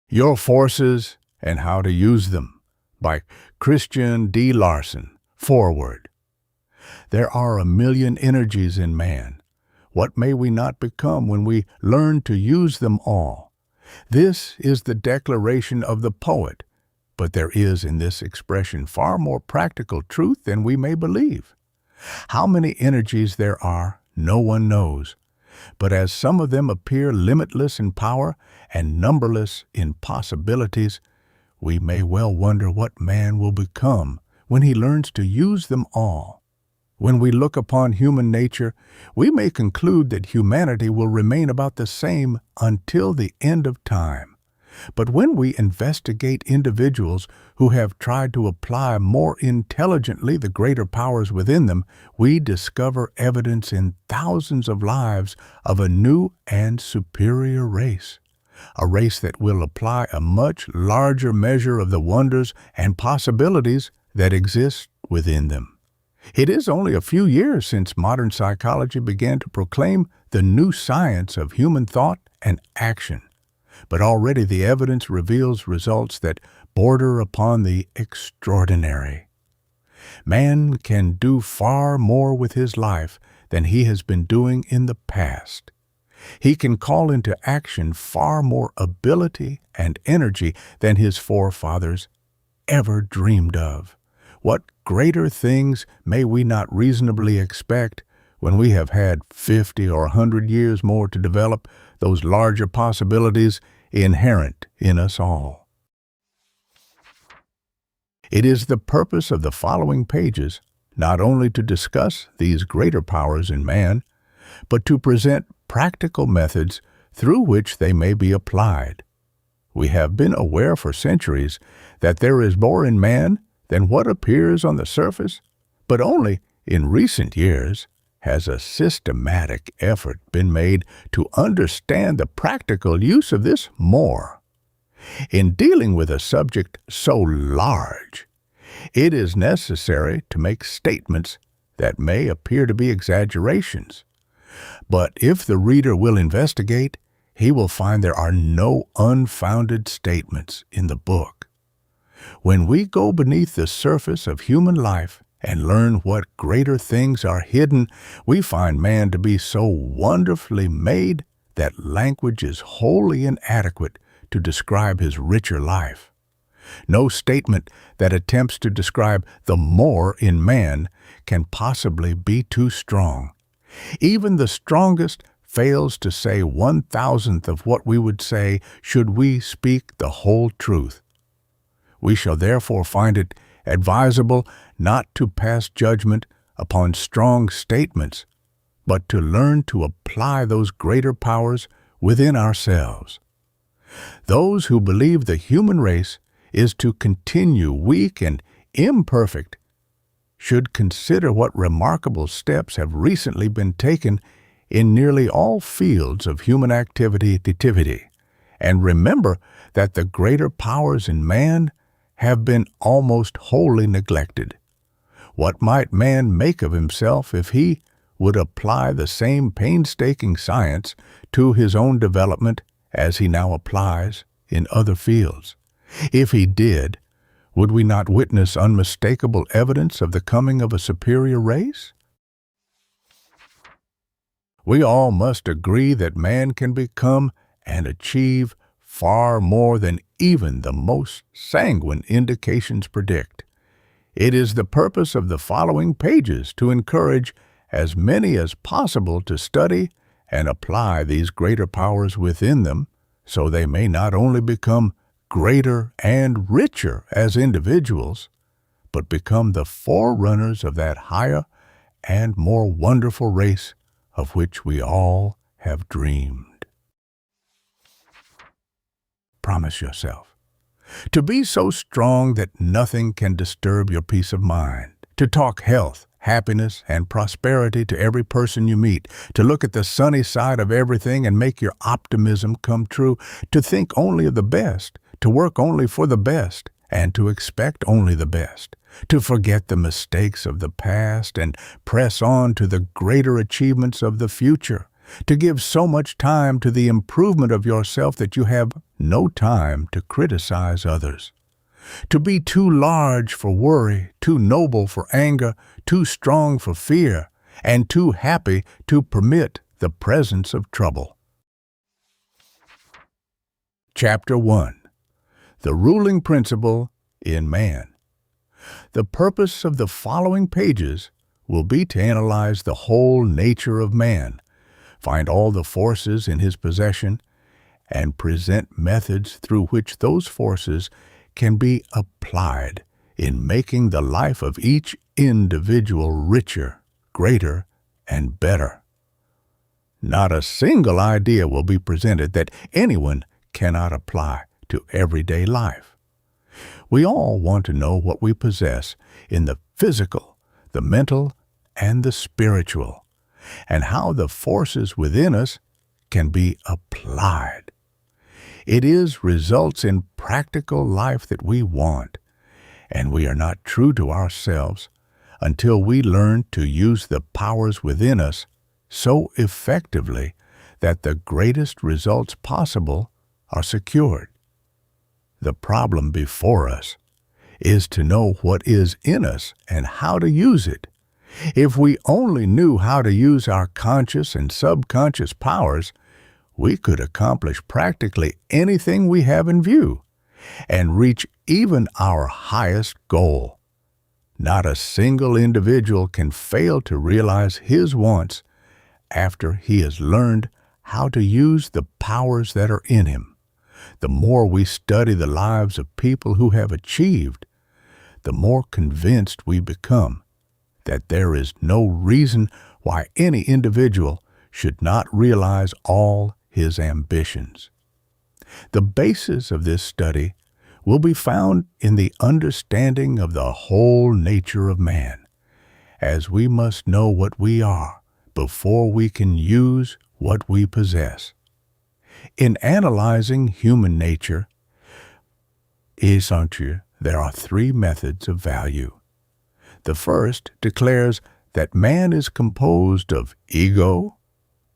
Your Forces and How to Use Them by Christian D. Larson. Foreword. There are a million energies in man. What may we not become when we learn to use them all? This is the declaration of the poet, but there is in this expression far more practical truth than we may believe. How many energies there are, no one knows. But as some of them appear limitless in power and numberless in possibilities, we may well wonder what man will become when he learns to use them all. When we look upon human nature, we may conclude that humanity will remain about the same until the end of time. But when we investigate individuals who have tried to apply more intelligently the greater powers within them, we discover evidence in thousands of lives of a new and superior race. A race that will apply a much larger measure of the wonders and possibilities that exist within them. It is only a few years since modern psychology began to proclaim the new science of human thought and action. But already the evidence reveals results that border upon the extraordinary. Man can do far more with his life than he has been doing in the past. He can call into action far more ability and energy than his forefathers ever dreamed of. What greater things may we not reasonably expect when we have had 50 or 100 years more to develop those larger possibilities inherent in us all? It is the purpose of the following pages not only to discuss these greater powers in man, but to present practical methods through which they may be applied. We have been aware for centuries that there is more in man than what appears on the surface, but only in recent years has a systematic effort been made to understand the practical use of this more. In dealing with a subject so large, it is necessary to make statements that may appear to be exaggerations. But if the reader will investigate, he will find there are no unfounded statements in the book. When we go beneath the surface of human life and learn what greater things are hidden, we find man to be so wonderfully made that language is wholly inadequate to describe his richer life. No statement that attempts to describe the more in man can possibly be too strong. Even the strongest fails to say 1,000th of what we would say should we speak the whole truth. We shall therefore find it advisable not to pass judgment upon strong statements, but to learn to apply those greater powers within ourselves. Those who believe the human race is to continue weak and imperfect should consider what remarkable steps have recently been taken in nearly all fields of human activity, and remember that the greater powers in man have been almost wholly neglected. What might man make of himself if he would apply the same painstaking science to his own development as he now applies in other fields? If he did, would we not witness unmistakable evidence of the coming of a superior race? We all must agree that man can become and achieve far more than even the most sanguine indications predict. It is the purpose of the following pages to encourage as many as possible to study and apply these greater powers within them, so they may not only become greater and richer as individuals, but become the forerunners of that higher and more wonderful race of which we all have dreamed. Promise yourself to be so strong that nothing can disturb your peace of mind, to talk health, happiness, and prosperity to every person you meet, to look at the sunny side of everything and make your optimism come true, to think only of the best, to work only for the best, and to expect only the best, to forget the mistakes of the past and press on to the greater achievements of the future, to give so much time to the improvement of yourself that you have no time to criticize others, to be too large for worry, too noble for anger, too strong for fear, and too happy to permit the presence of trouble. Chapter 1. The Ruling Principle in Man. The purpose of the following pages will be to analyze the whole nature of man, find all the forces in his possession, and present methods through which those forces can be applied in making the life of each individual richer, greater, and better. Not a single idea will be presented that anyone cannot apply to everyday life. We all want to know what we possess in the physical, the mental, and the spiritual, and how the forces within us can be applied. It results in practical life that we want, and we are not true to ourselves until we learn to use the powers within us so effectively that the greatest results possible are secured. The problem before us is to know what is in us and how to use it. If we only knew how to use our conscious and subconscious powers, we could accomplish practically anything we have in view and reach even our highest goal. Not a single individual can fail to realize his wants after he has learned how to use the powers that are in him. The more we study the lives of people who have achieved, the more convinced we become that there is no reason why any individual should not realize all his ambitions. The basis of this study will be found in the understanding of the whole nature of man, as we must know what we are before we can use what we possess. In analyzing human nature, there are three methods of value. The first declares that man is composed of ego,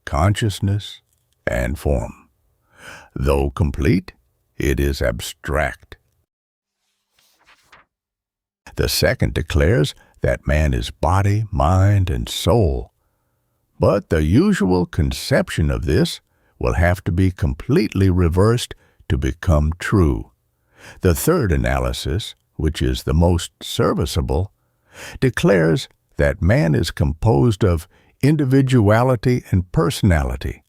consciousness, and form. Though complete, it is abstract. The second declares that man is body, mind, and soul. But the usual conception of this will have to be completely reversed to become true. The third analysis, which is the most serviceable, declares that man is composed of individuality and personality,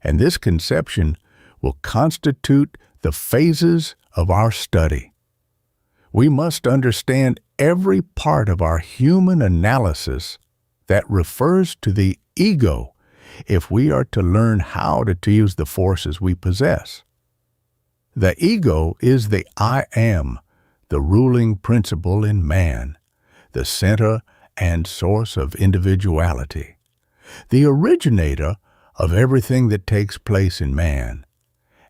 and this conception will constitute the phases of our study. We must understand every part of our human analysis that refers to the ego if we are to learn how to use the forces we possess. The ego is the I am, the ruling principle in man, the center and source of individuality, the originator of everything that takes place in man,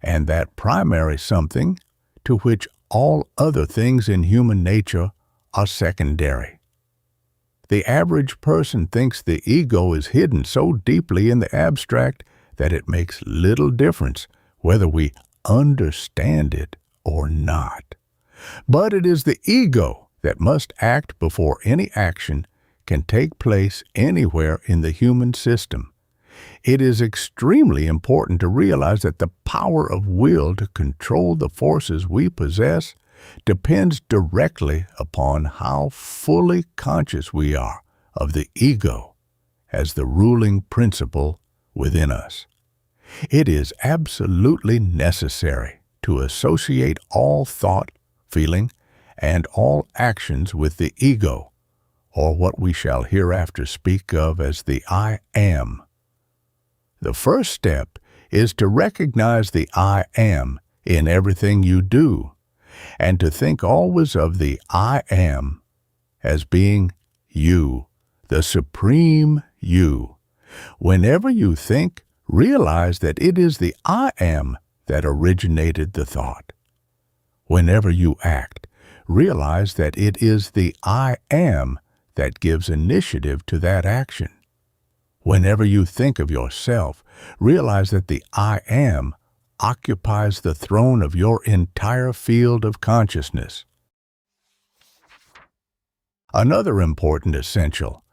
and that primary something to which all other things in human nature are secondary. The average person thinks the ego is hidden so deeply in the abstract that it makes little difference whether we understand it or not. But it is the ego that must act before any action can take place anywhere in the human system. It is extremely important to realize that the power of will to control the forces we possess depends directly upon how fully conscious we are of the ego as the ruling principle within us. It is absolutely necessary to associate all thought, feeling, and all actions with the ego, or what we shall hereafter speak of as the I am. The first step is to recognize the I am in everything you do, and to think always of the I am as being you, the supreme you. Whenever you think, realize that it is the I am that originated the thought. Whenever you act, realize that it is the I am that gives initiative to that action. Whenever you think of yourself, realize that the I Am occupies the throne of your entire field of consciousness. Another important essential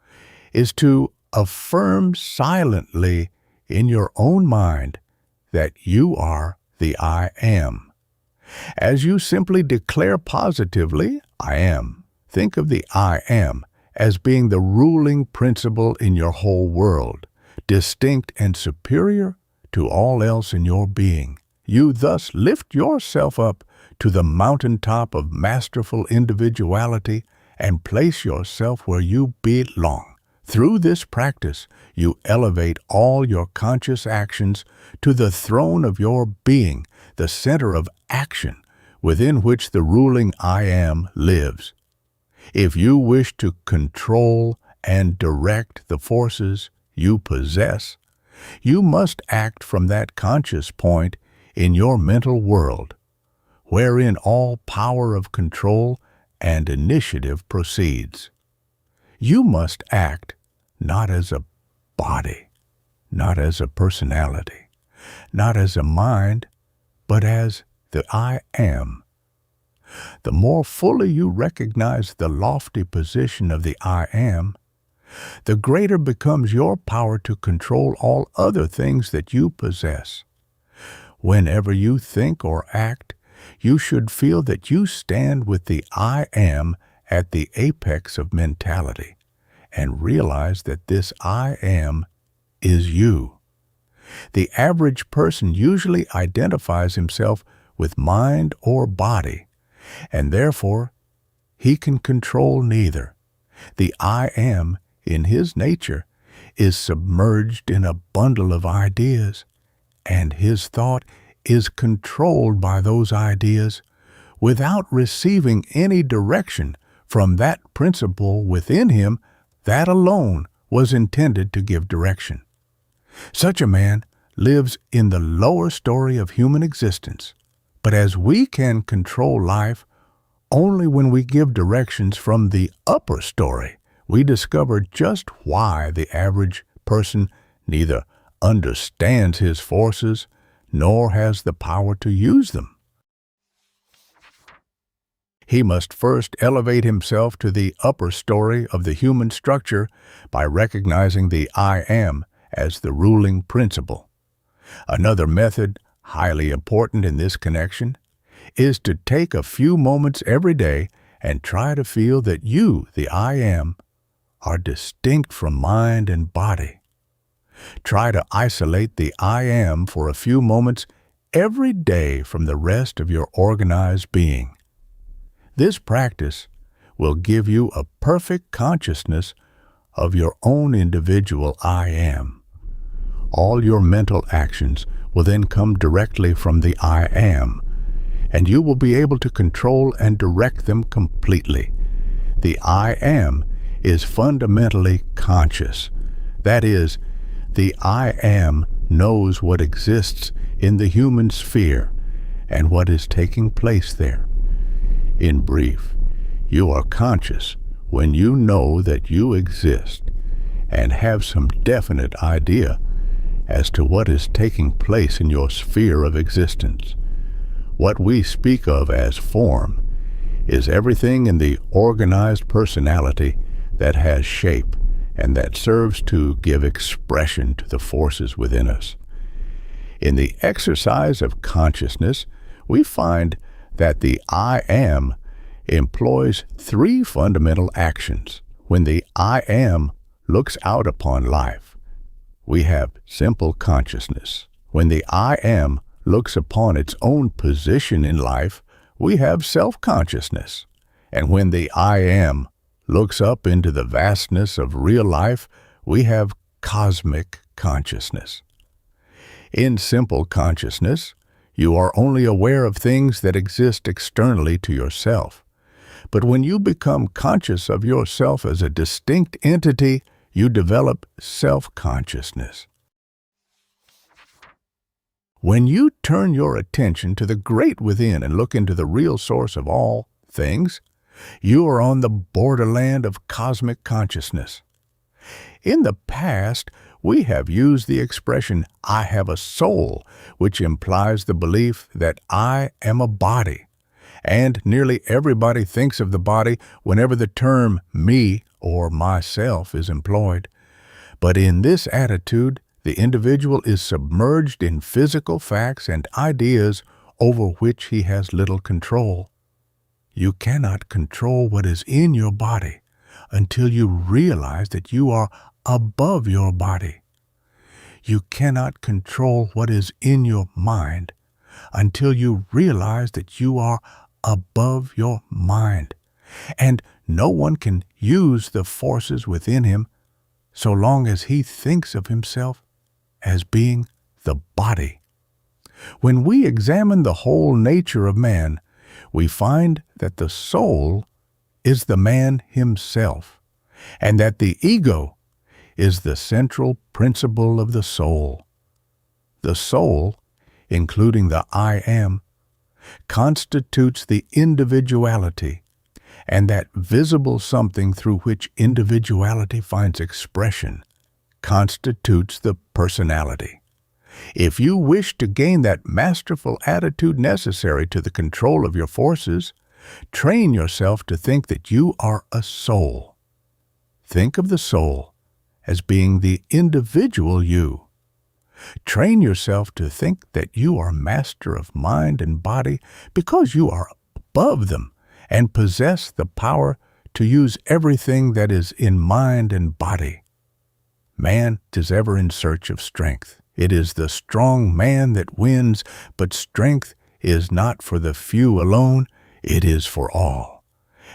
is to affirm silently in your own mind that you are the I Am. As you simply declare positively, I am, think of the I Am as being the ruling principle in your whole world, distinct and superior to all else in your being. You thus lift yourself up to the mountaintop of masterful individuality and place yourself where you belong. Through this practice, you elevate all your conscious actions to the throne of your being, the center of action within which the ruling I Am lives. If you wish to control and direct the forces you possess, you must act from that conscious point in your mental world, wherein all power of control and initiative proceeds. You must act not as a body, not as a personality, not as a mind, but as the I Am. The more fully you recognize the lofty position of the I Am, the greater becomes your power to control all other things that you possess. Whenever you think or act, you should feel that you stand with the I Am at the apex of mentality, and realize that this I Am is you. The average person usually identifies himself with mind or body, and therefore he can control neither. The I Am, in his nature, is submerged in a bundle of ideas, and his thought is controlled by those ideas without receiving any direction from that principle within him that alone was intended to give direction. Such a man lives in the lower story of human existence, but as we can control life only when we give directions from the upper story, we discover just why the average person neither understands his forces nor has the power to use them. He must first elevate himself to the upper story of the human structure by recognizing the I Am as the ruling principle. Another method, highly important in this connection, is to take a few moments every day and try to feel that you, the I Am, are distinct from mind and body. Try to isolate the I Am for a few moments every day from the rest of your organized being. This practice will give you a perfect consciousness of your own individual I Am. All your mental actions will then come directly from the I Am, and you will be able to control and direct them completely. The I Am is fundamentally conscious. That is, the I Am knows what exists in the human sphere and what is taking place there. In brief, you are conscious when you know that you exist and have some definite idea as to what is taking place in your sphere of existence. What we speak of as form is everything in the organized personality that has shape and that serves to give expression to the forces within us. In the exercise of consciousness, we find that the I Am employs three fundamental actions. When the I Am looks out upon life, we have simple consciousness. When the I Am looks upon its own position in life, we have self-consciousness. And when the I Am looks up into the vastness of real life, we have cosmic consciousness. In simple consciousness, you are only aware of things that exist externally to yourself. But when you become conscious of yourself as a distinct entity, you develop self-consciousness. When you turn your attention to the great within and look into the real source of all things, you are on the borderland of cosmic consciousness. In the past, we have used the expression, I have a soul, which implies the belief that I am a body. And nearly everybody thinks of the body whenever the term me or myself is employed. But in this attitude, the individual is submerged in physical facts and ideas over which he has little control. You cannot control what is in your body until you realize that you are above your body. You cannot control what is in your mind until you realize that you are above your mind. And no one can use the forces within him so long as he thinks of himself as being the body. When we examine the whole nature of man, we find that the soul is the man himself, and that the ego is the central principle of the soul. The soul, including the I am, constitutes the individuality, and that visible something through which individuality finds expression constitutes the personality. If you wish to gain that masterful attitude necessary to the control of your forces, train yourself to think that you are a soul. Think of the soul as being the individual you. Train yourself to think that you are master of mind and body because you are above them and possess the power to use everything that is in mind and body. Man is ever in search of strength. It is the strong man that wins, but strength is not for the few alone, it is for all.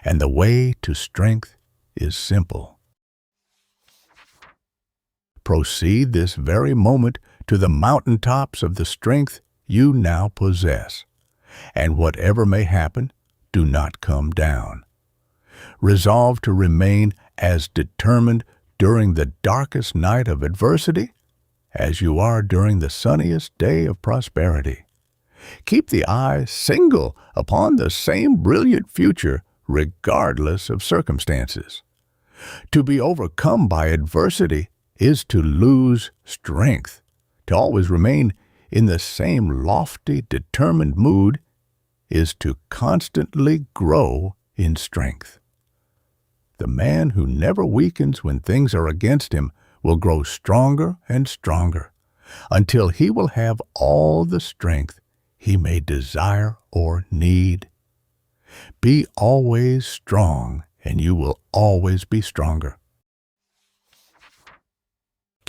And the way to strength is simple. Proceed this very moment to the mountaintops of the strength you now possess, and whatever may happen, do not come down. Resolve to remain as determined during the darkest night of adversity as you are during the sunniest day of prosperity. Keep the eye single upon the same brilliant future regardless of circumstances. To be overcome by adversity is to lose strength. To always remain in the same lofty, determined mood is to constantly grow in strength. The man who never weakens when things are against him will grow stronger and stronger until he will have all the strength he may desire or need. Be always strong, and you will always be stronger.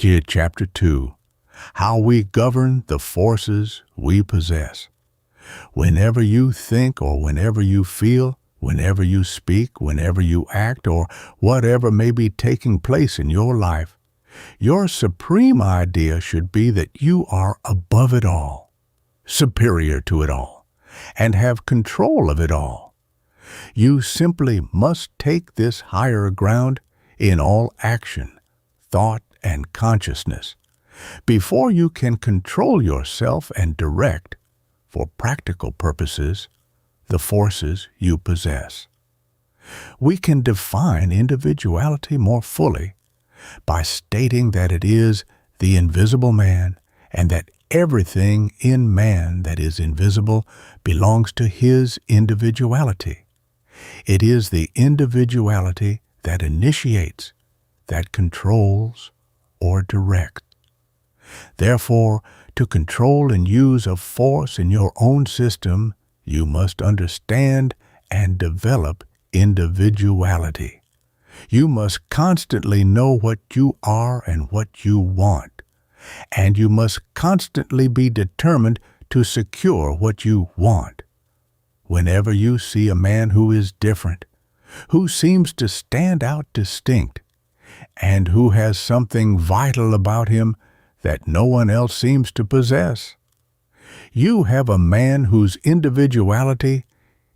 Kid Chapter 2. How we govern the forces we possess. Whenever you think or whenever you feel, whenever you speak, whenever you act, or whatever may be taking place in your life, your supreme idea should be that you are above it all, superior to it all, and have control of it all. You simply must take this higher ground in all action, thought, and consciousness before you can control yourself and direct, for practical purposes, the forces you possess. We can define individuality more fully by stating that it is the invisible man and that everything in man that is invisible belongs to his individuality. It is the individuality that initiates, that controls, or directs. Therefore, to control and use a force in your own system, you must understand and develop individuality. You must constantly know what you are and what you want, and you must constantly be determined to secure what you want. Whenever you see a man who is different, who seems to stand out distinct, and who has something vital about him that no one else seems to possess, you have a man whose individuality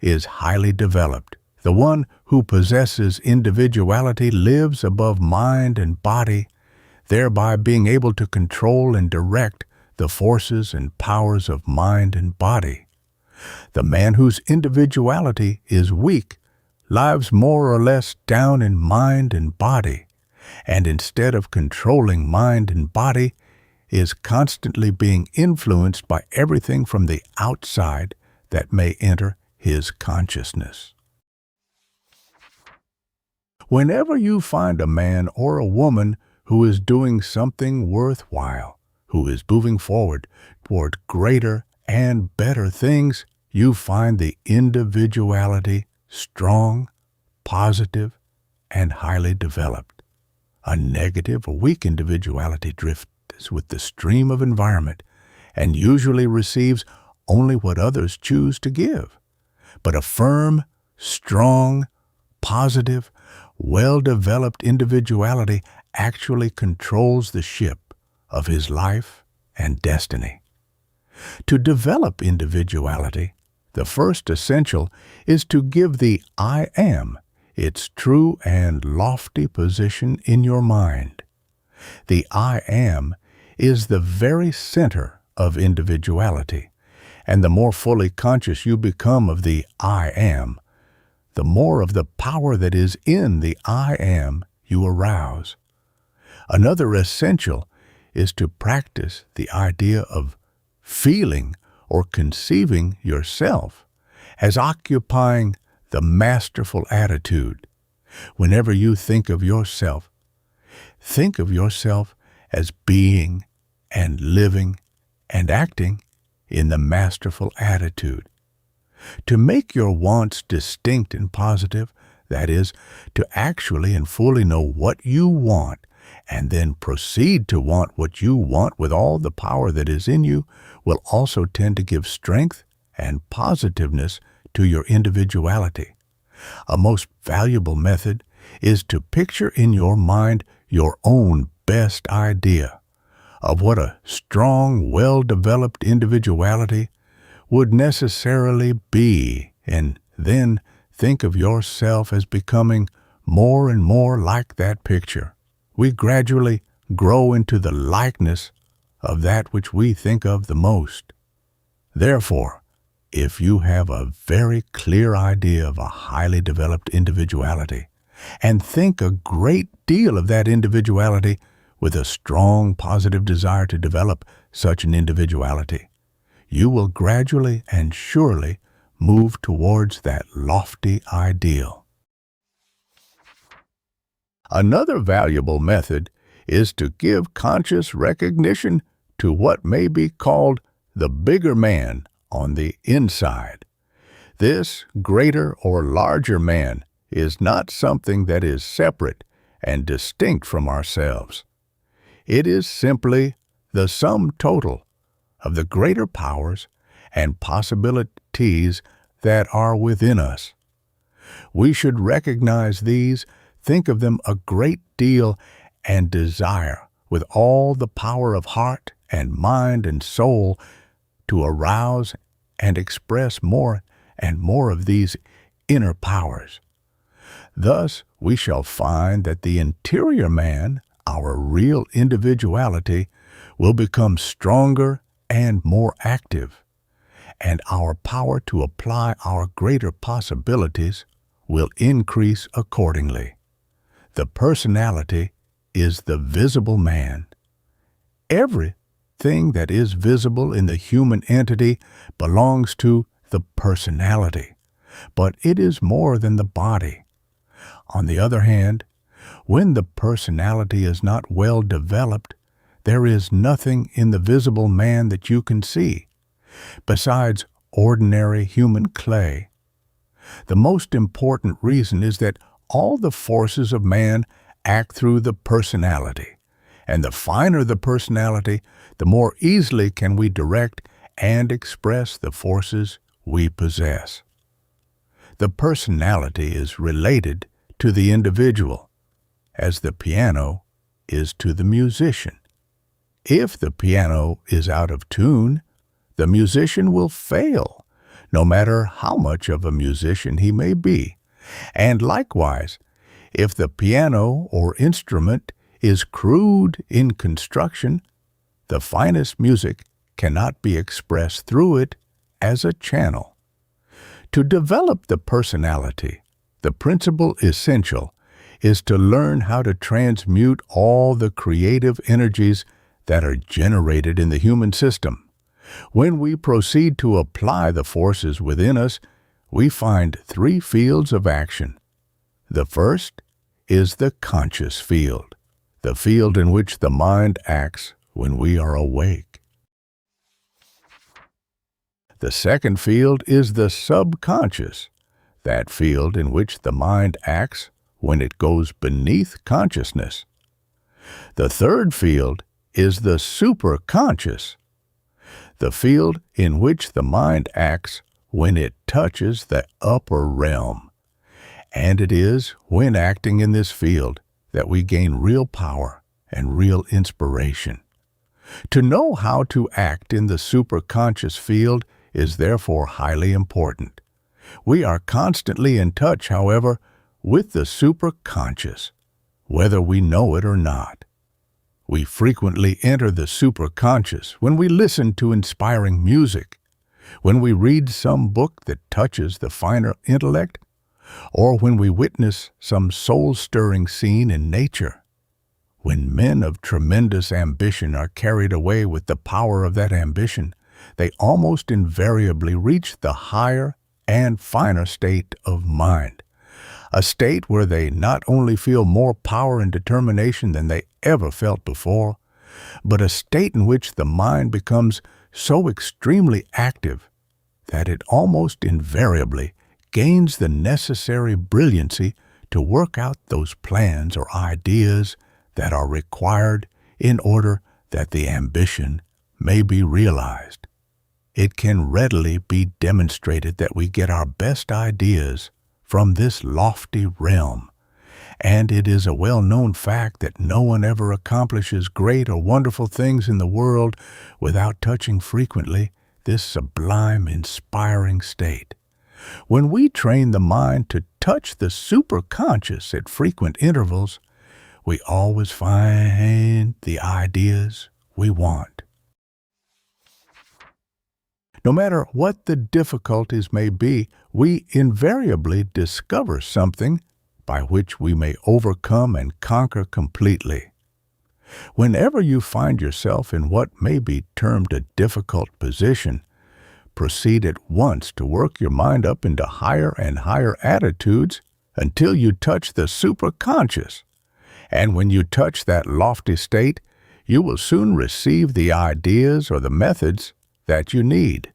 is highly developed. The one who possesses individuality lives above mind and body, thereby being able to control and direct the forces and powers of mind and body. The man whose individuality is weak lives more or less down in mind and body, and instead of controlling mind and body, is constantly being influenced by everything from the outside that may enter his consciousness. Whenever you find a man or a woman who is doing something worthwhile, who is moving forward toward greater and better things, you find the individuality strong, positive, and highly developed. A negative or weak individuality drifts with the stream of environment and usually receives only what others choose to give. But a firm, strong, positive, well-developed individuality actually controls the ship of his life and destiny. To develop individuality, the first essential is to give the I am its true and lofty position in your mind. The I am is the very center of individuality, and the more fully conscious you become of the I am, the more of the power that is in the I am you arouse. Another essential is to practice the idea of feeling or conceiving yourself as occupying the masterful attitude. Whenever you think of yourself as being and living and acting in the masterful attitude. To make your wants distinct and positive, that is, to actually and fully know what you want, and then proceed to want what you want with all the power that is in you, will also tend to give strength and positiveness to your individuality. A most valuable method is to picture in your mind your own best idea of what a strong, well-developed individuality would necessarily be, and then think of yourself as becoming more and more like that picture. We gradually grow into the likeness of that which we think of the most. Therefore, if you have a very clear idea of a highly developed individuality, and think a great deal of that individuality with a strong positive desire to develop such an individuality, you will gradually and surely move towards that lofty ideal. Another valuable method is to give conscious recognition to what may be called the bigger man on the inside. This greater or larger man is not something that is separate and distinct from ourselves. It is simply the sum total of the greater powers and possibilities that are within us. We should recognize these, think of them a great deal, and desire with all the power of heart and mind and soul to arouse and express more and more of these inner powers. Thus, we shall find that the interior man, our real individuality, will become stronger and more active, and our power to apply our greater possibilities will increase accordingly. The personality is the visible man. Everything that is visible in the human entity belongs to the personality, but it is more than the body. On the other hand, when the personality is not well developed, there is nothing in the visible man that you can see, besides ordinary human clay. The most important reason is that all the forces of man act through the personality, and the finer the personality, the more easily can we direct and express the forces we possess. The personality is related to the individual, as the piano is to the musician. If the piano is out of tune, the musician will fail, no matter how much of a musician he may be. And likewise, if the piano or instrument is crude in construction, the finest music cannot be expressed through it as a channel. To develop the personality, the principal essential is to learn how to transmute all the creative energies that are generated in the human system. When we proceed to apply the forces within us, we find three fields of action. The first is the conscious field, the field in which the mind acts when we are awake. The second field is the subconscious, that field in which the mind acts when it goes beneath consciousness. The third field is the superconscious, the field in which the mind acts when it touches the upper realm. And it is when acting in this field that we gain real power and real inspiration. To know how to act in the superconscious field is therefore highly important. We are constantly in touch, however, with the superconscious, whether we know it or not. We frequently enter the superconscious when we listen to inspiring music, when we read some book that touches the finer intellect, or when we witness some soul-stirring scene in nature. When men of tremendous ambition are carried away with the power of that ambition, they almost invariably reach the higher and finer state of mind, a state where they not only feel more power and determination than they ever felt before, but a state in which the mind becomes so extremely active that it almost invariably gains the necessary brilliancy to work out those plans or ideas that are required in order that the ambition may be realized. It can readily be demonstrated that we get our best ideas from this lofty realm, and it is a well-known fact that no one ever accomplishes great or wonderful things in the world without touching frequently this sublime, inspiring state. When we train the mind to touch the superconscious at frequent intervals, we always find the ideas we want. No matter what the difficulties may be, we invariably discover something by which we may overcome and conquer completely. Whenever you find yourself in what may be termed a difficult position, proceed at once to work your mind up into higher and higher attitudes until you touch the superconscious. And when you touch that lofty state, you will soon receive the ideas or the methods that you need.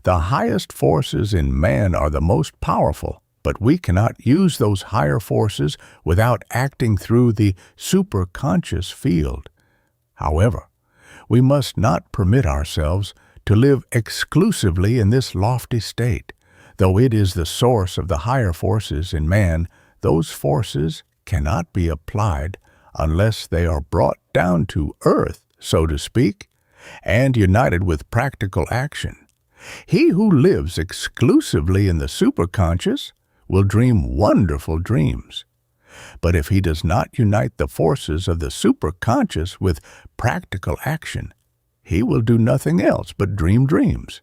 The highest forces in man are the most powerful, but we cannot use those higher forces without acting through the superconscious field. However, we must not permit ourselves to live exclusively in this lofty state. Though it is the source of the higher forces in man, those forces cannot be applied unless they are brought down to earth, so to speak, and united with practical action. He who lives exclusively in the superconscious will dream wonderful dreams. But if he does not unite the forces of the superconscious with practical action, he will do nothing else but dream dreams.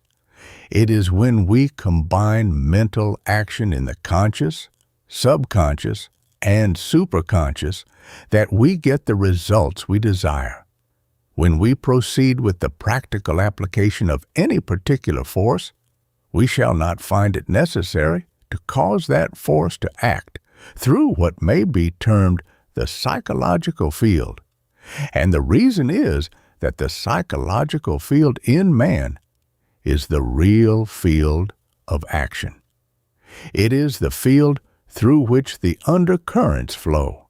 It is when we combine mental action in the conscious, subconscious, and superconscious that we get the results we desire. When we proceed with the practical application of any particular force, we shall not find it necessary to cause that force to act through what may be termed the psychological field. And the reason is that the psychological field in man is the real field of action. It is the field through which the undercurrents flow,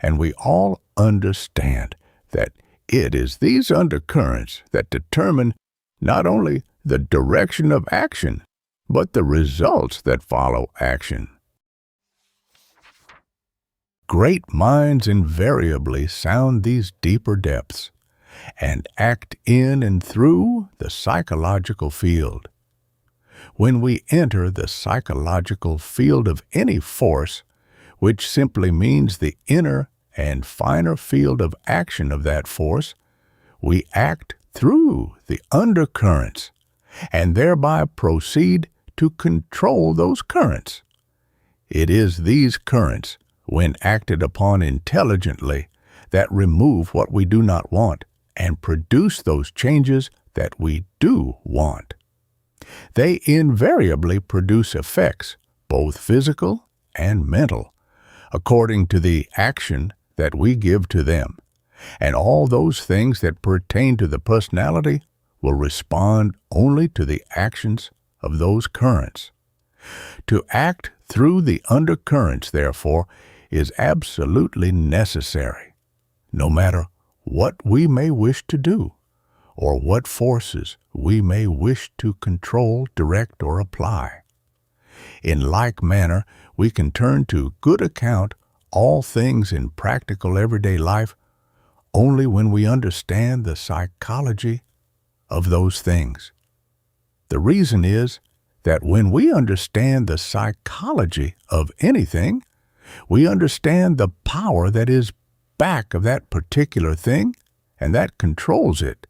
and we all understand that it is these undercurrents that determine not only the direction of action, but the results that follow action. Great minds invariably sound these deeper depths and act in and through the psychological field. When we enter the psychological field of any force, which simply means the inner and finer field of action of that force, we act through the undercurrents and thereby proceed to control those currents. It is these currents when acted upon intelligently, that remove what we do not want and produce those changes that we do want. They invariably produce effects, both physical and mental, according to the action that we give to them. And all those things that pertain to the personality will respond only to the actions of those currents. To act through the undercurrents, therefore, is absolutely necessary, no matter what we may wish to do, or what forces we may wish to control, direct, or apply. In like manner, we can turn to good account all things in practical everyday life only when we understand the psychology of those things. The reason is that when we understand the psychology of anything, we understand the power that is back of that particular thing and that controls it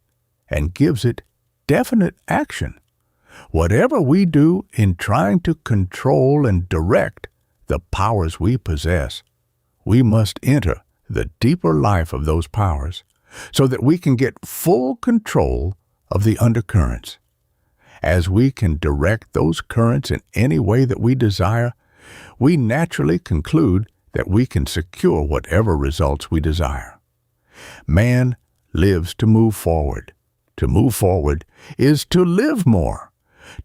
and gives it definite action. Whatever we do in trying to control and direct the powers we possess, we must enter the deeper life of those powers so that we can get full control of the undercurrents. As we can direct those currents in any way that we desire, we naturally conclude that we can secure whatever results we desire. Man lives to move forward. To move forward is to live more.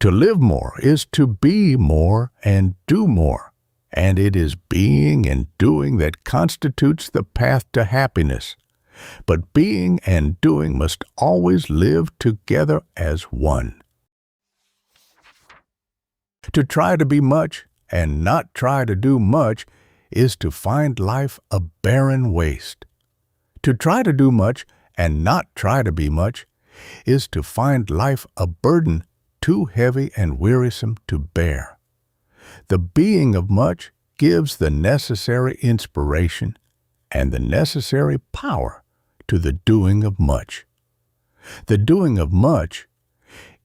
To live more is to be more and do more. And it is being and doing that constitutes the path to happiness. But being and doing must always live together as one. To try to be much and not try to do much is to find life a barren waste. To try to do much and not try to be much is to find life a burden too heavy and wearisome to bear. The being of much gives the necessary inspiration and the necessary power to the doing of much. The doing of much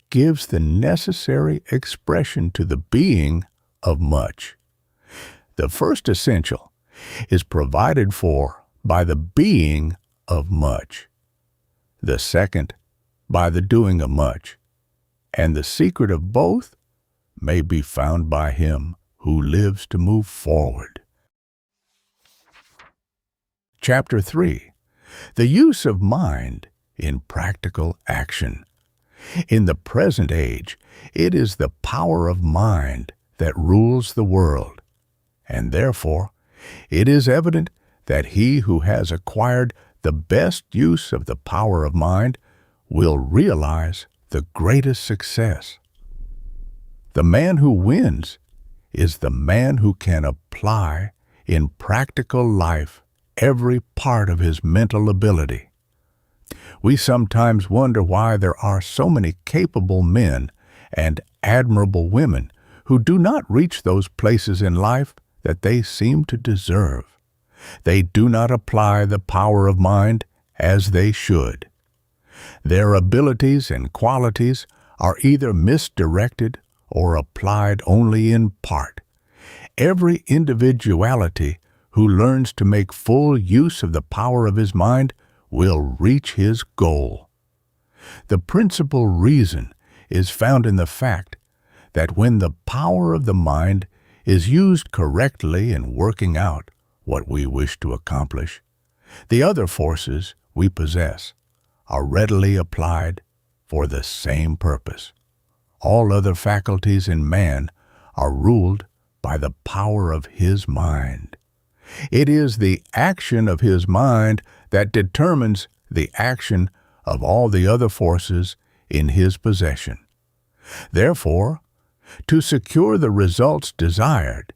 gives the necessary expression to the being of much. The first essential is provided for by the being of much, the second by the doing of much, and the secret of both may be found by him who lives to move forward. Chapter 3. The use of mind in practical action. In the present age, it is the power of mind that rules the world, and therefore it is evident that he who has acquired the best use of the power of mind will realize the greatest success. The man who wins is the man who can apply in practical life every part of his mental ability. We sometimes wonder why there are so many capable men and admirable women who do not reach those places in life that they seem to deserve. They do not apply the power of mind as they should. Their abilities and qualities are either misdirected or applied only in part. Every individuality who learns to make full use of the power of his mind will reach his goal. The principal reason is found in the fact that when the power of the mind is used correctly in working out what we wish to accomplish, the other forces we possess are readily applied for the same purpose. All other faculties in man are ruled by the power of his mind. It is the action of his mind that determines the action of all the other forces in his possession. Therefore, to secure the results desired,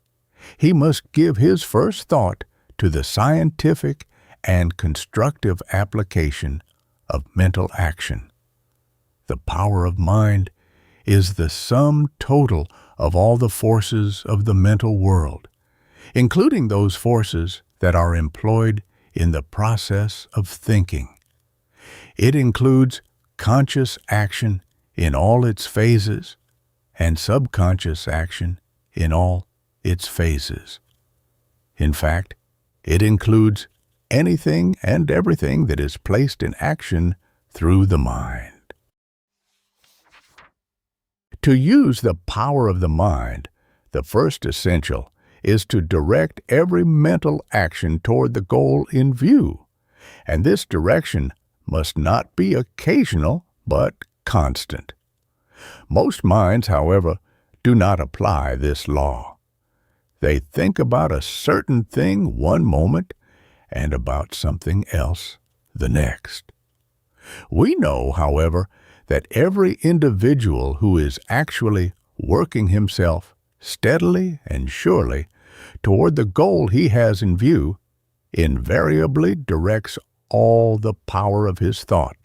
he must give his first thought to the scientific and constructive application of mental action. The power of mind is the sum total of all the forces of the mental world, including those forces that are employed in the process of thinking. It includes conscious action in all its phases and subconscious action in all its phases. In fact, It includes anything and everything that is placed in action through the mind. To use the power of the mind, the first essential is to direct every mental action toward the goal in view, and this direction must not be occasional but constant. Most minds, however, do not apply this law. They think about a certain thing one moment and about something else the next. We know, however, that every individual who is actually working himself steadily and surely toward the goal he has in view invariably directs all the power of his thought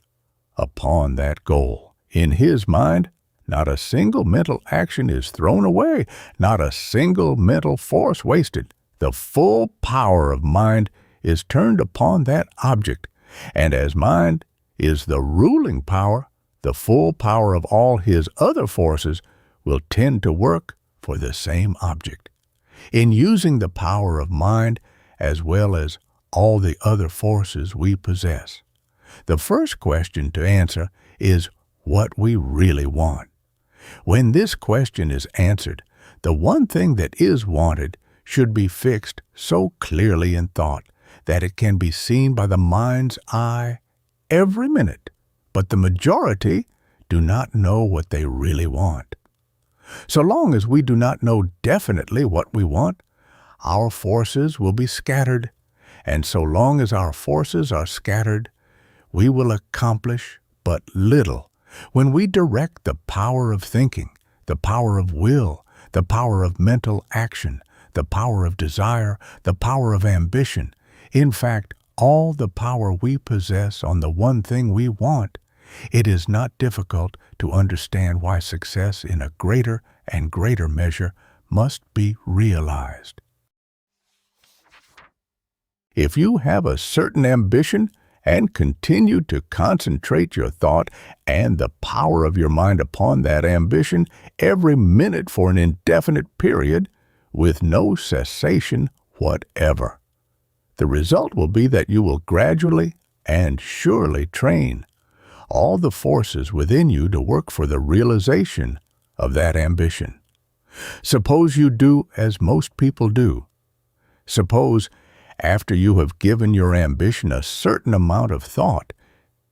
upon that goal. In his mind, not a single mental action is thrown away, not a single mental force wasted. The full power of mind is turned upon that object, and as mind is the ruling power, the full power of all his other forces will tend to work for the same object. In using the power of mind as well as all the other forces we possess, the first question to answer is what we really want. When this question is answered, the one thing that is wanted should be fixed so clearly in thought that it can be seen by the mind's eye every minute, but the majority do not know what they really want. So long as we do not know definitely what we want, our forces will be scattered, and so long as our forces are scattered, we will accomplish but little. When we direct the power of thinking, the power of will, the power of mental action, the power of desire, the power of ambition, in fact, all the power we possess on the one thing we want, it is not difficult to understand why success in a greater and greater measure must be realized. If you have a certain ambition and continue to concentrate your thought and the power of your mind upon that ambition every minute for an indefinite period with no cessation whatever, the result will be that you will gradually and surely train all the forces within you to work for the realization of that ambition. Suppose you do as most people do. Suppose, after you have given your ambition a certain amount of thought,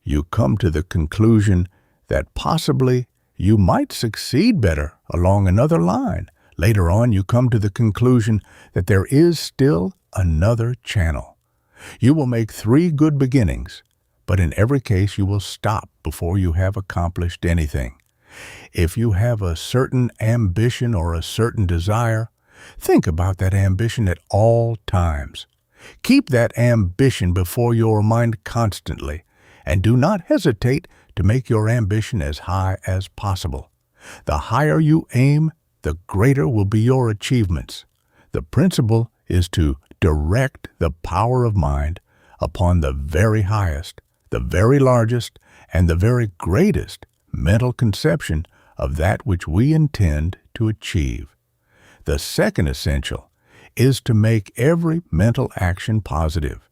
you come to the conclusion that possibly you might succeed better along another line. Later on, you come to the conclusion that there is still another channel. You will make 3 good beginnings, but in every case you will stop before you have accomplished anything. If you have a certain ambition or a certain desire, think about that ambition at all times. Keep that ambition before your mind constantly, and do not hesitate to make your ambition as high as possible. The higher you aim, the greater will be your achievements. The principle is to direct the power of mind upon the very highest, the very largest, and the very greatest mental conception of that which we intend to achieve. The second essential is to make every mental action positive.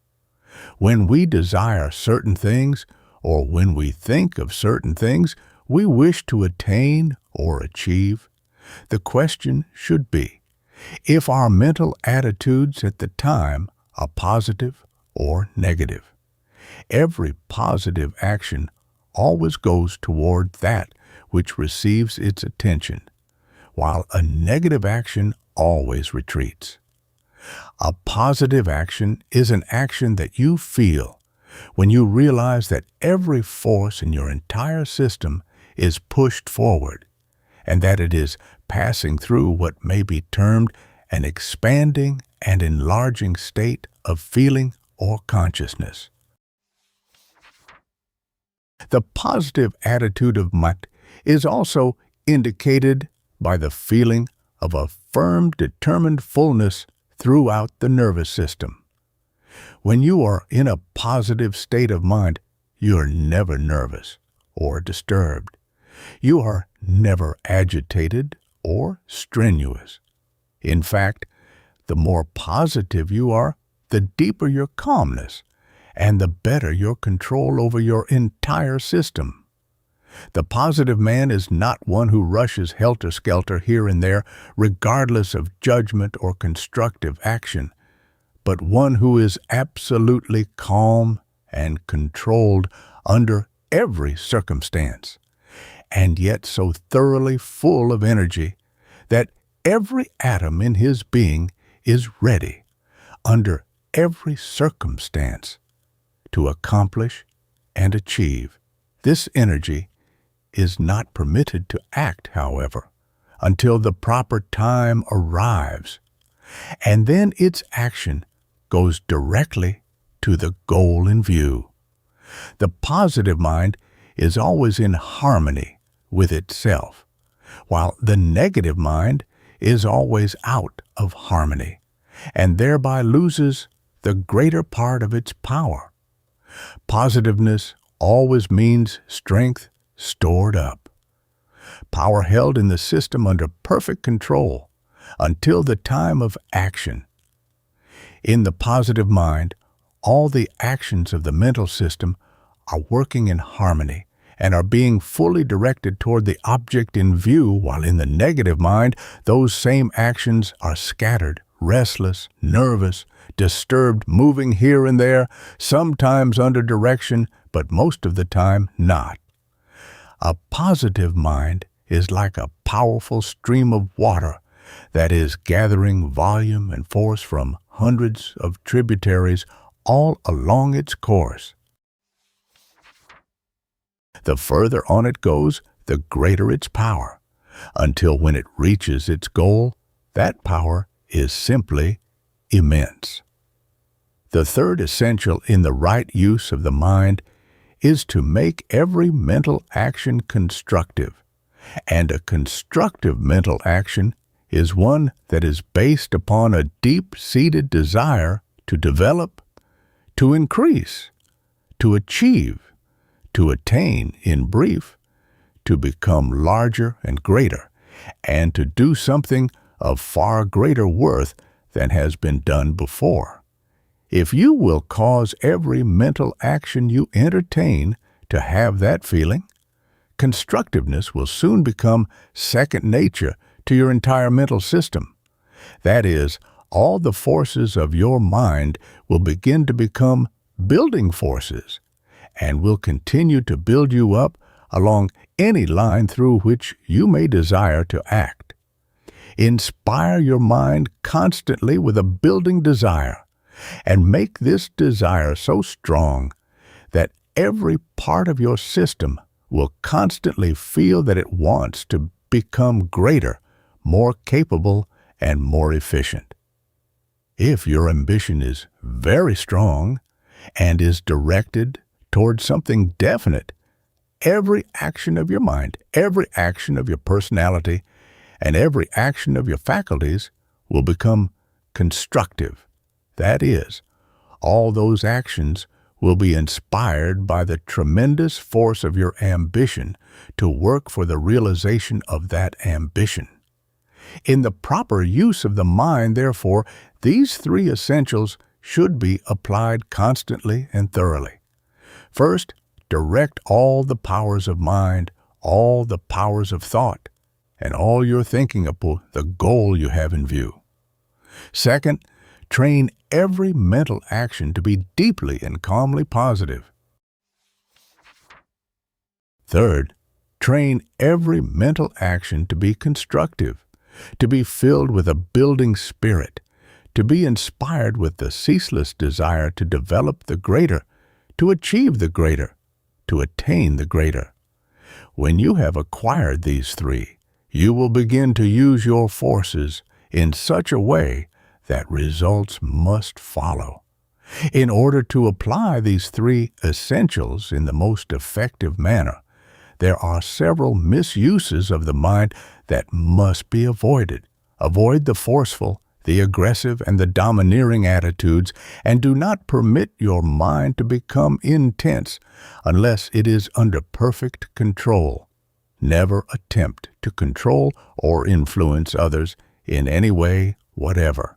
When we desire certain things, or when we think of certain things we wish to attain or achieve, the question should be, if our mental attitudes at the time are positive or negative. Every positive action always goes toward that which receives its attention, while a negative action always retreats. A positive action is an action that you feel when you realize that every force in your entire system is pushed forward, and that it is passing through what may be termed an expanding and enlarging state of feeling or consciousness. The positive attitude of mind is also indicated by the feeling of a firm, determined fullness throughout the nervous system. When you are in a positive state of mind, you are never nervous or disturbed. You are never agitated or strenuous. In fact, the more positive you are, the deeper your calmness, and the better your control over your entire system. The positive man is not one who rushes helter-skelter here and there, regardless of judgment or constructive action, but one who is absolutely calm and controlled under every circumstance, and yet so thoroughly full of energy that every atom in his being is ready, under every circumstance, to accomplish and achieve. This energy is not permitted to act, however, until the proper time arrives, and then its action goes directly to the goal in view. The positive mind is always in harmony with itself, while the negative mind is always out of harmony, and thereby loses the greater part of its power. Positiveness always means strength stored up, power held in the system under perfect control until the time of action. In the positive mind, all the actions of the mental system are working in harmony and are being fully directed toward the object in view, while in the negative mind, those same actions are scattered, restless, nervous, disturbed, moving here and there, sometimes under direction, but most of the time not. A positive mind is like a powerful stream of water that is gathering volume and force from hundreds of tributaries all along its course. The further on it goes, the greater its power, until when it reaches its goal, that power is simply immense. The third essential in the right use of the mind is to make every mental action constructive, and a constructive mental action is one that is based upon a deep-seated desire to develop, to increase, to achieve, to attain, in brief, to become larger and greater, and to do something of far greater worth than has been done before. If you will cause every mental action you entertain to have that feeling, constructiveness will soon become second nature to your entire mental system. That is, all the forces of your mind will begin to become building forces and will continue to build you up along any line through which you may desire to act. Inspire your mind constantly with a building desire, and make this desire so strong that every part of your system will constantly feel that it wants to become greater, more capable, and more efficient. If your ambition is very strong and is directed towards something definite, every action of your mind, every action of your personality, and every action of your faculties will become constructive. That is, all those actions will be inspired by the tremendous force of your ambition to work for the realization of that ambition. In the proper use of the mind, therefore, these three essentials should be applied constantly and thoroughly. First, direct all the powers of mind, all the powers of thought, and all your thinking upon the goal you have in view. Second, train every mental action to be deeply and calmly positive. Third, train every mental action to be constructive, to be filled with a building spirit, to be inspired with the ceaseless desire to develop the greater, to achieve the greater, to attain the greater. When you have acquired these three, you will begin to use your forces in such a way that results must follow. In order to apply these three essentials in the most effective manner, there are several misuses of the mind that must be avoided. Avoid the forceful, the aggressive, and the domineering attitudes, and do not permit your mind to become intense unless it is under perfect control. Never attempt to control or influence others in any way whatever.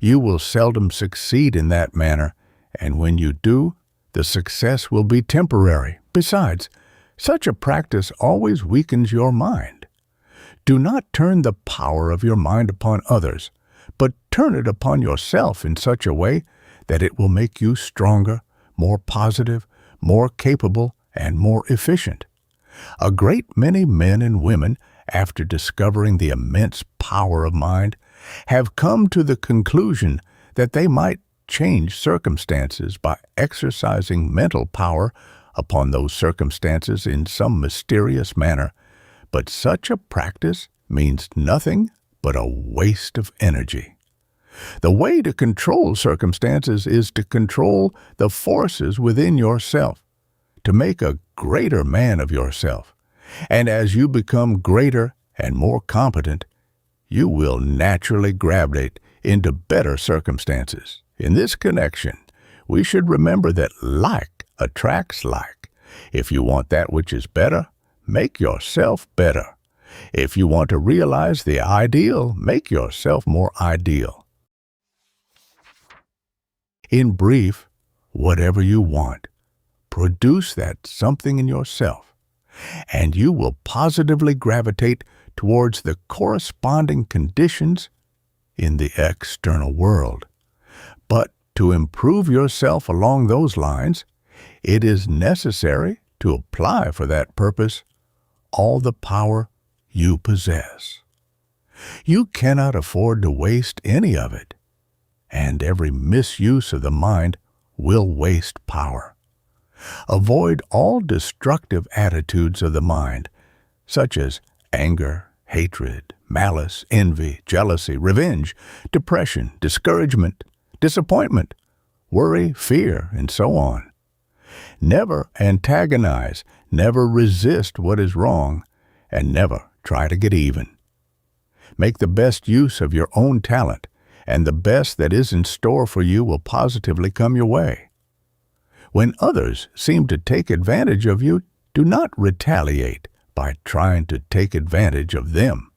You will seldom succeed in that manner, and when you do, the success will be temporary. Besides, such a practice always weakens your mind. Do not turn the power of your mind upon others, but turn it upon yourself in such a way that it will make you stronger, more positive, more capable, and more efficient. A great many men and women, after discovering the immense power of mind, have come to the conclusion that they might change circumstances by exercising mental power upon those circumstances in some mysterious manner, but such a practice means nothing but a waste of energy. The way to control circumstances is to control the forces within yourself, to make a greater man of yourself. And as you become greater and more competent, you will naturally gravitate into better circumstances. In this connection, we should remember that like attracts like. If you want that which is better, make yourself better. If you want to realize the ideal, make yourself more ideal. In brief, whatever you want, produce that something in yourself, and you will positively gravitate towards the corresponding conditions in the external world. But to improve yourself along those lines, it is necessary to apply for that purpose all the power you possess. You cannot afford to waste any of it, and every misuse of the mind will waste power. Avoid all destructive attitudes of the mind, such as anger, hatred, malice, envy, jealousy, revenge, depression, discouragement, disappointment, worry, fear, and so on. Never antagonize, never resist what is wrong, and never try to get even. Make the best use of your own talent, and the best that is in store for you will positively come your way. When others seem to take advantage of you, do not retaliate by trying to take advantage of them.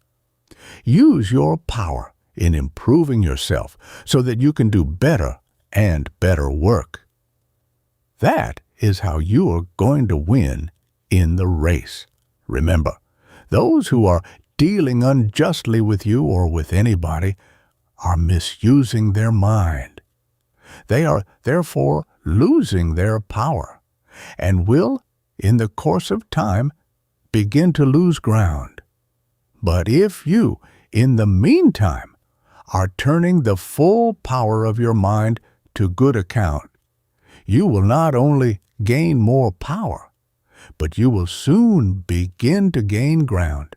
Use your power in improving yourself so that you can do better and better work. That is how you are going to win in the race. Remember, those who are dealing unjustly with you or with anybody are misusing their mind. They are therefore losing their power and will, in the course of time, begin to lose ground. But if you, in the meantime, are turning the full power of your mind to good account, you will not only gain more power, but you will soon begin to gain ground.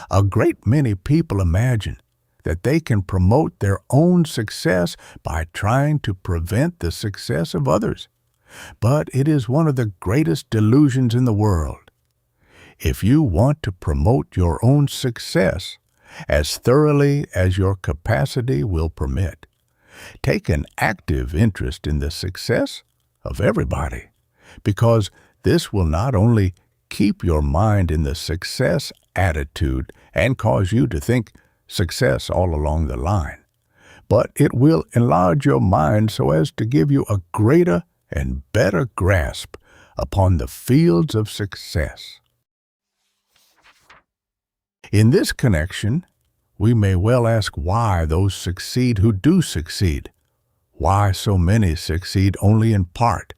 A great many people imagine that they can promote their own success by trying to prevent the success of others. But it is one of the greatest delusions in the world. If you want to promote your own success as thoroughly as your capacity will permit, take an active interest in the success of everybody, because this will not only keep your mind in the success attitude and cause you to think success all along the line, but it will enlarge your mind so as to give you a greater and better grasp upon the fields of success. In this connection, we may well ask why those succeed who do succeed, why so many succeed only in part,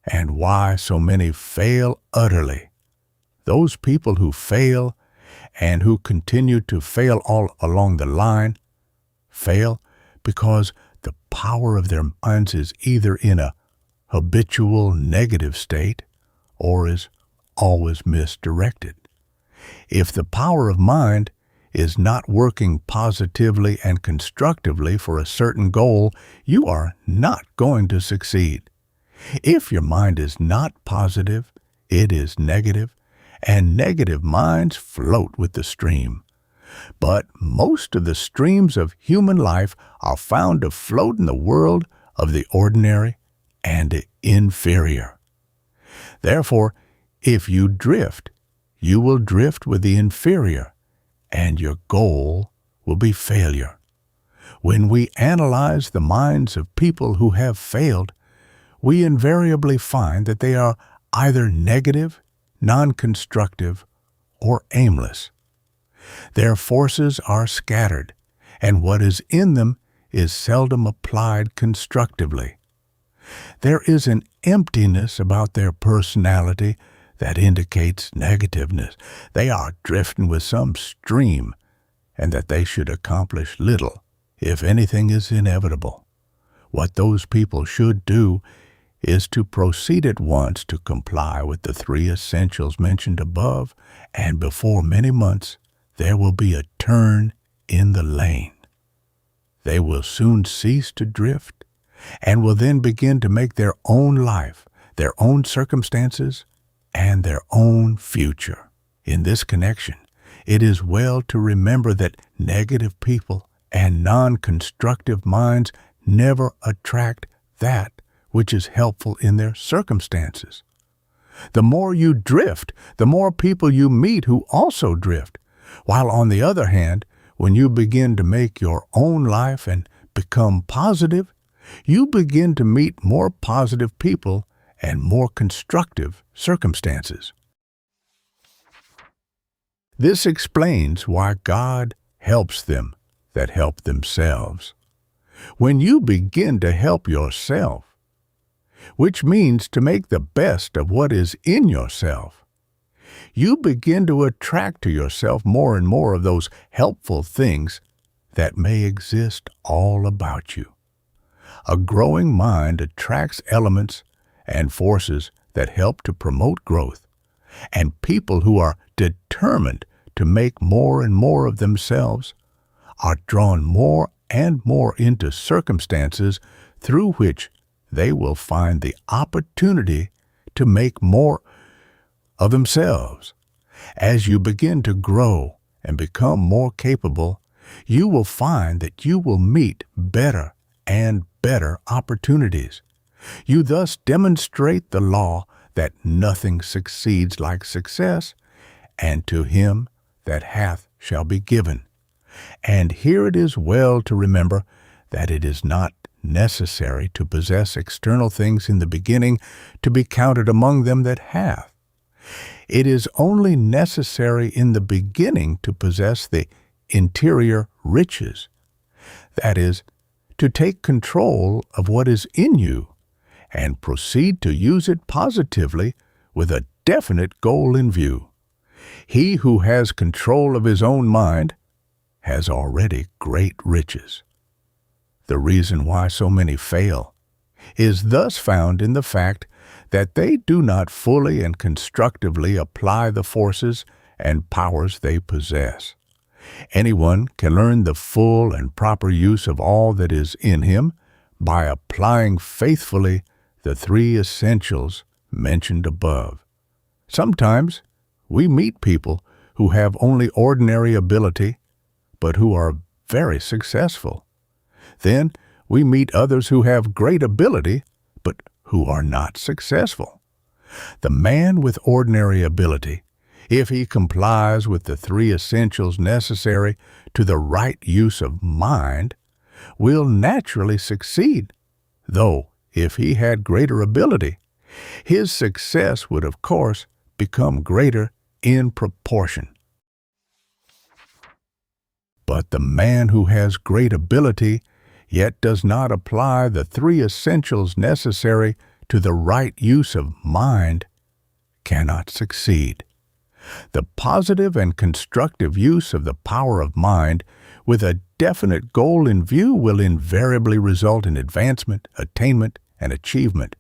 and why so many fail utterly. Those people who fail and who continue to fail all along the line fail because the power of their minds is either in a habitual negative state or is always misdirected. If the power of mind is not working positively and constructively for a certain goal, you are not going to succeed. If your mind is not positive, it is negative, and negative minds float with the stream. But most of the streams of human life are found to float in the world of the ordinary and the inferior. Therefore, if you drift, you will drift with the inferior, and your goal will be failure. When we analyze the minds of people who have failed, we invariably find that they are either negative, non-constructive, or aimless. Their forces are scattered, and what is in them is seldom applied constructively. There is an emptiness about their personality that indicates negativeness. They are drifting with some stream, and that they should accomplish little, if anything is inevitable. What those people should do is to proceed at once to comply with the 3 essentials mentioned above, and before many months there will be a turn in the lane. They will soon cease to drift, and will then begin to make their own life, their own circumstances, and their own future. In this connection, it is well to remember that negative people and non-constructive minds never attract that which is helpful in their circumstances. The more you drift, the more people you meet who also drift, while on the other hand, when you begin to make your own life and become positive, you begin to meet more positive people and more constructive circumstances. This explains why God helps them that help themselves. When you begin to help yourself, which means to make the best of what is in yourself, you begin to attract to yourself more and more of those helpful things that may exist all about you. A growing mind attracts elements and forces that help to promote growth, and people who are determined to make more and more of themselves are drawn more and more into circumstances through which they will find the opportunity to make more of themselves. As you begin to grow and become more capable, you will find that you will meet better and better opportunities. You thus demonstrate the law that nothing succeeds like success, and to him that hath shall be given. And here it is well to remember that it is not necessary to possess external things in the beginning to be counted among them that hath. It is only necessary in the beginning to possess the interior riches, that is, to take control of what is in you and proceed to use it positively with a definite goal in view. He who has control of his own mind has already great riches. The reason why so many fail is thus found in the fact that they do not fully and constructively apply the forces and powers they possess. Anyone can learn the full and proper use of all that is in him by applying faithfully the 3 essentials mentioned above. Sometimes we meet people who have only ordinary ability, but who are very successful. Then we meet others who have great ability, but who are not successful. The man with ordinary ability, if he complies with the 3 essentials necessary to the right use of mind, will naturally succeed, though if he had greater ability, his success would of course become greater in proportion. But the man who has great ability yet does not apply the 3 essentials necessary to the right use of mind cannot succeed. The positive and constructive use of the power of mind with a definite goal in view will invariably result in advancement, attainment, and achievement.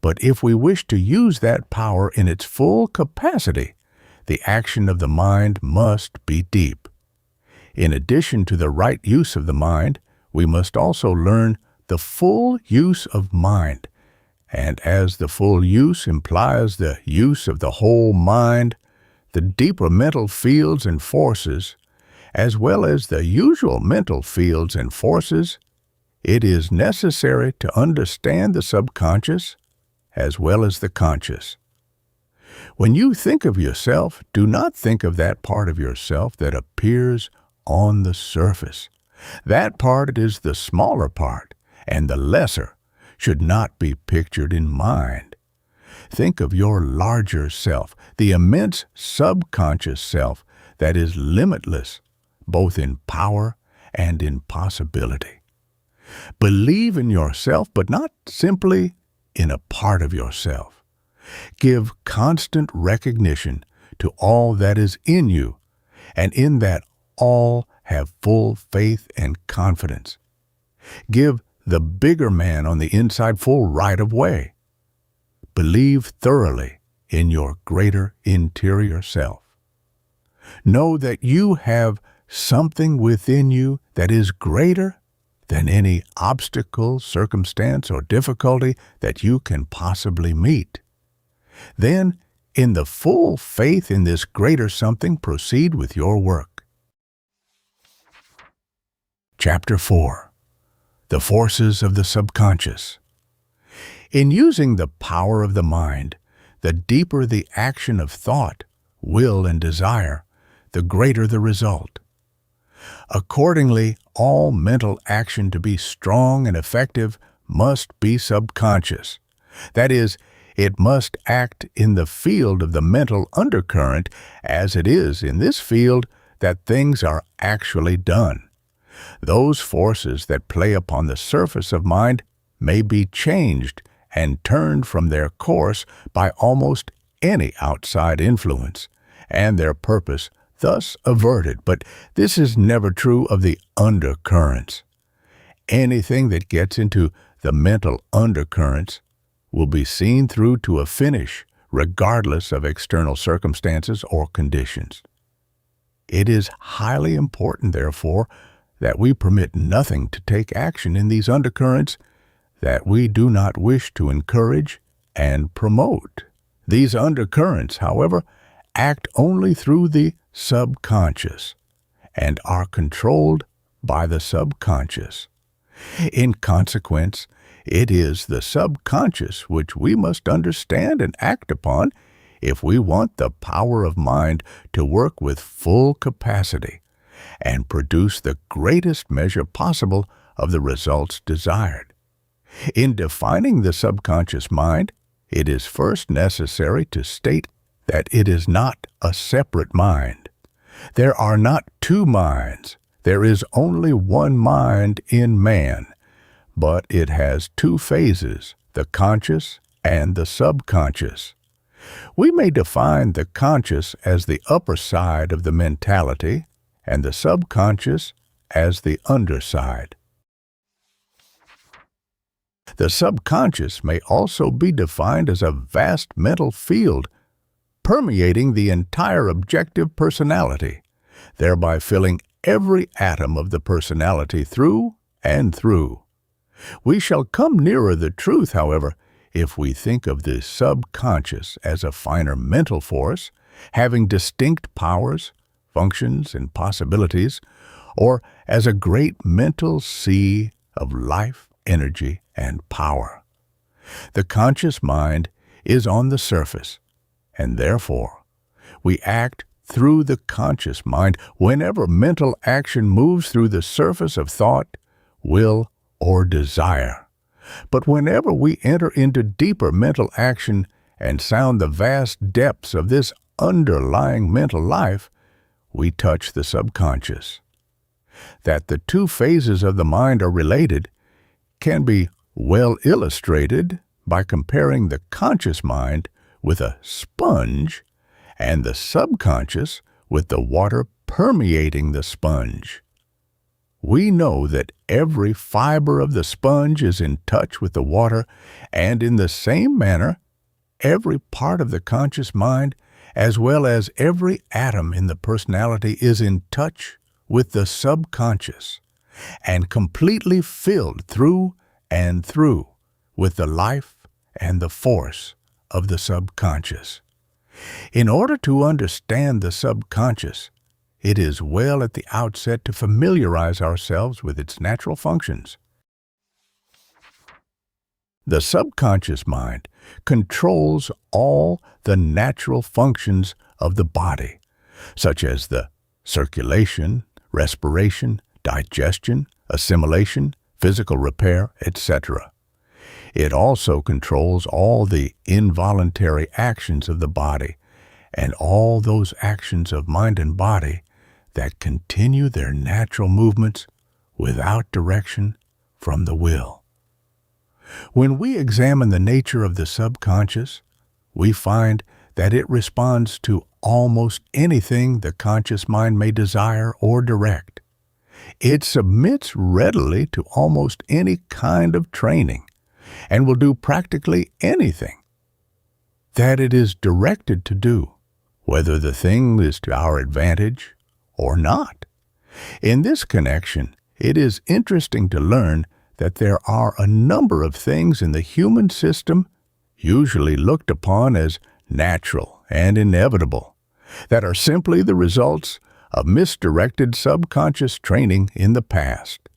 But if we wish to use that power in its full capacity, the action of the mind must be deep. In addition to the right use of the mind, we must also learn the full use of mind. And as the full use implies the use of the whole mind, the deeper mental fields and forces, as well as the usual mental fields and forces, it is necessary to understand the subconscious as well as the conscious. When you think of yourself, do not think of that part of yourself that appears on the surface. That part is the smaller part, and the lesser should not be pictured in mind. Think of your larger self, the immense subconscious self that is limitless, both in power and in possibility. Believe in yourself, but not simply in a part of yourself. Give constant recognition to all that is in you, and in that all have full faith and confidence. Give the bigger man on the inside full right of way. Believe thoroughly in your greater interior self. Know that you have something within you that is greater than any obstacle, circumstance, or difficulty that you can possibly meet. Then, in the full faith in this greater something, proceed with your work. Chapter 4. The Forces of the Subconscious. In using the power of the mind, the deeper the action of thought, will, and desire, the greater the result. Accordingly, all mental action to be strong and effective must be subconscious. That is, it must act in the field of the mental undercurrent as it is in this field that things are actually done. Those forces that play upon the surface of mind may be changed and turned from their course by almost any outside influence, and their purpose thus averted, but this is never true of the undercurrents. Anything that gets into the mental undercurrents will be seen through to a finish, regardless of external circumstances or conditions. It is highly important, therefore, that we permit nothing to take action in these undercurrents that we do not wish to encourage and promote. These undercurrents, however, act only through the subconscious and are controlled by the subconscious. In consequence, it is the subconscious which we must understand and act upon if we want the power of mind to work with full capacity and produce the greatest measure possible of the results desired. In defining the subconscious mind, it is first necessary to state that it is not a separate mind. There are not two minds. There is only one mind in man, but it has two phases, the conscious and the subconscious. We may define the conscious as the upper side of the mentality and the subconscious as the underside. The subconscious may also be defined as a vast mental field permeating the entire objective personality, thereby filling every atom of the personality through and through. We shall come nearer the truth, however, if we think of the subconscious as a finer mental force, having distinct powers, functions, and possibilities, or as a great mental sea of life, energy, and power. The conscious mind is on the surface, and therefore we act through the conscious mind whenever mental action moves through the surface of thought, will, or desire. But whenever we enter into deeper mental action and sound the vast depths of this underlying mental life, we touch the subconscious. That the two phases of the mind are related can be well illustrated by comparing the conscious mind with a sponge and the subconscious with the water permeating the sponge. We know that every fiber of the sponge is in touch with the water, and in the same manner, every part of the conscious mind, as well as every atom in the personality, is in touch with the subconscious and completely filled through and through with the life and the force of the subconscious. In order to understand the subconscious, it is well at the outset to familiarize ourselves with its natural functions. The subconscious mind controls all the natural functions of the body, such as the circulation, respiration, digestion, assimilation, physical repair, etc. It also controls all the involuntary actions of the body and all those actions of mind and body that continue their natural movements without direction from the will. When we examine the nature of the subconscious, we find that it responds to almost anything the conscious mind may desire or direct. It submits readily to almost any kind of training and will do practically anything that it is directed to do, whether the thing is to our advantage or not. In this connection, it is interesting to learn that there are a number of things in the human system usually looked upon as natural and inevitable, that are simply the results of misdirected subconscious training in the past.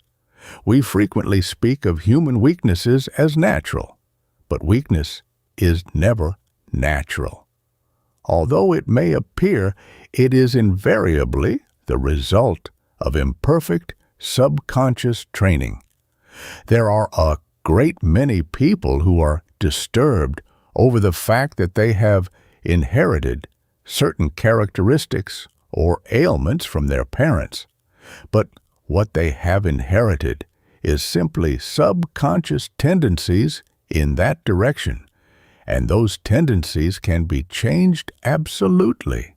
We frequently speak of human weaknesses as natural, but weakness is never natural. Although it may appear, it is invariably the result of imperfect subconscious training. There are a great many people who are disturbed over the fact that they have inherited certain characteristics or ailments from their parents, but what they have inherited is simply subconscious tendencies in that direction, and those tendencies can be changed absolutely.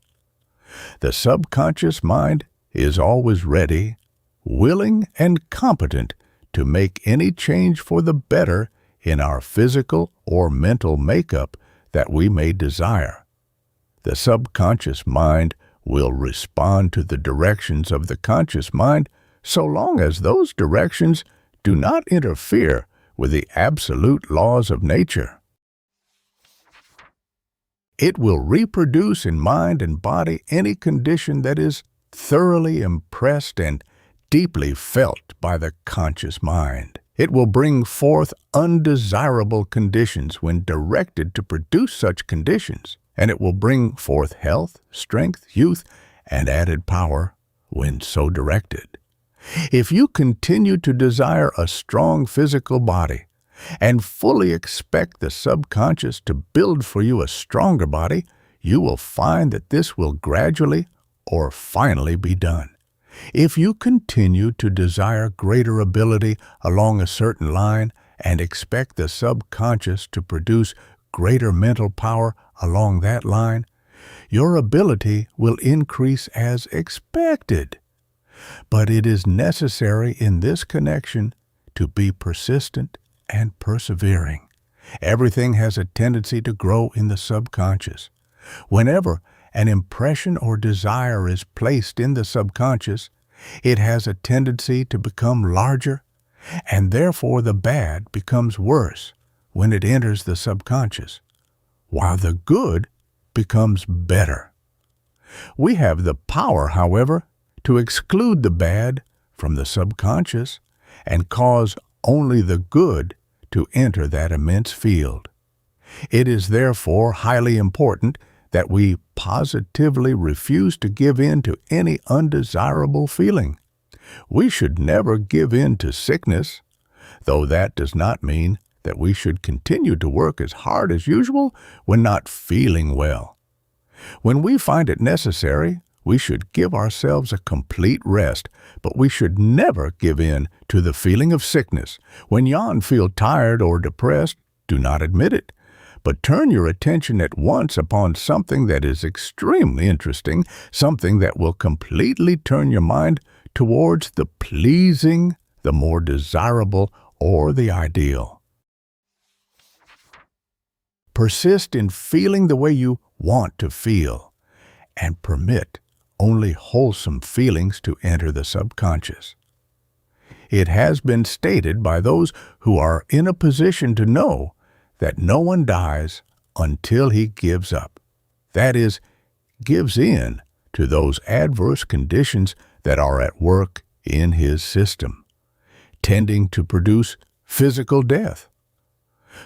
The subconscious mind is always ready, willing, and competent to make any change for the better in our physical or mental makeup that we may desire. The subconscious mind will respond to the directions of the conscious mind so long as those directions do not interfere with the absolute laws of nature. It will reproduce in mind and body any condition that is thoroughly impressed and deeply felt by the conscious mind. It will bring forth undesirable conditions when directed to produce such conditions, and it will bring forth health, strength, youth, and added power when so directed. If you continue to desire a strong physical body and fully expect the subconscious to build for you a stronger body, you will find that this will gradually or finally be done. If you continue to desire greater ability along a certain line and expect the subconscious to produce greater mental power along that line, your ability will increase as expected. But it is necessary in this connection to be persistent and persevering. Everything has a tendency to grow in the subconscious. Whenever an impression or desire is placed in the subconscious, it has a tendency to become larger, and therefore the bad becomes worse when it enters the subconscious, while the good becomes better. We have the power, however, to exclude the bad from the subconscious and cause only the good to enter that immense field. It is therefore highly important that we positively refuse to give in to any undesirable feeling. We should never give in to sickness, though that does not mean that we should continue to work as hard as usual when not feeling well. When we find it necessary, we should give ourselves a complete rest, but we should never give in to the feeling of sickness. When you feel tired or depressed, do not admit it, but turn your attention at once upon something that is extremely interesting, something that will completely turn your mind towards the pleasing, the more desirable, or the ideal. Persist in feeling the way you want to feel, and permit only wholesome feelings to enter the subconscious. It has been stated by those who are in a position to know that no one dies until he gives up. That is, gives in to those adverse conditions that are at work in his system, tending to produce physical death.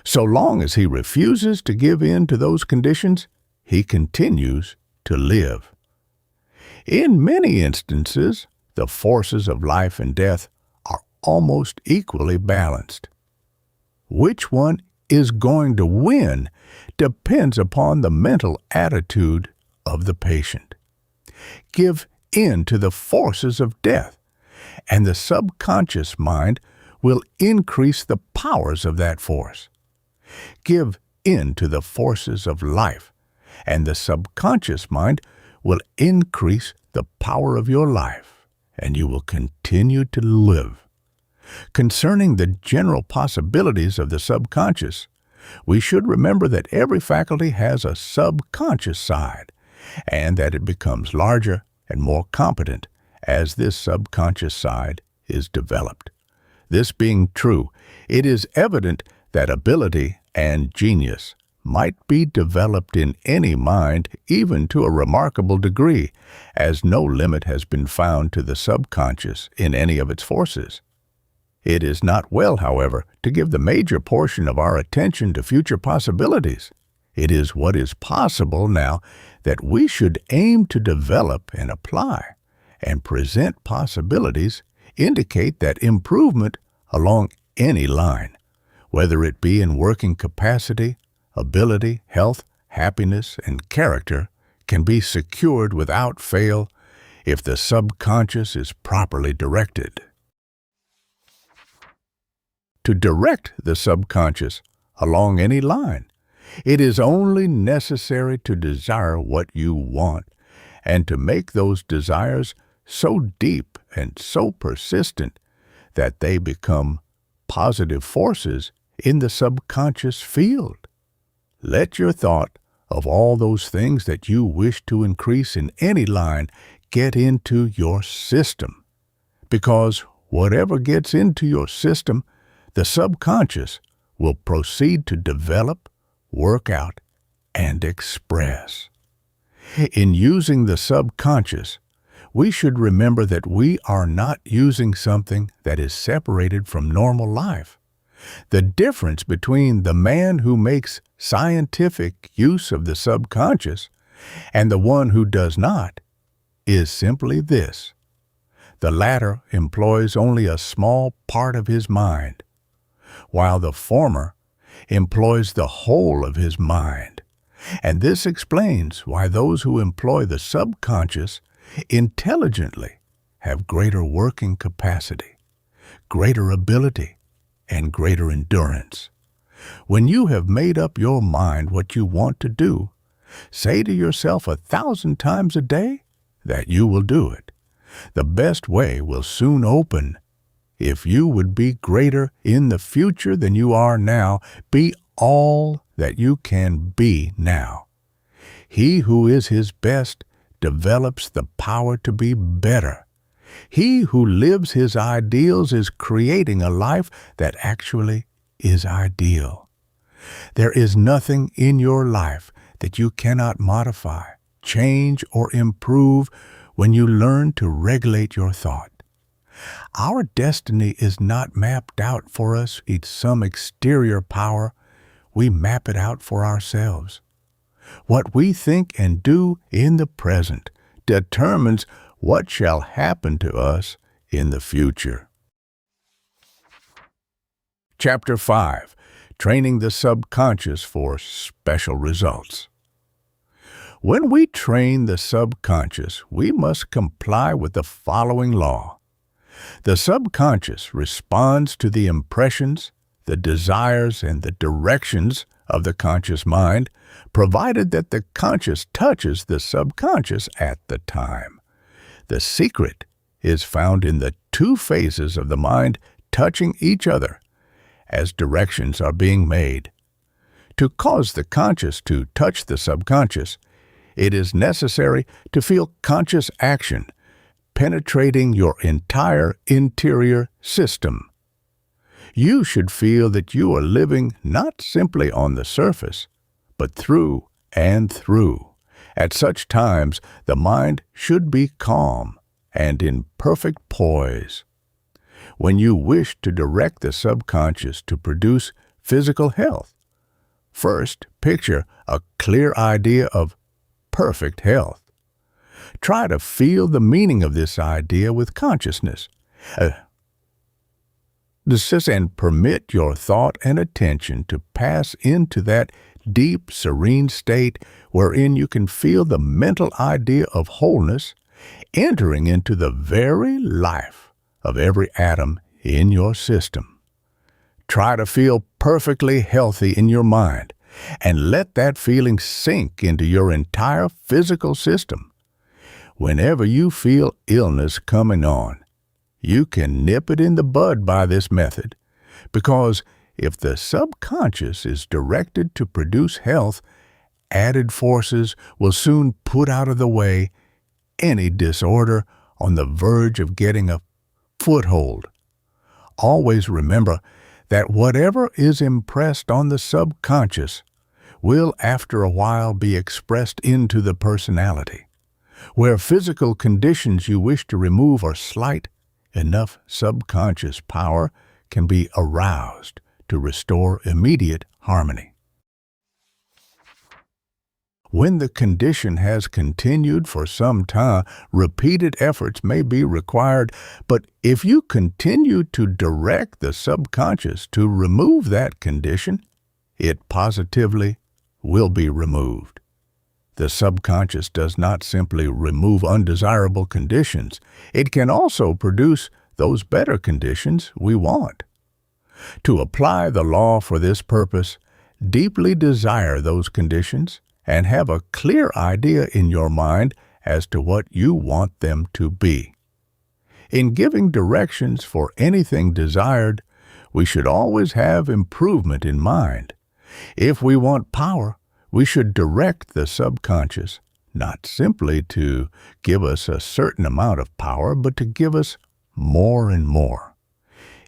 So long as he refuses to give in to those conditions, he continues to live. In many instances, the forces of life and death are almost equally balanced. Which one is going to win depends upon the mental attitude of the patient. Give in to the forces of death, and the subconscious mind will increase the powers of that force. Give in to the forces of life, and the subconscious mind will increase the power of your life, and you will continue to live. Concerning the general possibilities of the subconscious, we should remember that every faculty has a subconscious side, and that it becomes larger and more competent as this subconscious side is developed. This being true, it is evident that ability and genius might be developed in any mind, even to a remarkable degree, as no limit has been found to the subconscious in any of its forces. It is not well, however, to give the major portion of our attention to future possibilities. It is what is possible now that we should aim to develop and apply, and present possibilities indicate that improvement along any line, whether it be in working capacity, ability, health, happiness, and character, can be secured without fail if the subconscious is properly directed. To direct the subconscious along any line, it is only necessary to desire what you want, and to make those desires so deep and so persistent that they become positive forces in the subconscious field. Let your thought of all those things that you wish to increase in any line get into your system, because whatever gets into your system, the subconscious will proceed to develop, work out, and express. In using the subconscious, we should remember that we are not using something that is separated from normal life. The difference between the man who makes scientific use of the subconscious and the one who does not is simply this: the latter employs only a small part of his mind, while the former employs the whole of his mind. And this explains why those who employ the subconscious intelligently have greater working capacity, greater ability, and greater endurance. When you have made up your mind what you want to do, say to yourself 1,000 times a day that you will do it. The best way will soon open. If you would be greater in the future than you are now, be all that you can be now. He who is his best develops the power to be better. He who lives his ideals is creating a life that actually is ideal. There is nothing in your life that you cannot modify, change, or improve when you learn to regulate your thought. Our destiny is not mapped out for us in some exterior power. We map it out for ourselves. What we think and do in the present determines what shall happen to us in the future. Chapter 5. Training the Subconscious for Special Results. When we train the subconscious, we must comply with the following law. The subconscious responds to the impressions, the desires, and the directions of the conscious mind, provided that the conscious touches the subconscious at the time. The secret is found in the two phases of the mind touching each other as directions are being made. To cause the conscious to touch the subconscious, it is necessary to feel conscious action penetrating your entire interior system. You should feel that you are living not simply on the surface, but through and through. At such times, the mind should be calm and in perfect poise. When you wish to direct the subconscious to produce physical health, first picture a clear idea of perfect health. Try to feel the meaning of this idea with consciousness. And permit your thought and attention to pass into that deep, serene state wherein you can feel the mental idea of wholeness entering into the very life of every atom in your system. Try to feel perfectly healthy in your mind and let that feeling sink into your entire physical system. Whenever you feel illness coming on, you can nip it in the bud by this method, because if the subconscious is directed to produce health, added forces will soon put out of the way any disorder on the verge of getting a foothold. Always remember that whatever is impressed on the subconscious will after a while be expressed into the personality. Where physical conditions you wish to remove are slight, enough subconscious power can be aroused to restore immediate harmony. When the condition has continued for some time, repeated efforts may be required, but if you continue to direct the subconscious to remove that condition, it positively will be removed. The subconscious does not simply remove undesirable conditions. It can also produce those better conditions we want. To apply the law for this purpose, deeply desire those conditions and have a clear idea in your mind as to what you want them to be. In giving directions for anything desired, we should always have improvement in mind. If we want power, we should direct the subconscious not simply to give us a certain amount of power, but to give us more and more.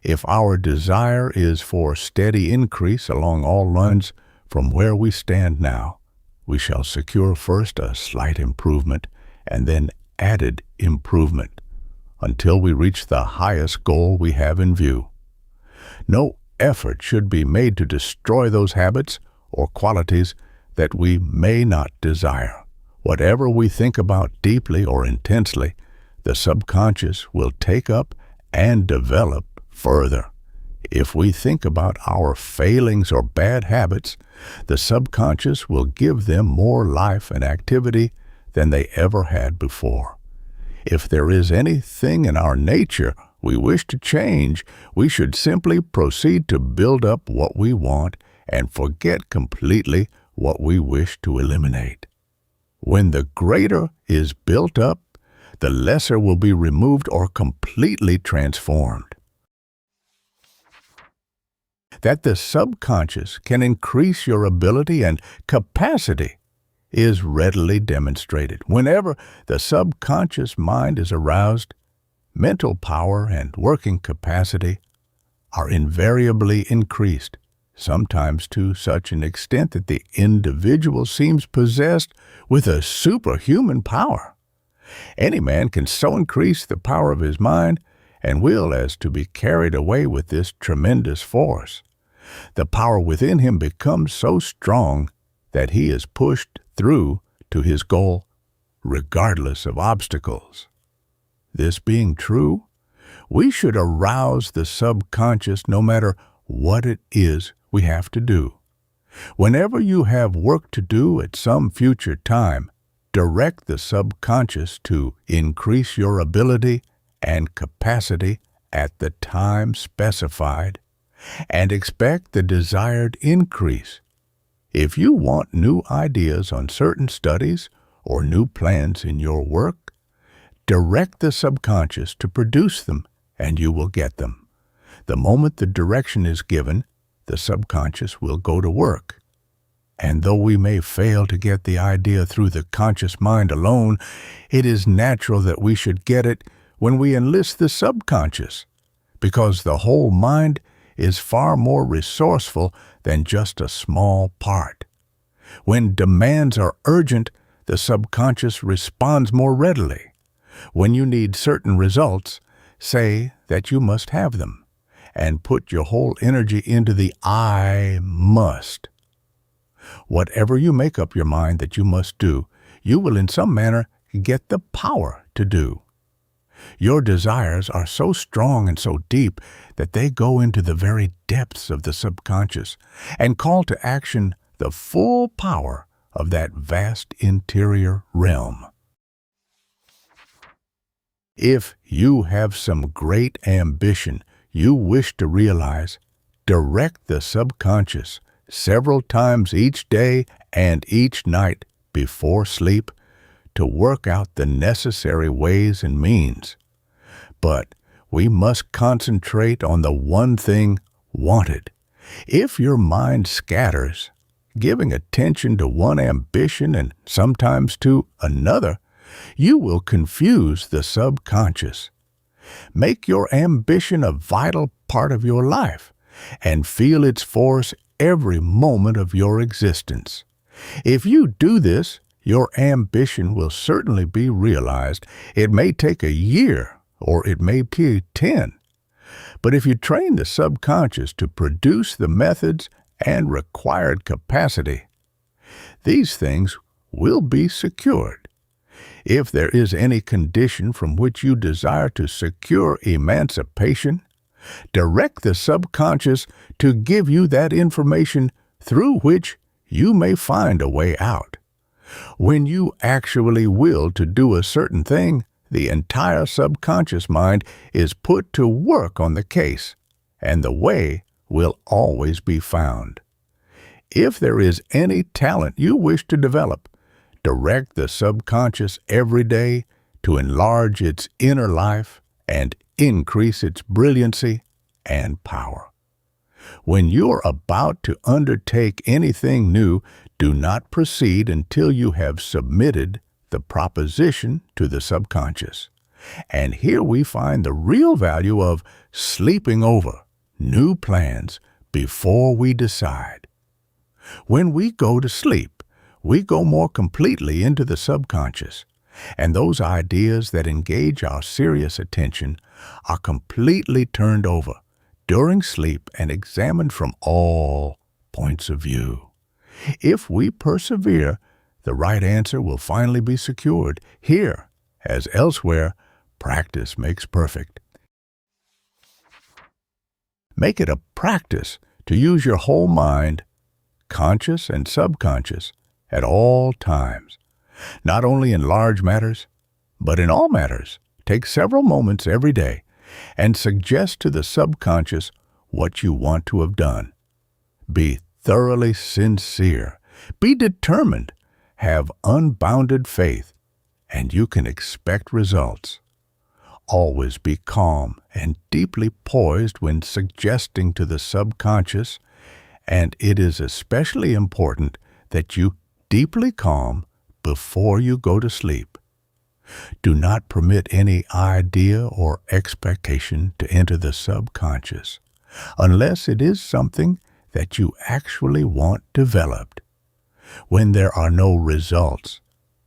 If our desire is for steady increase along all lines from where we stand now, we shall secure first a slight improvement and then added improvement until we reach the highest goal we have in view. No effort should be made to destroy those habits or qualities that we may not desire. Whatever we think about deeply or intensely, the subconscious will take up and develop further. If we think about our failings or bad habits, the subconscious will give them more life and activity than they ever had before. If there is anything in our nature we wish to change, we should simply proceed to build up what we want and forget completely what we wish to eliminate. When the greater is built up, the lesser will be removed or completely transformed. That the subconscious can increase your ability and capacity is readily demonstrated. Whenever the subconscious mind is aroused, mental power and working capacity are invariably increased, sometimes to such an extent that the individual seems possessed with a superhuman power. Any man can so increase the power of his mind and will as to be carried away with this tremendous force. The power within him becomes so strong that he is pushed through to his goal regardless of obstacles. This being true, we should arouse the subconscious no matter what it is we have to do. Whenever you have work to do at some future time, direct the subconscious to increase your ability and capacity at the time specified, and expect the desired increase. If you want new ideas on certain studies or new plans in your work, direct the subconscious to produce them, and you will get them. The moment the direction is given, the subconscious will go to work. And though we may fail to get the idea through the conscious mind alone, it is natural that we should get it when we enlist the subconscious, because the whole mind is far more resourceful than just a small part. When demands are urgent, the subconscious responds more readily. When you need certain results, say that you must have them, and put your whole energy into the I must. Whatever you make up your mind that you must do, you will in some manner get the power to do. Your desires are so strong and so deep that they go into the very depths of the subconscious and call to action the full power of that vast interior realm. If you have some great ambition you wish to realize, direct the subconscious several times each day and each night before sleep to work out the necessary ways and means. But we must concentrate on the one thing wanted. If your mind scatters, giving attention to one ambition and sometimes to another, you will confuse the subconscious. Make your ambition a vital part of your life and feel its force every moment of your existence. If you do this, your ambition will certainly be realized. It may take a year or it may be 10. But if you train the subconscious to produce the methods and required capacity, these things will be secured. If there is any condition from which you desire to secure emancipation, direct the subconscious to give you that information through which you may find a way out. When you actually will to do a certain thing, the entire subconscious mind is put to work on the case, and the way will always be found. If there is any talent you wish to develop, direct the subconscious every day to enlarge its inner life and increase its brilliancy and power. When you're about to undertake anything new, do not proceed until you have submitted the proposition to the subconscious. And here we find the real value of sleeping over new plans before we decide. When we go to sleep, we go more completely into the subconscious, and those ideas that engage our serious attention are completely turned over during sleep and examined from all points of view. If we persevere, the right answer will finally be secured. Here, as elsewhere, practice makes perfect. Make it a practice to use your whole mind, conscious and subconscious, at all times. Not only in large matters, but in all matters. Take several moments every day and suggest to the subconscious what you want to have done. Be thoroughly sincere. Be determined. Have unbounded faith, and you can expect results. Always be calm and deeply poised when suggesting to the subconscious, and it is especially important that you deeply calm before you go to sleep. Do not permit any idea or expectation to enter the subconscious unless it is something that you actually want developed. When there are no results,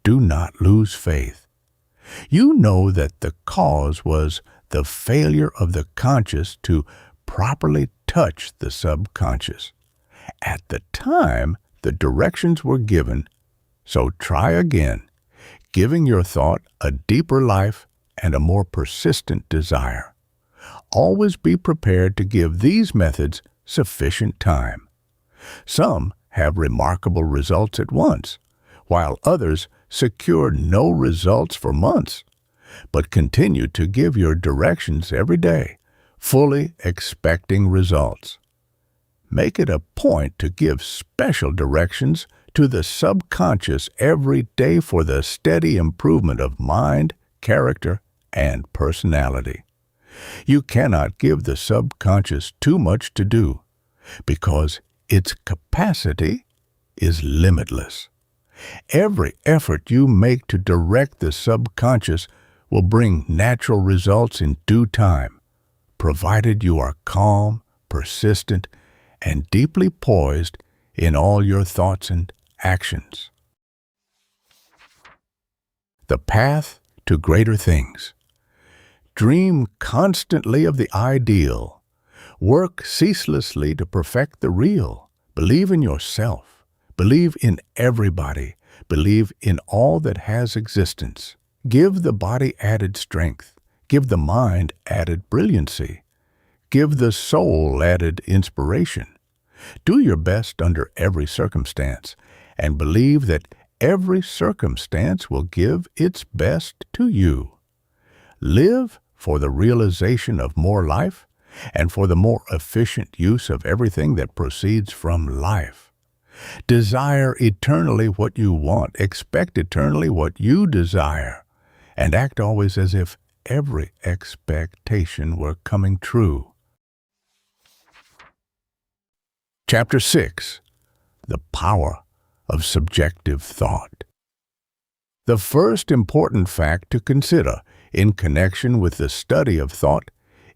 do not lose faith. You know that the cause was the failure of the conscious to properly touch the subconscious. At the time, the directions were given, so try again, giving your thought a deeper life and a more persistent desire. Always be prepared to give these methods sufficient time. Some have remarkable results at once, while others secure no results for months, but continue to give your directions every day, fully expecting results. Make it a point to give special directions to the subconscious every day for the steady improvement of mind, character, and personality. You cannot give the subconscious too much to do, because its capacity is limitless. Every effort you make to direct the subconscious will bring natural results in due time, provided you are calm, persistent, and deeply poised in all your thoughts and actions. The path to greater things. Dream constantly of the ideal. Work ceaselessly to perfect the real. Believe in yourself. Believe in everybody. Believe in all that has existence. Give the body added strength. Give the mind added brilliancy. Give the soul added inspiration. Do your best under every circumstance, and believe that every circumstance will give its best to you. Live for the realization of more life and for the more efficient use of everything that proceeds from life. Desire eternally what you want, expect eternally what you desire, and act always as if every expectation were coming true. Chapter 6. The Power of Subjective Thought. The first important fact to consider in connection with the study of thought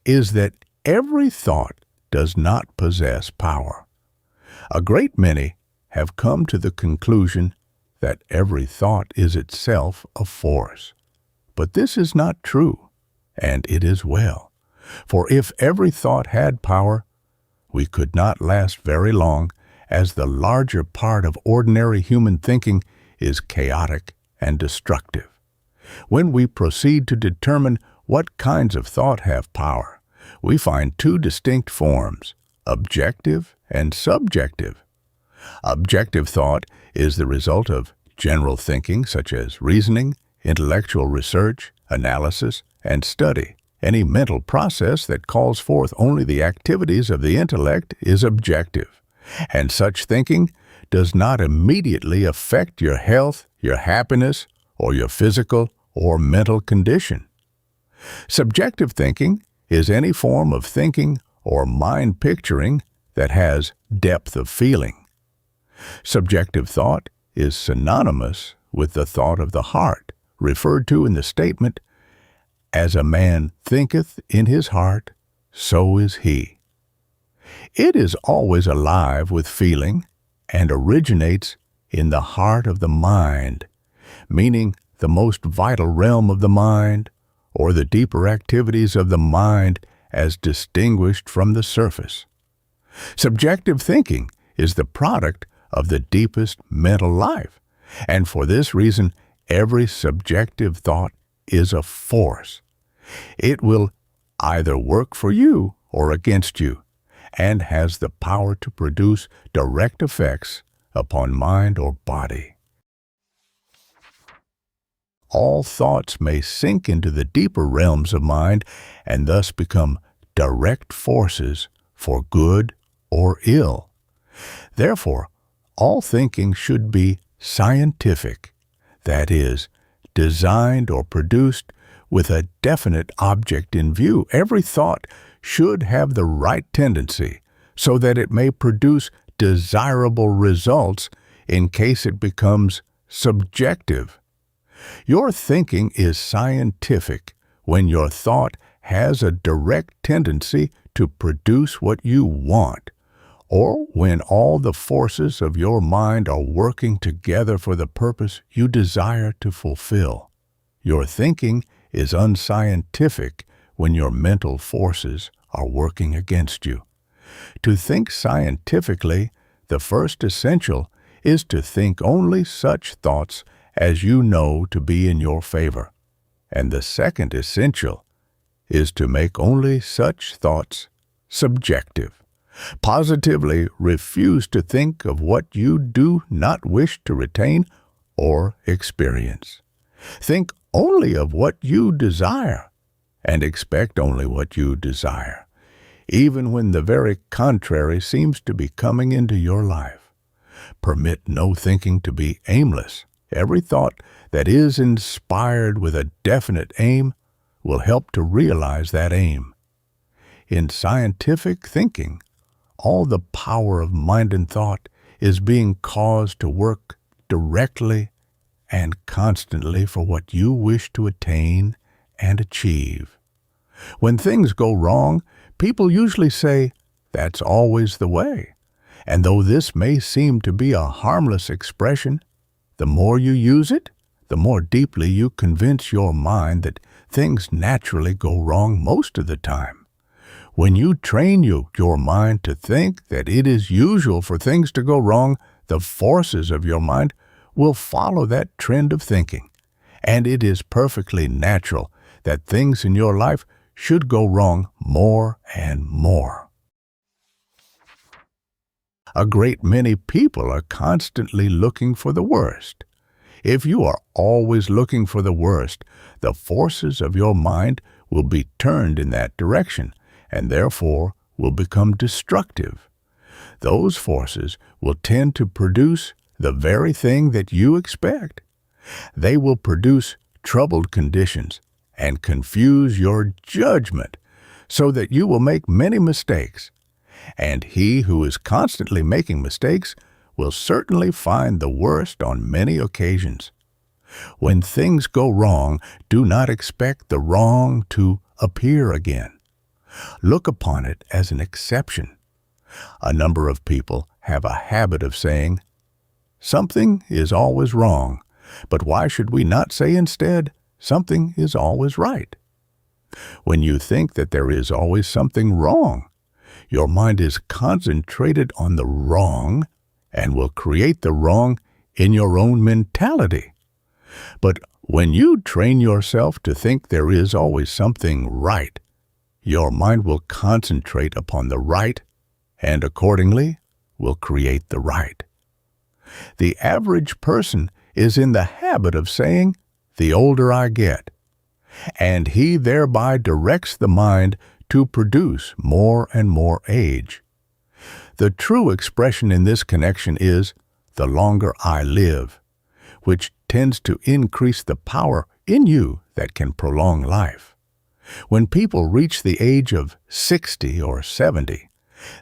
is that every thought does not possess power. A great many have come to the conclusion that every thought is itself a force. But this is not true, and it is well. For if every thought had power, we could not last very long, as the larger part of ordinary human thinking is chaotic and destructive. When we proceed to determine what kinds of thought have power, we find two distinct forms, objective and subjective. Objective thought is the result of general thinking such as reasoning, intellectual research, analysis, and study. Any mental process that calls forth only the activities of the intellect is objective, and such thinking does not immediately affect your health, your happiness, or your physical or mental condition. Subjective thinking is any form of thinking or mind picturing that has depth of feeling. Subjective thought is synonymous with the thought of the heart, referred to in the statement, "As a man thinketh in his heart, so is he." It is always alive with feeling and originates in the heart of the mind, meaning the most vital realm of the mind, or the deeper activities of the mind as distinguished from the surface. Subjective thinking is the product of the deepest mental life, and for this reason, every subjective thought is a force. It will either work for you or against you, and has the power to produce direct effects upon mind or body. All thoughts may sink into the deeper realms of mind and thus become direct forces for good or ill. Therefore, all thinking should be scientific, that is, designed or produced with a definite object in view. Every thought should have the right tendency so that it may produce desirable results in case it becomes subjective. Your thinking is scientific when your thought has a direct tendency to produce what you want, or when all the forces of your mind are working together for the purpose you desire to fulfill. Your thinking is unscientific when your mental forces are working against you. To think scientifically, the first essential is to think only such thoughts as you know to be in your favor, and the second essential is to make only such thoughts subjective. Positively refuse to think of what you do not wish to retain or experience. Think only of what you desire, and expect only what you desire, even when the very contrary seems to be coming into your life. Permit no thinking to be aimless. Every thought that is inspired with a definite aim will help to realize that aim. In scientific thinking, all the power of mind and thought is being caused to work directly and constantly for what you wish to attain and achieve. When things go wrong, people usually say, "That's always the way." And though this may seem to be a harmless expression, the more you use it, the more deeply you convince your mind that things naturally go wrong most of the time. When you train your mind to think that it is usual for things to go wrong, the forces of your mind will follow that trend of thinking, and it is perfectly natural that things in your life should go wrong more and more. A great many people are constantly looking for the worst. If you are always looking for the worst, the forces of your mind will be turned in that direction and therefore will become destructive. Those forces will tend to produce the very thing that you expect. They will produce troubled conditions and confuse your judgment so that you will make many mistakes. And he who is constantly making mistakes will certainly find the worst on many occasions. When things go wrong, do not expect the wrong to appear again. Look upon it as an exception. A number of people have a habit of saying, "Something is always wrong, but why should we not say instead, something is always right?" When you think that there is always something wrong, your mind is concentrated on the wrong and will create the wrong in your own mentality. But when you train yourself to think there is always something right, your mind will concentrate upon the right and accordingly will create the right. The average person is in the habit of saying, "The older I get," and he thereby directs the mind to produce more and more age. The true expression in this connection is, "The longer I live," which tends to increase the power in you that can prolong life. When people reach the age of 60 or 70,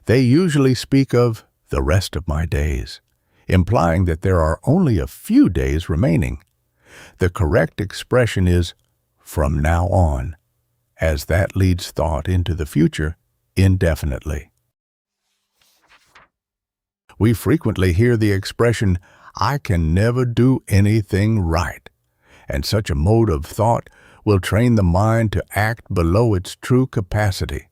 they usually speak of "the rest of my days," implying that there are only a few days remaining. The correct expression is "from now on," as that leads thought into the future indefinitely. We frequently hear the expression, "I can never do anything right," and such a mode of thought will train the mind to act below its true capacity.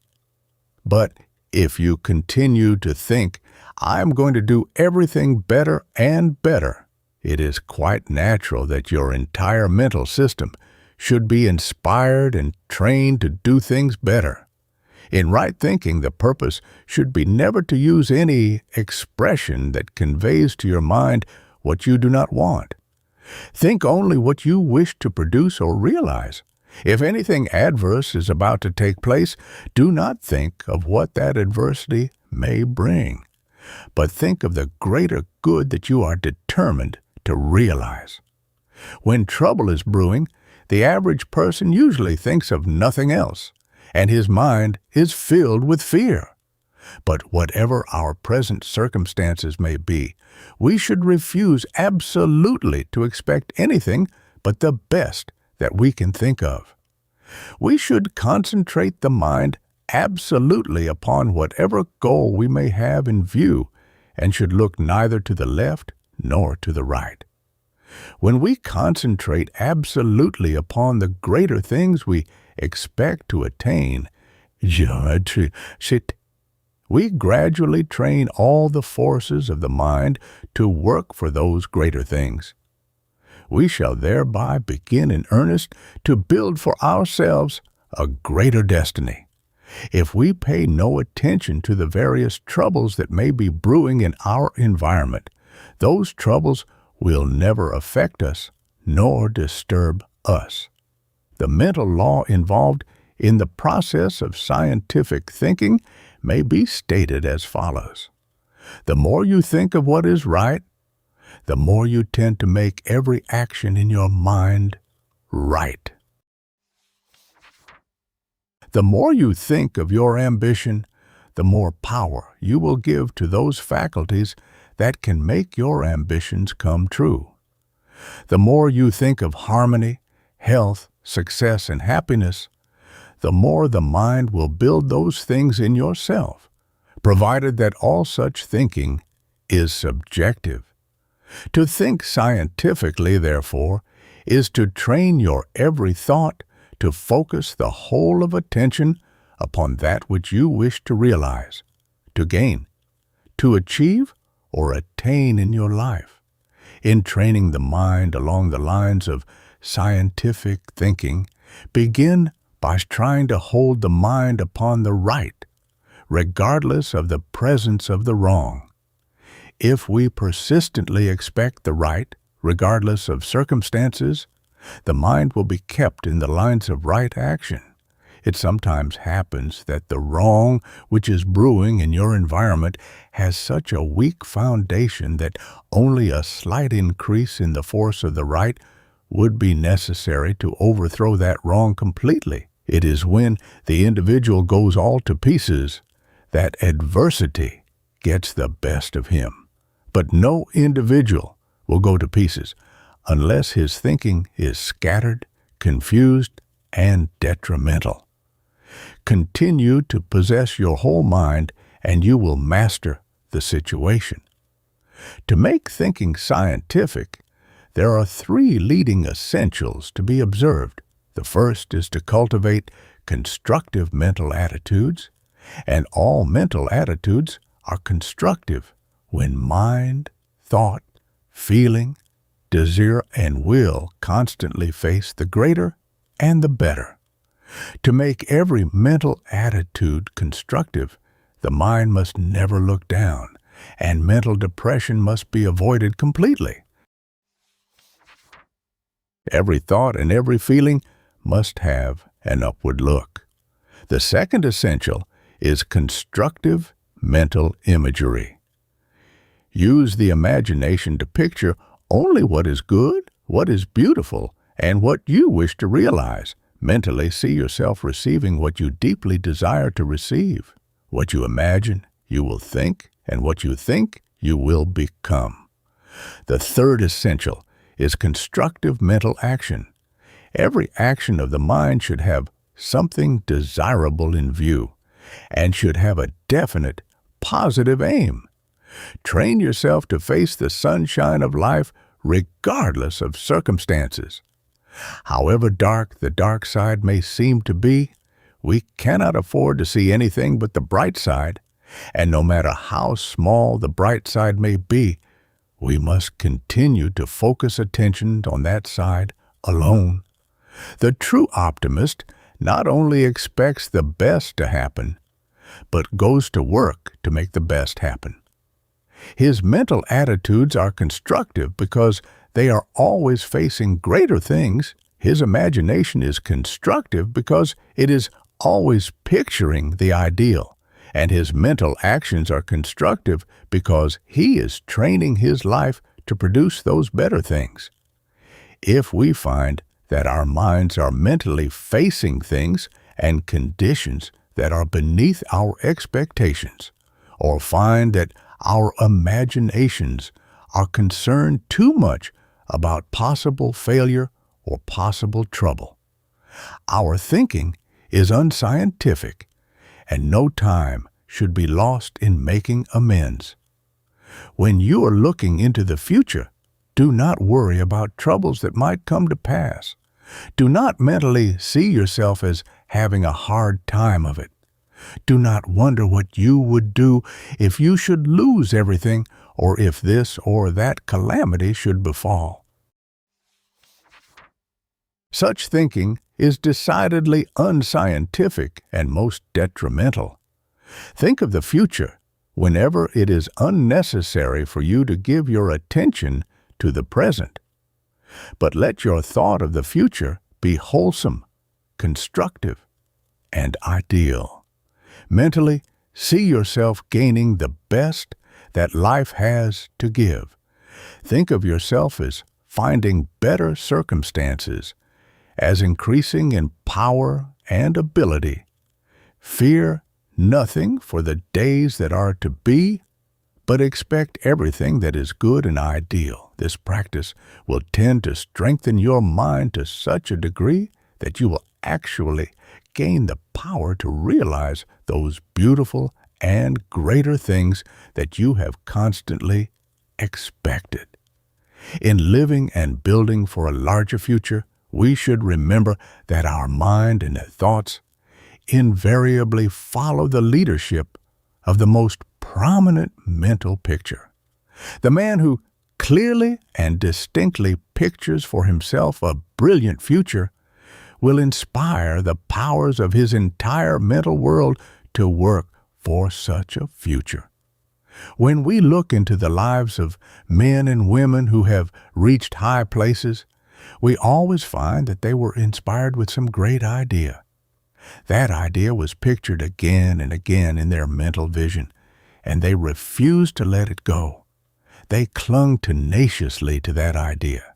But if you continue to think, "I'm going to do everything better and better," it is quite natural that your entire mental system should be inspired and trained to do things better. In right thinking, the purpose should be never to use any expression that conveys to your mind what you do not want. Think only what you wish to produce or realize. If anything adverse is about to take place, do not think of what that adversity may bring, but think of the greater good that you are determined to realize. When trouble is brewing, the average person usually thinks of nothing else, and his mind is filled with fear. But whatever our present circumstances may be, we should refuse absolutely to expect anything but the best that we can think of. We should concentrate the mind absolutely upon whatever goal we may have in view and should look neither to the left nor to the right. When we concentrate absolutely upon the greater things we expect to attain, we gradually train all the forces of the mind to work for those greater things. We shall thereby begin in earnest to build for ourselves a greater destiny. If we pay no attention to the various troubles that may be brewing in our environment, those troubles will never affect us nor disturb us. The mental law involved in the process of scientific thinking may be stated as follows. The more you think of what is right, the more you tend to make every action in your mind right. The more you think of your ambition, the more power you will give to those faculties that can make your ambitions come true. The more you think of harmony, health, success, and happiness, the more the mind will build those things in yourself, provided that all such thinking is subjective. To think scientifically, therefore, is to train your every thought to focus the whole of attention upon that which you wish to realize, to gain, to achieve, or attain in your life. In training the mind along the lines of scientific thinking, begin by trying to hold the mind upon the right, regardless of the presence of the wrong. If we persistently expect the right, regardless of circumstances, the mind will be kept in the lines of right action. It sometimes happens that the wrong which is brewing in your environment has such a weak foundation that only a slight increase in the force of the right would be necessary to overthrow that wrong completely. It is when the individual goes all to pieces that adversity gets the best of him. But no individual will go to pieces unless his thinking is scattered, confused, and detrimental. Continue to possess your whole mind, and you will master the situation. To make thinking scientific, there are 3 leading essentials to be observed. The first is to cultivate constructive mental attitudes, and all mental attitudes are constructive when mind, thought, feeling, desire, and will constantly face the greater and the better. To make every mental attitude constructive, the mind must never look down, and mental depression must be avoided completely. Every thought and every feeling must have an upward look. The second essential is constructive mental imagery. Use the imagination to picture only what is good, what is beautiful, and what you wish to realize. Mentally see yourself receiving what you deeply desire to receive. What you imagine, you will think, and what you think, you will become. The third essential is constructive mental action. Every action of the mind should have something desirable in view and should have a definite, positive aim. Train yourself to face the sunshine of life regardless of circumstances. However dark the dark side may seem to be, we cannot afford to see anything but the bright side, and no matter how small the bright side may be, we must continue to focus attention on that side alone. The true optimist not only expects the best to happen, but goes to work to make the best happen. His mental attitudes are constructive because they are always facing greater things. His imagination is constructive because it is always picturing the ideal, and his mental actions are constructive because he is training his life to produce those better things. If we find that our minds are mentally facing things and conditions that are beneath our expectations, or find that our imaginations are concerned too much about possible failure or possible trouble, our thinking is unscientific, and no time should be lost in making amends. When you are looking into the future, do not worry about troubles that might come to pass. Do not mentally see yourself as having a hard time of it. Do not wonder what you would do if you should lose everything or if this or that calamity should befall. Such thinking is decidedly unscientific and most detrimental. Think of the future whenever it is unnecessary for you to give your attention to the present. But let your thought of the future be wholesome, constructive, and ideal. Mentally, see yourself gaining the best that life has to give. Think of yourself as finding better circumstances, as increasing in power and ability. Fear nothing for the days that are to be, but expect everything that is good and ideal. This practice will tend to strengthen your mind to such a degree that you will actually gain the power to realize those beautiful and greater things that you have constantly expected. In living and building for a larger future, we should remember that our mind and thoughts invariably follow the leadership of the most prominent mental picture. The man who clearly and distinctly pictures for himself a brilliant future, will inspire the powers of his entire mental world to work for such a future. When we look into the lives of men and women who have reached high places, we always find that they were inspired with some great idea. That idea was pictured again and again in their mental vision, and they refused to let it go. They clung tenaciously to that idea,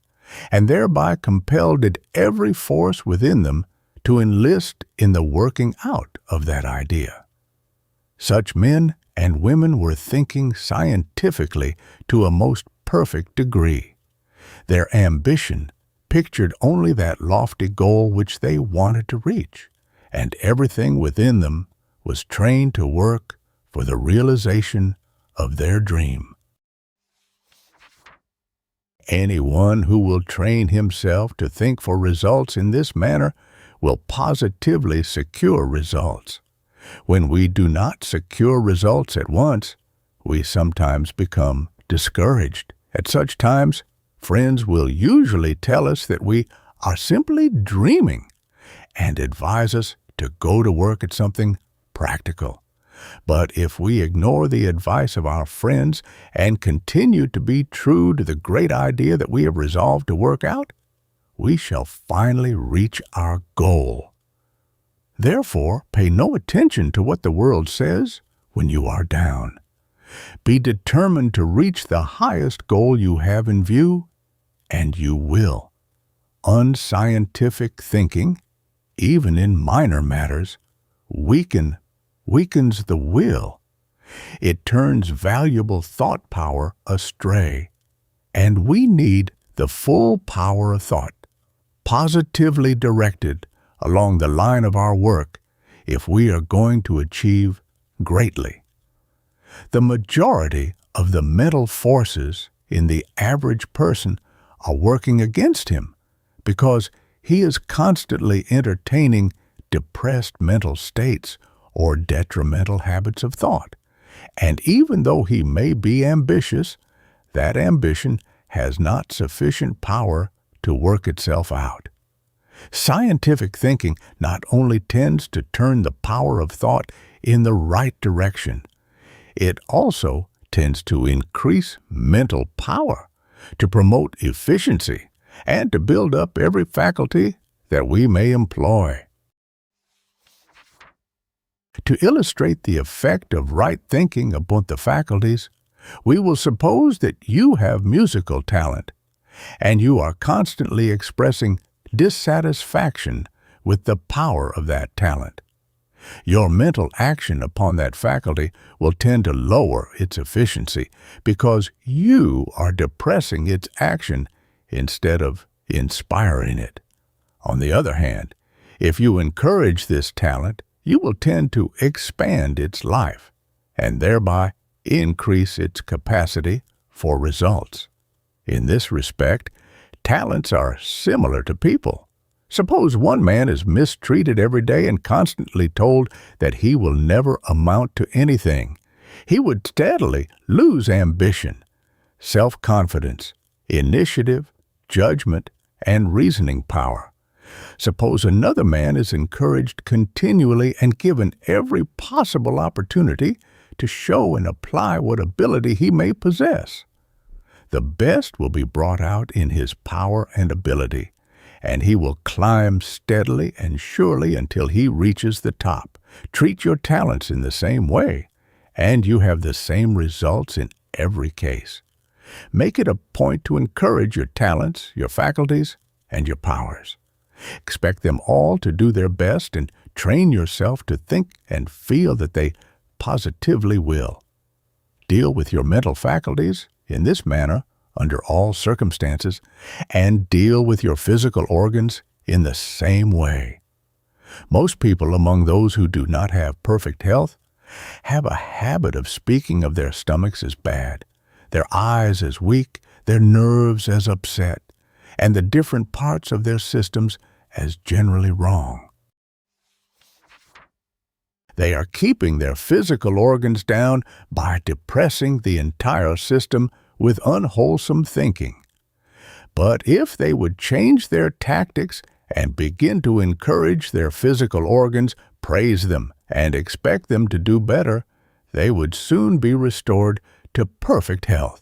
and thereby compelled every force within them to enlist in the working out of that idea. Such men and women were thinking scientifically to a most perfect degree. Their ambition pictured only that lofty goal which they wanted to reach, and everything within them was trained to work for the realization of their dream. Anyone who will train himself to think for results in this manner will positively secure results. When we do not secure results at once, we sometimes become discouraged. At such times, friends will usually tell us that we are simply dreaming and advise us to go to work at something practical. But if we ignore the advice of our friends and continue to be true to the great idea that we have resolved to work out, we shall finally reach our goal. Therefore, pay no attention to what the world says when you are down. Be determined to reach the highest goal you have in view, and you will. Unscientific thinking, even in minor matters, weakens the will. It turns valuable thought power astray, and we need the full power of thought, positively directed along the line of our work if we are going to achieve greatly. The majority of the mental forces in the average person are working against him because he is constantly entertaining depressed mental states or detrimental habits of thought. And even though he may be ambitious, that ambition has not sufficient power to work itself out. Scientific thinking not only tends to turn the power of thought in the right direction, it also tends to increase mental power, to promote efficiency, and to build up every faculty that we may employ. To illustrate the effect of right thinking upon the faculties, we will suppose that you have musical talent, and you are constantly expressing dissatisfaction with the power of that talent. Your mental action upon that faculty will tend to lower its efficiency because you are depressing its action instead of inspiring it. On the other hand, if you encourage this talent, you will tend to expand its life and thereby increase its capacity for results. In this respect, talents are similar to people. Suppose one man is mistreated every day and constantly told that he will never amount to anything. He would steadily lose ambition, self-confidence, initiative, judgment, and reasoning power. Suppose another man is encouraged continually and given every possible opportunity to show and apply what ability he may possess. The best will be brought out in his power and ability, and he will climb steadily and surely until he reaches the top. Treat your talents in the same way, and you have the same results in every case. Make it a point to encourage your talents, your faculties, and your powers. Expect them all to do their best and train yourself to think and feel that they positively will. Deal with your mental faculties in this manner under all circumstances, and deal with your physical organs in the same way. Most people among those who do not have perfect health have a habit of speaking of their stomachs as bad, their eyes as weak, their nerves as upset, and the different parts of their systems as generally wrong. They are keeping their physical organs down by depressing the entire system with unwholesome thinking. But if they would change their tactics and begin to encourage their physical organs, praise them, and expect them to do better, they would soon be restored to perfect health.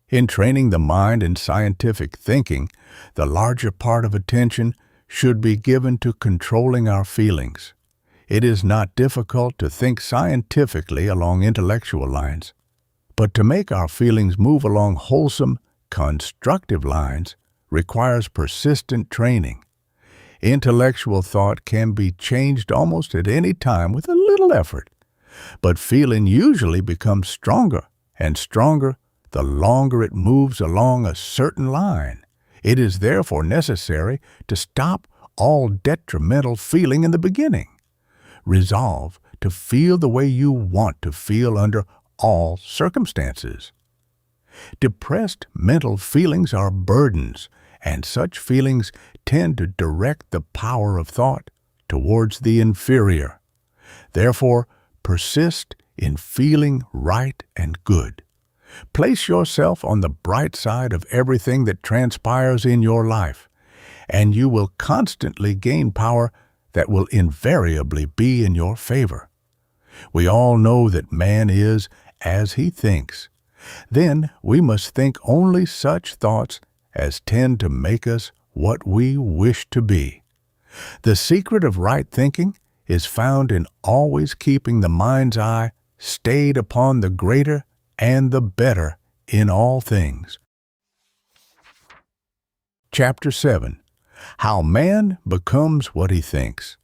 In training the mind in scientific thinking, the larger part of attention should be given to controlling our feelings. It is not difficult to think scientifically along intellectual lines, but to make our feelings move along wholesome, constructive lines requires persistent training. Intellectual thought can be changed almost at any time with a little effort, but feeling usually becomes stronger and stronger the longer it moves along a certain line. It is therefore necessary to stop all detrimental feeling in the beginning. Resolve to feel the way you want to feel under all circumstances. Depressed mental feelings are burdens, and such feelings tend to direct the power of thought towards the inferior. Therefore, persist in feeling right and good. Place yourself on the bright side of everything that transpires in your life, and you will constantly gain power that will invariably be in your favor. We all know that man is as he thinks. Then we must think only such thoughts as tend to make us what we wish to be. The secret of right thinking is found in always keeping the mind's eye stayed upon the greater and the better in all things. Chapter 7. How Man Becomes What He Thinks.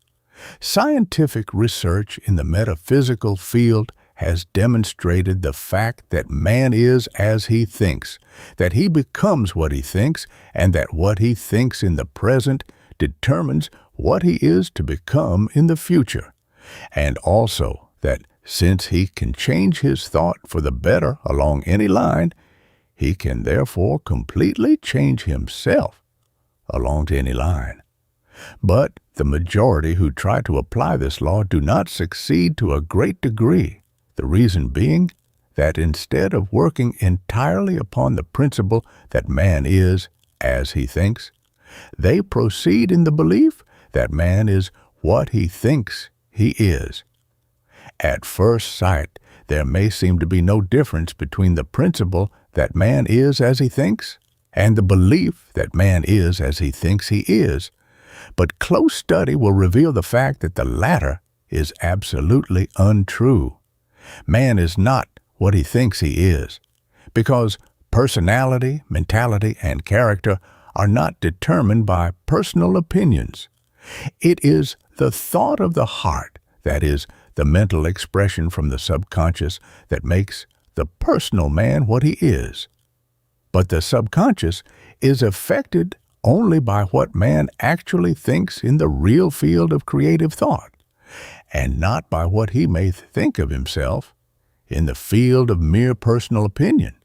Scientific research in the metaphysical field has demonstrated the fact that man is as he thinks, that he becomes what he thinks, and that what he thinks in the present determines what he is to become in the future, and also that since he can change his thought for the better along any line, he can therefore completely change himself along to any line. But the majority who try to apply this law do not succeed to a great degree, the reason being that instead of working entirely upon the principle that man is as he thinks, they proceed in the belief that man is what he thinks he is. At first sight, there may seem to be no difference between the principle that man is as he thinks and the belief that man is as he thinks he is, but close study will reveal the fact that the latter is absolutely untrue. Man is not what he thinks he is, because personality, mentality, and character are not determined by personal opinions. It is the thought of the heart, that is, the mental expression from the subconscious, that makes the personal man what he is. But the subconscious is affected only by what man actually thinks in the real field of creative thought, and not by what he may think of himself in the field of mere personal opinion.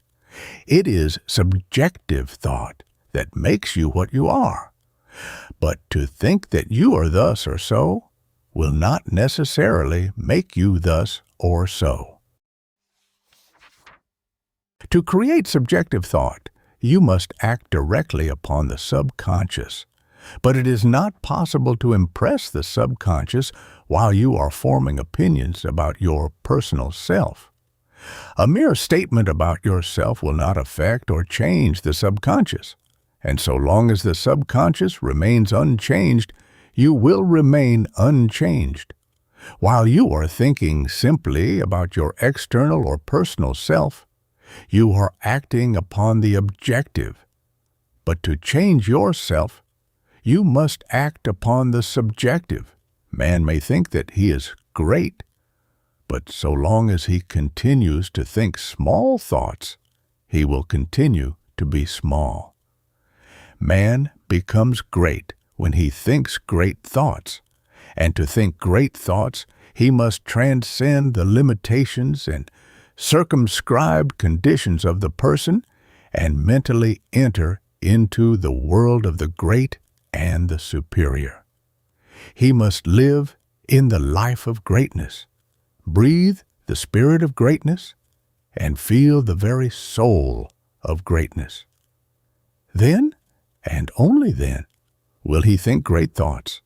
It is subjective thought that makes you what you are. But to think that you are thus or so will not necessarily make you thus or so. To create subjective thought, you must act directly upon the subconscious. But it is not possible to impress the subconscious while you are forming opinions about your personal self. A mere statement about yourself will not affect or change the subconscious, and so long as the subconscious remains unchanged, you will remain unchanged. While you are thinking simply about your external or personal self, you are acting upon the objective. But to change yourself, you must act upon the subjective. Man may think that he is great, but so long as he continues to think small thoughts, he will continue to be small. Man becomes great when he thinks great thoughts, and to think great thoughts, he must transcend the limitations and circumscribed conditions of the person and mentally enter into the world of the great and the superior. He must live in the life of greatness, breathe the spirit of greatness, and feel the very soul of greatness. Then, and only then, will he think great thoughts,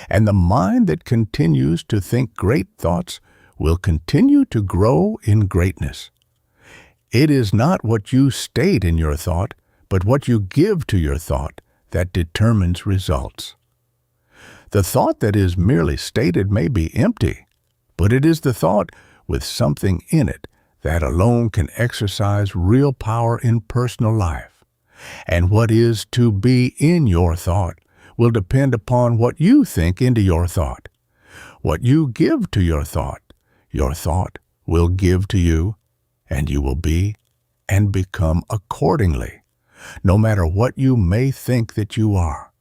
and the mind that continues to think great thoughts will continue to grow in greatness. It is not what you state in your thought, but what you give to your thought that determines results. The thought that is merely stated may be empty, but it is the thought with something in it that alone can exercise real power in personal life. And what is to be in your thought will depend upon what you think into your thought. What you give to your thought will give to you, and you will be and become accordingly, no matter what you may think that you are.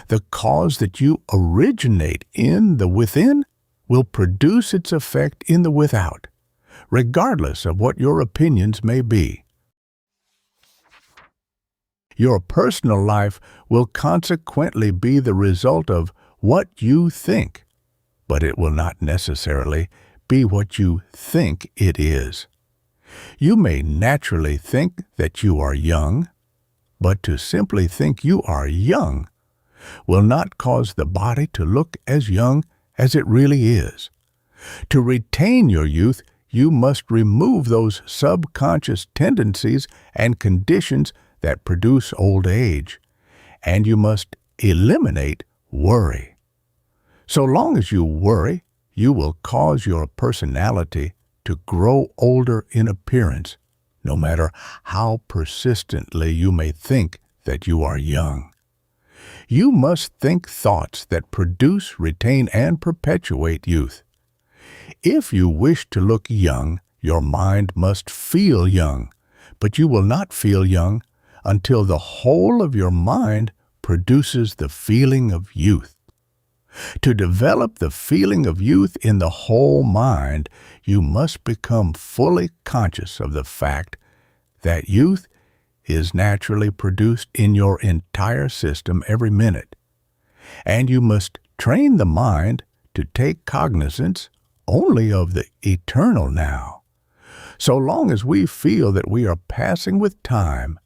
The cause that you originate in the within will produce its effect in the without, regardless of what your opinions may be. Your personal life will consequently be the result of what you think, but it will not necessarily be what you think it is. You may naturally think that you are young, but to simply think you are young will not cause the body to look as young as it really is. To retain your youth, you must remove those subconscious tendencies and conditions that produce old age, and you must eliminate worry. So long as you worry, you will cause your personality to grow older in appearance, no matter how persistently you may think that you are young. You must think thoughts that produce, retain, and perpetuate youth. If you wish to look young, your mind must feel young, but you will not feel young until the whole of your mind produces the feeling of youth. To develop the feeling of youth in the whole mind, you must become fully conscious of the fact that youth is naturally produced in your entire system every minute, and you must train the mind to take cognizance only of the eternal now. So long as we feel that we are passing with time,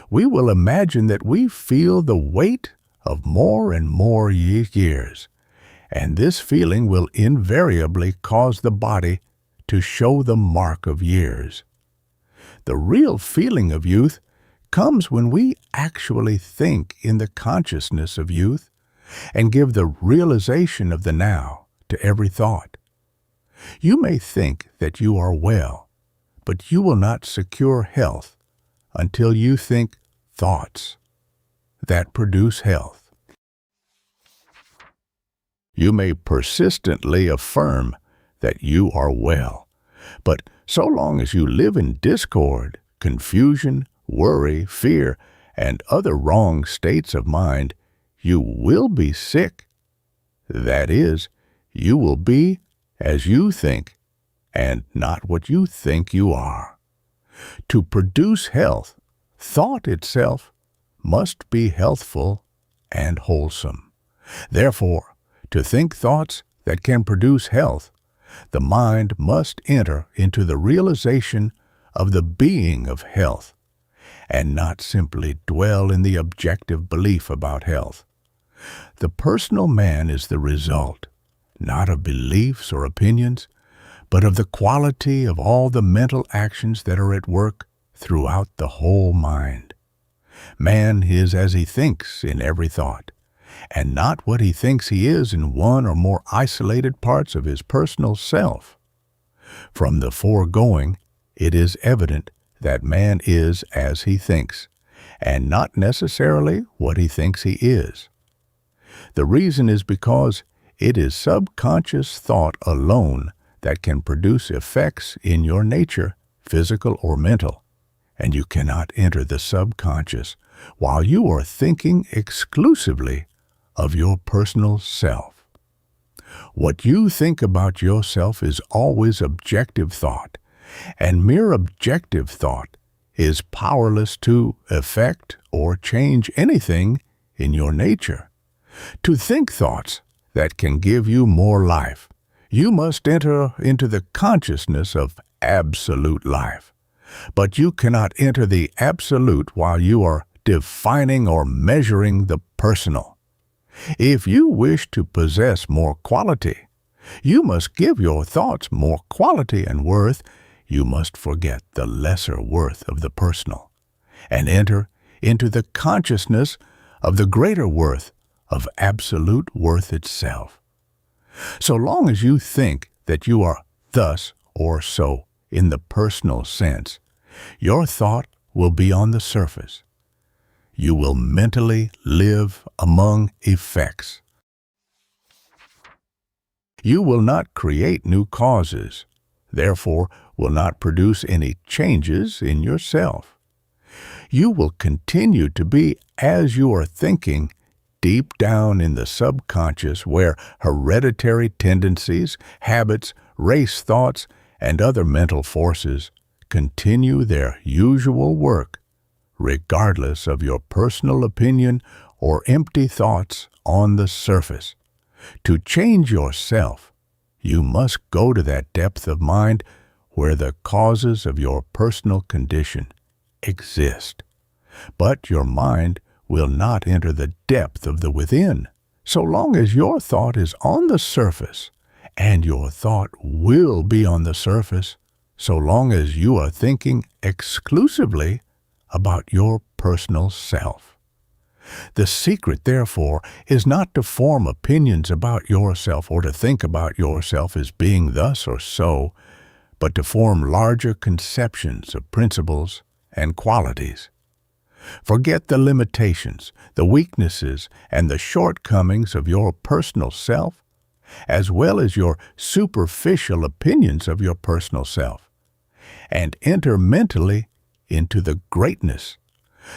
we will imagine that we feel the weight of more and more years, and this feeling will invariably cause the body to show the mark of years. The real feeling of youth comes when we actually think in the consciousness of youth and give the realization of the now to every thought. You may think that you are well, but you will not secure health until you think thoughts that produce health. You may persistently affirm that you are well, but so long as you live in discord, confusion, worry, fear, and other wrong states of mind, you will be sick. That is, you will be as you think, and not what you think you are. To produce health, thought itself must be healthful and wholesome. Therefore, to think thoughts that can produce health, the mind must enter into the realization of the being of health, and not simply dwell in the objective belief about health. The personal man is the result, not of beliefs or opinions, but of the quality of all the mental actions that are at work throughout the whole mind. Man is as he thinks in every thought, and not what he thinks he is in one or more isolated parts of his personal self. From the foregoing, it is evident that man is as he thinks, and not necessarily what he thinks he is. The reason is because it is subconscious thought alone that can produce effects in your nature, physical or mental, and you cannot enter the subconscious while you are thinking exclusively of your personal self. What you think about yourself is always objective thought, and mere objective thought is powerless to affect or change anything in your nature. To think thoughts that can give you more life, you must enter into the consciousness of absolute life. But you cannot enter the absolute while you are defining or measuring the personal. If you wish to possess more quality, you must give your thoughts more quality and worth. You must forget the lesser worth of the personal and enter into the consciousness of the greater worth of absolute worth itself. So long as you think that you are thus or so in the personal sense, your thought will be on the surface. You will mentally live among effects. You will not create new causes, therefore will not produce any changes in yourself. You will continue to be as you are thinking deep down in the subconscious, where hereditary tendencies, habits, race thoughts, and other mental forces continue their usual work, regardless of your personal opinion or empty thoughts on the surface. To change yourself, you must go to that depth of mind where the causes of your personal condition exist. But your mind will not enter the depth of the within, so long as your thought is on the surface, and your thought will be on the surface so long as you are thinking exclusively about your personal self. The secret, therefore, is not to form opinions about yourself or to think about yourself as being thus or so, but to form larger conceptions of principles and qualities. Forget the limitations, the weaknesses, and the shortcomings of your personal self, as well as your superficial opinions of your personal self, and enter mentally into the greatness,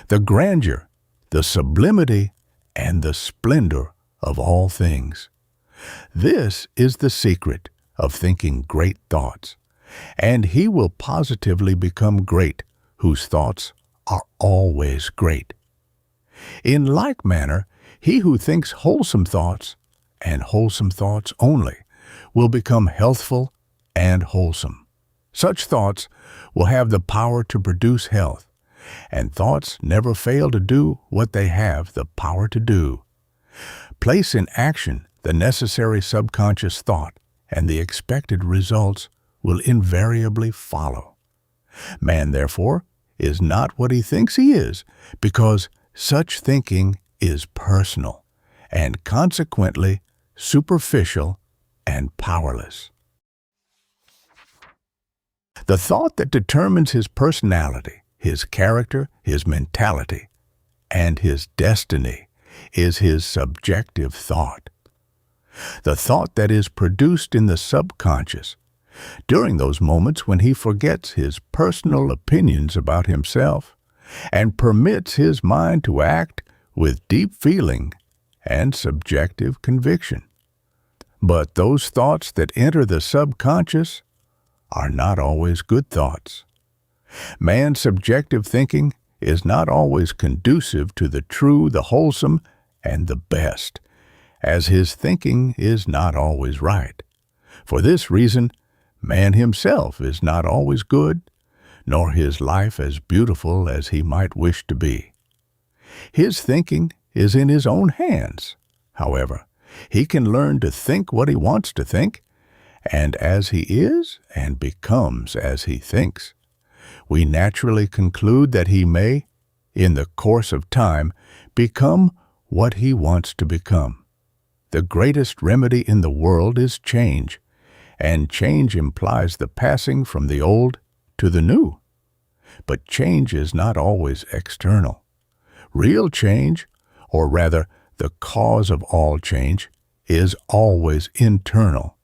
the grandeur, the sublimity, and the splendor of all things. This is the secret of thinking great thoughts, and he will positively become great whose thoughts are always great. In like manner, he who thinks wholesome thoughts, and wholesome thoughts only, will become healthful and wholesome. Such thoughts will have the power to produce health, and thoughts never fail to do what they have the power to do. Place in action the necessary subconscious thought, and the expected results will invariably follow. Man, therefore, is not what he thinks he is, because such thinking is personal, and consequently superficial and powerless. The thought that determines his personality, his character, his mentality, and his destiny is his subjective thought. The thought that is produced in the subconscious during those moments when he forgets his personal opinions about himself and permits his mind to act with deep feeling and subjective conviction. But those thoughts that enter the subconscious are not always good thoughts. Man's subjective thinking is not always conducive to the true, the wholesome, and the best, as his thinking is not always right. For this reason, man himself is not always good, nor his life as beautiful as he might wish to be. His thinking is in his own hands. However, he can learn to think what he wants to think, and as he is and becomes as he thinks. We naturally conclude that he may, in the course of time, become what he wants to become. The greatest remedy in the world is change, and change implies the passing from the old to the new. But change is not always external. Real change, or rather the cause of all change, is always internal.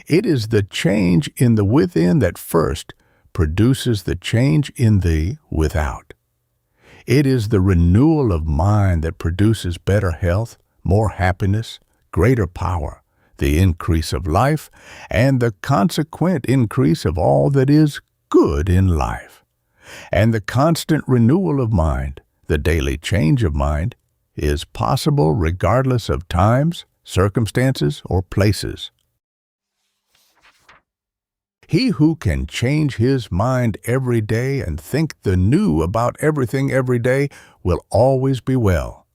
It is the change in the within that first produces the change in the without. It is the renewal of mind that produces better health, more happiness, greater power, the increase of life, and the consequent increase of all that is good in life. And the constant renewal of mind, the daily change of mind, is possible regardless of times, circumstances, or places. He who can change his mind every day and think the new about everything every day will always be well.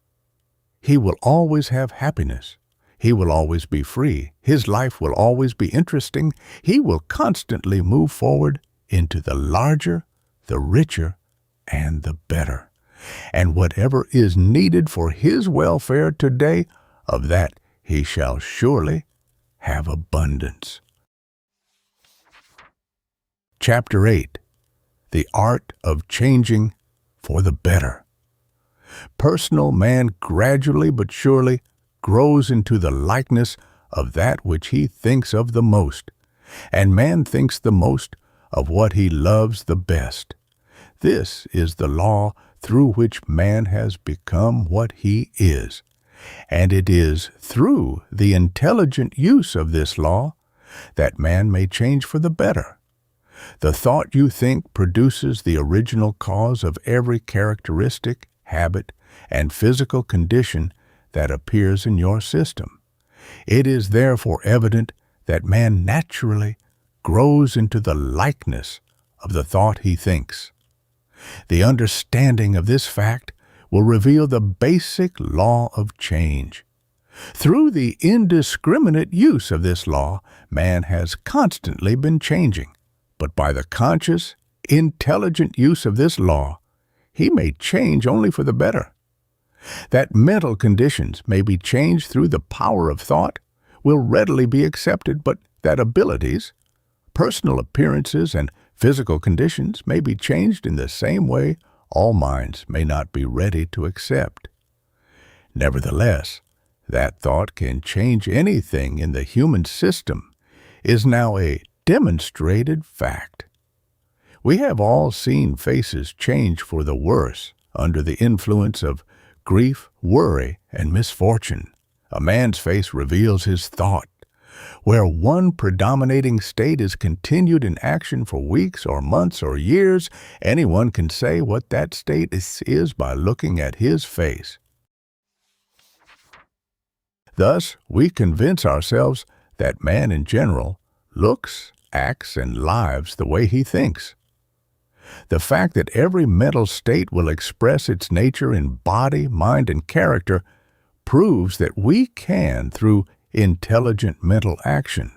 He will always have happiness. He will always be free. His life will always be interesting. He will constantly move forward into the larger, the richer, and the better. And whatever is needed for his welfare today, of that he shall surely have abundance. Chapter 8. The Art of Changing for the Better. Personal man gradually but surely grows into the likeness of that which he thinks of the most, and man thinks the most of what he loves the best. This is the law through which man has become what he is, and it is through the intelligent use of this law that man may change for the better. The thought you think produces the original cause of every characteristic, habit, and physical condition that appears in your system. It is therefore evident that man naturally grows into the likeness of the thought he thinks. The understanding of this fact will reveal the basic law of change. Through the indiscriminate use of this law, man has constantly been changing, but by the conscious, intelligent use of this law, he may change only for the better. That mental conditions may be changed through the power of thought will readily be accepted, but that abilities, personal appearances, and physical conditions may be changed in the same way all minds may not be ready to accept. Nevertheless, that thought can change anything in the human system is now a demonstrated fact. We have all seen faces change for the worse under the influence of grief, worry, and misfortune. A man's face reveals his thought. Where one predominating state is continued in action for weeks or months or years, anyone can say what that state is by looking at his face. Thus, we convince ourselves that man in general looks, acts, and lives the way he thinks. The fact that every mental state will express its nature in body, mind, and character proves that we can, through intelligent mental action,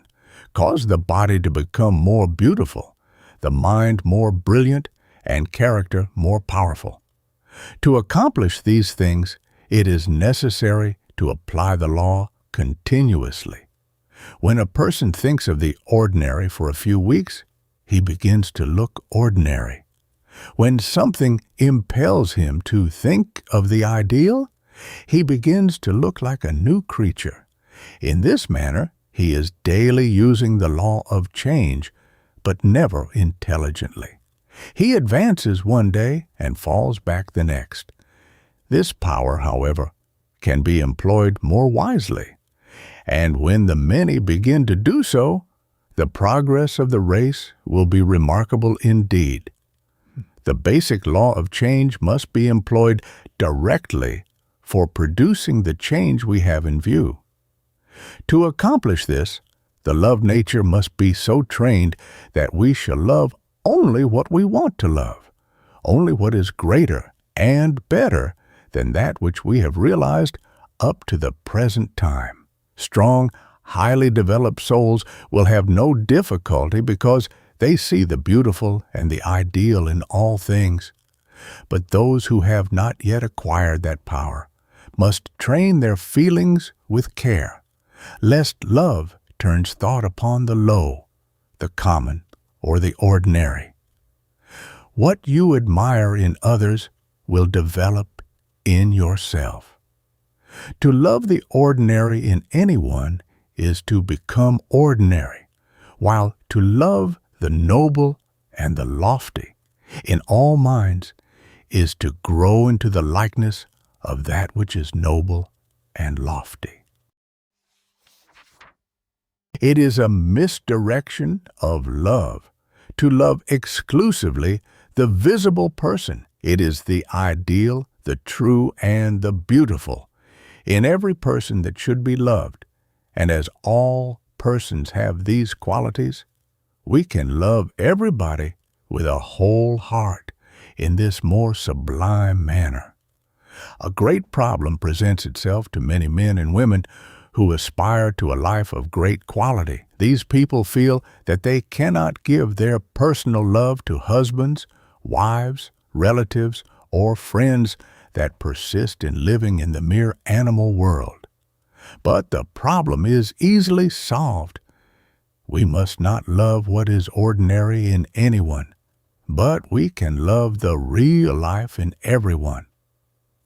cause the body to become more beautiful, the mind more brilliant, and character more powerful. To accomplish these things, it is necessary to apply the law continuously. When a person thinks of the ordinary for a few weeks, he begins to look ordinary. When something impels him to think of the ideal, he begins to look like a new creature. In this manner, he is daily using the law of change, but never intelligently. He advances one day and falls back the next. This power, however, can be employed more wisely, and when the many begin to do so, the progress of the race will be remarkable indeed. The basic law of change must be employed directly for producing the change we have in view. To accomplish this, the love nature must be so trained that we shall love only what we want to love, only what is greater and better than that which we have realized up to the present time. Strong, highly developed souls will have no difficulty because they see the beautiful and the ideal in all things. But those who have not yet acquired that power must train their feelings with care, lest love turns thought upon the low, the common, or the ordinary. What you admire in others will develop in yourself. To love the ordinary in anyone is to become ordinary, while to love the noble and the lofty in all minds is to grow into the likeness of that which is noble and lofty. It is a misdirection of love to love exclusively the visible person. It is the ideal, the true, and the beautiful in every person that should be loved, and as all persons have these qualities, we can love everybody with a whole heart in this more sublime manner. A great problem presents itself to many men and women who aspire to a life of great quality. These people feel that they cannot give their personal love to husbands, wives, relatives, or friends that persist in living in the mere animal world. But the problem is easily solved. We must not love what is ordinary in anyone, but we can love the real life in everyone.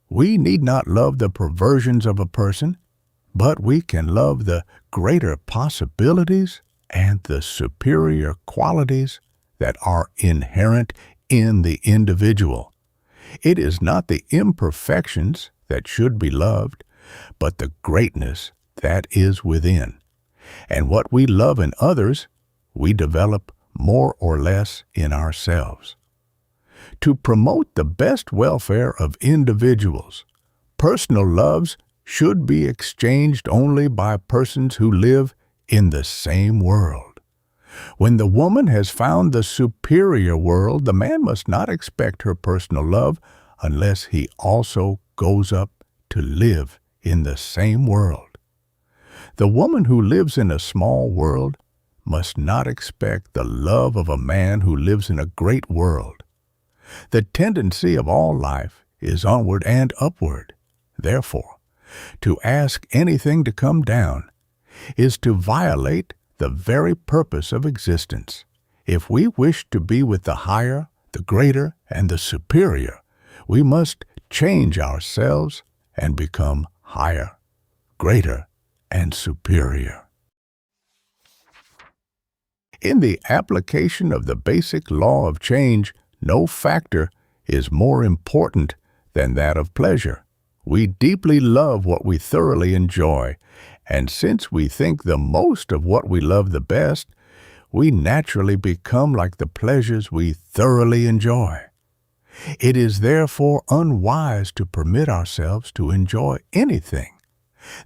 We need not love the perversions of a person, but we can love the greater possibilities and the superior qualities that are inherent in the individual. It is not the imperfections that should be loved, but the greatness that is within. And what we love in others, we develop more or less in ourselves. To promote the best welfare of individuals, personal loves should be exchanged only by persons who live in the same world. When the woman has found the superior world, the man must not expect her personal love unless he also goes up to live in the same world. The woman who lives in a small world must not expect the love of a man who lives in a great world. The tendency of all life is onward and upward. Therefore, to ask anything to come down is to violate the very purpose of existence. If we wish to be with the higher, the greater, and the superior, we must change ourselves and become higher, greater, and superior. In the application of the basic law of change, no factor is more important than that of pleasure. We deeply love what we thoroughly enjoy, and since we think the most of what we love the best, we naturally become like the pleasures we thoroughly enjoy. It is therefore unwise to permit ourselves to enjoy anything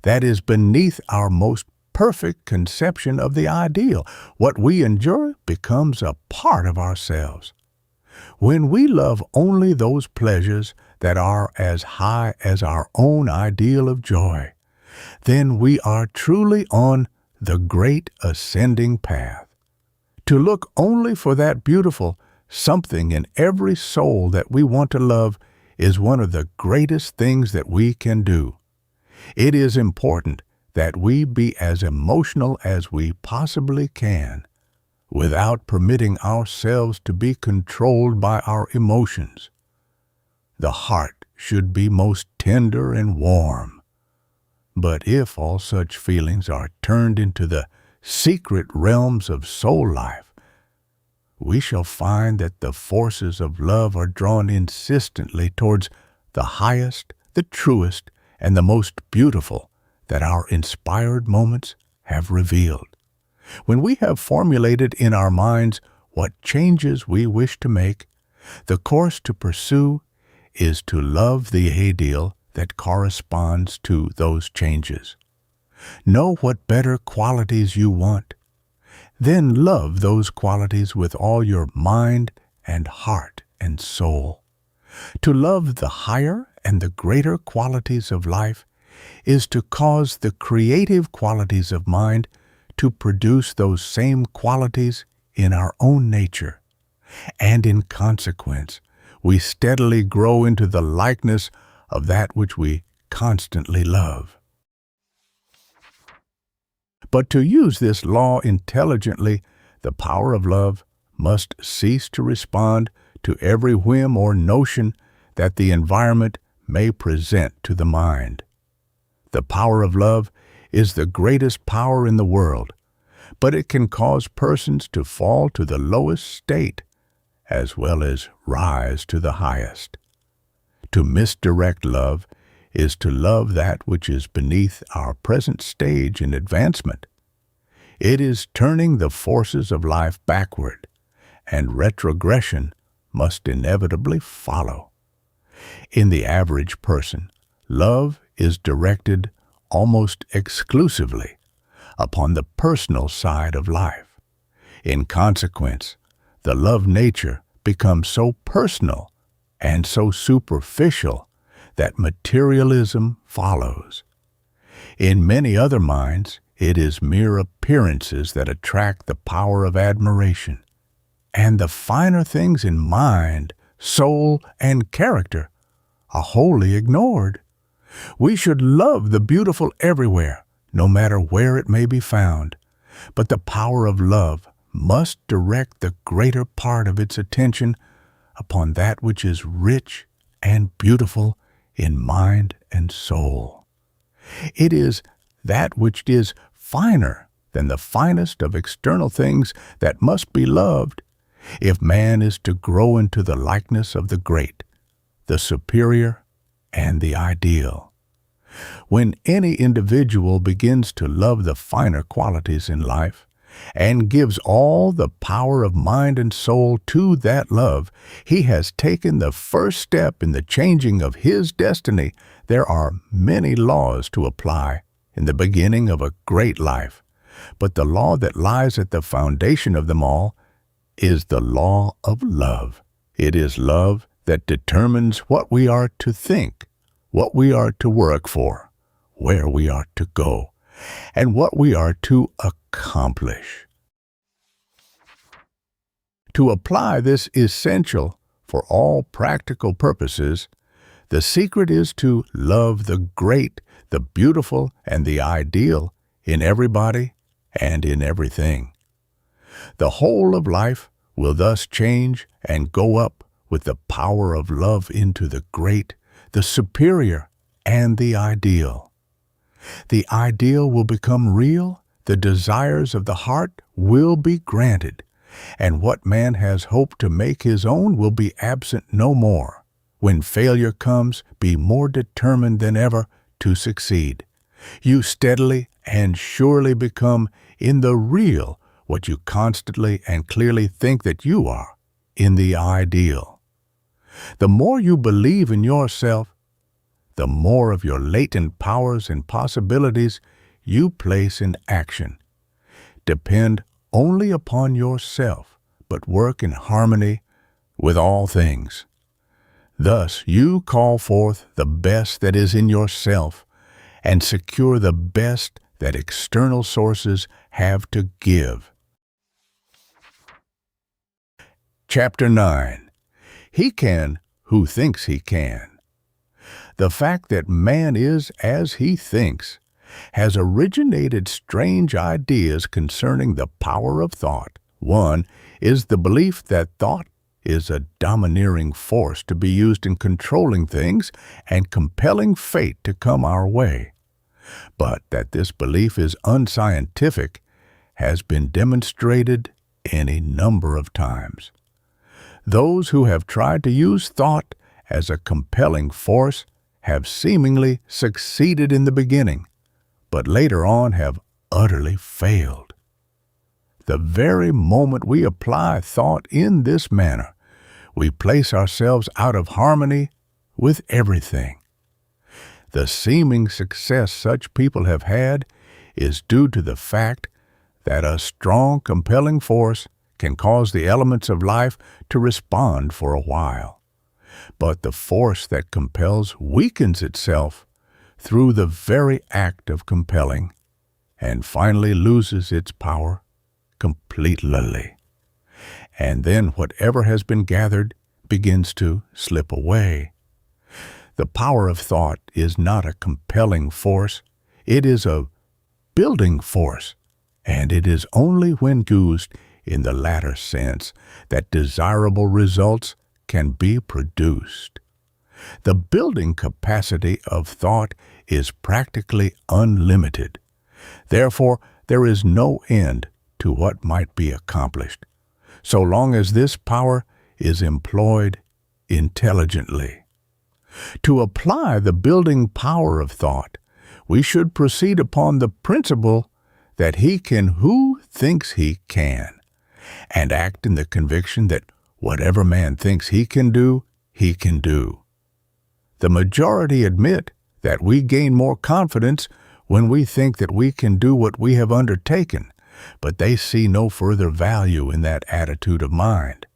that is beneath our most perfect conception of the ideal. What we enjoy becomes a part of ourselves. When we love only those pleasures that are as high as our own ideal of joy, then we are truly on the great ascending path. To look only for that beautiful something in every soul that we want to love is one of the greatest things that we can do. It is important that we be as emotional as we possibly can, without permitting ourselves to be controlled by our emotions. The heart should be most tender and warm. But if all such feelings are turned into the secret realms of soul life, we shall find that the forces of love are drawn insistently towards the highest, the truest, and the most beautiful that our inspired moments have revealed. When we have formulated in our minds what changes we wish to make, the course to pursue is to love the ideal that corresponds to those changes. Know what better qualities you want. Then love those qualities with all your mind and heart and soul. To love the higher and the greater qualities of life is to cause the creative qualities of mind to produce those same qualities in our own nature, and in consequence, we steadily grow into the likeness of that which we constantly love. But to use this law intelligently, the power of love must cease to respond to every whim or notion that the environment may present to the mind. The power of love is the greatest power in the world, but it can cause persons to fall to the lowest state as well as rise to the highest. To misdirect love is to love that which is beneath our present stage in advancement. It is turning the forces of life backward, and retrogression must inevitably follow. In the average person, love is directed almost exclusively upon the personal side of life. In consequence, the love nature becomes so personal and so superficial that materialism follows. In many other minds, it is mere appearances that attract the power of admiration, and the finer things in mind, soul, and character are wholly ignored. We should love the beautiful everywhere, no matter where it may be found, but the power of love must direct the greater part of its attention upon that which is rich and beautiful in mind and soul. It is that which is finer than the finest of external things that must be loved if man is to grow into the likeness of the great, the superior, and the ideal. When any individual begins to love the finer qualities in life and gives all the power of mind and soul to that love, he has taken the first step in the changing of his destiny. There are many laws to apply in the beginning of a great life, but the law that lies at the foundation of them all is the law of love. It is love that determines what we are to think, what we are to work for, where we are to go, and what we are to accomplish. To apply this essential for all practical purposes, the secret is to love the great, the beautiful, and the ideal in everybody and in everything. The whole of life will thus change and go up with the power of love into the great, the superior, and the ideal. The ideal will become real, the desires of the heart will be granted, and what man has hoped to make his own will be absent no more. When failure comes, be more determined than ever to succeed. You steadily and surely become in the real what you constantly and clearly think that you are in the ideal. The more you believe in yourself, the more of your latent powers and possibilities you place in action. Depend only upon yourself, but work in harmony with all things. Thus you call forth the best that is in yourself and secure the best that external sources have to give. Chapter 9. He can who thinks he can. The fact that man is as he thinks has originated strange ideas concerning the power of thought. One is the belief that thought is a domineering force to be used in controlling things and compelling fate to come our way. But that this belief is unscientific has been demonstrated any number of times. Those who have tried to use thought as a compelling force have seemingly succeeded in the beginning, but later on have utterly failed. The very moment we apply thought in this manner, we place ourselves out of harmony with everything. The seeming success such people have had is due to the fact that a strong, compelling force can cause the elements of life to respond for a while. But the force that compels weakens itself through the very act of compelling and finally loses its power completely. And then whatever has been gathered begins to slip away. The power of thought is not a compelling force, it is a building force, and it is only when used in the latter sense that desirable results can be produced. The building capacity of thought is practically unlimited. Therefore, there is no end to what might be accomplished, so long as this power is employed intelligently. To apply the building power of thought, we should proceed upon the principle that he can who thinks he can, and act in the conviction that whatever man thinks he can do, he can do. The majority admit that we gain more confidence when we think that we can do what we have undertaken, but they see no further value in that attitude of mind.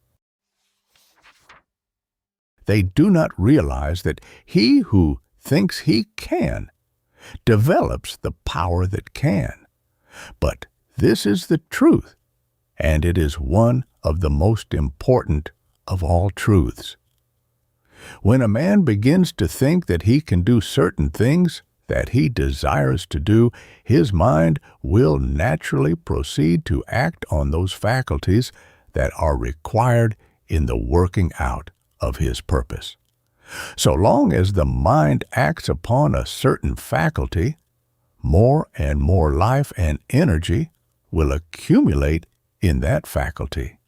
They do not realize that he who thinks he can develops the power that can. But this is the truth, and it is one of the most important of all truths. When a man begins to think that he can do certain things that he desires to do, his mind will naturally proceed to act on those faculties that are required in the working out of his purpose. So long as the mind acts upon a certain faculty, more and more life and energy will accumulate in that faculty.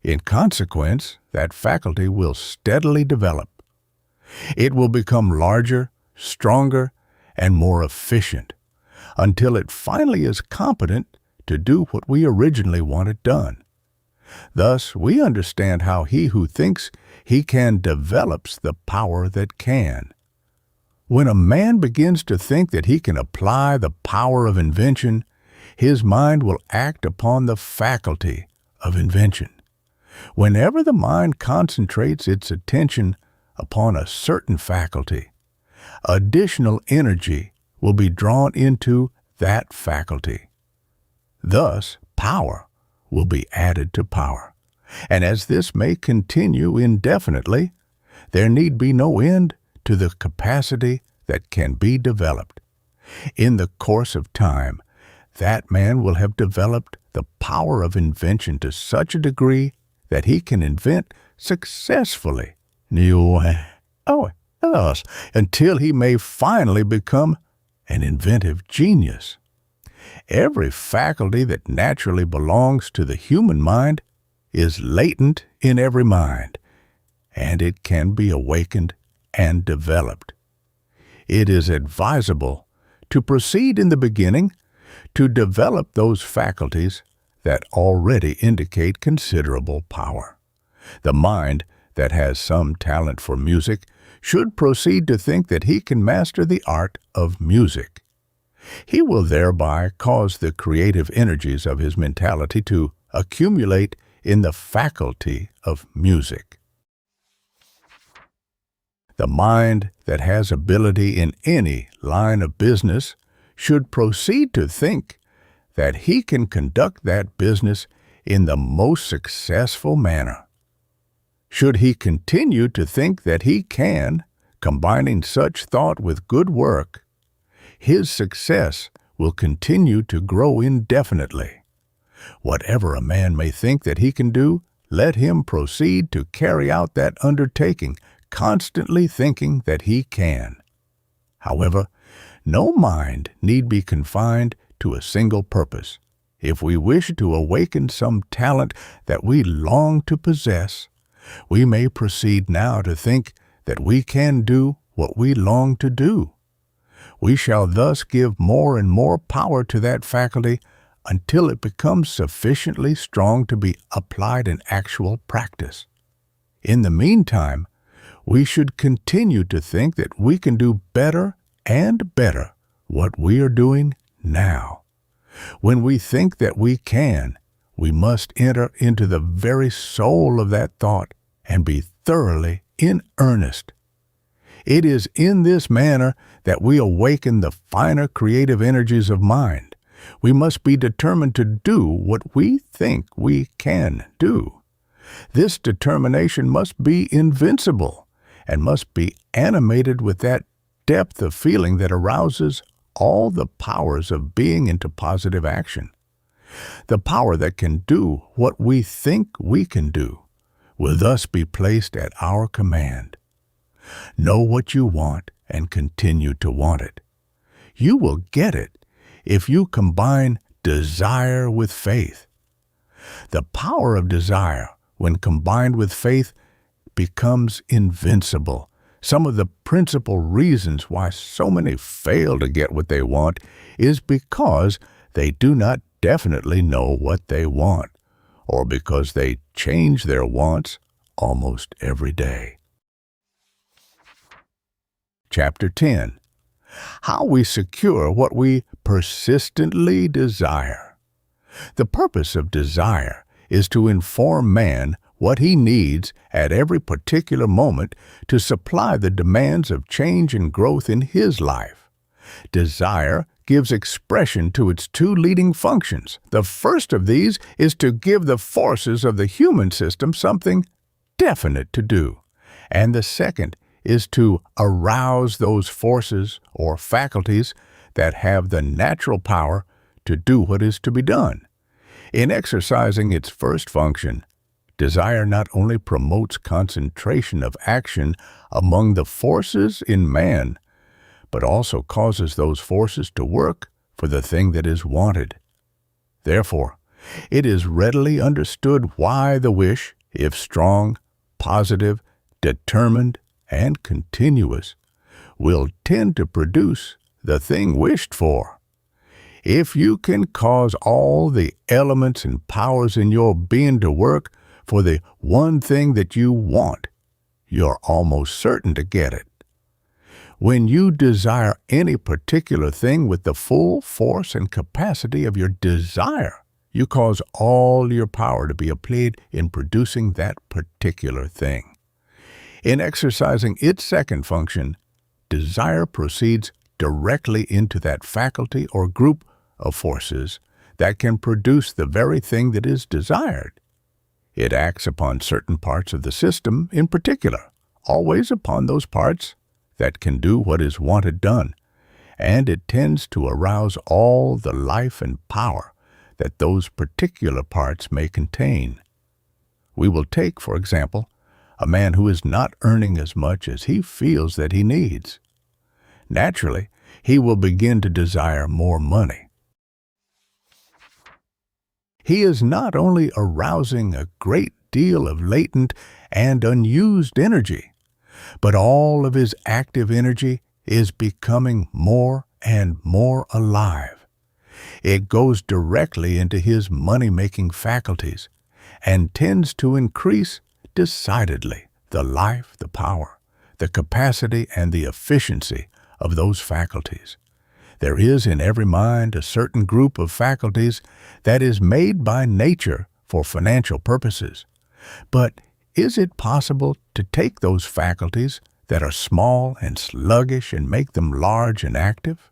In consequence, that faculty will steadily develop. It will become larger, stronger, and more efficient until it finally is competent to do what we originally wanted done. Thus, we understand how he who thinks he can develops the power that can. When a man begins to think that he can apply the power of invention, his mind will act upon the faculty of invention. Whenever the mind concentrates its attention upon a certain faculty, additional energy will be drawn into that faculty. Thus, power will be added to power. And as this may continue indefinitely, there need be no end to the capacity that can be developed. In the course of time, that man will have developed the power of invention to such a degree that he can invent successfully until he may finally become an inventive genius. Every faculty that naturally belongs to the human mind is latent in every mind, and it can be awakened and developed. It is advisable to proceed in the beginning to develop those faculties that already indicate considerable power. The mind that has some talent for music should proceed to think that he can master the art of music. He will thereby cause the creative energies of his mentality to accumulate in the faculty of music. The mind that has ability in any line of business should proceed to think that he can conduct that business in the most successful manner. Should he continue to think that he can, combining such thought with good work, his success will continue to grow indefinitely. Whatever a man may think that he can do, let him proceed to carry out that undertaking, constantly thinking that he can. However, no mind need be confined to a single purpose. If we wish to awaken some talent that we long to possess, we may proceed now to think that we can do what we long to do. We shall thus give more and more power to that faculty until it becomes sufficiently strong to be applied in actual practice. In the meantime, we should continue to think that we can do better and better what we are doing now. When we think that we can, we must enter into the very soul of that thought and be thoroughly in earnest. It is in this manner that we awaken the finer creative energies of mind. We must be determined to do what we think we can do. This determination must be invincible and must be animated with that depth of feeling that arouses all the powers of being into positive action. The power that can do what we think we can do will thus be placed at our command. Know what you want and continue to want it. You will get it if you combine desire with faith. The power of desire, when combined with faith, becomes invincible. Some of the principal reasons why so many fail to get what they want is because they do not definitely know what they want, or because they change their wants almost every day. Chapter 10. How we secure what we persistently desire. The purpose of desire is to inform man what he needs at every particular moment to supply the demands of change and growth in his life. Desire gives expression to its two leading functions. The first of these is to give the forces of the human system something definite to do, and the second is to arouse those forces or faculties that have the natural power to do what is to be done. In exercising its first function, desire not only promotes concentration of action among the forces in man, but also causes those forces to work for the thing that is wanted. Therefore, it is readily understood why the wish, if strong, positive, determined, and continuous, will tend to produce the thing wished for. If you can cause all the elements and powers in your being to work for the one thing that you want, you're almost certain to get it. When you desire any particular thing with the full force and capacity of your desire, you cause all your power to be applied in producing that particular thing. In exercising its second function, desire proceeds directly into that faculty or group of forces that can produce the very thing that is desired. It acts upon certain parts of the system in particular, always upon those parts that can do what is wanted done, and it tends to arouse all the life and power that those particular parts may contain. We will take, for example, a man who is not earning as much as he feels that he needs. Naturally, he will begin to desire more money. He is not only arousing a great deal of latent and unused energy, but all of his active energy is becoming more and more alive. It goes directly into his money-making faculties and tends to increase decidedly the life, the power, the capacity, and the efficiency of those faculties. There is in every mind a certain group of faculties that is made by nature for financial purposes. But is it possible to take those faculties that are small and sluggish and make them large and active?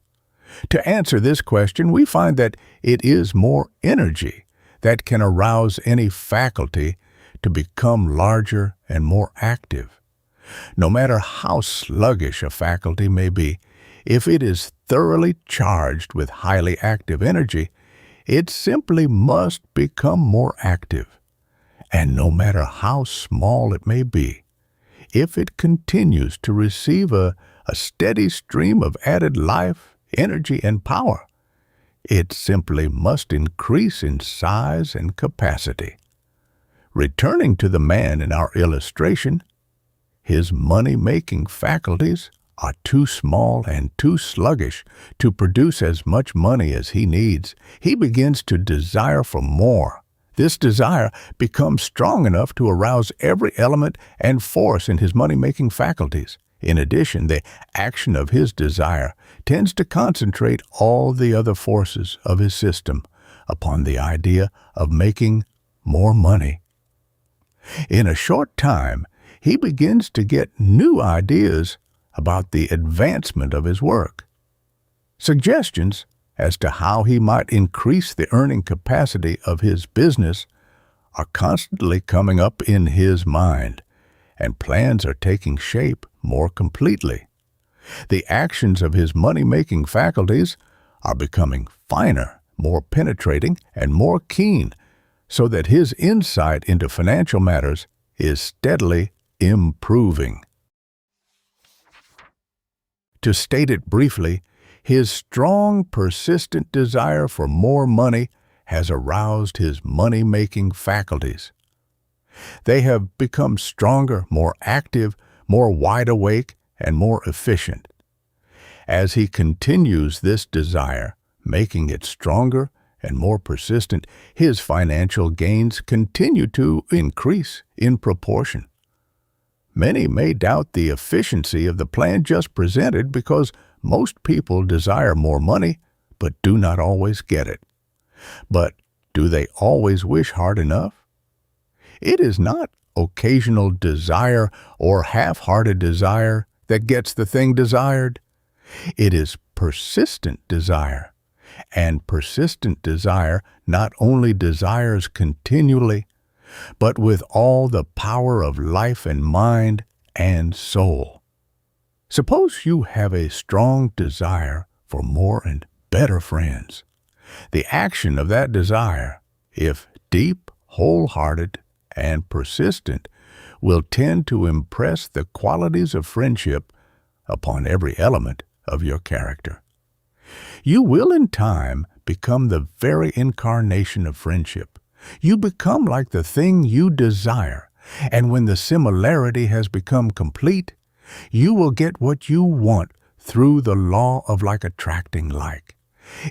To answer this question, we find that it is more energy that can arouse any faculty to become larger and more active. No matter how sluggish a faculty may be, if it is thoroughly charged with highly active energy, it simply must become more active. And no matter how small it may be, if it continues to receive a steady stream of added life, energy, and power, it simply must increase in size and capacity. Returning to the man in our illustration, his money-making faculties are too small and too sluggish to produce as much money as he needs. He begins to desire for more. This desire becomes strong enough to arouse every element and force in his money-making faculties. In addition, the action of his desire tends to concentrate all the other forces of his system upon the idea of making more money. In a short time, he begins to get new ideas about the advancement of his work. Suggestions as to how he might increase the earning capacity of his business are constantly coming up in his mind, and plans are taking shape more completely. The actions of his money-making faculties are becoming finer, more penetrating, and more keen, so that his insight into financial matters is steadily improving. To state it briefly, his strong, persistent desire for more money has aroused his money-making faculties. They have become stronger, more active, more wide awake, and more efficient. As he continues this desire, making it stronger and more persistent, his financial gains continue to increase in proportion. Many may doubt the efficiency of the plan just presented because most people desire more money but do not always get it. But do they always wish hard enough? It is not occasional desire or half-hearted desire that gets the thing desired. It is persistent desire. And persistent desire not only desires continually, but with all the power of life and mind and soul. Suppose you have a strong desire for more and better friends. The action of that desire, if deep, wholehearted, and persistent, will tend to impress the qualities of friendship upon every element of your character. You will in time become the very incarnation of friendship. You become like the thing you desire, and when the similarity has become complete, you will get what you want through the law of like attracting like.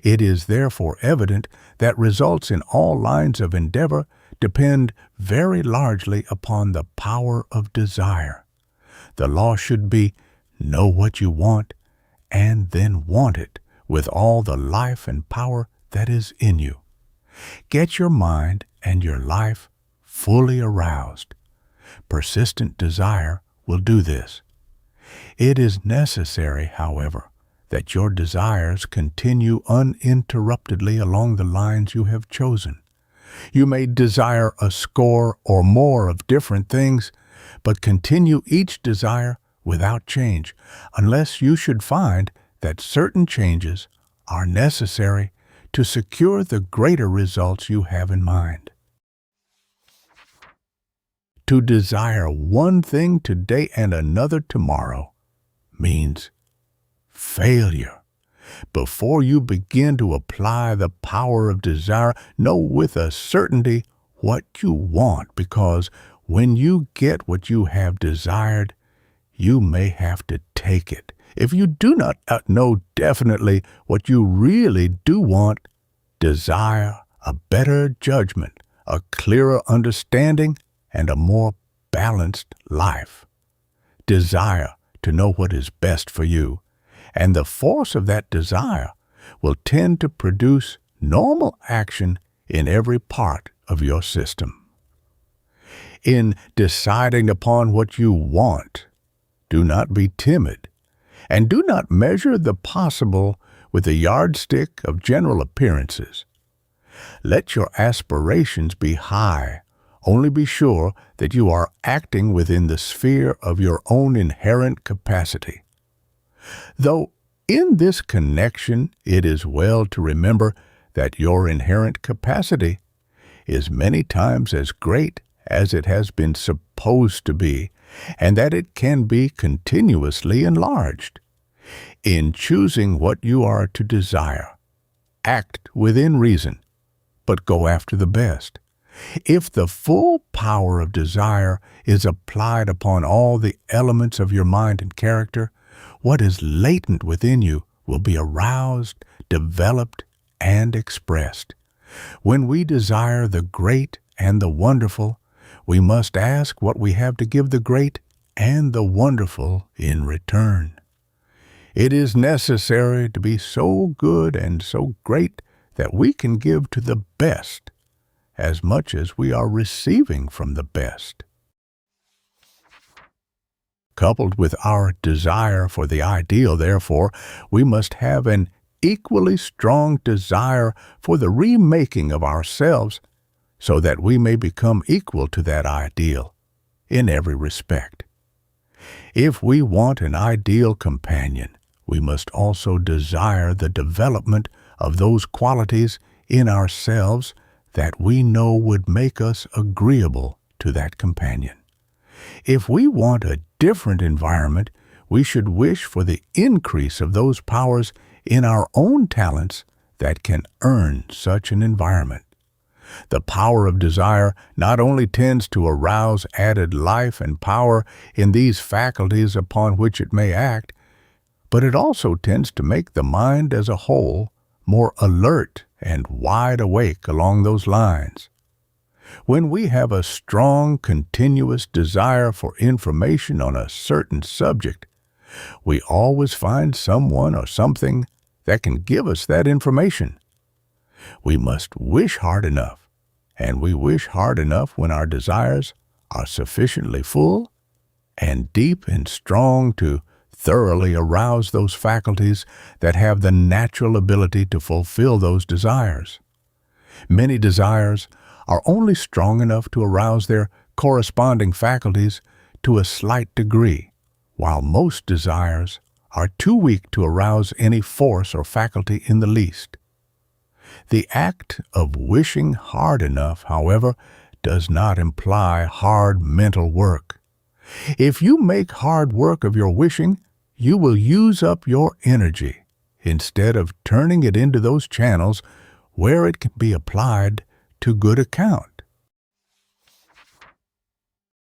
It is therefore evident that results in all lines of endeavor depend very largely upon the power of desire. The law should be, know what you want, and then want it with all the life and power that is in you. Get your mind and your life fully aroused. Persistent desire will do this. It is necessary, however, that your desires continue uninterruptedly along the lines you have chosen. You may desire a score or more of different things, but continue each desire without change, unless you should find that certain changes are necessary to secure the greater results you have in mind. To desire one thing today and another tomorrow means failure. Before you begin to apply the power of desire, know with a certainty what you want, because when you get what you have desired, you may have to take it. If you do not know definitely what you really do want, desire a better judgment, a clearer understanding, and a more balanced life. Desire to know what is best for you, and the force of that desire will tend to produce normal action in every part of your system. In deciding upon what you want, do not be timid, and do not measure the possible with the yardstick of general appearances. Let your aspirations be high. Only be sure that you are acting within the sphere of your own inherent capacity. Though in this connection it is well to remember that your inherent capacity is many times as great as it has been supposed to be, and that it can be continuously enlarged. In choosing what you are to desire, act within reason, but go after the best. If the full power of desire is applied upon all the elements of your mind and character, what is latent within you will be aroused, developed, and expressed. When we desire the great and the wonderful, we must ask what we have to give the great and the wonderful in return. It is necessary to be so good and so great that we can give to the best as much as we are receiving from the best. Coupled with our desire for the ideal, therefore, we must have an equally strong desire for the remaking of ourselves so that we may become equal to that ideal in every respect. If we want an ideal companion, we must also desire the development of those qualities in ourselves that we know would make us agreeable to that companion. If we want a different environment, we should wish for the increase of those powers in our own talents that can earn such an environment. The power of desire not only tends to arouse added life and power in these faculties upon which it may act, but it also tends to make the mind as a whole more alert and wide awake along those lines. When we have a strong, continuous desire for information on a certain subject, we always find someone or something that can give us that information. We must wish hard enough, and we wish hard enough when our desires are sufficiently full and deep and strong to thoroughly arouse those faculties that have the natural ability to fulfill those desires. Many desires are only strong enough to arouse their corresponding faculties to a slight degree, while most desires are too weak to arouse any force or faculty in the least. The act of wishing hard enough, however, does not imply hard mental work. If you make hard work of your wishing, you will use up your energy instead of turning it into those channels where it can be applied to good account.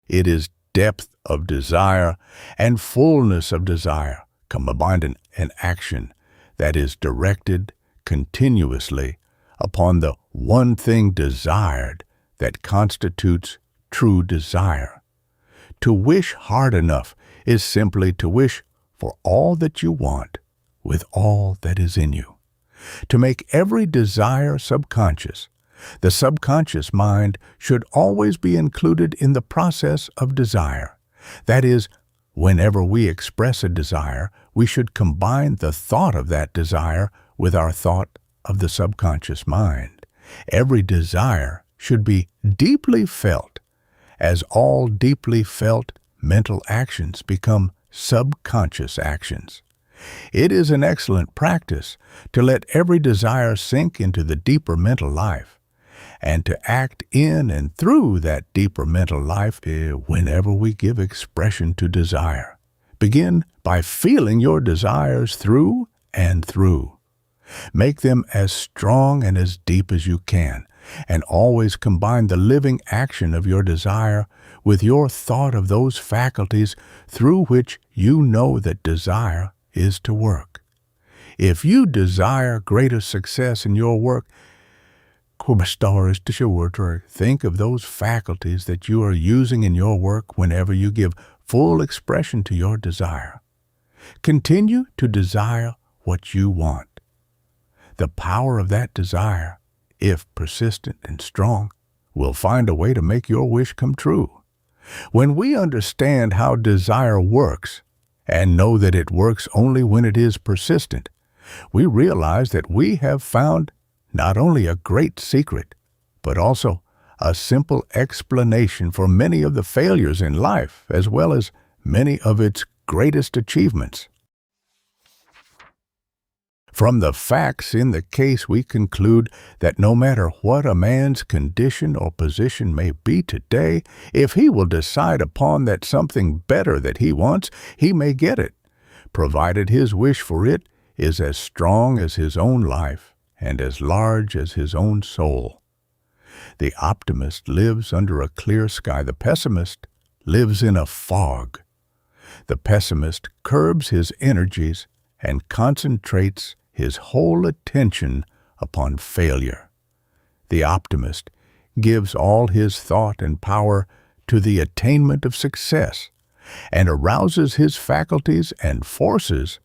It is depth of desire and fullness of desire combined in an action that is directed continuously upon the one thing desired that constitutes true desire. To wish hard enough is simply to wish for all that you want with all that is in you. To make every desire subconscious, the subconscious mind should always be included in the process of desire. That is, whenever we express a desire, we should combine the thought of that desire with our thought of the subconscious mind. Every desire should be deeply felt, as all deeply felt mental actions become subconscious actions. It is an excellent practice to let every desire sink into the deeper mental life, and to act in and through that deeper mental life whenever we give expression to desire. Begin by feeling your desires through and through. Make them as strong and as deep as you can, and always combine the living action of your desire with your thought of those faculties through which you know that desire is to work. If you desire greater success in your work, think of those faculties that you are using in your work whenever you give full expression to your desire. Continue to desire what you want. The power of that desire, if persistent and strong, will find a way to make your wish come true. When we understand how desire works, and know that it works only when it is persistent, we realize that we have found not only a great secret, but also a simple explanation for many of the failures in life, as well as many of its greatest achievements. From the facts in the case, we conclude that no matter what a man's condition or position may be today, if he will decide upon that something better that he wants, he may get it, provided his wish for it is as strong as his own life and as large as his own soul. The optimist lives under a clear sky. The pessimist lives in a fog. The pessimist curbs his energies and concentrates his whole attention upon failure. The optimist gives all his thought and power to the attainment of success and arouses his faculties and forces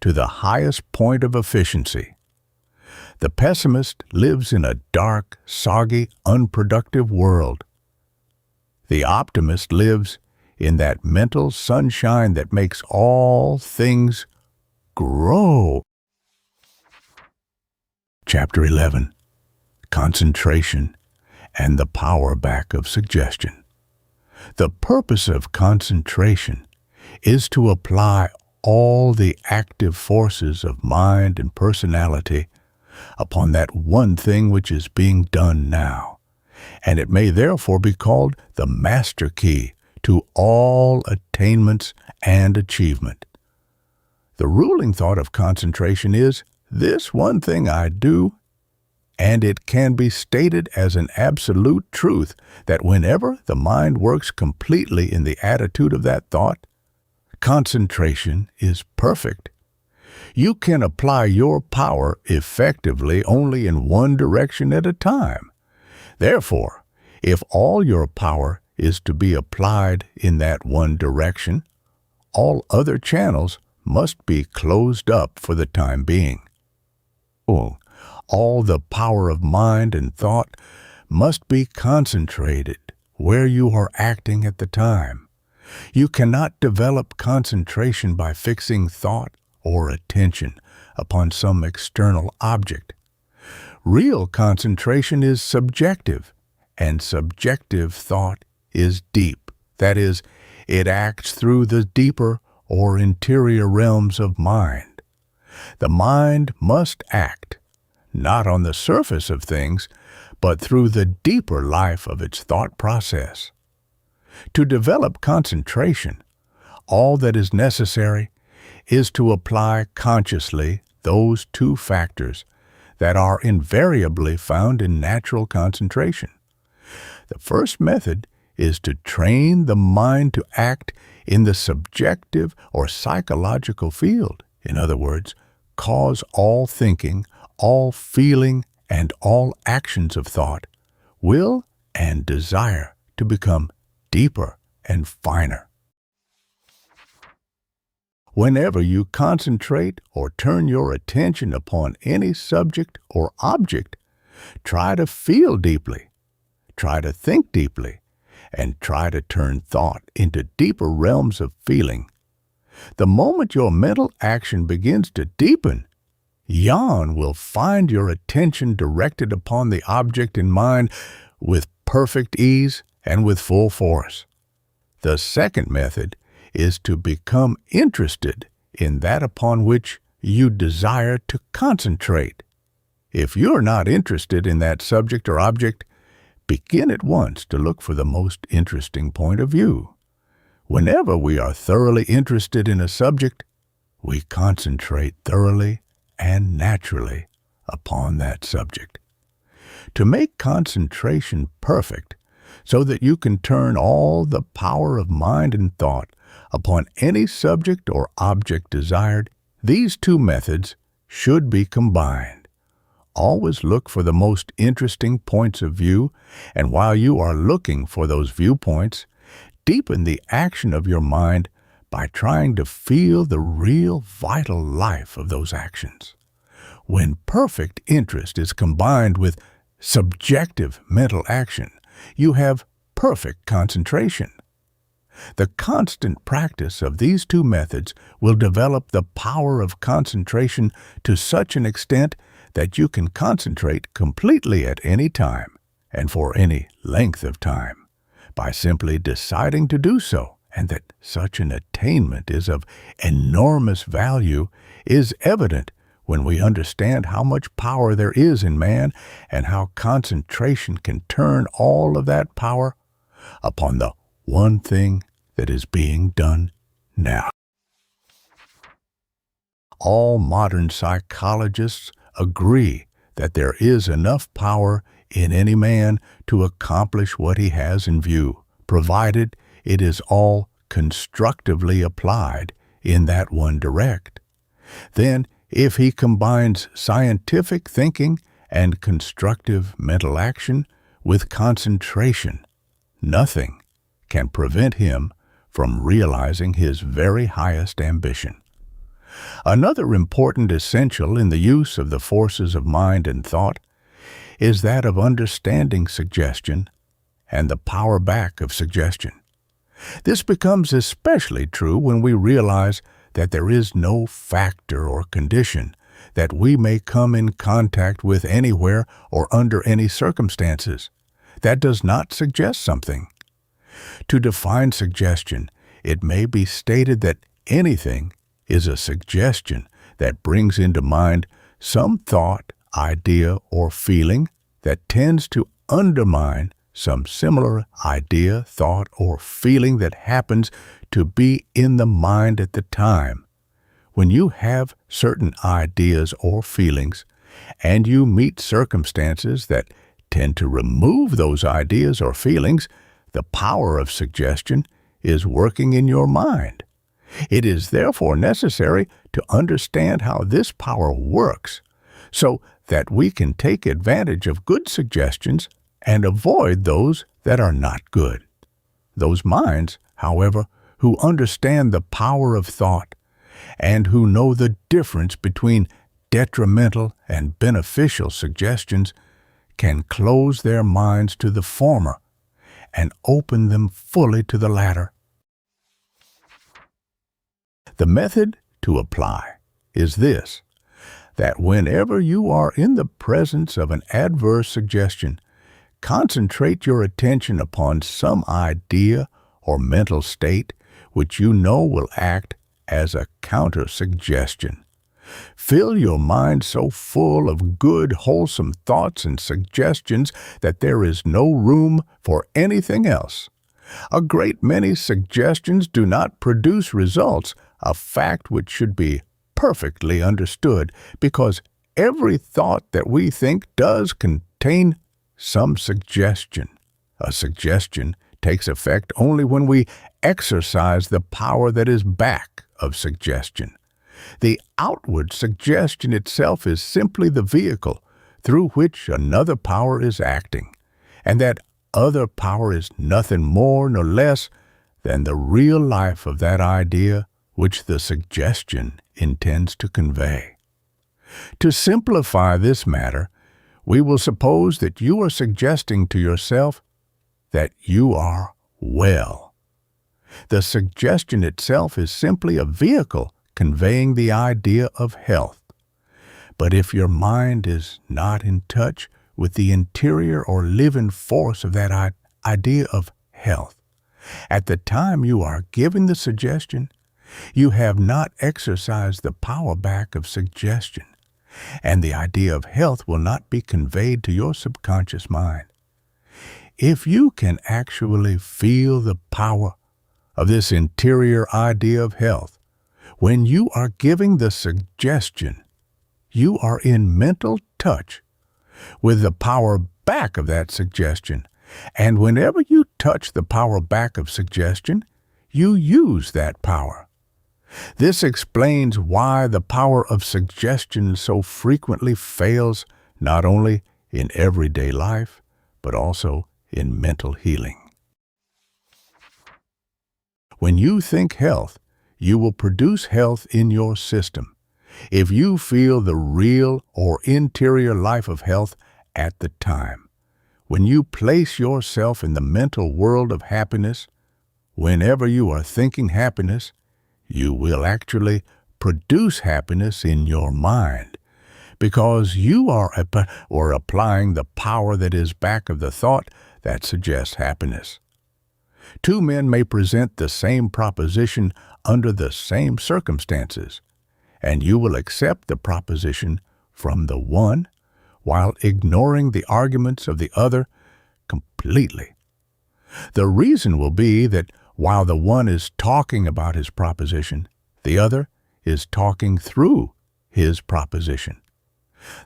to the highest point of efficiency. The pessimist lives in a dark, soggy, unproductive world. The optimist lives in that mental sunshine that makes all things grow. Chapter 11. Concentration and the power back of suggestion. The purpose of concentration is to apply all the active forces of mind and personality upon that one thing which is being done now, and it may therefore be called the master key to all attainments and achievement. The ruling thought of concentration is, "This one thing I do," and it can be stated as an absolute truth that whenever the mind works completely in the attitude of that thought, concentration is perfect. You can apply your power effectively only in one direction at a time. Therefore, if all your power is to be applied in that one direction, all other channels must be closed up for the time being. All the power of mind and thought must be concentrated where you are acting at the time. You cannot develop concentration by fixing thought or attention upon some external object. Real concentration is subjective, and subjective thought is deep. That is, it acts through the deeper or interior realms of mind. The mind must act, not on the surface of things, but through the deeper life of its thought process. To develop concentration, all that is necessary is to apply consciously those two factors that are invariably found in natural concentration. The first method is to train the mind to act in the subjective or psychological field. In other words, cause all thinking, all feeling, and all actions of thought, will, and desire to become deeper and finer. Whenever you concentrate or turn your attention upon any subject or object, try to feel deeply, try to think deeply, and try to turn thought into deeper realms of feeling. The moment your mental action begins to deepen, yon will find your attention directed upon the object in mind with perfect ease and with full force. The second method is to become interested in that upon which you desire to concentrate. If you're not interested in that subject or object, begin at once to look for the most interesting point of view. Whenever we are thoroughly interested in a subject, we concentrate thoroughly and naturally upon that subject. To make concentration perfect, so that you can turn all the power of mind and thought upon any subject or object desired, these two methods should be combined. Always look for the most interesting points of view, and while you are looking for those viewpoints, deepen the action of your mind by trying to feel the real vital life of those actions. When perfect interest is combined with subjective mental action, you have perfect concentration. The constant practice of these two methods will develop the power of concentration to such an extent that you can concentrate completely at any time and for any length of time by simply deciding to do so, and that such an attainment is of enormous value is evident when we understand how much power there is in man and how concentration can turn all of that power upon the one thing that is being done now. All modern psychologists agree that there is enough power in any man to accomplish what he has in view, provided it is all constructively applied in that one direct. Then, if he combines scientific thinking and constructive mental action with concentration, nothing can prevent him from realizing his very highest ambition. Another important essential in the use of the forces of mind and thought is that of understanding suggestion and the power back of suggestion. This becomes especially true when we realize that there is no factor or condition that we may come in contact with anywhere or under any circumstances that does not suggest something. To define suggestion, it may be stated that anything is a suggestion that brings into mind some thought, idea, or feeling that tends to undermine some similar idea, thought, or feeling that happens to be in the mind at the time. When you have certain ideas or feelings, and you meet circumstances that tend to remove those ideas or feelings, the power of suggestion is working in your mind. It is therefore necessary to understand how this power works, so that we can take advantage of good suggestions and avoid those that are not good. Those minds, however, who understand the power of thought and who know the difference between detrimental and beneficial suggestions can close their minds to the former and open them fully to the latter. The method to apply is this, that whenever you are in the presence of an adverse suggestion, concentrate your attention upon some idea or mental state which you know will act as a counter-suggestion. Fill your mind so full of good, wholesome thoughts and suggestions that there is no room for anything else. A great many suggestions do not produce results, a fact which should be perfectly understood, because every thought that we think does contain some suggestion. A suggestion takes effect only when we exercise the power that is back of suggestion. The outward suggestion itself is simply the vehicle through which another power is acting, and that other power is nothing more nor less than the real life of that idea which the suggestion intends to convey. To simplify this matter, we will suppose that you are suggesting to yourself that you are well. The suggestion itself is simply a vehicle conveying the idea of health. But if your mind is not in touch with the interior or living force of that idea of health, at the time you are giving the suggestion, you have not exercised the power back of suggestion, and the idea of health will not be conveyed to your subconscious mind. If you can actually feel the power of this interior idea of health, when you are giving the suggestion, you are in mental touch with the power back of that suggestion, and whenever you touch the power back of suggestion, you use that power. This explains why the power of suggestion so frequently fails not only in everyday life, but also in mental healing. When you think health, you will produce health in your system. If you feel the real or interior life of health at the time, when you place yourself in the mental world of happiness, whenever you are thinking happiness, you will actually produce happiness in your mind, because you are applying the power that is back of the thought that suggests happiness. Two men may present the same proposition under the same circumstances, and you will accept the proposition from the one while ignoring the arguments of the other completely. The reason will be that while the one is talking about his proposition, the other is talking through his proposition.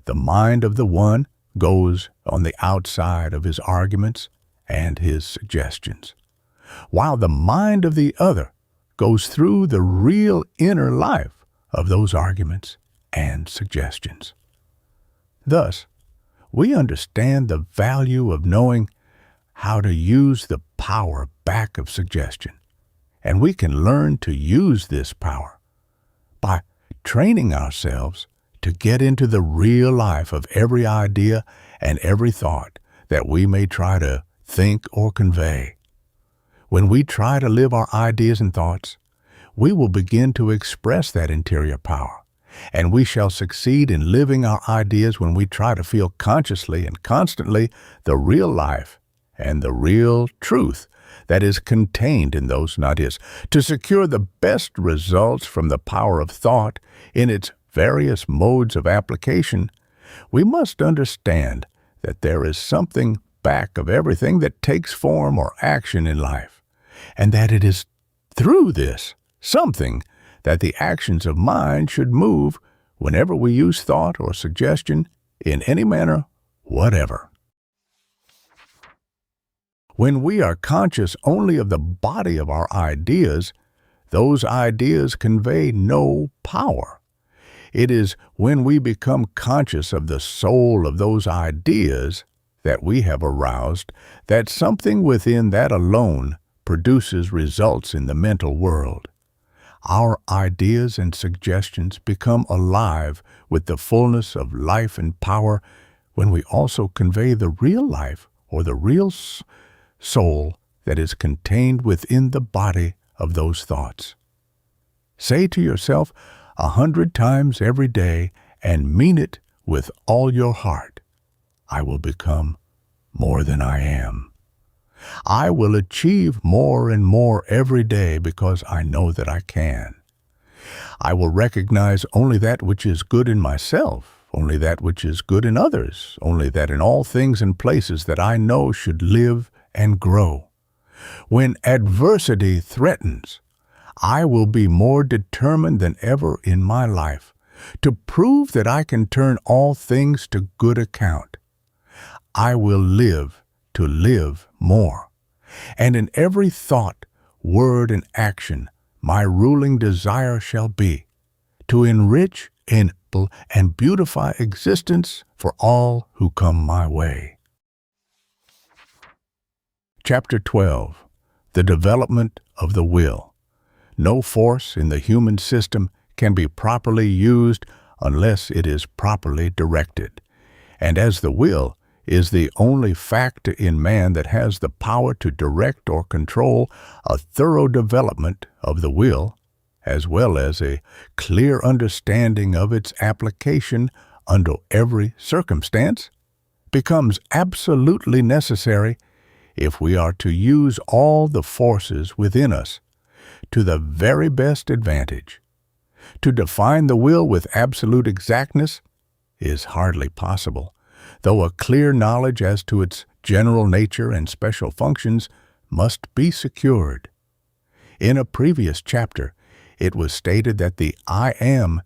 The mind of the one goes on the outside of his arguments and his suggestions, while the mind of the other goes through the real inner life of those arguments and suggestions. Thus, we understand the value of knowing how to use the power back of suggestion, and we can learn to use this power by training ourselves to get into the real life of every idea and every thought that we may try to think or convey. When we try to live our ideas and thoughts, we will begin to express that interior power, and we shall succeed in living our ideas when we try to feel consciously and constantly the real life and the real truth that is contained in those ideas. To secure the best results from the power of thought in its various modes of application, we must understand that there is something back of everything that takes form or action in life, and that it is through this something that the actions of mind should move whenever we use thought or suggestion in any manner whatever. When we are conscious only of the body of our ideas, those ideas convey no power. It is when we become conscious of the soul of those ideas that we have aroused that something within that alone produces results in the mental world. Our ideas and suggestions become alive with the fullness of life and power when we also convey the real life or the real soul that is contained within the body of those thoughts. Say to yourself 100 times every day and mean it with all your heart, I will become more than I am. I will achieve more and more every day because I know that I can. I will recognize only that which is good in myself, only that which is good in others, only that in all things and places that I know should live and grow. When adversity threatens, I will be more determined than ever in my life to prove that I can turn all things to good account. I will live to live more. And in every thought, word, and action, my ruling desire shall be to enrich, enable, and beautify existence for all who come my way. Chapter 12. The Development of the Will. No force in the human system can be properly used unless it is properly directed. And as the will is the only factor in man that has the power to direct or control, a thorough development of the will, as well as a clear understanding of its application under every circumstance, becomes absolutely necessary if we are to use all the forces within us to the very best advantage. To define the will with absolute exactness is hardly possible, though a clear knowledge as to its general nature and special functions must be secured. In a previous chapter, it was stated that the I am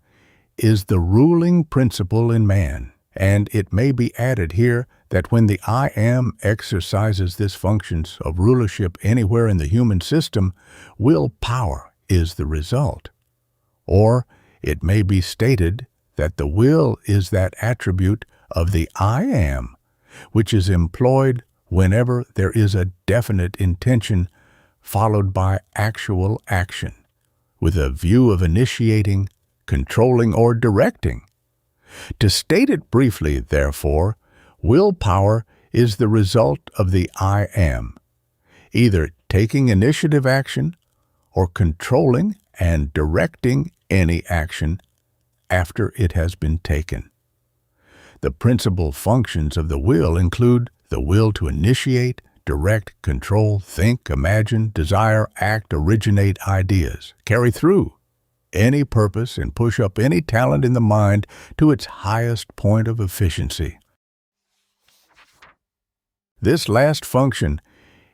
is the ruling principle in man, and it may be added here that when the I am exercises this functions of rulership anywhere in the human system, willpower is the result. Or it may be stated that the will is that attribute of the I am, which is employed whenever there is a definite intention followed by actual action, with a view of initiating, controlling, or directing. To state it briefly, therefore, willpower is the result of the I am, either taking initiative action or controlling and directing any action after it has been taken. The principal functions of the will include the will to initiate, direct, control, think, imagine, desire, act, originate ideas, carry through any purpose, and push up any talent in the mind to its highest point of efficiency. This last function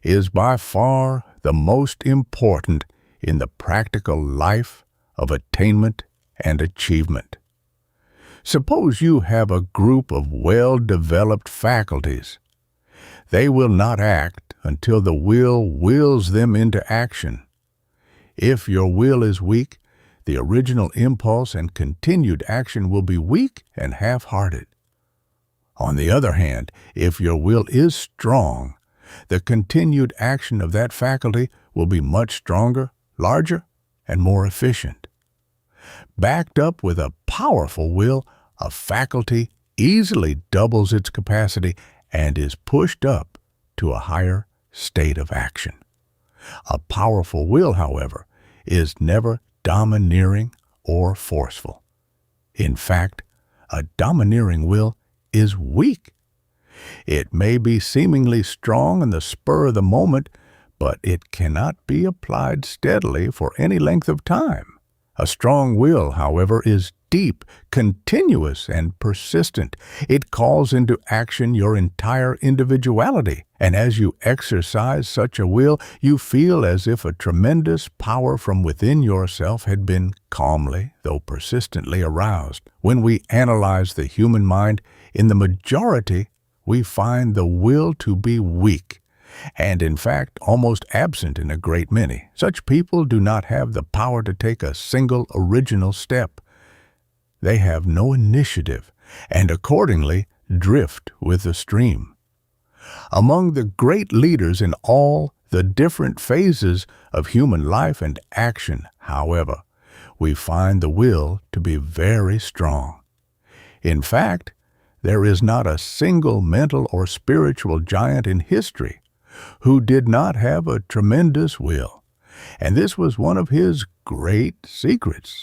is by far the most important in the practical life of attainment and achievement. Suppose you have a group of well-developed faculties. They will not act until the will wills them into action. If your will is weak, the original impulse and continued action will be weak and half-hearted. On the other hand, if your will is strong, the continued action of that faculty will be much stronger, larger, and more efficient. Backed up with a powerful will, a faculty easily doubles its capacity and is pushed up to a higher state of action. A powerful will, however, is never domineering or forceful. In fact, a domineering will is weak. It may be seemingly strong in the spur of the moment, but it cannot be applied steadily for any length of time. A strong will, however, is deep, continuous, and persistent. It calls into action your entire individuality, and as you exercise such a will, you feel as if a tremendous power from within yourself had been calmly, though persistently, aroused. When we analyze the human mind, in the majority, we find the will to be weak, and in fact almost absent in a great many. Such people do not have the power to take a single original step. They have no initiative, and accordingly drift with the stream. Among the great leaders in all the different phases of human life and action, however, we find the will to be very strong. In fact, there is not a single mental or spiritual giant in history who did not have a tremendous will, and this was one of his great secrets.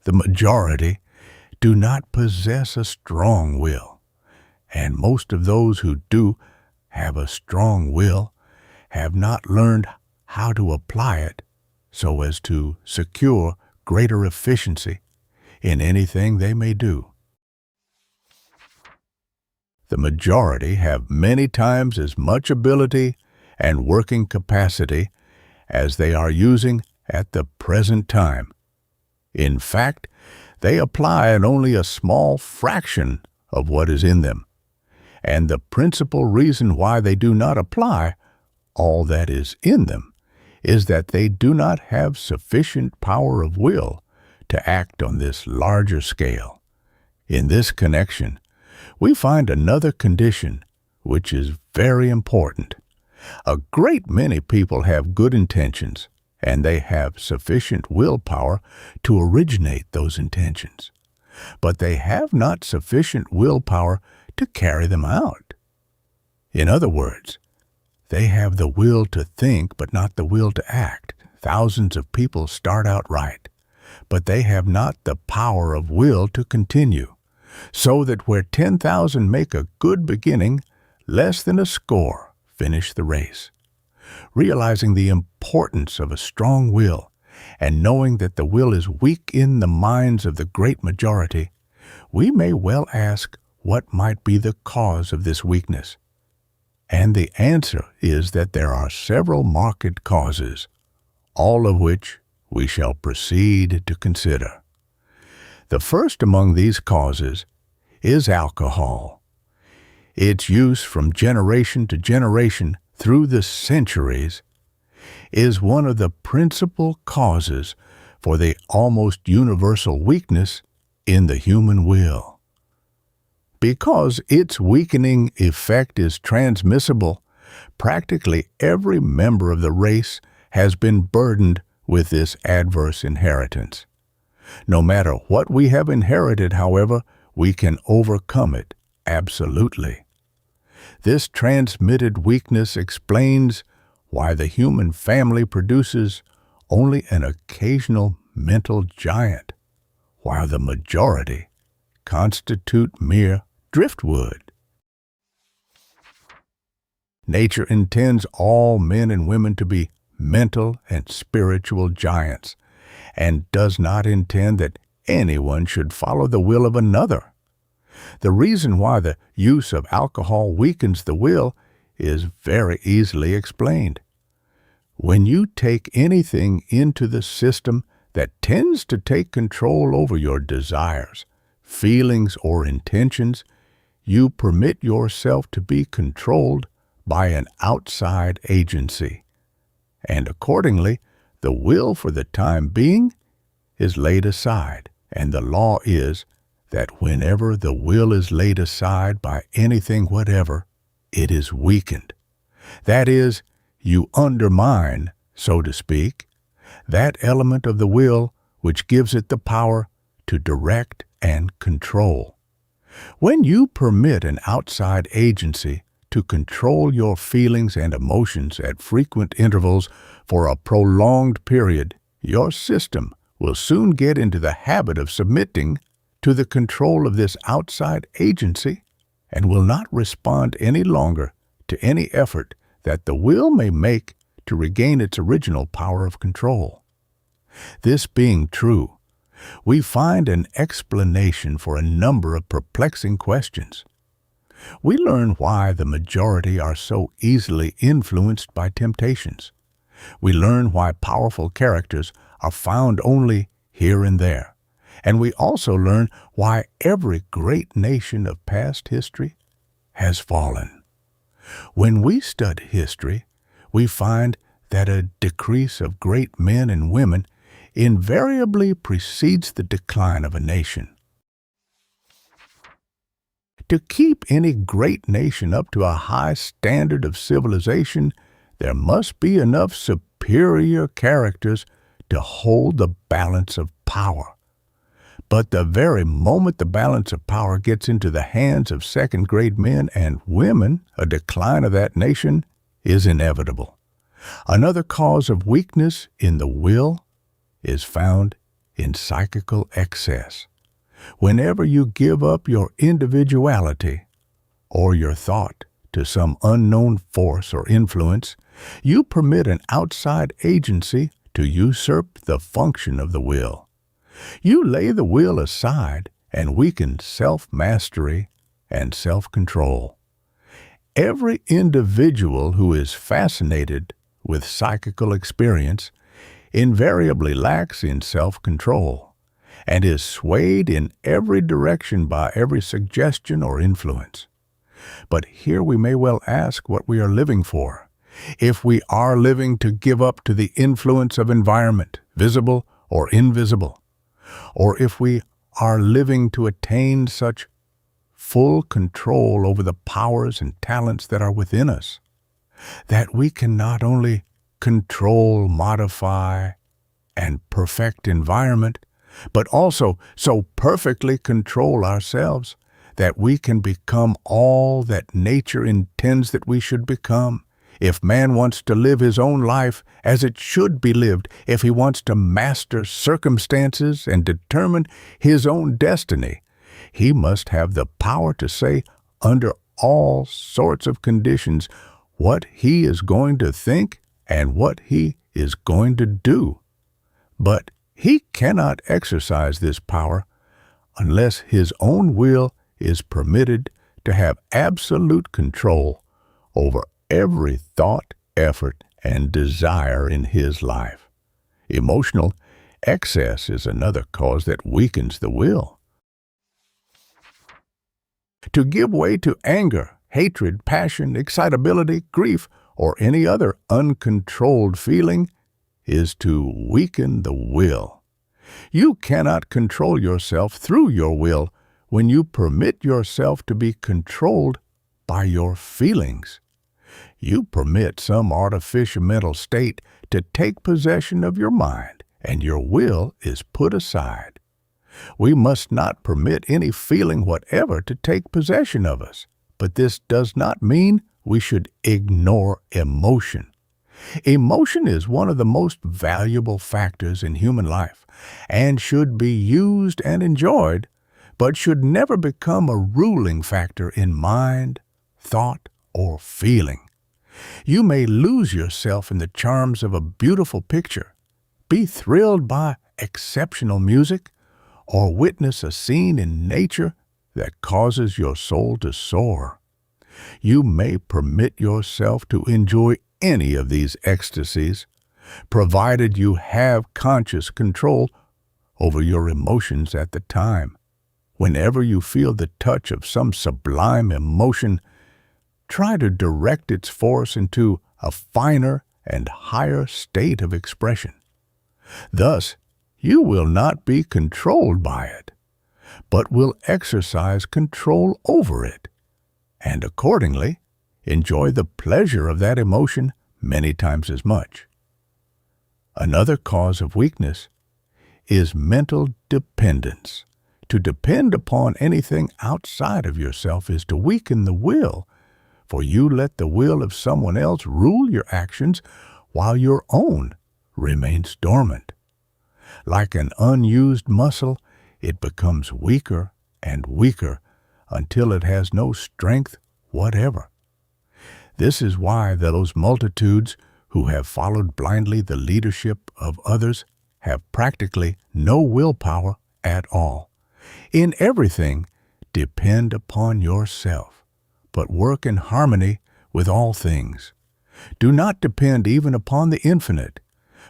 The majority do not possess a strong will, and most of those who do have a strong will have not learned how to apply it so as to secure greater efficiency in anything they may do. The majority have many times as much ability and working capacity as they are using at the present time. In fact, they apply in only a small fraction of what is in them, and the principal reason why they do not apply all that is in them is that they do not have sufficient power of will to act on this larger scale. In this connection, we find another condition which is very important. A great many people have good intentions, and they have sufficient willpower to originate those intentions, but they have not sufficient willpower to carry them out. In other words, they have the will to think, but not the will to act. Thousands of people start out right, but they have not the power of will to continue, so that where 10,000 make a good beginning, less than a score finish the race. Realizing the importance of a strong will, and knowing that the will is weak in the minds of the great majority, we may well ask what might be the cause of this weakness. And the answer is that there are several marked causes, all of which we shall proceed to consider. The first among these causes is alcohol. Its use from generation to generation through the centuries is one of the principal causes for the almost universal weakness in the human will. Because its weakening effect is transmissible, practically every member of the race has been burdened with this adverse inheritance. No matter what we have inherited, however, we can overcome it absolutely. This transmitted weakness explains why the human family produces only an occasional mental giant, while the majority constitute mere driftwood. Nature intends all men and women to be mental and spiritual giants, and does not intend that anyone should follow the will of another. The reason why the use of alcohol weakens the will is very easily explained. When you take anything into the system that tends to take control over your desires, feelings, or intentions, you permit yourself to be controlled by an outside agency, and accordingly, the will for the time being is laid aside, and the law is that whenever the will is laid aside by anything whatever, it is weakened. That is, you undermine, so to speak, that element of the will which gives it the power to direct and control. When you permit an outside agency to control your feelings and emotions at frequent intervals for a prolonged period, your system will soon get into the habit of submitting to the control of this outside agency and will not respond any longer to any effort that the will may make to regain its original power of control. This being true, we find an explanation for a number of perplexing questions. We learn why the majority are so easily influenced by temptations. We learn why powerful characters are found only here and there. And we also learn why every great nation of past history has fallen. When we study history, we find that a decrease of great men and women invariably precedes the decline of a nation. To keep any great nation up to a high standard of civilization, there must be enough superior characters to hold the balance of power. But the very moment the balance of power gets into the hands of second-grade men and women, a decline of that nation is inevitable. Another cause of weakness in the will is found in psychical excess. Whenever you give up your individuality or your thought to some unknown force or influence, you permit an outside agency to usurp the function of the will. You lay the will aside and weaken self-mastery and self-control. Every individual who is fascinated with psychical experience invariably lacks in self-control and is swayed in every direction by every suggestion or influence. But here we may well ask what we are living for. If we are living to give up to the influence of environment, visible or invisible, or if we are living to attain such full control over the powers and talents that are within us, that we can not only control, modify, and perfect environment, but also so perfectly control ourselves that we can become all that nature intends that we should become. If man wants to live his own life as it should be lived, if he wants to master circumstances and determine his own destiny, he must have the power to say, under all sorts of conditions, what he is going to think and what he is going to do. But he cannot exercise this power unless his own will is permitted to have absolute control over every thought, effort, and desire in his life. Emotional excess is another cause that weakens the will. To give way to anger, hatred, passion, excitability, grief, or any other uncontrolled feeling is to weaken the will. You cannot control yourself through your will when you permit yourself to be controlled by your feelings. You permit some artificial mental state to take possession of your mind, and your will is put aside. We must not permit any feeling whatever to take possession of us, but this does not mean we should ignore emotion. Emotion is one of the most valuable factors in human life and should be used and enjoyed, but should never become a ruling factor in mind, thought, or feeling. You may lose yourself in the charms of a beautiful picture, be thrilled by exceptional music, or witness a scene in nature that causes your soul to soar. You may permit yourself to enjoy any of these ecstasies, provided you have conscious control over your emotions at the time. Whenever you feel the touch of some sublime emotion, try to direct its force into a finer and higher state of expression. Thus, you will not be controlled by it, but will exercise control over it, and accordingly, enjoy the pleasure of that emotion many times as much. Another cause of weakness is mental dependence. To depend upon anything outside of yourself is to weaken the will, for you let the will of someone else rule your actions while your own remains dormant. Like an unused muscle, it becomes weaker and weaker until it has no strength whatever. This is why those multitudes who have followed blindly the leadership of others have practically no willpower at all. In everything, depend upon yourself, but work in harmony with all things. Do not depend even upon the infinite,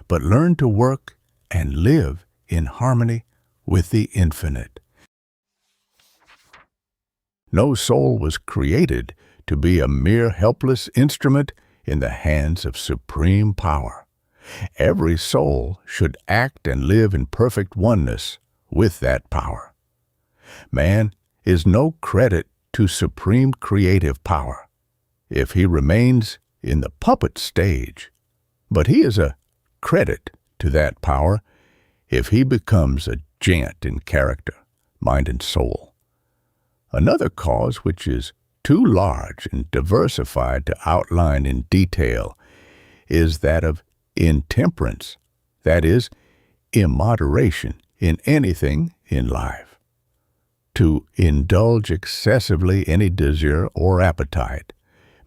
but learn to work and live in harmony with the infinite. No soul was created to be a mere helpless instrument in the hands of supreme power. Every soul should act and live in perfect oneness with that power. Man is no credit to supreme creative power if he remains in the puppet stage, but he is a credit to that power if he becomes a gent in character, mind, and soul. Another cause which is too large and diversified to outline in detail is that of intemperance, that is, immoderation in anything in life. To indulge excessively any desire or appetite,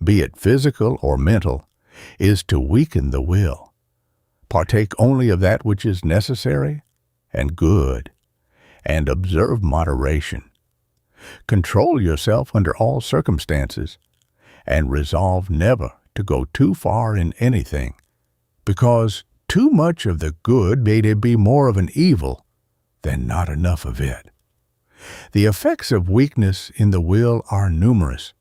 be it physical or mental, is to weaken the will. Partake only of that which is necessary and good, and observe moderation. Control yourself under all circumstances, and resolve never to go too far in anything, because too much of the good may be more of an evil than not enough of it. The effects of weakness in the will are numerous,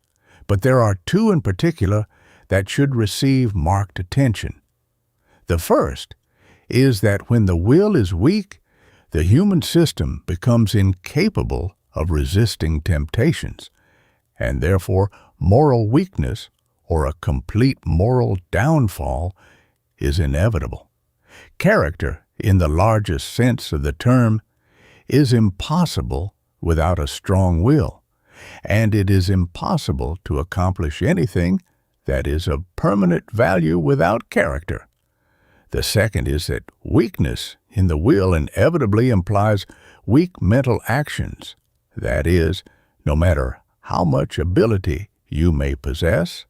but there are two in particular that should receive marked attention. The first is that when the will is weak, the human system becomes incapable of resisting temptations, and therefore moral weakness or a complete moral downfall is inevitable. Character, in the largest sense of the term, is impossible without a strong will, and it is impossible to accomplish anything that is of permanent value without character. The second is that weakness in the will inevitably implies weak mental actions. That is, no matter how much ability you may possess,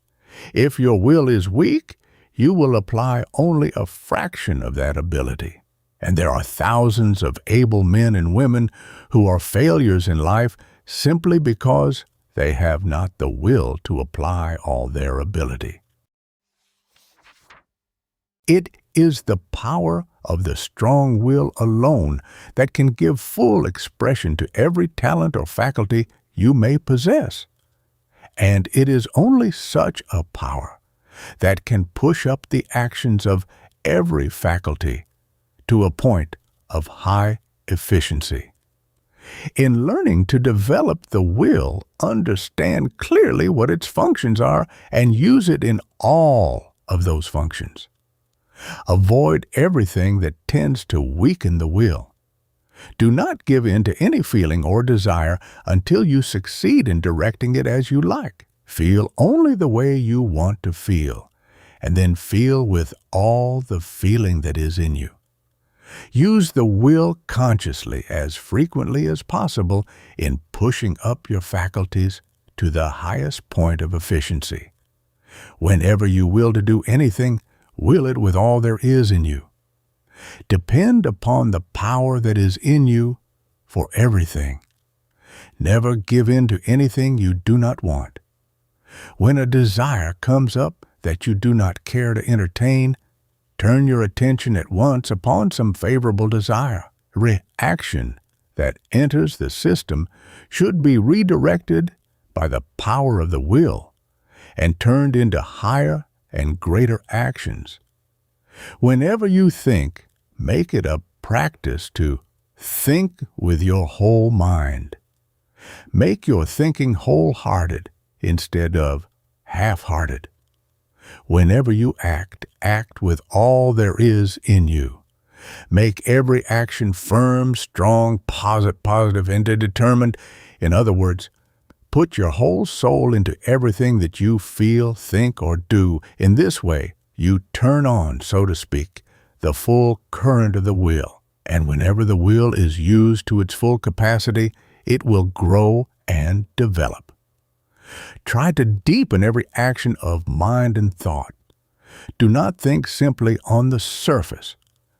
if your will is weak, you will apply only a fraction of that ability. And there are thousands of able men and women who are failures in life simply because they have not the will to apply all their ability. It is the power of the strong will alone that can give full expression to every talent or faculty you may possess. And it is only such a power that can push up the actions of every faculty to a point of high efficiency. In learning to develop the will, understand clearly what its functions are and use it in all of those functions. Avoid everything that tends to weaken the will. Do not give in to any feeling or desire until you succeed in directing it as you like. Feel only the way you want to feel, and then feel with all the feeling that is in you. Use the will consciously as frequently as possible in pushing up your faculties to the highest point of efficiency. Whenever you will to do anything, will it with all there is in you. Depend upon the power that is in you for everything. Never give in to anything you do not want. When a desire comes up that you do not care to entertain, turn your attention at once upon some favorable desire. Reaction that enters the system should be redirected by the power of the will and turned into higher and greater actions. Whenever you think, make it a practice to think with your whole mind. Make your thinking wholehearted instead of half-hearted. Whenever you act, act with all there is in you. Make every action firm, strong, positive, and determined. In other words, put your whole soul into everything that you feel, think, or do. In this way, you turn on, so to speak, the full current of the will. And whenever the will is used to its full capacity, it will grow and develop. Try to deepen every action of mind and thought. Do not think simply on the surface,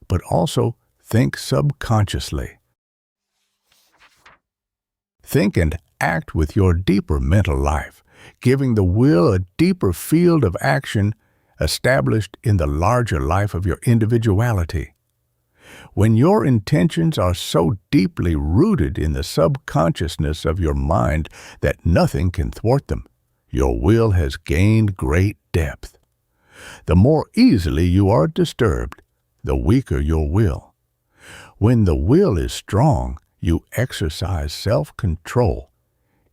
but also think subconsciously. Think and act with your deeper mental life, giving the will a deeper field of action established in the larger life of your individuality. When your intentions are so deeply rooted in the subconsciousness of your mind that nothing can thwart them, your will has gained great depth. The more easily you are disturbed, the weaker your will. When the will is strong, you exercise self-control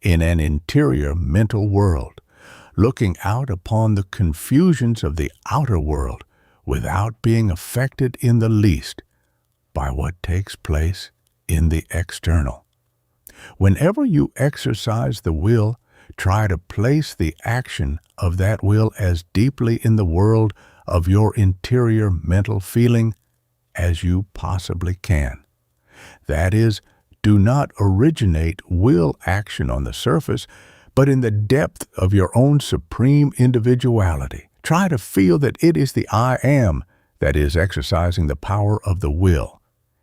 in an interior mental world, looking out upon the confusions of the outer world without being affected in the least by what takes place in the external. Whenever you exercise the will, try to place the action of that will as deeply in the world of your interior mental feeling as you possibly can. That is, do not originate will action on the surface, but in the depth of your own supreme individuality. Try to feel that it is the I am that is exercising the power of the will.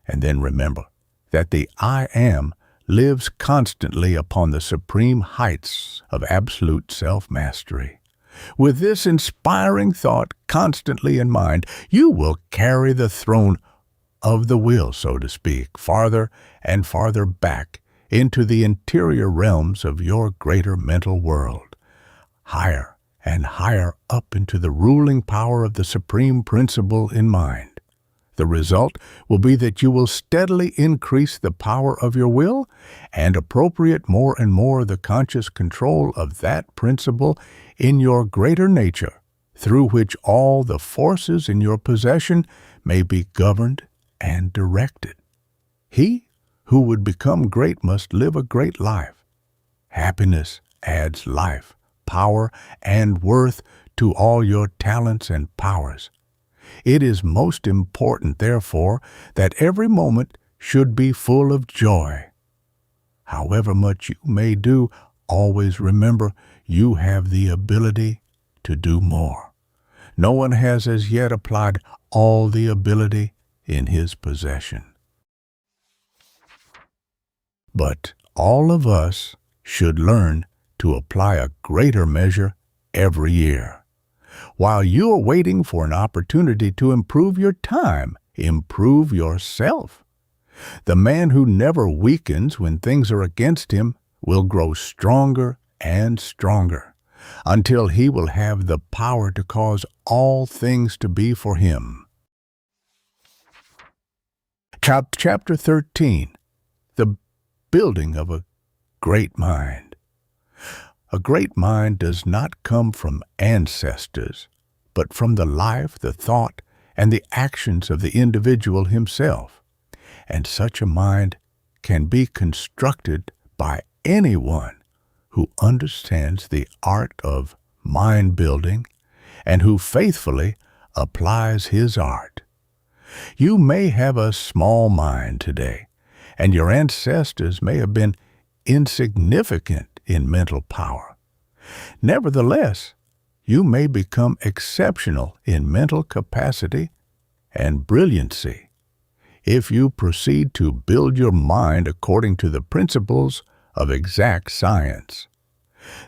And then remember that the I am lives constantly upon the supreme heights of absolute self-mastery. With this inspiring thought constantly in mind, you will carry the throne of the will, so to speak, farther and farther back into the interior realms of your greater mental world, higher and higher up into the ruling power of the supreme principle in mind. The result will be that you will steadily increase the power of your will and appropriate more and more the conscious control of that principle in your greater nature, through which all the forces in your possession may be governed and directed. He who would become great must live a great life. Happiness adds life, power, and worth to all your talents and powers. It is most important, therefore, that every moment should be full of joy. However much you may do, always remember you have the ability to do more. No one has as yet applied all the ability in his possession. But all of us should learn to apply a greater measure every year. While you are waiting for an opportunity to improve your time, improve yourself. The man who never weakens when things are against him will grow stronger and stronger until he will have the power to cause all things to be for him. Chapter 13. The Building of a Great Mind. A great mind does not come from ancestors, but from the life, the thought, and the actions of the individual himself. And such a mind can be constructed by anyone who understands the art of mind building and who faithfully applies his art. You may have a small mind today, and your ancestors may have been insignificant in mental power. Nevertheless, you may become exceptional in mental capacity and brilliancy if you proceed to build your mind according to the principles of exact science.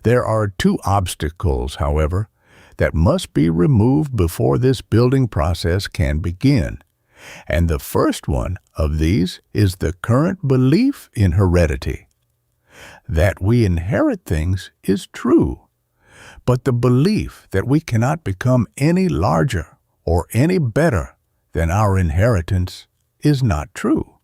There are two obstacles, however, that must be removed before this building process can begin. And the first one of these is the current belief in heredity. That we inherit things is true, but the belief that we cannot become any larger or any better than our inheritance is not true.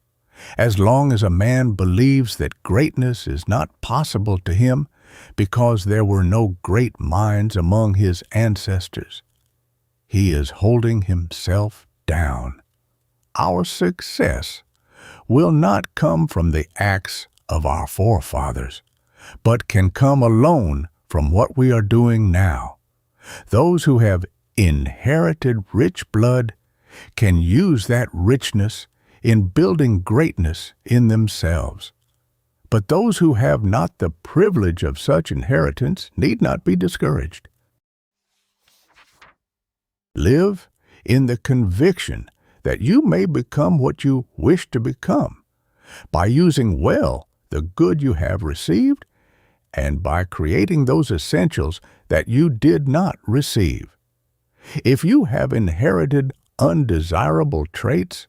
As long as a man believes that greatness is not possible to him because there were no great minds among his ancestors, he is holding himself down. Our success will not come from the acts of our forefathers, but can come alone from what we are doing now. Those who have inherited rich blood can use that richness in building greatness in themselves. But those who have not the privilege of such inheritance need not be discouraged. Live in the conviction that you may become what you wish to become by using well the good you have received and by creating those essentials that you did not receive. If you have inherited undesirable traits,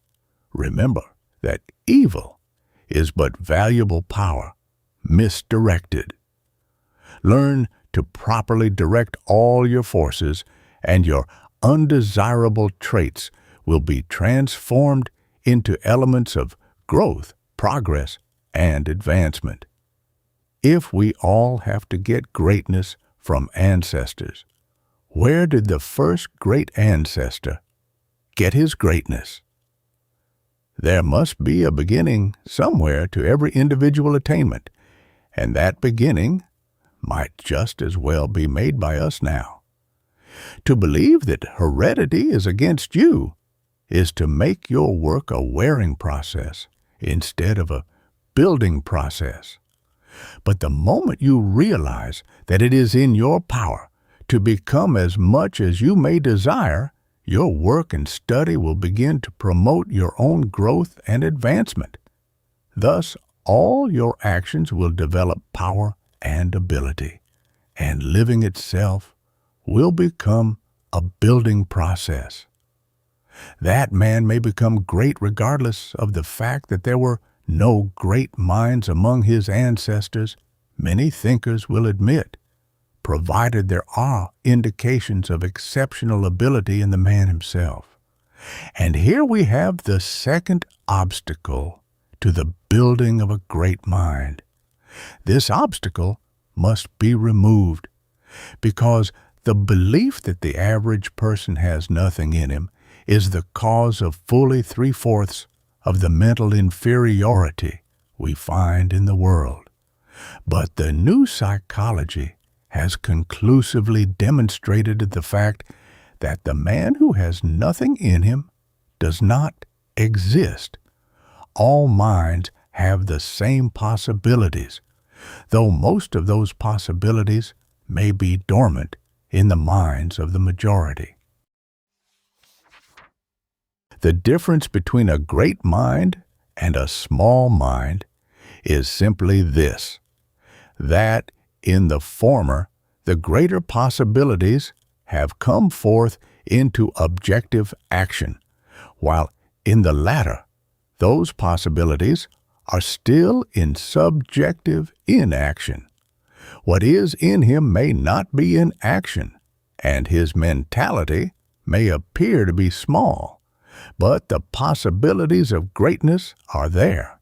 remember that evil is but valuable power misdirected. Learn to properly direct all your forces, and your undesirable traits will be transformed into elements of growth, progress, and advancement. If we all have to get greatness from ancestors, where did the first great ancestor get his greatness? There must be a beginning somewhere to every individual attainment, and that beginning might just as well be made by us now. To believe that heredity is against you is to make your work a wearing process instead of a building process. But the moment you realize that it is in your power to become as much as you may desire, your work and study will begin to promote your own growth and advancement. Thus, all your actions will develop power and ability, and living itself will become a building process. That man may become great regardless of the fact that there were no great minds among his ancestors, many thinkers will admit, provided there are indications of exceptional ability in the man himself. And here we have the second obstacle to the building of a great mind. This obstacle must be removed, because the belief that the average person has nothing in him is the cause of fully 3/4 of the mental inferiority we find in the world. But the new psychology has conclusively demonstrated the fact that the man who has nothing in him does not exist. All minds have the same possibilities, though most of those possibilities may be dormant in the minds of the majority. The difference between a great mind and a small mind is simply this, that in the former, the greater possibilities have come forth into objective action, while in the latter, those possibilities are still in subjective inaction. What is in him may not be in action, and his mentality may appear to be small, but the possibilities of greatness are there.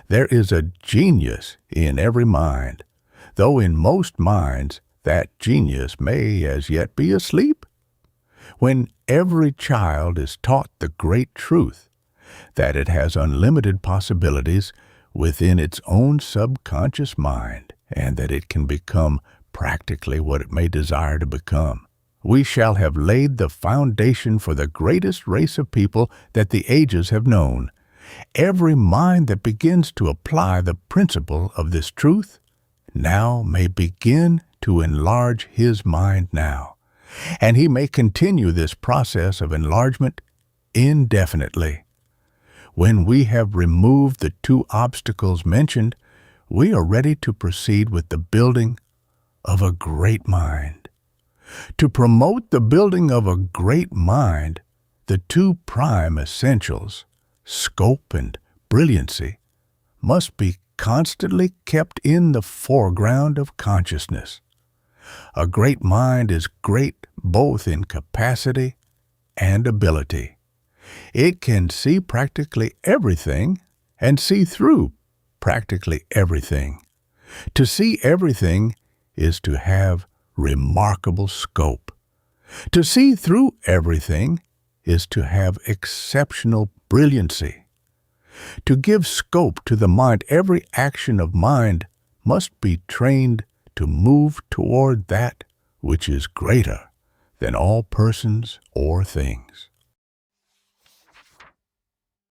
There is a genius in every mind, though in most minds that genius may as yet be asleep. When every child is taught the great truth, that it has unlimited possibilities within its own subconscious mind, and that it can become practically what it may desire to become, we shall have laid the foundation for the greatest race of people that the ages have known. Every mind that begins to apply the principle of this truth now may begin to enlarge his mind now, and he may continue this process of enlargement indefinitely. When we have removed the two obstacles mentioned, we are ready to proceed with the building of a great mind. To promote the building of a great mind, the two prime essentials, scope and brilliancy, must be constantly kept in the foreground of consciousness. A great mind is great both in capacity and ability. It can see practically everything and see through practically everything. To see everything is to have remarkable scope. To see through everything is to have exceptional brilliancy. To give scope to the mind, every action of mind must be trained to move toward that which is greater than all persons or things.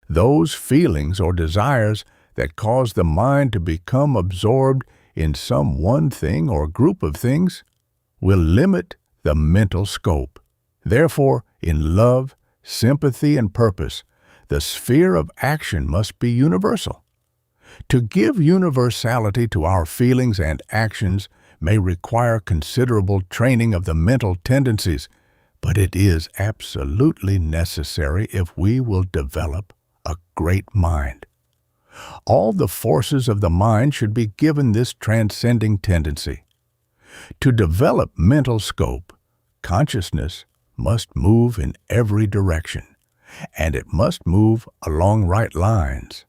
Those feelings or desires that cause the mind to become absorbed in some one thing or group of things will limit the mental scope. Therefore, in love, sympathy, and purpose, the sphere of action must be universal. To give universality to our feelings and actions may require considerable training of the mental tendencies, but it is absolutely necessary if we will develop a great mind. All the forces of the mind should be given this transcending tendency. To develop mental scope, consciousness must move in every direction, and it must move along right lines.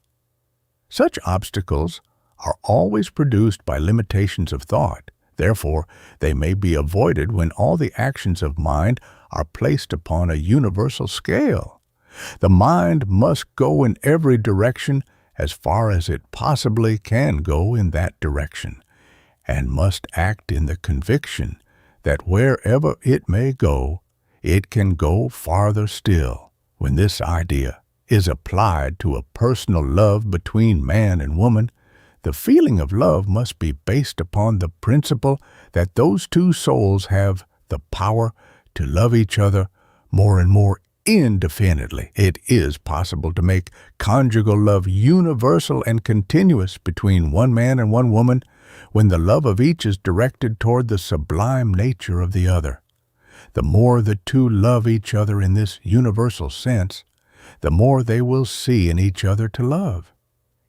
Such obstacles are always produced by limitations of thought. Therefore, they may be avoided when all the actions of mind are placed upon a universal scale. The mind must go in every direction as far as it possibly can go in that direction, and must act in the conviction that wherever it may go, it can go farther still. When this idea is applied to a personal love between man and woman, the feeling of love must be based upon the principle that those two souls have the power to love each other more and more indefinitely. It is possible to make conjugal love universal and continuous between one man and one woman when the love of each is directed toward the sublime nature of the other. The more the two love each other in this universal sense, the more they will see in each other to love.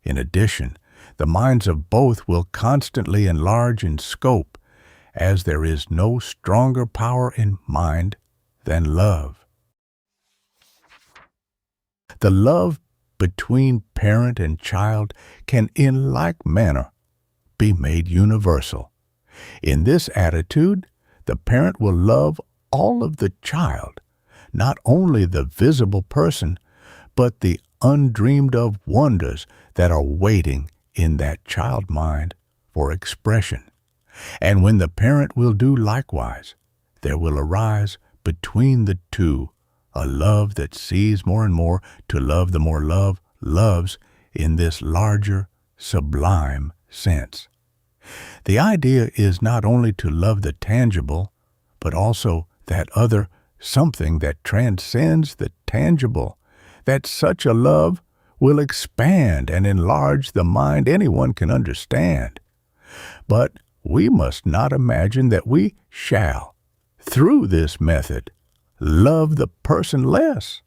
In addition, the minds of both will constantly enlarge in scope, as there is no stronger power in mind than love. The love between parent and child can in like manner be made universal. In this attitude, the parent will love all of the child, not only the visible person, but the undreamed of wonders that are waiting in that child mind for expression. And when the parent will do likewise, there will arise between the two a love that sees more and more to love the more love loves in this larger, sublime sense. The idea is not only to love the tangible, but also that other something that transcends the tangible, that such a love will expand and enlarge the mind anyone can understand. But we must not imagine that we shall, through this method, love the person less.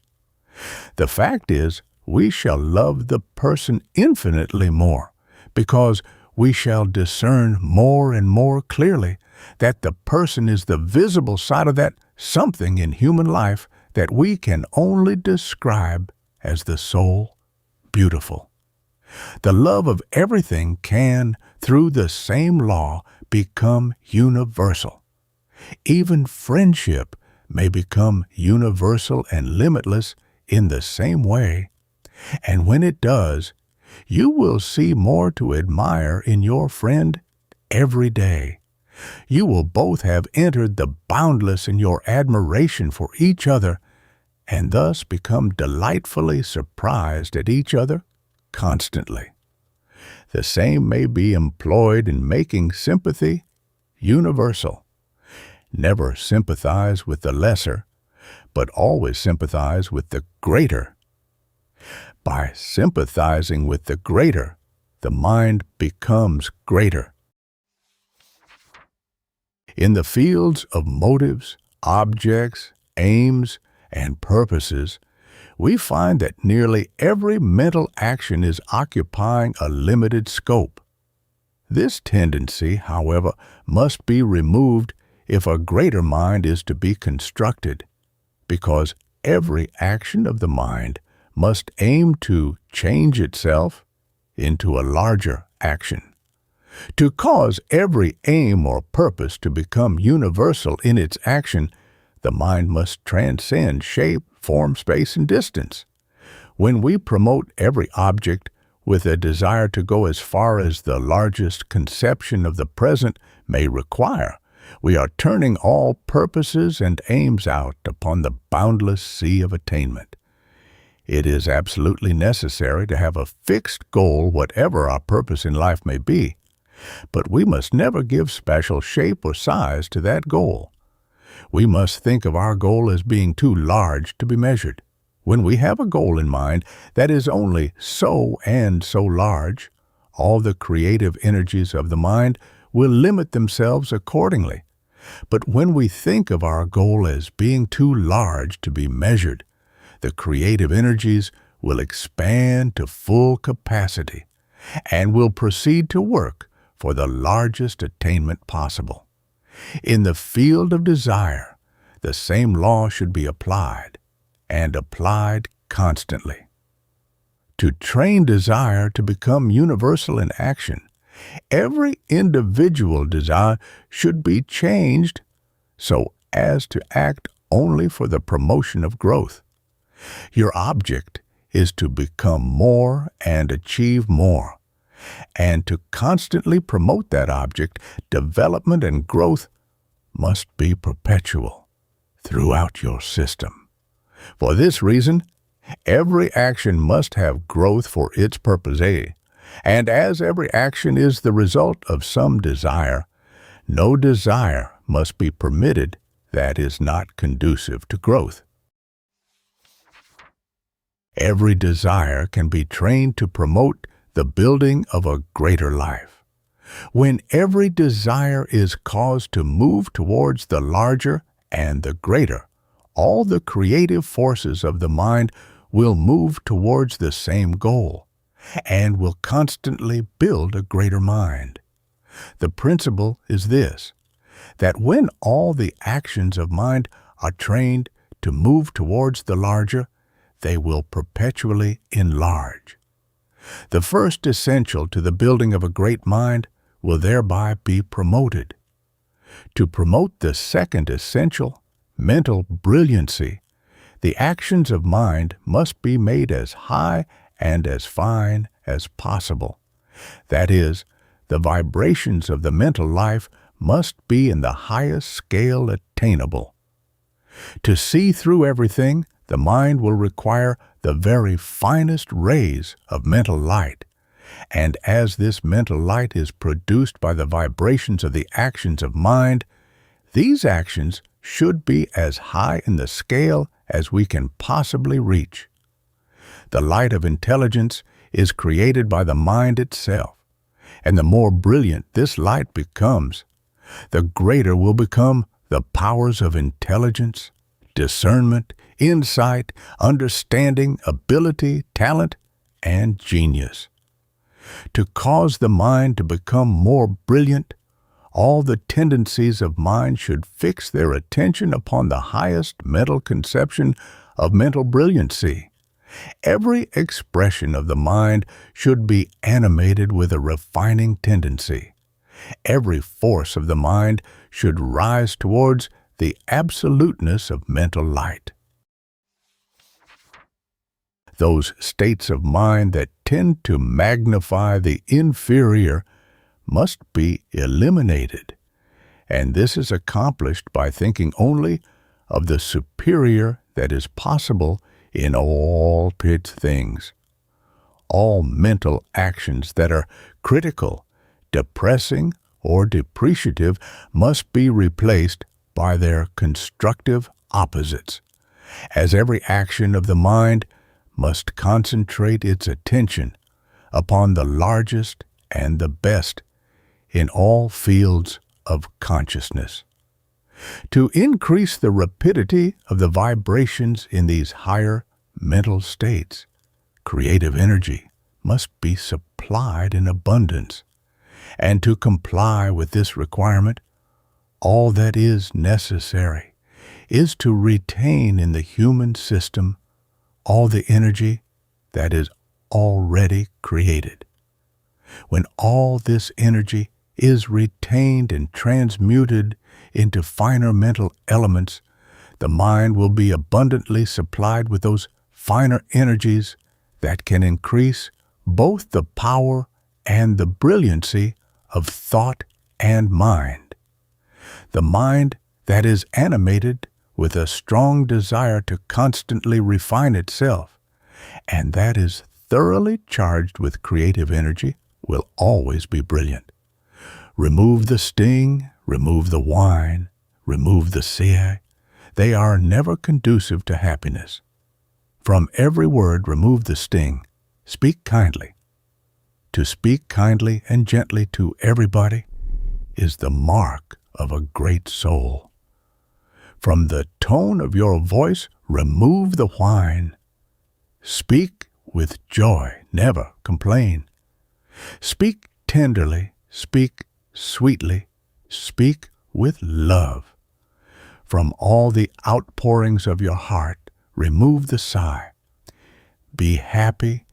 The fact is, we shall love the person infinitely more, because we shall discern more and more clearly that the person is the visible side of that something in human life that we can only describe as the soul beautiful. The love of everything can, through the same law, become universal. Even friendship may become universal and limitless in the same way, and when it does, you will see more to admire in your friend every day. You will both have entered the boundless in your admiration for each other, and thus become delightfully surprised at each other constantly. The same may be employed in making sympathy universal. Never sympathize with the lesser, but always sympathize with the greater. By sympathizing with the greater, the mind becomes greater. In the fields of motives, objects, aims, and purposes, we find that nearly every mental action is occupying a limited scope. This tendency, however, must be removed if a greater mind is to be constructed, because every action of the mind must aim to change itself into a larger action. To cause every aim or purpose to become universal in its action, the mind must transcend shape, form, space, and distance. When we promote every object with a desire to go as far as the largest conception of the present may require, we are turning all purposes and aims out upon the boundless sea of attainment. It is absolutely necessary to have a fixed goal, whatever our purpose in life may be, but we must never give special shape or size to that goal. We must think of our goal as being too large to be measured. When we have a goal in mind that is only so and so large, all the creative energies of the mind will limit themselves accordingly. But when we think of our goal as being too large to be measured, the creative energies will expand to full capacity and will proceed to work for the largest attainment possible. In the field of desire, the same law should be applied, and applied constantly. To train desire to become universal in action, every individual desire should be changed so as to act only for the promotion of growth. Your object is to become more and achieve more. And to constantly promote that object, development and growth must be perpetual throughout your system. For this reason, every action must have growth for its purpose. And as every action is the result of some desire, no desire must be permitted that is not conducive to growth. Every desire can be trained to promote the building of a greater life. When every desire is caused to move towards the larger and the greater, all the creative forces of the mind will move towards the same goal and will constantly build a greater mind. The principle is this, that when all the actions of mind are trained to move towards the larger, they will perpetually enlarge. The first essential to the building of a great mind will thereby be promoted. To promote the second essential, mental brilliancy, the actions of mind must be made as high and as fine as possible. That is, the vibrations of the mental life must be in the highest scale attainable. To see through everything, the mind will require the very finest rays of mental light. And as this mental light is produced by the vibrations of the actions of mind, these actions should be as high in the scale as we can possibly reach. The light of intelligence is created by the mind itself, and the more brilliant this light becomes, the greater will become the powers of intelligence, discernment, insight, understanding, ability, talent, and genius. To cause the mind to become more brilliant, all the tendencies of mind should fix their attention upon the highest mental conception of mental brilliancy. Every expression of the mind should be animated with a refining tendency. Every force of the mind should rise towards the absoluteness of mental light. Those states of mind that tend to magnify the inferior must be eliminated, and this is accomplished by thinking only of the superior that is possible in all pit things. All mental actions that are critical, depressing, or depreciative must be replaced by their constructive opposites, as every action of the mind must concentrate its attention upon the largest and the best in all fields of consciousness. To increase the rapidity of the vibrations in these higher mental states, creative energy must be supplied in abundance. And to comply with this requirement, all that is necessary is to retain in the human system all the energy that is already created. When all this energy is retained and transmuted into finer mental elements, the mind will be abundantly supplied with those finer energies that can increase both the power and the brilliancy of thought and mind. The mind that is animated with a strong desire to constantly refine itself, and that is thoroughly charged with creative energy, will always be brilliant. Remove the sting, remove the whine, remove the sigh. They are never conducive to happiness. From every word remove the sting. Speak kindly. To speak kindly and gently to everybody is the mark of a great soul. From the tone of your voice remove the whine. Speak with joy, never complain. Speak tenderly, speak sweetly, speak with love. From all the outpourings of your heart, remove the sigh. Be happy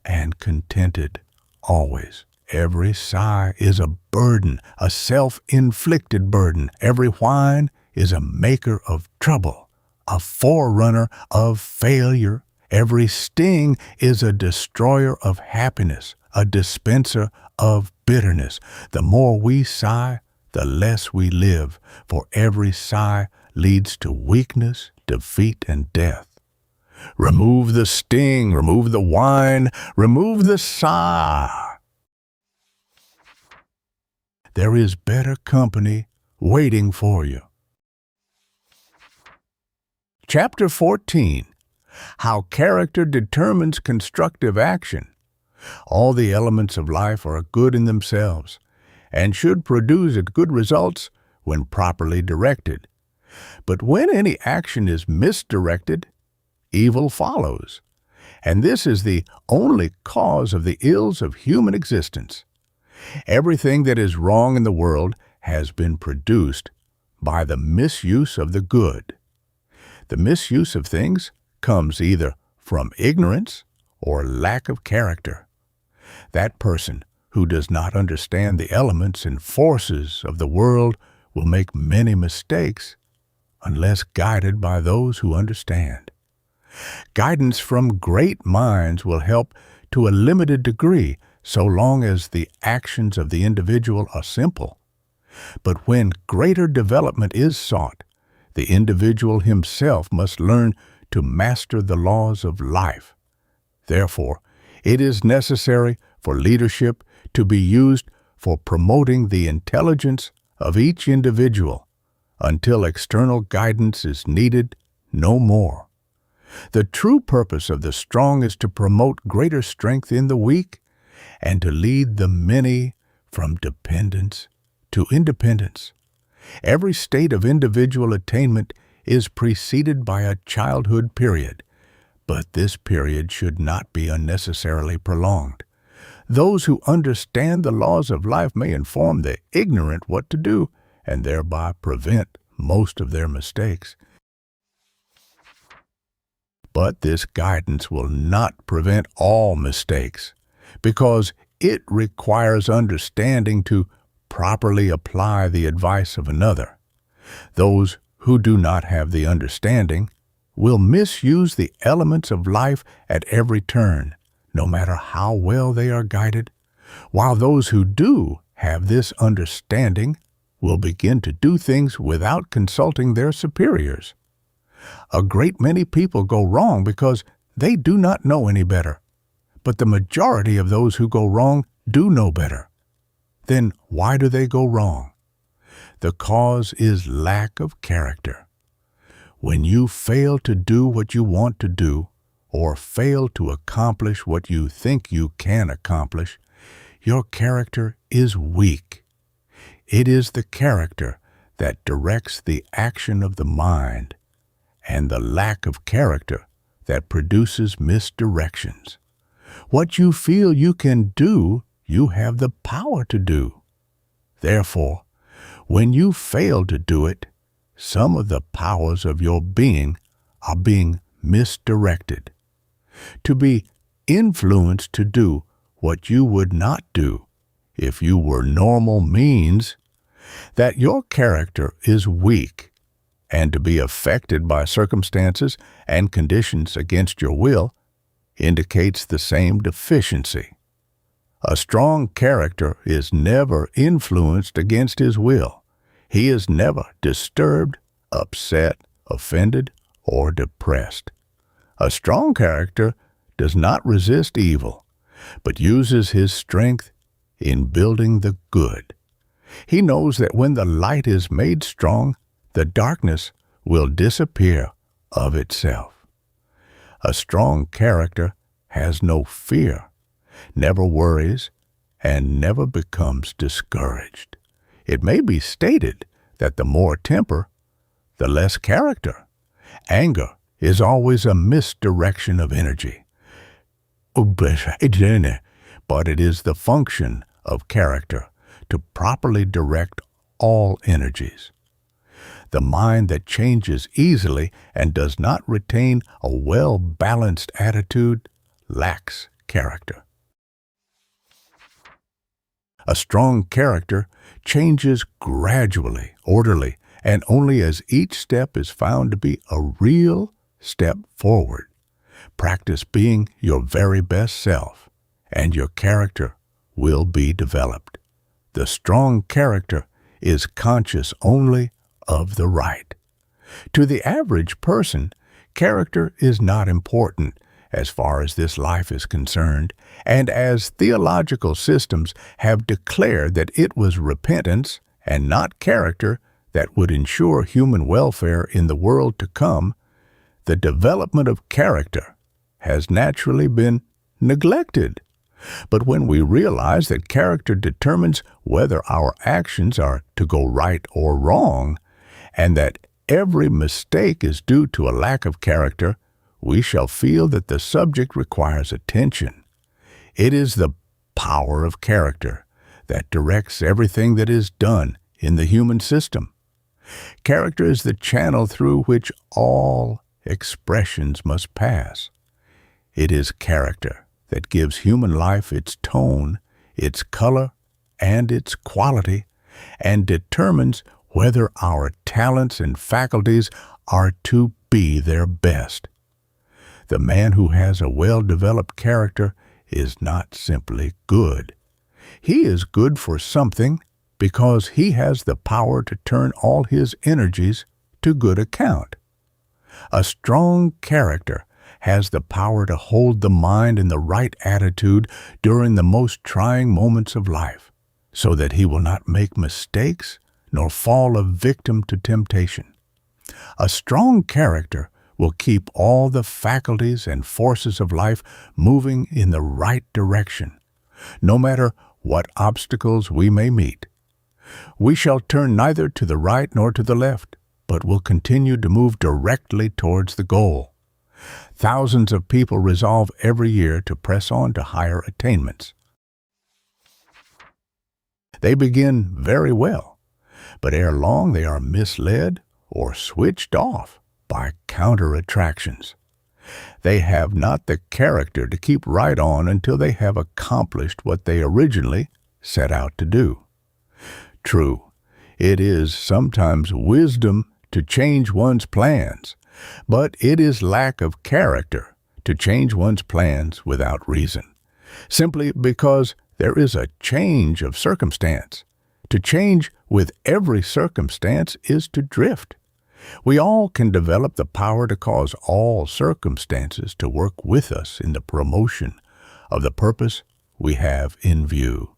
and contented always. Every sigh is a burden, a self-inflicted burden. Every whine is a maker of trouble, a forerunner of failure. Every sting is a destroyer of happiness, a dispenser of bitterness. The more we sigh, the less we live, for every sigh leads to weakness, defeat, and death. Remove the sting, remove the whine, remove the sigh. There is better company waiting for you. Chapter 14. How Character Determines Constructive Action. All the elements of life are good in themselves and should produce good results when properly directed. But when any action is misdirected, evil follows, and this is the only cause of the ills of human existence. Everything that is wrong in the world has been produced by the misuse of the good. The misuse of things comes either from ignorance or lack of character. That person who does not understand the elements and forces of the world will make many mistakes unless guided by those who understand. Guidance from great minds will help to a limited degree so long as the actions of the individual are simple. But when greater development is sought, the individual himself must learn to master the laws of life. Therefore, it is necessary for leadership to be used for promoting the intelligence of each individual until external guidance is needed no more. The true purpose of the strong is to promote greater strength in the weak and to lead the many from dependence to independence. Every state of individual attainment is preceded by a childhood period, but this period should not be unnecessarily prolonged. Those who understand the laws of life may inform the ignorant what to do and thereby prevent most of their mistakes. But this guidance will not prevent all mistakes, because it requires understanding to properly apply the advice of another. Those who do not have the understanding will misuse the elements of life at every turn, no matter how well they are guided, while those who do have this understanding will begin to do things without consulting their superiors. A great many people go wrong because they do not know any better, but the majority of those who go wrong do know better. Then why do they go wrong? The cause is lack of character. When you fail to do what you want to do, or fail to accomplish what you think you can accomplish, your character is weak. It is the character that directs the action of the mind, and the lack of character that produces misdirections. What you feel you can do, you have the power to do. Therefore, when you fail to do it, some of the powers of your being are being misdirected. To be influenced to do what you would not do if you were normal means that your character is weak, and to be affected by circumstances and conditions against your will indicates the same deficiency. A strong character is never influenced against his will. He is never disturbed, upset, offended, or depressed. A strong character does not resist evil, but uses his strength in building the good. He knows that when the light is made strong, the darkness will disappear of itself. A strong character has no fear, never worries, and never becomes discouraged. It may be stated that the more temper, the less character. Anger is always a misdirection of energy. But it is the function of character to properly direct all energies. The mind that changes easily and does not retain a well-balanced attitude lacks character. A strong character changes gradually, orderly, and only as each step is found to be a real step forward. Practice being your very best self, and your character will be developed. The strong character is conscious only of the right. To the average person, character is not important as far as this life is concerned, and as theological systems have declared that it was repentance and not character that would ensure human welfare in the world to come, the development of character has naturally been neglected. But when we realize that character determines whether our actions are to go right or wrong, and that every mistake is due to a lack of character, we shall feel that the subject requires attention. It is the power of character that directs everything that is done in the human system. Character is the channel through which all expressions must pass. It is character that gives human life its tone, its color, and its quality, and determines whether our talents and faculties are to be their best. The man who has a well-developed character is not simply good. He is good for something because he has the power to turn all his energies to good account. A strong character has the power to hold the mind in the right attitude during the most trying moments of life, so that he will not make mistakes nor fall a victim to temptation. A strong character will keep all the faculties and forces of life moving in the right direction, no matter what obstacles we may meet. We shall turn neither to the right nor to the left, but will continue to move directly towards the goal. Thousands of people resolve every year to press on to higher attainments. They begin very well, but ere long they are misled or switched off by counter-attractions. They have not the character to keep right on until they have accomplished what they originally set out to do. True, it is sometimes wisdom to change one's plans, but it is lack of character to change one's plans without reason, simply because there is a change of circumstance. To change with every circumstance is to drift. We all can develop the power to cause all circumstances to work with us in the promotion of the purpose we have in view.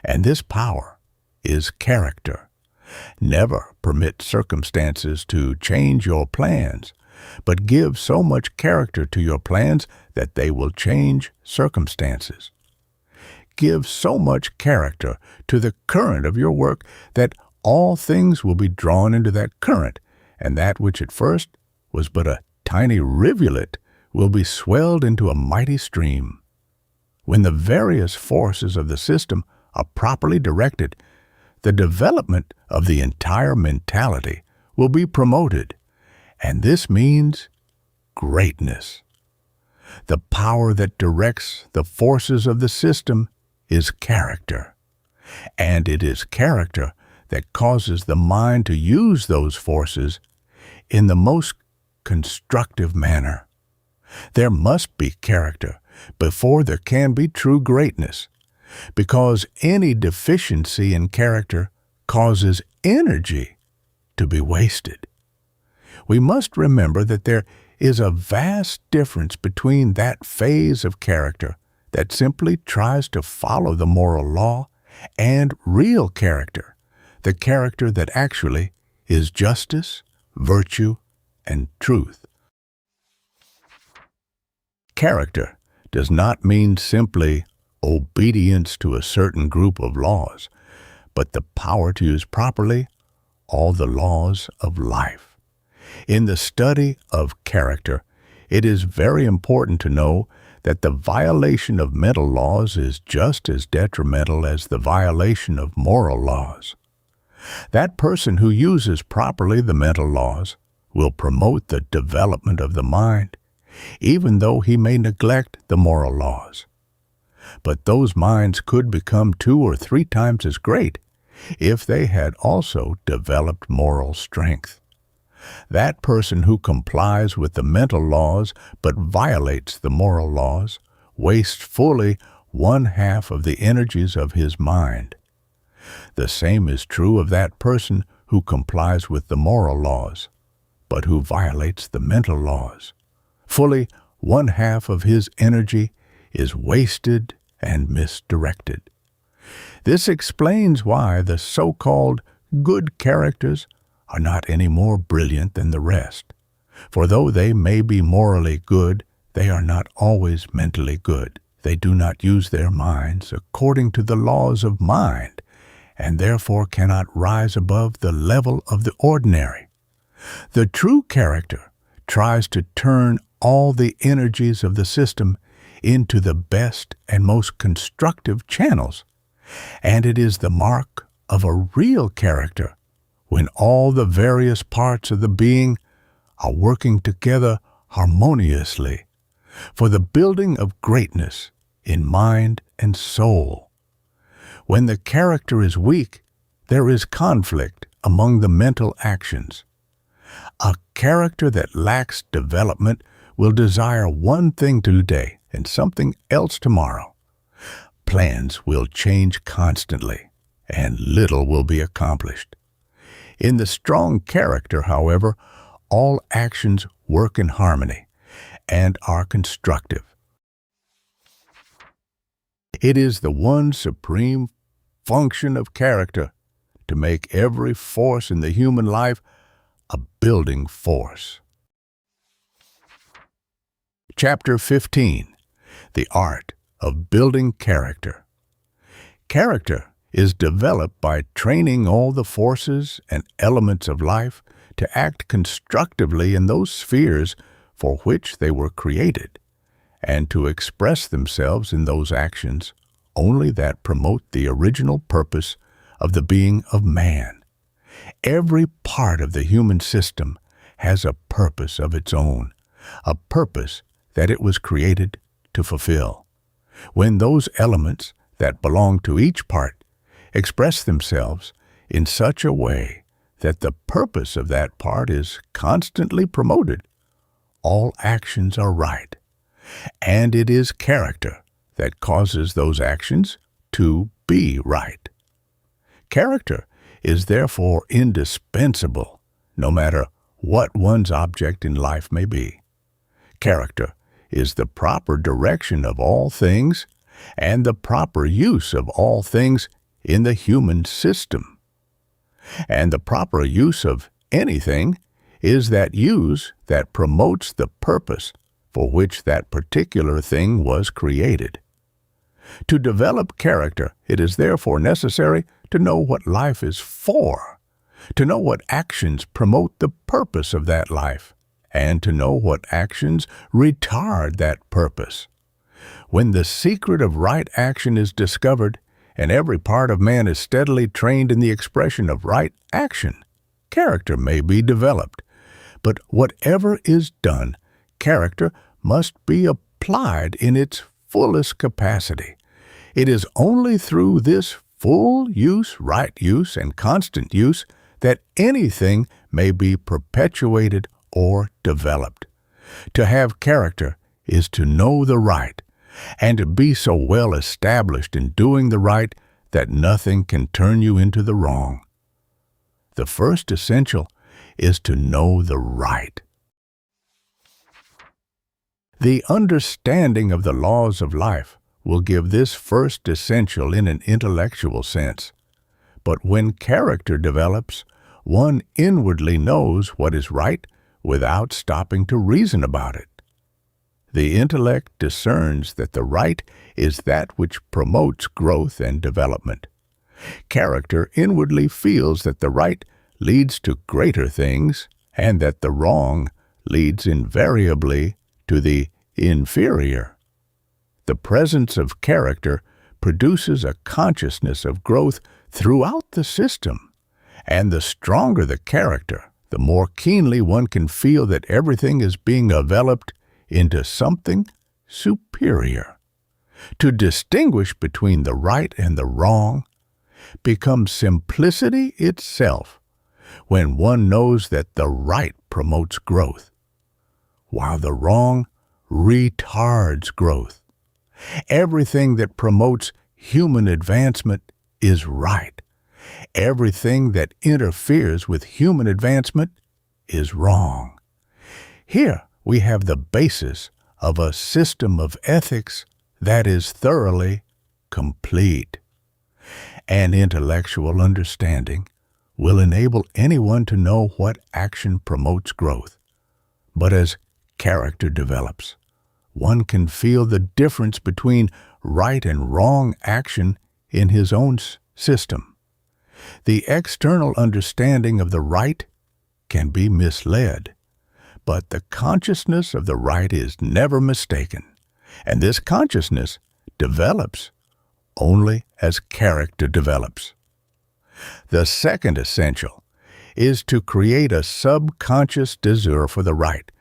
And this power is character. Never permit circumstances to change your plans, but give so much character to your plans that they will change circumstances. Give so much character to the current of your work that all things will be drawn into that current, and that which at first was but a tiny rivulet will be swelled into a mighty stream. When the various forces of the system are properly directed, the development of the entire mentality will be promoted, and this means greatness. The power that directs the forces of the system is character, and it is character that causes the mind to use those forces in the most constructive manner. There must be character before there can be true greatness, because any deficiency in character causes energy to be wasted. We must remember that there is a vast difference between that phase of character that simply tries to follow the moral law and real character, the character that actually is justice, virtue, and truth. Character does not mean simply obedience to a certain group of laws, but the power to use properly all the laws of life. In the study of character, it is very important to know that the violation of mental laws is just as detrimental as the violation of moral laws. That person who uses properly the mental laws will promote the development of the mind, even though he may neglect the moral laws. But those minds could become 2 or 3 times as great if they had also developed moral strength. That person who complies with the mental laws but violates the moral laws wastes fully 1/2 of the energies of his mind. The same is true of that person who complies with the moral laws, but who violates the mental laws. Fully 1/2 of his energy is wasted and misdirected. This explains why the so-called good characters are not any more brilliant than the rest. For though they may be morally good, they are not always mentally good. They do not use their minds according to the laws of mind, and therefore cannot rise above the level of the ordinary. The true character tries to turn all the energies of the system into the best and most constructive channels, and it is the mark of a real character when all the various parts of the being are working together harmoniously for the building of greatness in mind and soul. When the character is weak, there is conflict among the mental actions. A character that lacks development will desire one thing today and something else tomorrow. Plans will change constantly, and little will be accomplished. In the strong character, however, all actions work in harmony and are constructive. It is the one supreme function of character to make every force in the human life a building force. Chapter 15. The Art of Building Character. Character is developed by training all the forces and elements of life to act constructively in those spheres for which they were created, and to express themselves in those actions only that promote the original purpose of the being of man. Every part of the human system has a purpose of its own, a purpose that it was created to fulfill. When those elements that belong to each part express themselves in such a way that the purpose of that part is constantly promoted, all actions are right, and it is character that causes those actions to be right. Character is therefore indispensable, no matter what one's object in life may be. Character is the proper direction of all things and the proper use of all things in the human system. And the proper use of anything is that use that promotes the purpose for which that particular thing was created. To develop character, it is therefore necessary to know what life is for, to know what actions promote the purpose of that life, and to know what actions retard that purpose. When the secret of right action is discovered, and every part of man is steadily trained in the expression of right action, character may be developed. But whatever is done, character must be applied in its fullest capacity. It is only through this full use, right use, and constant use that anything may be perpetuated or developed. To have character is to know the right, and to be so well established in doing the right that nothing can turn you into the wrong. The first essential is to know the right. The understanding of the laws of life will give this first essential in an intellectual sense. But when character develops, one inwardly knows what is right without stopping to reason about it. The intellect discerns that the right is that which promotes growth and development. Character inwardly feels that the right leads to greater things, and that the wrong leads invariably to the inferior. The presence of character produces a consciousness of growth throughout the system, and the stronger the character, the more keenly one can feel that everything is being developed into something superior. To distinguish between the right and the wrong, becomes simplicity itself when one knows that the right promotes growth, while the wrong retards growth. Everything that promotes human advancement is right. Everything that interferes with human advancement is wrong. Here we have the basis of a system of ethics that is thoroughly complete. An intellectual understanding will enable anyone to know what action promotes growth. But as character develops, one can feel the difference between right and wrong action in his own system. The external understanding of the right can be misled, but the consciousness of the right is never mistaken, and this consciousness develops only as character develops. The second essential is to create a subconscious desire for the right,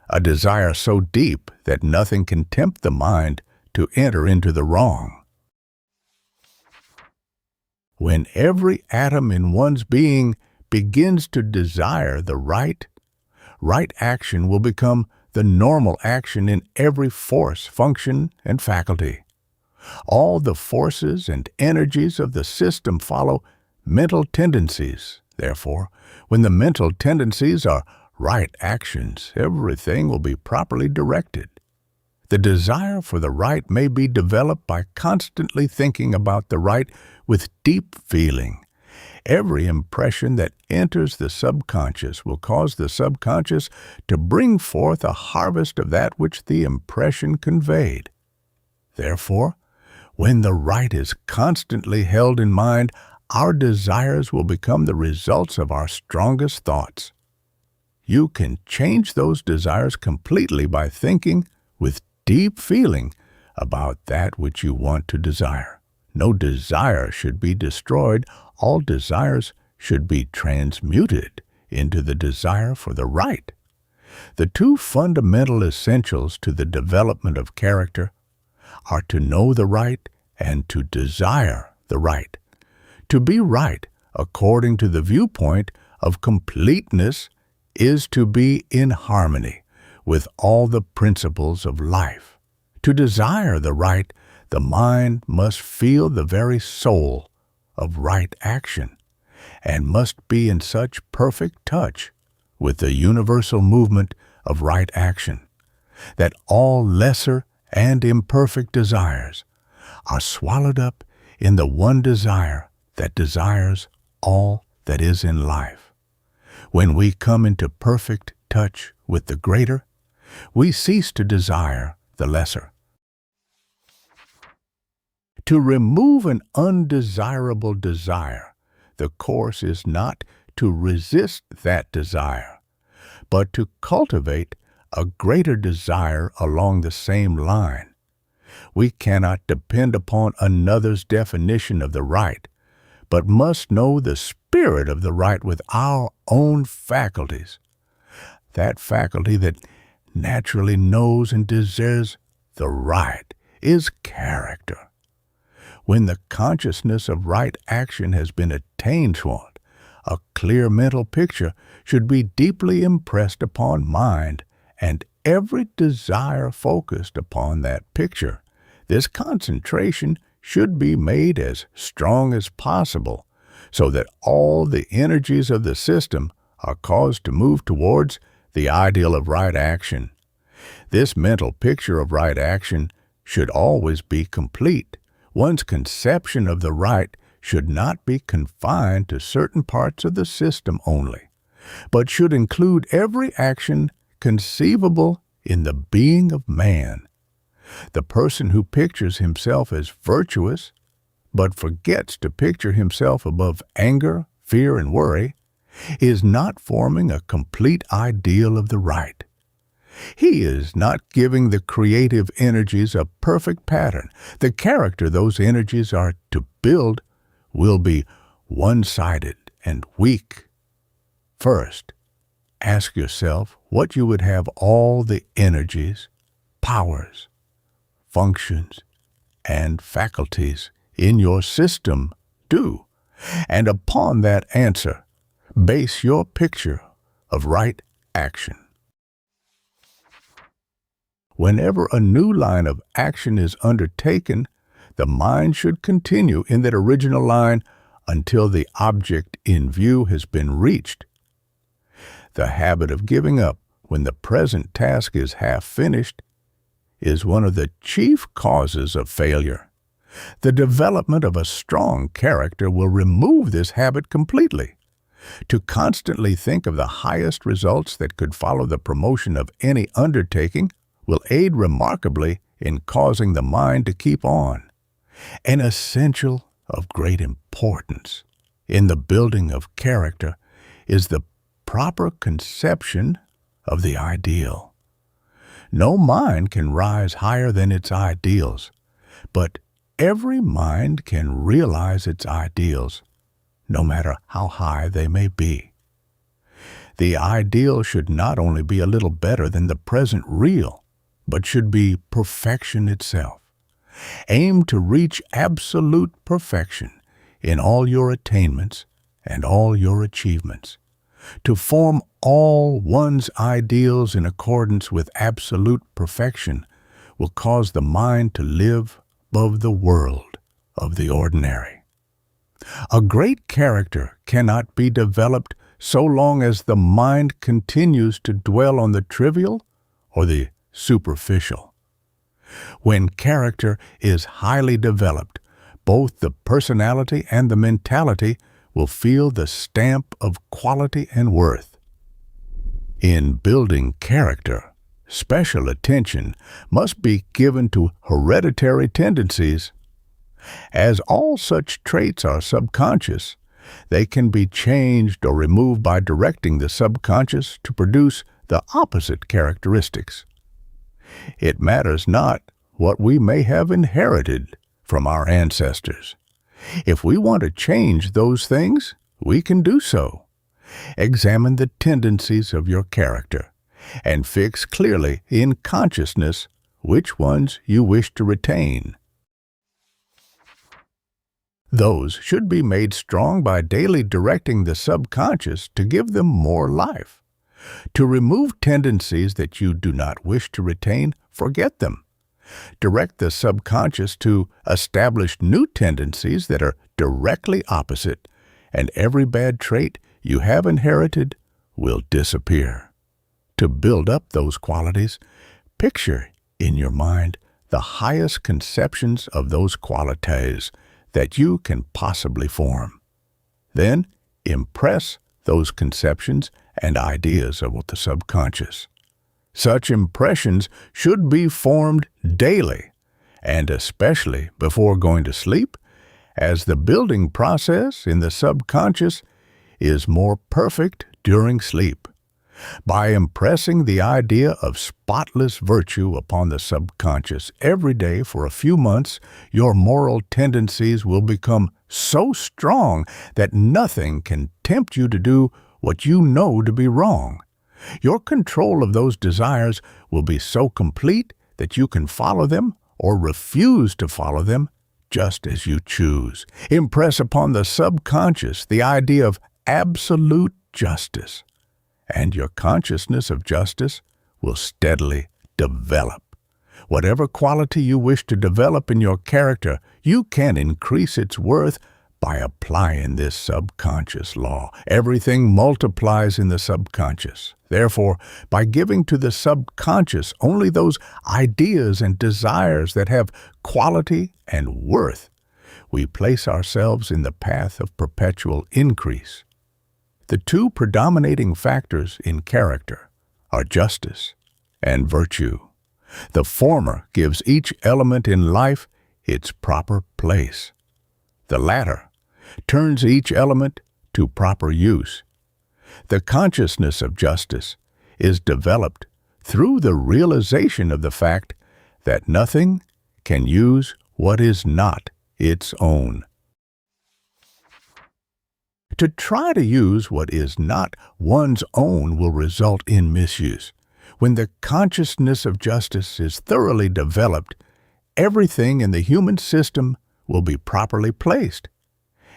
a desire so deep that nothing can tempt the mind to enter into the wrong. When every atom in one's being begins to desire the right, right action will become the normal action in every force, function, and faculty. All the forces and energies of the system follow mental tendencies. Therefore, when the mental tendencies are right actions, everything will be properly directed. The desire for the right may be developed by constantly thinking about the right with deep feeling. Every impression that enters the subconscious will cause the subconscious to bring forth a harvest of that which the impression conveyed. Therefore, when the right is constantly held in mind, our desires will become the results of our strongest thoughts. You can change those desires completely by thinking with deep feeling about that which you want to desire. No desire should be destroyed. All desires should be transmuted into the desire for the right. The two fundamental essentials to the development of character are to know the right and to desire the right. To be right, according to the viewpoint of completeness, is to be in harmony with all the principles of life. To desire the right, the mind must feel the very soul of right action, and must be in such perfect touch with the universal movement of right action, that all lesser and imperfect desires are swallowed up in the one desire that desires all that is in life. When we come into perfect touch with the greater, we cease to desire the lesser. To remove an undesirable desire, the course is not to resist that desire, but to cultivate a greater desire along the same line. We cannot depend upon another's definition of the right, but must know the spirit of the right with our own faculties. That faculty that naturally knows and desires the right is character. When the consciousness of right action has been attained to, a clear mental picture should be deeply impressed upon mind, and every desire focused upon that picture. This concentration should be made as strong as possible, so that all the energies of the system are caused to move towards the ideal of right action. This mental picture of right action should always be complete. One's conception of the right should not be confined to certain parts of the system only, but should include every action conceivable in the being of man. The person who pictures himself as virtuous, but forgets to picture himself above anger, fear, and worry, is not forming a complete ideal of the right. He is not giving the creative energies a perfect pattern. The character those energies are to build will be one-sided and weak. First, ask yourself what you would have all the energies, powers, functions, and faculties in your system do and upon that answer, base your picture of right action. Whenever a new line of action is undertaken, the mind should continue in that original line until the object in view has been reached. The habit of giving up when the present task is half finished is one of the chief causes of failure. The development of a strong character will remove this habit completely. To constantly think of the highest results that could follow the promotion of any undertaking will aid remarkably in causing the mind to keep on. An essential of great importance in the building of character is the proper conception of the ideal. No mind can rise higher than its ideals, but every mind can realize its ideals, no matter how high they may be. The ideal should not only be a little better than the present real, but should be perfection itself. Aim to reach absolute perfection in all your attainments and all your achievements. To form all one's ideals in accordance with absolute perfection will cause the mind to live above the world of the ordinary. A great character cannot be developed so long as the mind continues to dwell on the trivial or the superficial. When character is highly developed, both the personality and the mentality will feel the stamp of quality and worth. In building character, special attention must be given to hereditary tendencies. As all such traits are subconscious, they can be changed or removed by directing the subconscious to produce the opposite characteristics. It matters not what we may have inherited from our ancestors. If we want to change those things, we can do so. Examine the tendencies of your character and fix clearly in consciousness which ones you wish to retain. Those should be made strong by daily directing the subconscious to give them more life. To remove tendencies that you do not wish to retain, forget them. Direct the subconscious to establish new tendencies that are directly opposite, and every bad trait you have inherited will disappear. To build up those qualities, picture in your mind the highest conceptions of those qualities that you can possibly form. Then impress those conceptions and ideas with the subconscious. Such impressions should be formed daily, and especially before going to sleep, as the building process in the subconscious is more perfect during sleep. By impressing the idea of spotless virtue upon the subconscious every day for a few months, your moral tendencies will become so strong that nothing can tempt you to do what you know to be wrong. Your control of those desires will be so complete that you can follow them or refuse to follow them just as you choose. Impress upon the subconscious the idea of absolute justice, and your consciousness of justice will steadily develop. Whatever quality you wish to develop in your character, you can increase its worth by applying this subconscious law. Everything multiplies in the subconscious. Therefore, by giving to the subconscious only those ideas and desires that have quality and worth, we place ourselves in the path of perpetual increase. The two predominating factors in character are justice and virtue. The former gives each element in life its proper place. The latter turns each element to proper use. The consciousness of justice is developed through the realization of the fact that nothing can use what is not its own. To try to use what is not one's own will result in misuse. When the consciousness of justice is thoroughly developed, everything in the human system will be properly placed,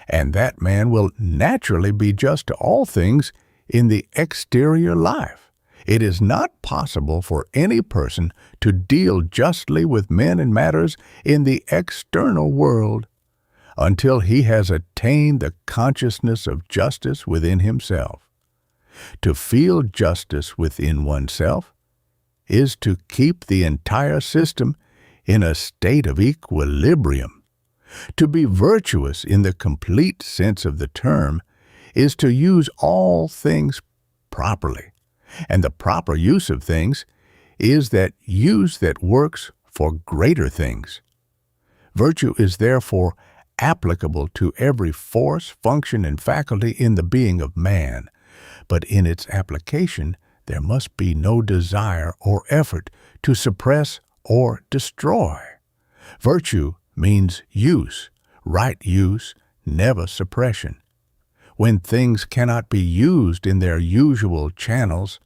and that man will naturally be just to all things in the exterior life. It is not possible for any person to deal justly with men and matters in the external world until he has attained the consciousness of justice within himself. To feel justice within oneself is to keep the entire system in a state of equilibrium. To be virtuous in the complete sense of the term is to use all things properly, and the proper use of things is that use that works for greater things. Virtue is therefore applicable to every force, function, and faculty in the being of man, but in its application there must be no desire or effort to suppress or destroy. Virtue means use, right use, never suppression. When things cannot be used in their usual channels,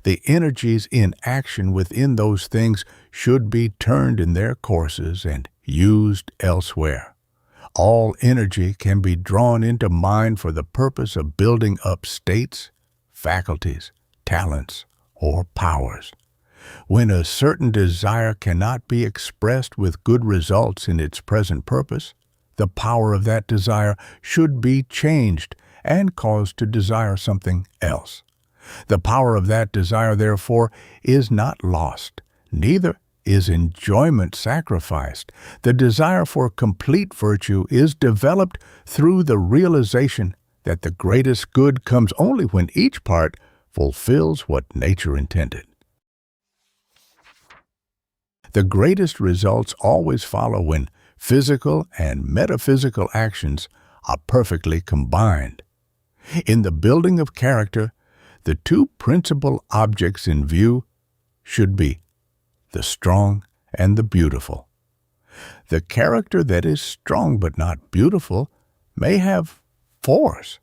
the energies in action within those things should be turned in their courses and used elsewhere. All energy can be drawn into mind for the purpose of building up states, faculties, talents, or powers. When a certain desire cannot be expressed with good results in its present purpose, the power of that desire should be changed and caused to desire something else. The power of that desire, therefore, is not lost, neither is enjoyment sacrificed. The desire for complete virtue is developed through the realization that the greatest good comes only when each part fulfills what nature intended. The greatest results always follow when physical and metaphysical actions are perfectly combined. In the building of character, the two principal objects in view should be the strong and the beautiful. The character that is strong but not beautiful may have force,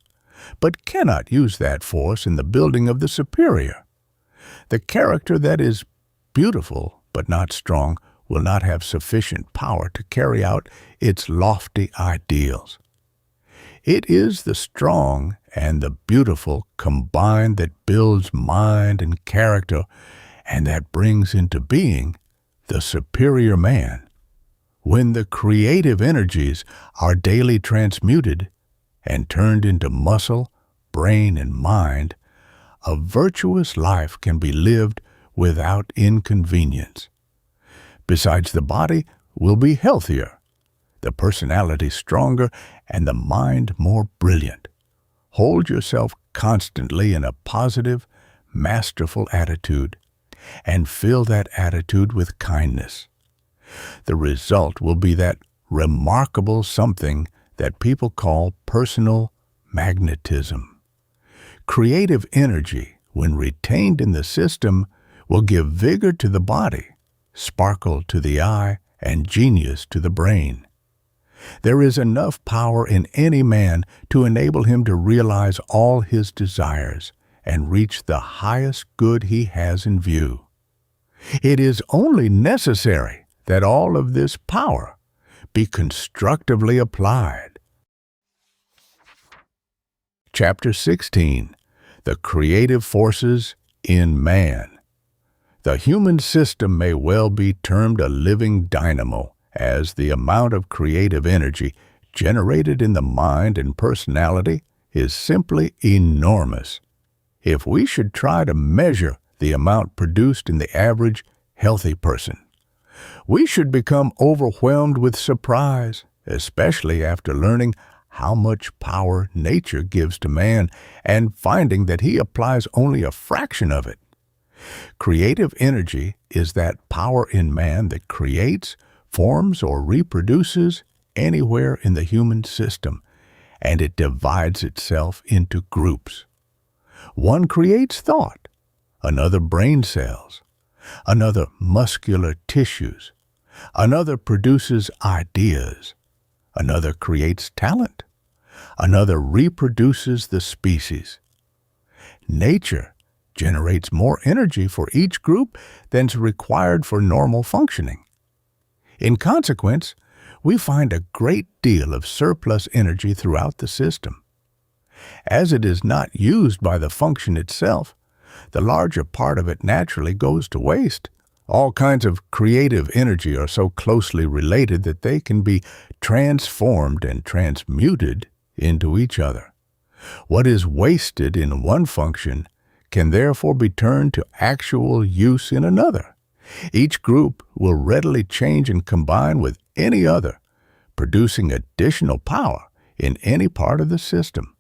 but cannot use that force in the building of the superior. The character that is beautiful but not strong will not have sufficient power to carry out its lofty ideals. It is the strong and the beautiful combined that builds mind and character, and that brings into being the superior man. When the creative energies are daily transmuted and turned into muscle, brain, and mind, a virtuous life can be lived without inconvenience. Besides, the body will be healthier, the personality stronger, and the mind more brilliant. Hold yourself constantly in a positive, masterful attitude, and fill that attitude with kindness. The result will be that remarkable something that people call personal magnetism. Creative energy, when retained in the system, will give vigor to the body, sparkle to the eye, and genius to the brain. There is enough power in any man to enable him to realize all his desires and reach the highest good he has in view. It is only necessary that all of this power be constructively applied. Chapter 16. The Creative Forces in Man. The human system may well be termed a living dynamo, as the amount of creative energy generated in the mind and personality is simply enormous. If we should try to measure the amount produced in the average healthy person, we should become overwhelmed with surprise, especially after learning how much power nature gives to man and finding that he applies only a fraction of it. Creative energy is that power in man that creates, forms, or reproduces anywhere in the human system, and it divides itself into groups. One creates thought, another brain cells, another muscular tissues, another produces ideas, another creates talent, another reproduces the species. Nature generates more energy for each group than's required for normal functioning. In consequence, we find a great deal of surplus energy throughout the system. As it is not used by the function itself, the larger part of it naturally goes to waste. All kinds of creative energy are so closely related that they can be transformed and transmuted into each other. What is wasted in one function can therefore be turned to actual use in another. Each group will readily change and combine with any other, producing additional power in any part of the system.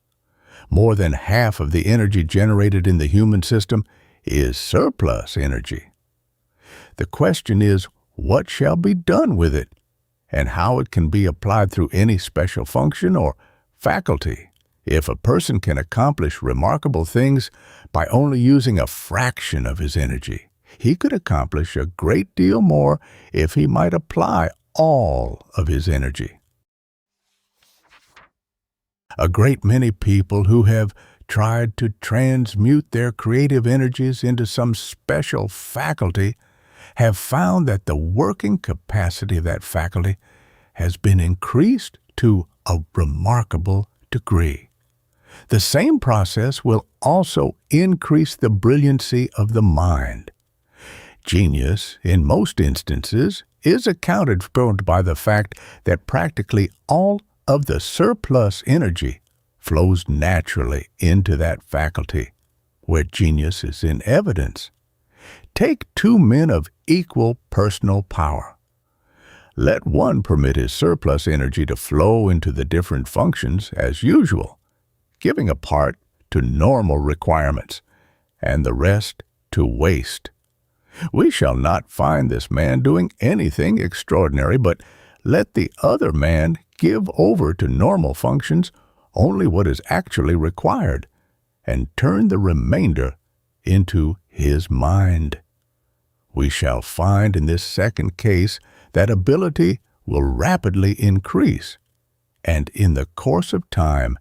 More than half of the energy generated in the human system is surplus energy. The question is, what shall be done with it, and how it can be applied through any special function or faculty? If a person can accomplish remarkable things by only using a fraction of his energy, he could accomplish a great deal more if he might apply all of his energy. A great many people who have tried to transmute their creative energies into some special faculty have found that the working capacity of that faculty has been increased to a remarkable degree. The same process will also increase the brilliancy of the mind. Genius, in most instances, is accounted for by the fact that practically all of the surplus energy flows naturally into that faculty, where genius is in evidence. Take two men of equal personal power. Let one permit his surplus energy to flow into the different functions as usual, giving a part to normal requirements, and the rest to waste. We shall not find this man doing anything extraordinary, but let the other man give over to normal functions only what is actually required, and turn the remainder into his mind. We shall find in this second case that ability will rapidly increase, and in the course of time,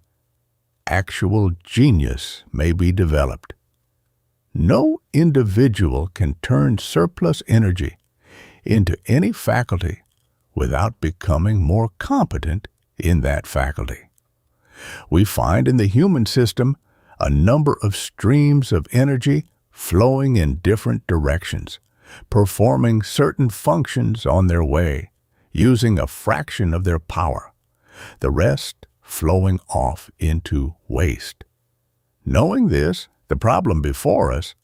actual genius may be developed. No individual can turn surplus energy into any faculty without becoming more competent in that faculty. We find in the human system a number of streams of energy flowing in different directions, performing certain functions on their way, using a fraction of their power, the rest flowing off into waste. Knowing this, the problem before us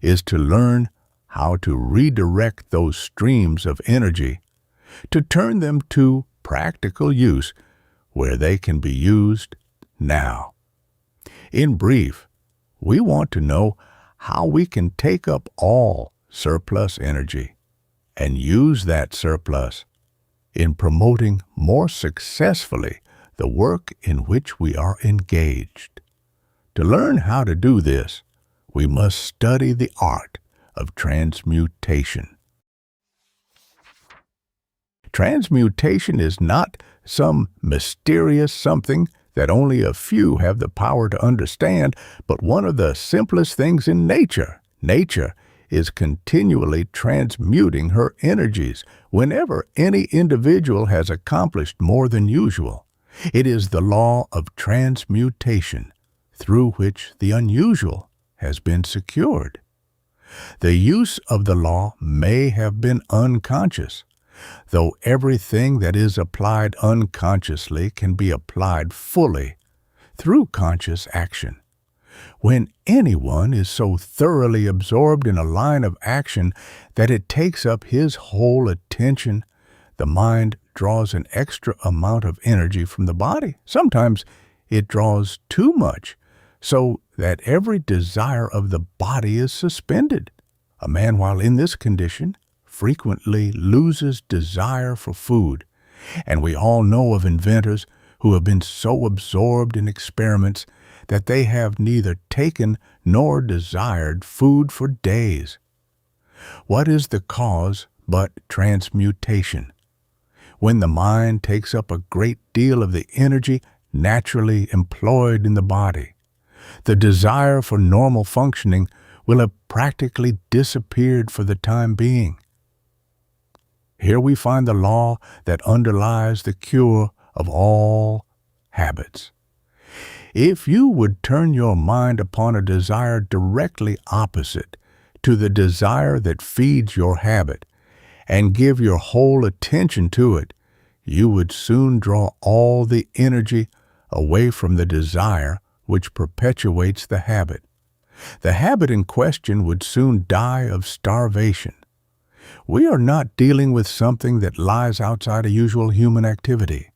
is to learn how to redirect those streams of energy, to turn them to practical use where they can be used now. In brief, we want to know how we can take up all surplus energy and use that surplus in promoting more successfully the work in which we are engaged. To learn how to do this, we must study the art of transmutation. Transmutation is not some mysterious something that only a few have the power to understand, but one of the simplest things in nature. Nature is continually transmuting her energies whenever any individual has accomplished more than usual. It is the law of transmutation through which the unusual has been secured. The use of the law may have been unconscious, though everything that is applied unconsciously can be applied fully through conscious action. When anyone is so thoroughly absorbed in a line of action that it takes up his whole attention, the mind draws an extra amount of energy from the body. Sometimes it draws too much, so that every desire of the body is suspended. A man, while in this condition, frequently loses desire for food, and we all know of inventors who have been so absorbed in experiments that they have neither taken nor desired food for days. What is the cause but transmutation? When the mind takes up a great deal of the energy naturally employed in the body, the desire for normal functioning will have practically disappeared for the time being. Here we find the law that underlies the cure of all habits. If you would turn your mind upon a desire directly opposite to the desire that feeds your habit and give your whole attention to it, you would soon draw all the energy away from the desire which perpetuates the habit. The habit in question would soon die of starvation. We are not dealing with something that lies outside a usual human activity.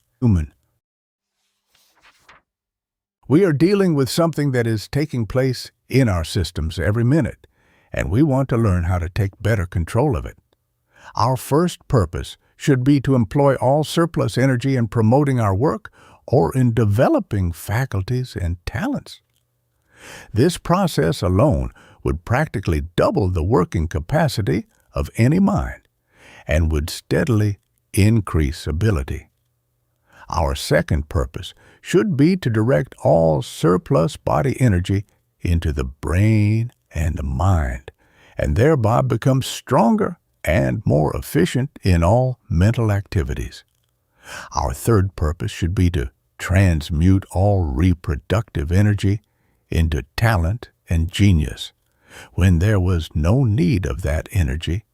We are dealing with something that is taking place in our systems every minute, and we want to learn how to take better control of it. Our first purpose should be to employ all surplus energy in promoting our work or in developing faculties and talents. This process alone would practically double the working capacity of any mind and would steadily increase ability. Our second purpose should be to direct all surplus body energy into the brain and the mind, and thereby become stronger and more efficient in all mental activities. Our third purpose should be to transmute all reproductive energy into talent and genius, when there was no need of that energy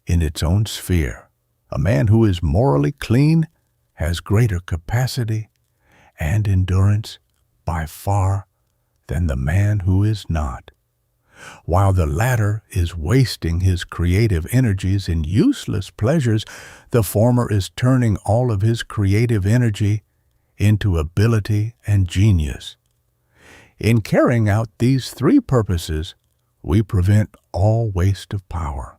in its own sphere. A man who is morally clean has greater capacity and endurance by far than the man who is not. While the latter is wasting his creative energies in useless pleasures, the former is turning all of his creative energy into ability and genius. In carrying out these three purposes, we prevent all waste of power.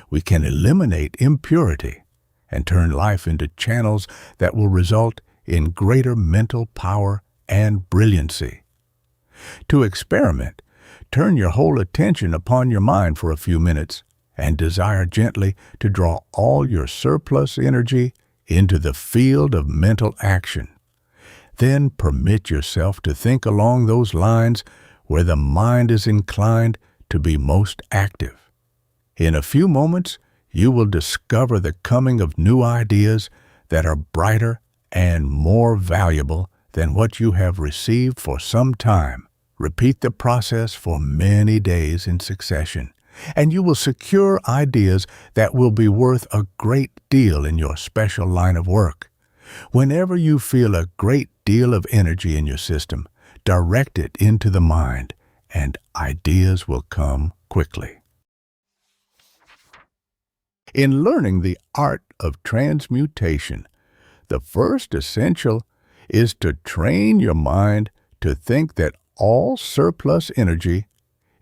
We can eliminate impurity and turn life into channels that will result in greater mental power and brilliancy. To experiment, turn your whole attention upon your mind for a few minutes and desire gently to draw all your surplus energy into the field of mental action. Then permit yourself to think along those lines where the mind is inclined to be most active. In a few moments, you will discover the coming of new ideas that are brighter and more valuable than what you have received for some time. Repeat the process for many days in succession, and you will secure ideas that will be worth a great deal in your special line of work. Whenever you feel a great deal of energy in your system, direct it into the mind, and ideas will come quickly. In learning the art of transmutation, the first essential is to train your mind to think that all surplus energy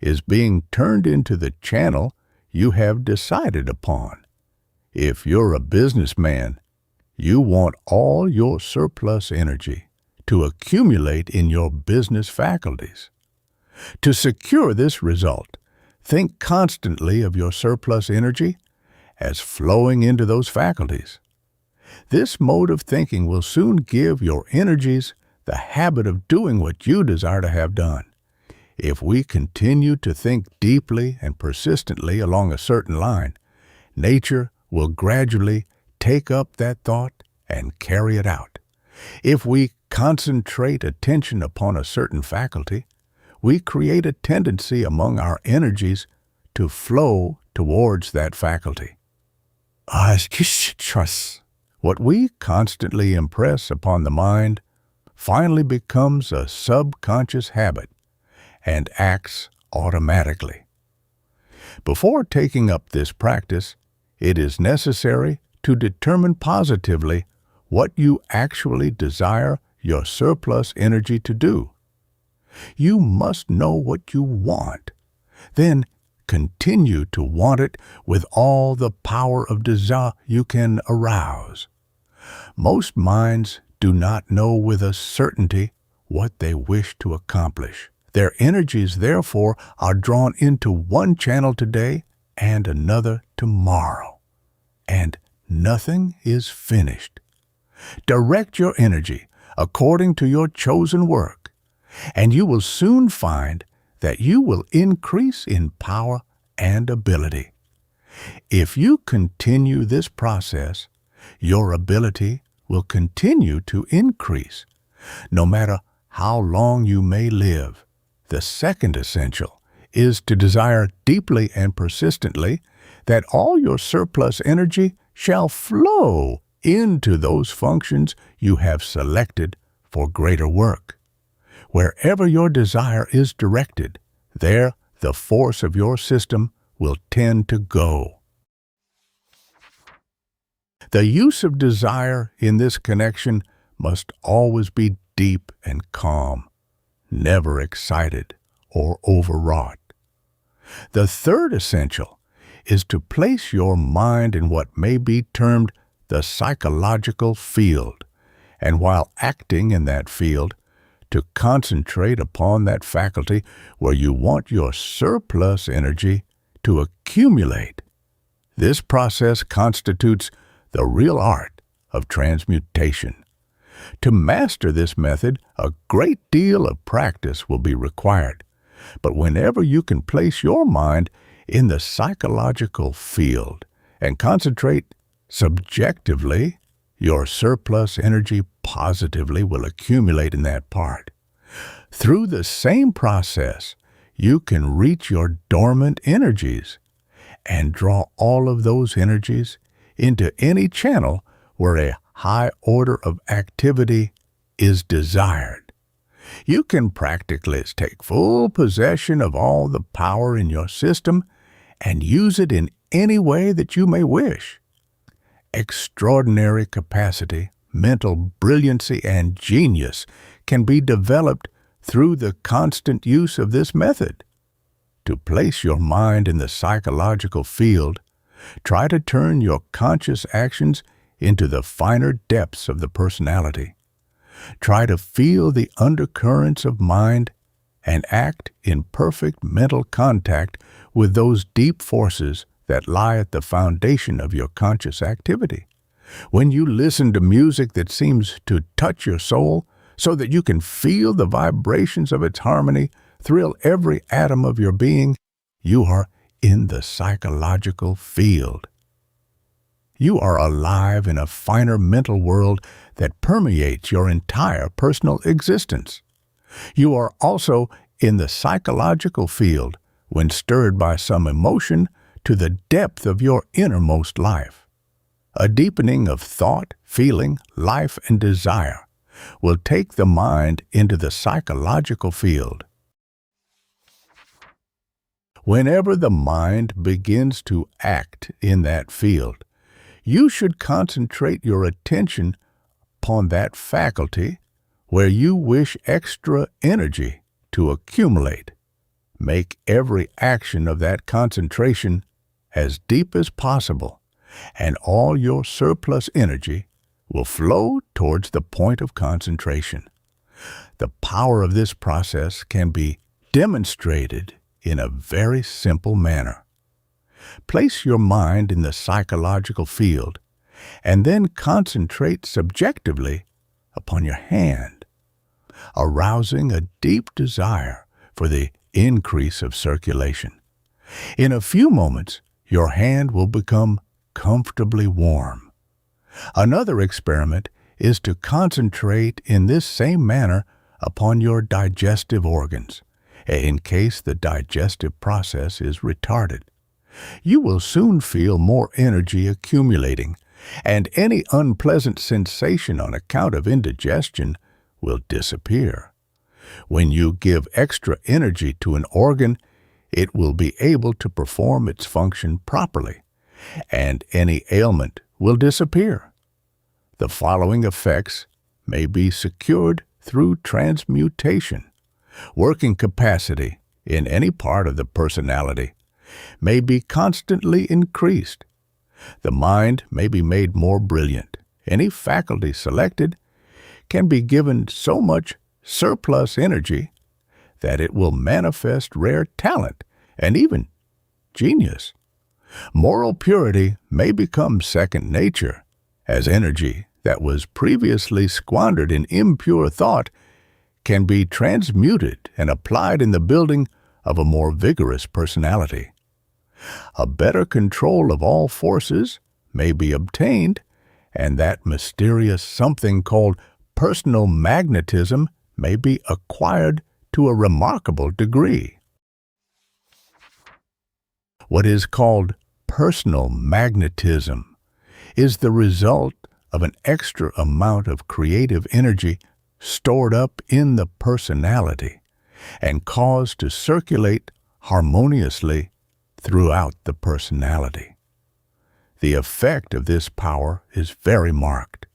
is being turned into the channel you have decided upon. If you're a businessman, you want all your surplus energy to accumulate in your business faculties. To secure this result, think constantly of your surplus energy as flowing into those faculties. This mode of thinking will soon give your energies the habit of doing what you desire to have done. If we continue to think deeply and persistently along a certain line, nature will gradually take up that thought and carry it out. If we concentrate attention upon a certain faculty, we create a tendency among our energies to flow towards that faculty. What we constantly impress upon the mind finally becomes a subconscious habit and acts automatically. Before taking up this practice, it is necessary to determine positively what you actually desire your surplus energy to do. You must know what you want. Then continue to want it with all the power of desire you can arouse. Most minds do not know with a certainty what they wish to accomplish. Their energies, therefore, are drawn into one channel today and another tomorrow, and nothing is finished. Direct your energy according to your chosen work, and you will soon find that you will increase in power and ability. If you continue this process, your ability will continue to increase. No matter how long you may live, the second essential is to desire deeply and persistently that all your surplus energy shall flow into those functions you have selected for greater work. Wherever your desire is directed, there the force of your system will tend to go. The use of desire in this connection must always be deep and calm, never excited or overwrought. The third essential is to place your mind in what may be termed the psychological field, and while acting in that field, to concentrate upon that faculty where you want your surplus energy to accumulate. This process constitutes the real art of transmutation. To master this method, a great deal of practice will be required, but whenever you can place your mind in the psychological field and concentrate subjectively, your surplus energy positively will accumulate in that part. Through the same process, you can reach your dormant energies and draw all of those energies into any channel where a high order of activity is desired. You can practically take full possession of all the power in your system and use it in any way that you may wish. Extraordinary capacity, mental brilliancy, and genius can be developed through the constant use of this method. To place your mind in the psychological field, try to turn your conscious actions into the finer depths of the personality. Try to feel the undercurrents of mind and act in perfect mental contact with those deep forces that lie at the foundation of your conscious activity. When you listen to music that seems to touch your soul so that you can feel the vibrations of its harmony thrill every atom of your being, you are in the psychological field. You are alive in a finer mental world that permeates your entire personal existence. You are also in the psychological field when stirred by some emotion to the depth of your innermost life. A deepening of thought, feeling, life, and desire will take the mind into the psychological field. Whenever the mind begins to act in that field, you should concentrate your attention upon that faculty where you wish extra energy to accumulate. Make every action of that concentration as deep as possible, and all your surplus energy will flow towards the point of concentration. The power of this process can be demonstrated in a very simple manner. Place your mind in the psychological field and then concentrate subjectively upon your hand, arousing a deep desire for the increase of circulation. In a few moments, your hand will become comfortably warm. Another experiment is to concentrate in this same manner upon your digestive organs, in case the digestive process is retarded. You will soon feel more energy accumulating, and any unpleasant sensation on account of indigestion will disappear. When you give extra energy to an organ, it will be able to perform its function properly, and any ailment will disappear. The following effects may be secured through transmutation. Working capacity in any part of the personality may be constantly increased. The mind may be made more brilliant. Any faculty selected can be given so much surplus energy that it will manifest rare talent and even genius. Moral purity may become second nature, as energy that was previously squandered in impure thought can be transmuted and applied in the building of a more vigorous personality. A better control of all forces may be obtained, and that mysterious something called personal magnetism may be acquired to a remarkable degree. What is called personal magnetism is the result of an extra amount of creative energy stored up in the personality and caused to circulate harmoniously throughout the personality. The effect of this power is very marked.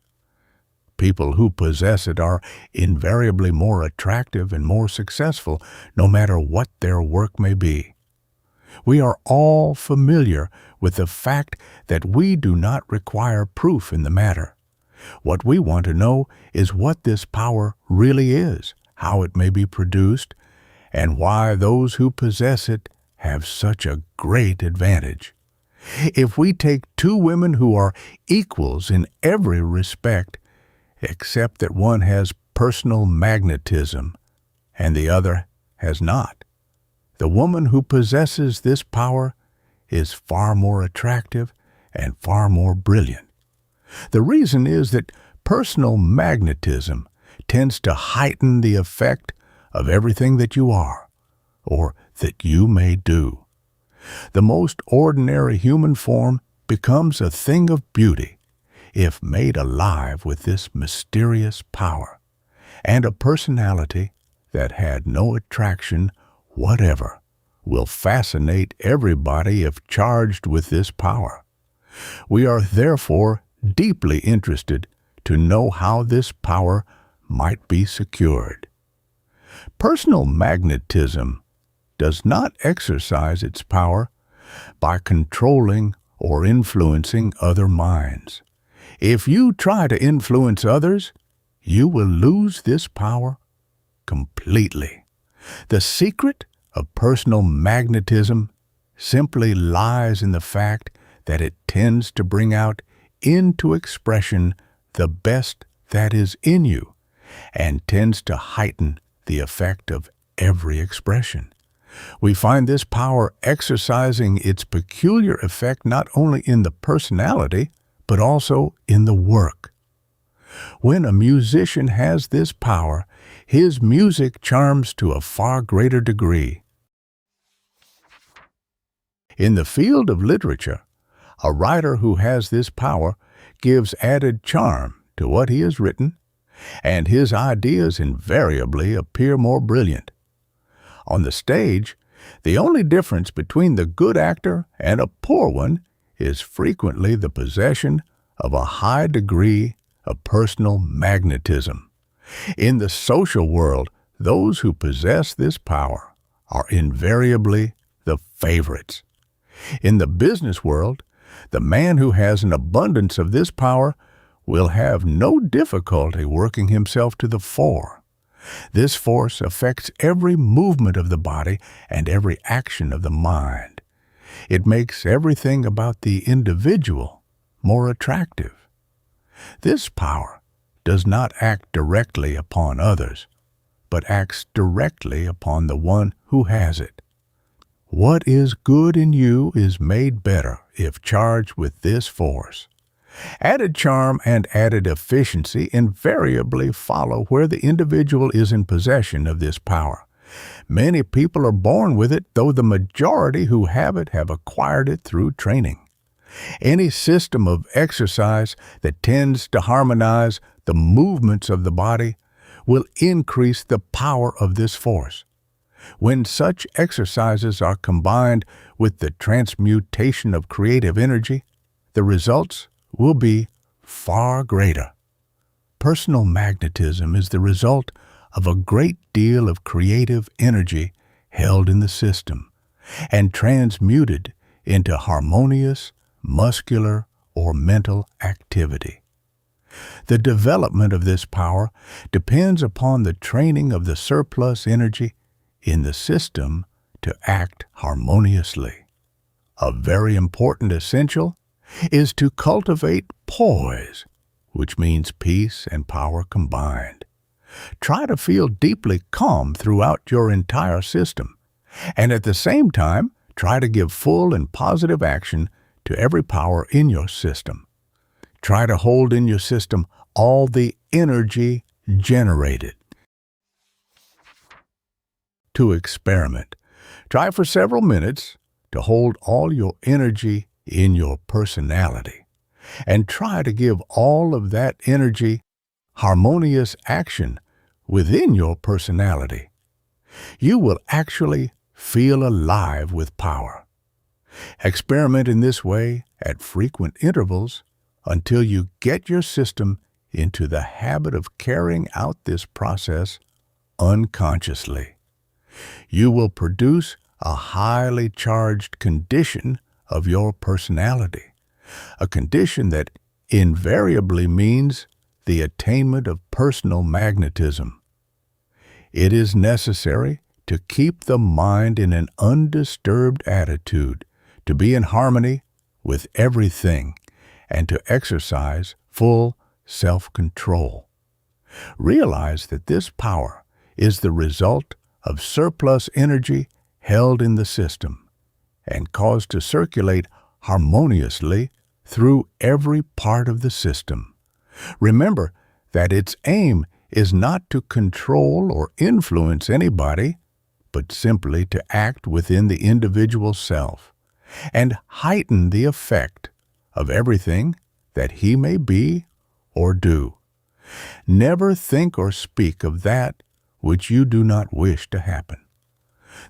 People who possess it are invariably more attractive and more successful, no matter what their work may be. We are all familiar with the fact that we do not require proof in the matter. What we want to know is what this power really is, how it may be produced, and why those who possess it have such a great advantage. If we take two women who are equals in every respect, except that one has personal magnetism and the other has not, the woman who possesses this power is far more attractive and far more brilliant. The reason is that personal magnetism tends to heighten the effect of everything that you are, or that you may do. The most ordinary human form becomes a thing of beauty if made alive with this mysterious power, and a personality that had no attraction whatever will fascinate everybody if charged with this power. We are therefore deeply interested to know how this power might be secured. Personal magnetism does not exercise its power by controlling or influencing other minds. If you try to influence others, you will lose this power completely. The secret of personal magnetism simply lies in the fact that it tends to bring out into expression the best that is in you and tends to heighten the effect of every expression. We find this power exercising its peculiar effect not only in the personality, but also in the work. When a musician has this power, his music charms to a far greater degree. In the field of literature, a writer who has this power gives added charm to what he has written, and his ideas invariably appear more brilliant. On the stage, the only difference between the good actor and a poor one is frequently the possession of a high degree of personal magnetism. In the social world, those who possess this power are invariably the favorites. In the business world, the man who has an abundance of this power will have no difficulty working himself to the fore. This force affects every movement of the body and every action of the mind. It makes everything about the individual more attractive. This power does not act directly upon others, but acts directly upon the one who has it. What is good in you is made better if charged with this force. Added charm and added efficiency invariably follow where the individual is in possession of this power. Many people are born with it, though the majority who have it have acquired it through training. Any system of exercise that tends to harmonize the movements of the body will increase the power of this force. When such exercises are combined with the transmutation of creative energy, the results will be far greater. Personal magnetism is the result of a great deal of creative energy held in the system and transmuted into harmonious, muscular, or mental activity. The development of this power depends upon the training of the surplus energy in the system to act harmoniously. A very important essential is to cultivate poise, which means peace and power combined. Try to feel deeply calm throughout your entire system, and at the same time, Try to give full and positive action to every power in your system. Try to hold in your system all the energy generated. To experiment, try for several minutes to hold all your energy in your personality, and try to give all of that energy harmonious action within your personality. You will actually feel alive with power. Experiment in this way at frequent intervals until you get your system into the habit of carrying out this process unconsciously. You will produce a highly charged condition of your personality, a condition that invariably means the attainment of personal magnetism. It is necessary to keep the mind in an undisturbed attitude, to be in harmony with everything, and to exercise full self-control. Realize that this power is the result of surplus energy held in the system and caused to circulate harmoniously through every part of the system. Remember that its aim is not to control or influence anybody, but simply to act within the individual self and heighten the effect of everything that he may be or do. Never think or speak of that which you do not wish to happen.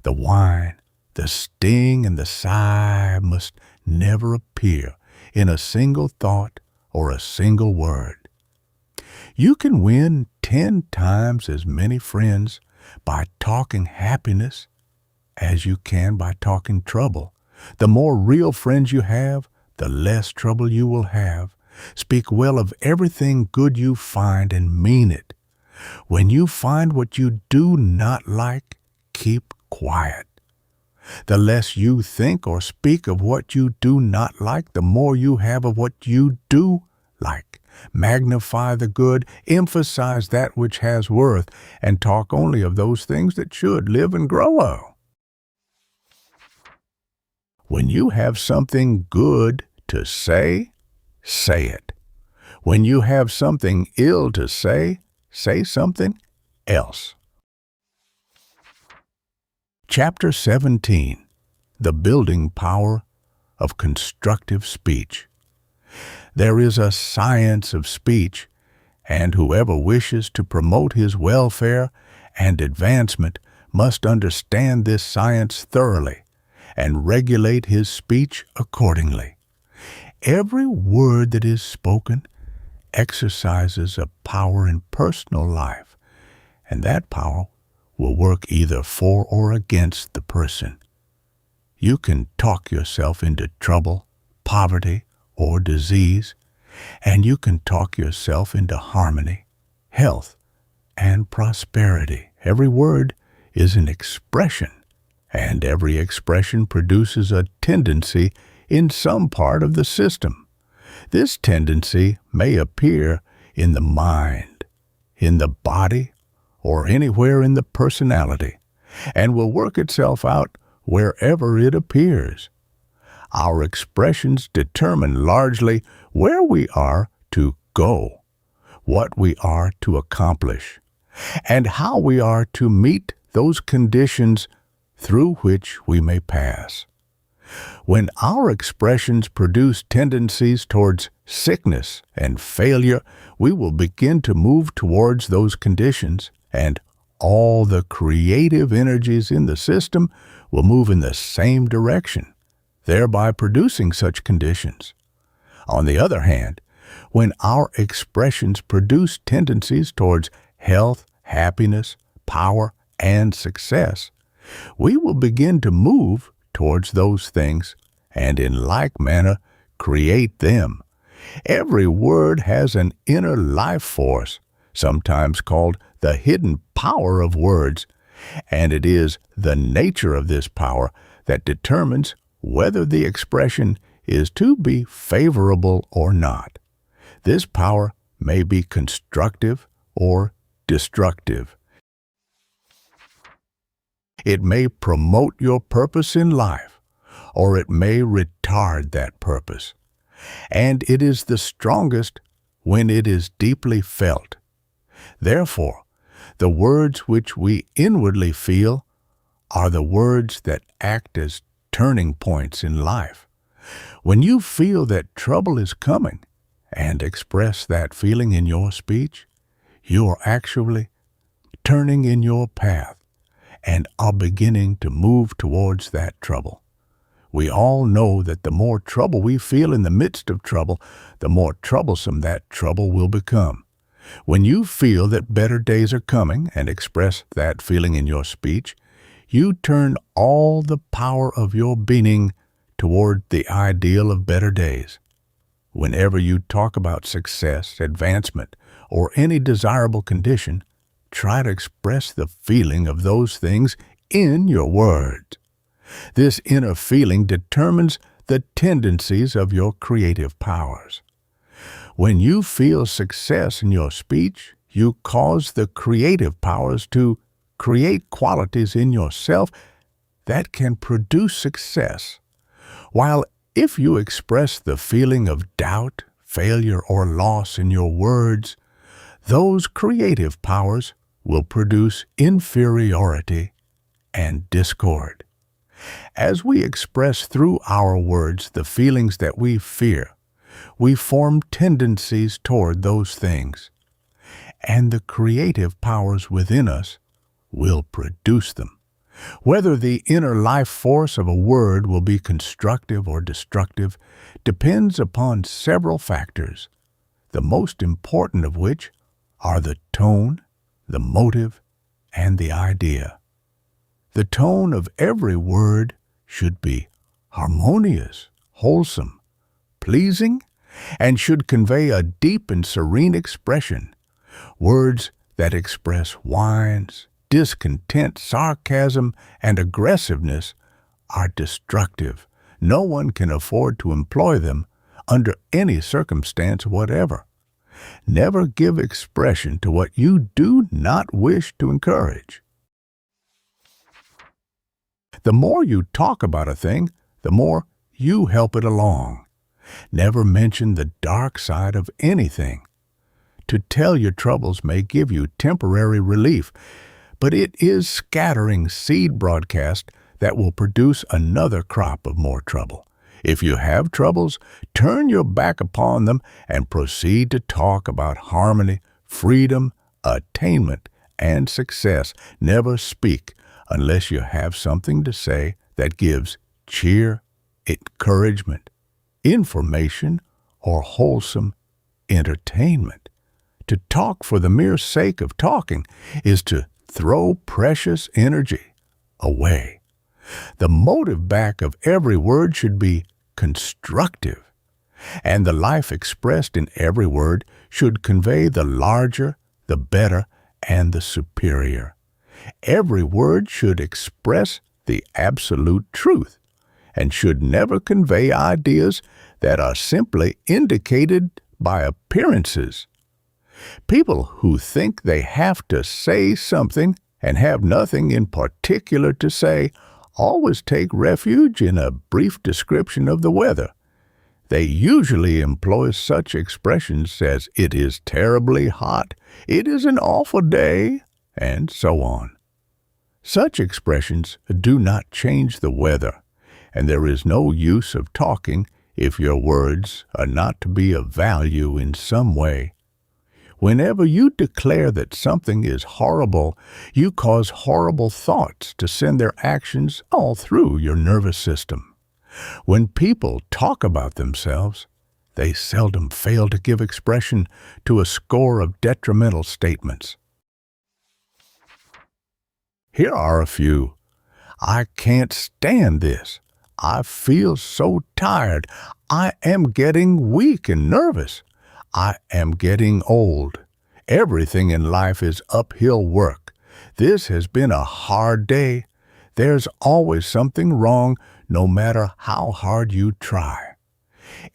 The whine, the sting, and the sigh must never appear in a single thought or a single word. You can win 10 times as many friends by talking happiness as you can by talking trouble. The more real friends you have, the less trouble you will have. Speak well of everything good you find and mean it. When you find what you do not like, keep quiet. The less you think or speak of what you do not like, the more you have of what you do like. Magnify the good, emphasize that which has worth, and talk only of those things that should live and grow. When you have something good to say, say it. When you have something ill to say something else. Chapter 17. The Building Power of Constructive Speech. There is a science of speech, and whoever wishes to promote his welfare and advancement must understand this science thoroughly and regulate his speech accordingly. Every word that is spoken exercises a power in personal life, and that power will work either for or against the person. You can talk yourself into trouble, poverty, or disease, and you can talk yourself into harmony, health, and prosperity. Every word is an expression, and every expression produces a tendency in some part of the system. This tendency may appear in the mind, in the body, or anywhere in the personality, and will work itself out wherever it appears. Our expressions determine largely where we are to go, what we are to accomplish, and how we are to meet those conditions through which we may pass. When our expressions produce tendencies towards sickness and failure, we will begin to move towards those conditions, and all the creative energies in the system will move in the same direction, thereby producing such conditions. On the other hand, when our expressions produce tendencies towards health, happiness, power, and success, we will begin to move towards those things and in like manner create them. Every word has an inner life force, sometimes called the hidden power of words, and it is the nature of this power that determines whether the expression is to be favorable or not. This power may be constructive or destructive. It may promote your purpose in life, or it may retard that purpose. And it is the strongest when it is deeply felt. Therefore, the words which we inwardly feel are the words that act as turning points in life. When you feel that trouble is coming and express that feeling in your speech, you are actually turning in your path and are beginning to move towards that trouble. We all know that the more trouble we feel in the midst of trouble, the more troublesome that trouble will become. When you feel that better days are coming and express that feeling in your speech, you turn all the power of your being toward the ideal of better days. Whenever you talk about success, advancement, or any desirable condition, try to express the feeling of those things in your words. This inner feeling determines the tendencies of your creative powers. When you feel success in your speech, you cause the creative powers to create qualities in yourself that can produce success. While if you express the feeling of doubt, failure, or loss in your words, those creative powers will produce inferiority and discord. As we express through our words the feelings that we fear, we form tendencies toward those things, and the creative powers within us will produce them. Whether the inner life force of a word will be constructive or destructive depends upon several factors, the most important of which are the tone, the motive, and the idea. The tone of every word should be harmonious, wholesome, pleasing, and should convey a deep and serene expression. Words that express whines, discontent, sarcasm, and aggressiveness are destructive. No one can afford to employ them under any circumstance whatever. Never give expression to what you do not wish to encourage. The more you talk about a thing, the more you help it along. Never mention the dark side of anything. To tell your troubles may give you temporary relief, but it is scattering seed broadcast that will produce another crop of more trouble. If you have troubles, turn your back upon them and proceed to talk about harmony, freedom, attainment, and success. Never speak unless you have something to say that gives cheer, encouragement, information, or wholesome entertainment. To talk for the mere sake of talking is to throw precious energy away. The motive back of every word should be constructive, and the life expressed in every word should convey the larger, the better, and the superior. Every word should express the absolute truth and should never convey ideas that are simply indicated by appearances. People who think they have to say something and have nothing in particular to say always take refuge in a brief description of the weather. They usually employ such expressions as "it is terribly hot," "it is an awful day," and so on. Such expressions do not change the weather, and there is no use of talking if your words are not to be of value in some way. Whenever you declare that something is horrible, you cause horrible thoughts to send their actions all through your nervous system. When people talk about themselves, they seldom fail to give expression to a score of detrimental statements. Here are a few. "I can't stand this. I feel so tired. I am getting weak and nervous. I am getting old. Everything in life is uphill work. This has been a hard day. There's always something wrong, no matter how hard you try."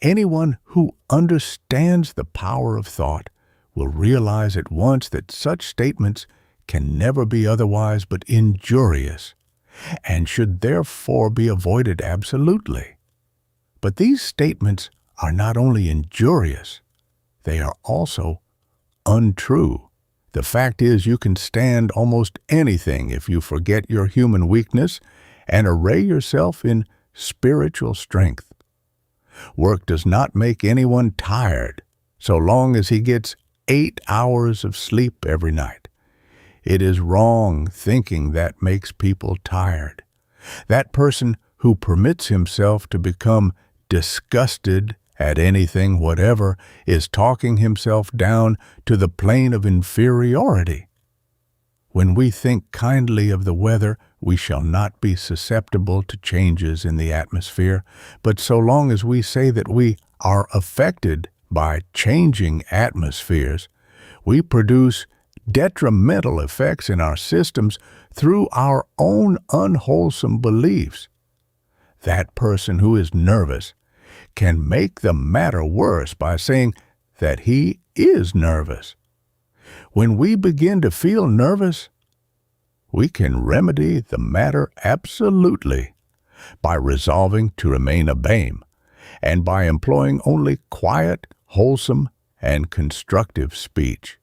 Anyone who understands the power of thought will realize at once that such statements can never be otherwise but injurious. and should therefore be avoided absolutely. But these statements are not only injurious, they are also untrue. The fact is, you can stand almost anything if you forget your human weakness and array yourself in spiritual strength. Work does not make anyone tired so long as he gets 8 hours of sleep every night. It is wrong thinking that makes people tired. That person who permits himself to become disgusted at anything whatever is talking himself down to the plane of inferiority. When we think kindly of the weather, we shall not be susceptible to changes in the atmosphere, but so long as we say that we are affected by changing atmospheres, we produce detrimental effects in our systems through our own unwholesome beliefs. That person who is nervous can make the matter worse by saying that he is nervous. When we begin to feel nervous, we can remedy the matter absolutely by resolving to remain ABAIM and by employing only quiet, wholesome, and constructive speech.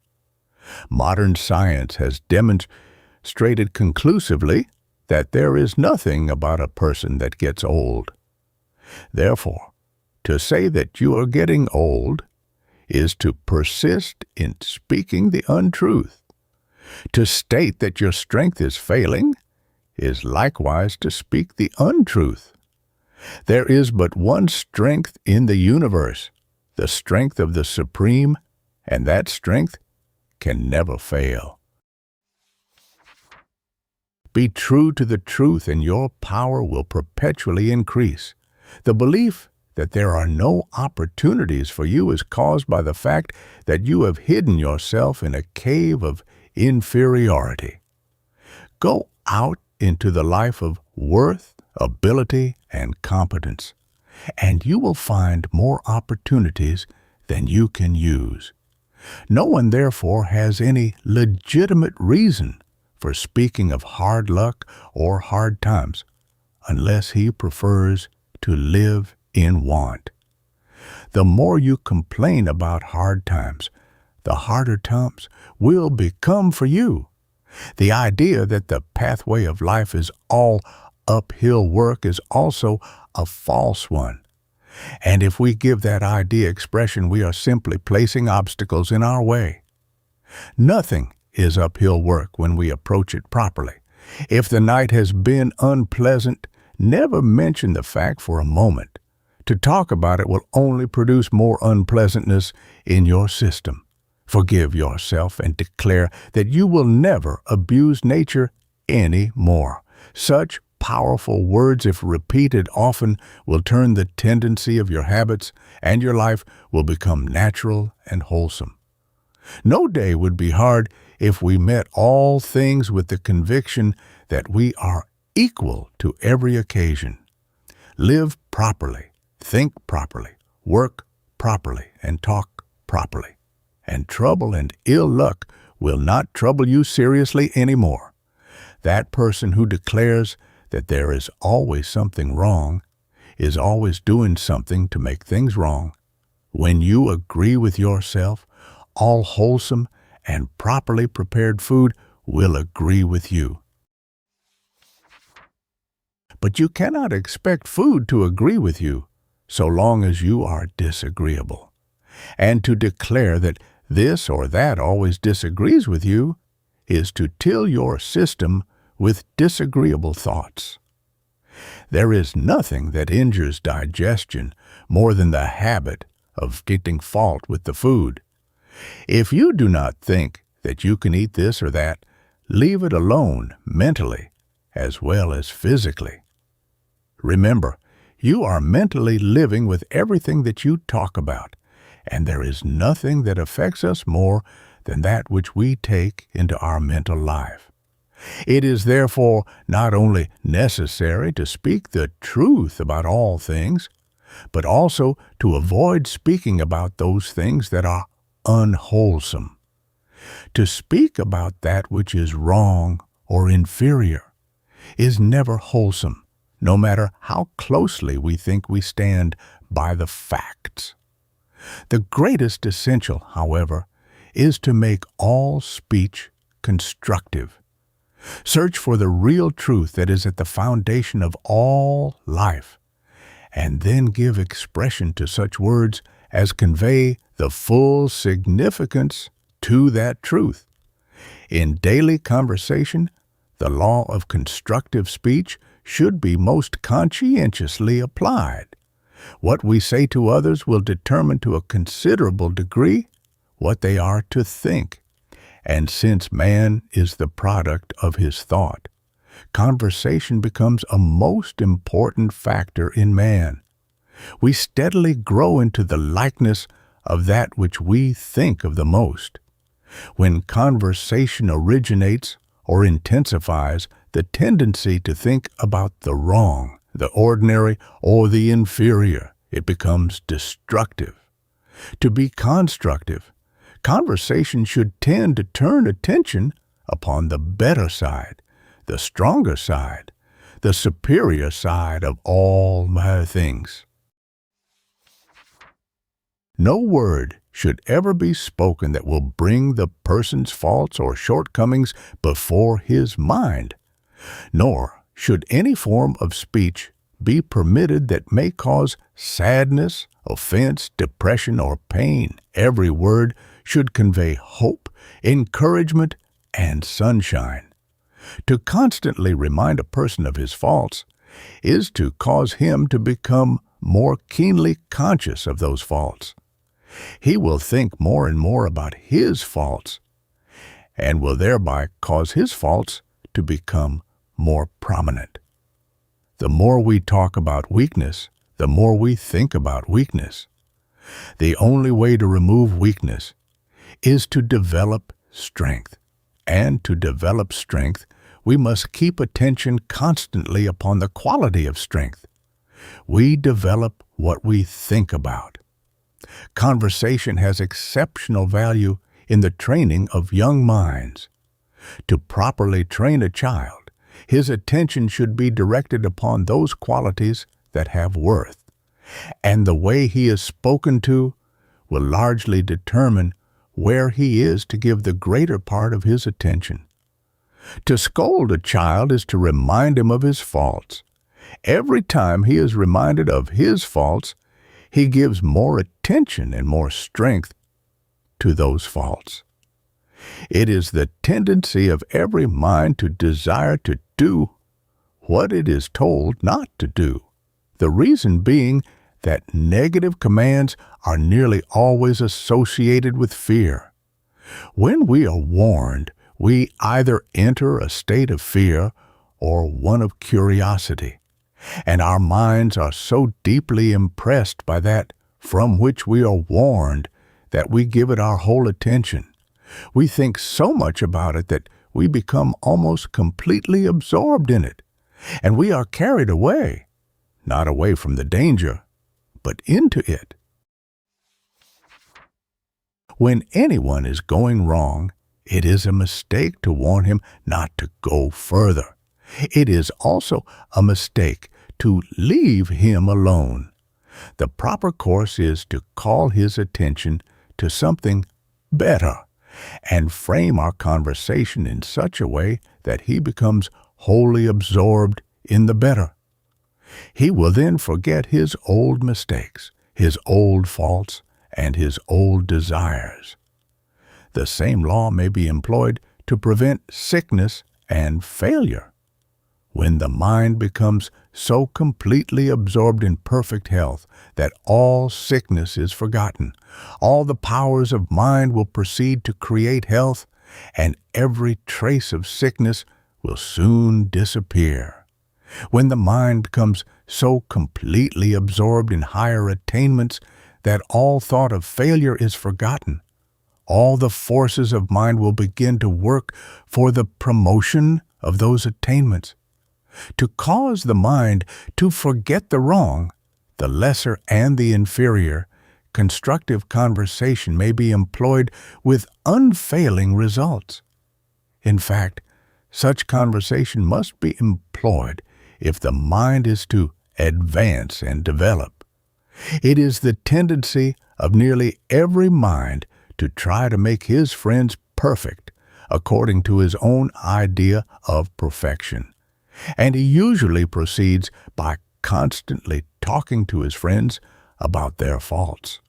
Modern science has demonstrated conclusively that there is nothing about a person that gets old. Therefore, to say that you are getting old is to persist in speaking the untruth. To state that your strength is failing is likewise to speak the untruth. There is but one strength in the universe, the strength of the Supreme, and that strength can never fail. Be true to the truth, and your power will perpetually increase. The belief that there are no opportunities for you is caused by the fact that you have hidden yourself in a cave of inferiority. Go out into the life of worth, ability, and competence, and you will find more opportunities than you can use. No one, therefore, has any legitimate reason for speaking of hard luck or hard times, unless he prefers to live in want. The more you complain about hard times, the harder times will become for you. The idea that the pathway of life is all uphill work is also a false one. And if we give that idea expression, we are simply placing obstacles in our way. Nothing is uphill work when we approach it properly. If the night has been unpleasant, never mention the fact for a moment. To talk about it will only produce more unpleasantness in your system. Forgive yourself and declare that you will never abuse nature any more. Such powerful words, if repeated often, will turn the tendency of your habits, and your life will become natural and wholesome. No day would be hard if we met all things with the conviction that we are equal to every occasion. Live properly, think properly, work properly, and talk properly. And trouble and ill luck will not trouble you seriously anymore. That person who declares that there is always something wrong is always doing something to make things wrong. When you agree with yourself, all wholesome and properly prepared food will agree with you. But you cannot expect food to agree with you so long as you are disagreeable. And to declare that this or that always disagrees with you is to till your system with disagreeable thoughts. There is nothing that injures digestion more than the habit of getting fault with the food. If you do not think that you can eat this or that, leave it alone mentally as well as physically. Remember, you are mentally living with everything that you talk about, and there is nothing that affects us more than that which we take into our mental life. It is therefore not only necessary to speak the truth about all things, but also to avoid speaking about those things that are unwholesome. To speak about that which is wrong or inferior is never wholesome, no matter how closely we think we stand by the facts. The greatest essential, however, is to make all speech constructive. Search for the real truth that is at the foundation of all life, and then give expression to such words as convey the full significance to that truth. In daily conversation, the law of constructive speech should be most conscientiously applied. What we say to others will determine to a considerable degree what they are to think. And since man is the product of his thought, conversation becomes a most important factor in man. We steadily grow into the likeness of that which we think of the most. When conversation originates or intensifies the tendency to think about the wrong, the ordinary, or the inferior, it becomes destructive. To be constructive, conversation should tend to turn attention upon the better side, the stronger side, the superior side of all things. No word should ever be spoken that will bring the person's faults or shortcomings before his mind, nor should any form of speech be permitted that may cause sadness, offense, depression, or pain. Every word should convey hope, encouragement, and sunshine. To constantly remind a person of his faults is to cause him to become more keenly conscious of those faults. He will think more and more about his faults and will thereby cause his faults to become more prominent. The more we talk about weakness, the more we think about weakness. The only way to remove weakness is to develop strength. And to develop strength, we must keep attention constantly upon the quality of strength. We develop what we think about. Conversation has exceptional value in the training of young minds. To properly train a child, his attention should be directed upon those qualities that have worth, and the way he is spoken to will largely determine where he is to give the greater part of his attention. To scold a child is to remind him of his faults. Every time he is reminded of his faults, he gives more attention and more strength to those faults. It is the tendency of every mind to desire to do what it is told not to do. The reason being that negative commands are nearly always associated with fear. When we are warned, we either enter a state of fear or one of curiosity, and our minds are so deeply impressed by that from which we are warned that we give it our whole attention. We think so much about it that we become almost completely absorbed in it, and we are carried away, not away from the danger, but into it. When anyone is going wrong, it is a mistake to warn him not to go further. It is also a mistake to leave him alone. The proper course is to call his attention to something better and frame our conversation in such a way that he becomes wholly absorbed in the better. He will then forget his old mistakes, his old faults, and his old desires. The same law may be employed to prevent sickness and failure. When the mind becomes so completely absorbed in perfect health that all sickness is forgotten, all the powers of mind will proceed to create health, and every trace of sickness will soon disappear. When the mind becomes so completely absorbed in higher attainments that all thought of failure is forgotten, all the forces of mind will begin to work for the promotion of those attainments. To cause the mind to forget the wrong, the lesser and the inferior, constructive conversation may be employed with unfailing results. In fact, Such conversation must be employed if the mind is to advance and develop. It is the tendency of nearly every mind to try to make his friends perfect according to his own idea of perfection. And he usually proceeds by constantly talking to his friends about their faults.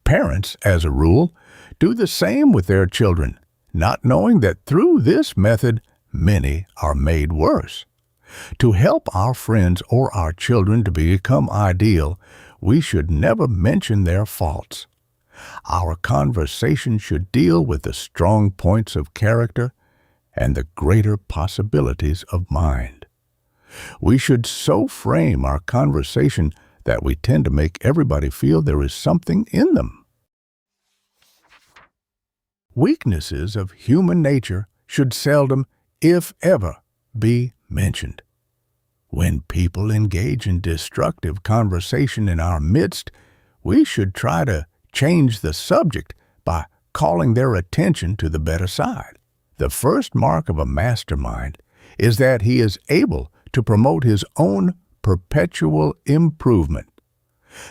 Parents, as a rule, do the same with their children, not knowing that through this method many are made worse. To help our friends or our children to become ideal, we should never mention their faults. Our conversation should deal with the strong points of character and the greater possibilities of mind. We should so frame our conversation that we tend to make everybody feel there is something in them. Weaknesses of human nature should seldom, if ever, be mentioned. When people engage in destructive conversation in our midst, we should try to change the subject by calling their attention to the better side. The first mark of a mastermind is that he is able to promote his own perpetual improvement.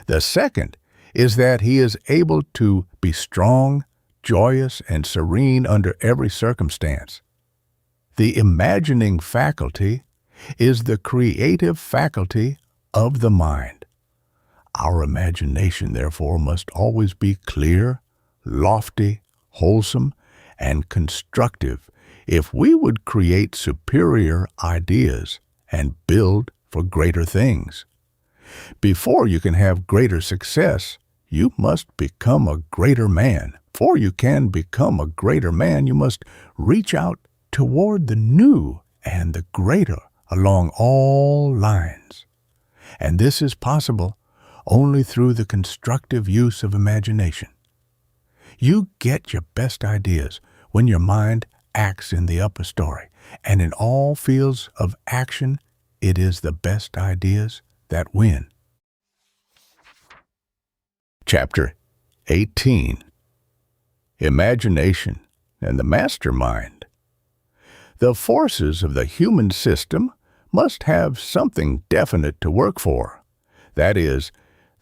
The second is that he is able to be strong, joyous, and serene under every circumstance. The imagining faculty is the creative faculty of the mind. Our imagination, therefore, must always be clear, lofty, wholesome, and constructive if we would create superior ideas and build for greater things. Before you can have greater success, you must become a greater man. Before you can become a greater man, you must reach out toward the new and the greater along all lines. And this is possible only through the constructive use of imagination. You get your best ideas when your mind acts in the upper story, and in all fields of action, it is the best ideas that win. Chapter 18. Imagination and the Mastermind. The forces of the human system must have something definite to work for. That is,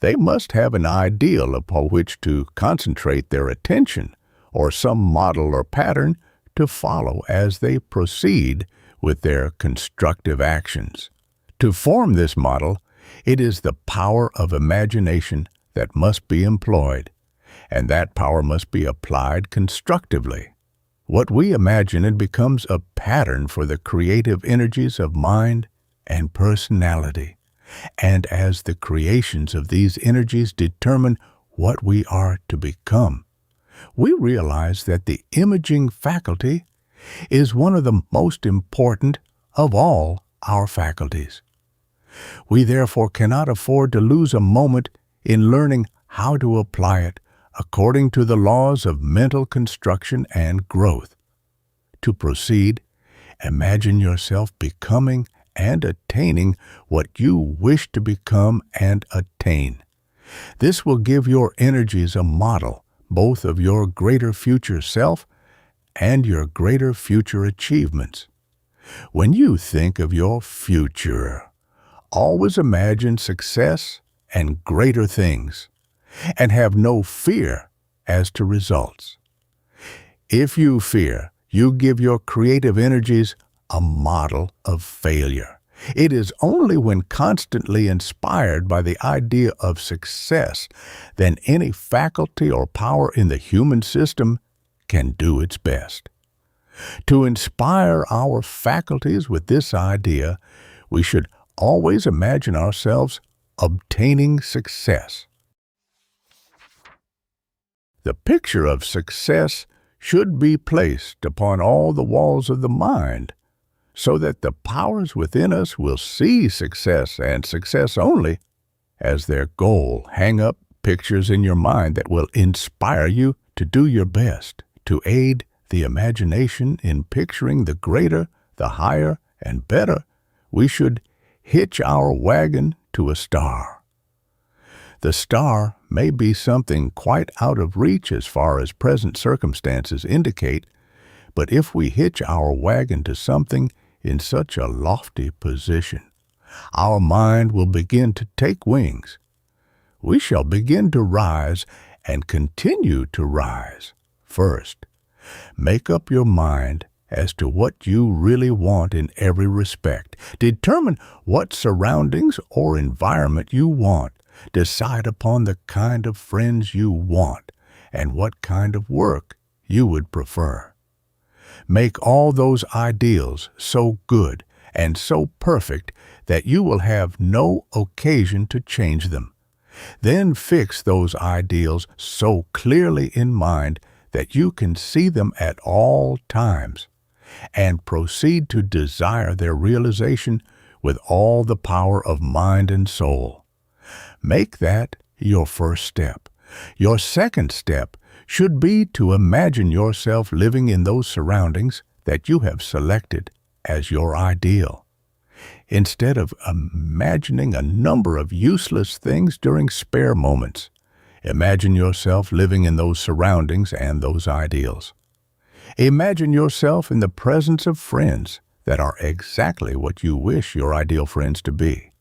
they must have an ideal upon which to concentrate their attention, or some model or pattern to follow as they proceed with their constructive actions. To form this model, it is the power of imagination that must be employed, and that power must be applied constructively. What we imagine it becomes a pattern for the creative energies of mind and personality. And as the creations of these energies determine what we are to become, we realize that the imaging faculty is one of the most important of all our faculties. We therefore cannot afford to lose a moment in learning how to apply it according to the laws of mental construction and growth. To proceed, imagine yourself becoming and attaining what you wish to become and attain. This will give your energies a model both of your greater future self and your greater future achievements. When you think of your future, always imagine success and greater things, and have no fear as to results. If you fear, you give your creative energies a model of failure. It is only when constantly inspired by the idea of success that any faculty or power in the human system can do its best. To inspire our faculties with this idea, we should always imagine ourselves obtaining success. The picture of success should be placed upon all the walls of the mind, so that the powers within us will see success and success only as their goal. Hang up pictures in your mind that will inspire you to do your best, to aid the imagination in picturing the greater, the higher, and better. We should hitch our wagon to a star. The star may be something quite out of reach as far as present circumstances indicate, But if we hitch our wagon to something in such a lofty position, our mind will begin to take wings. We shall begin to rise and continue to rise. First, make up your mind as to what you really want in every respect. Determine what surroundings or environment you want. Decide upon the kind of friends you want and what kind of work you would prefer. Make all those ideals so good and so perfect that you will have no occasion to change them. Then fix those ideals so clearly in mind that you can see them at all times, and proceed to desire their realization with all the power of mind and soul. Make that your first step. Your second step should be to imagine yourself living in those surroundings that you have selected as your ideal. Instead of imagining a number of useless things during spare moments, imagine yourself living in those surroundings and those ideals. Imagine yourself in the presence of friends that are exactly what you wish your ideal friends to be.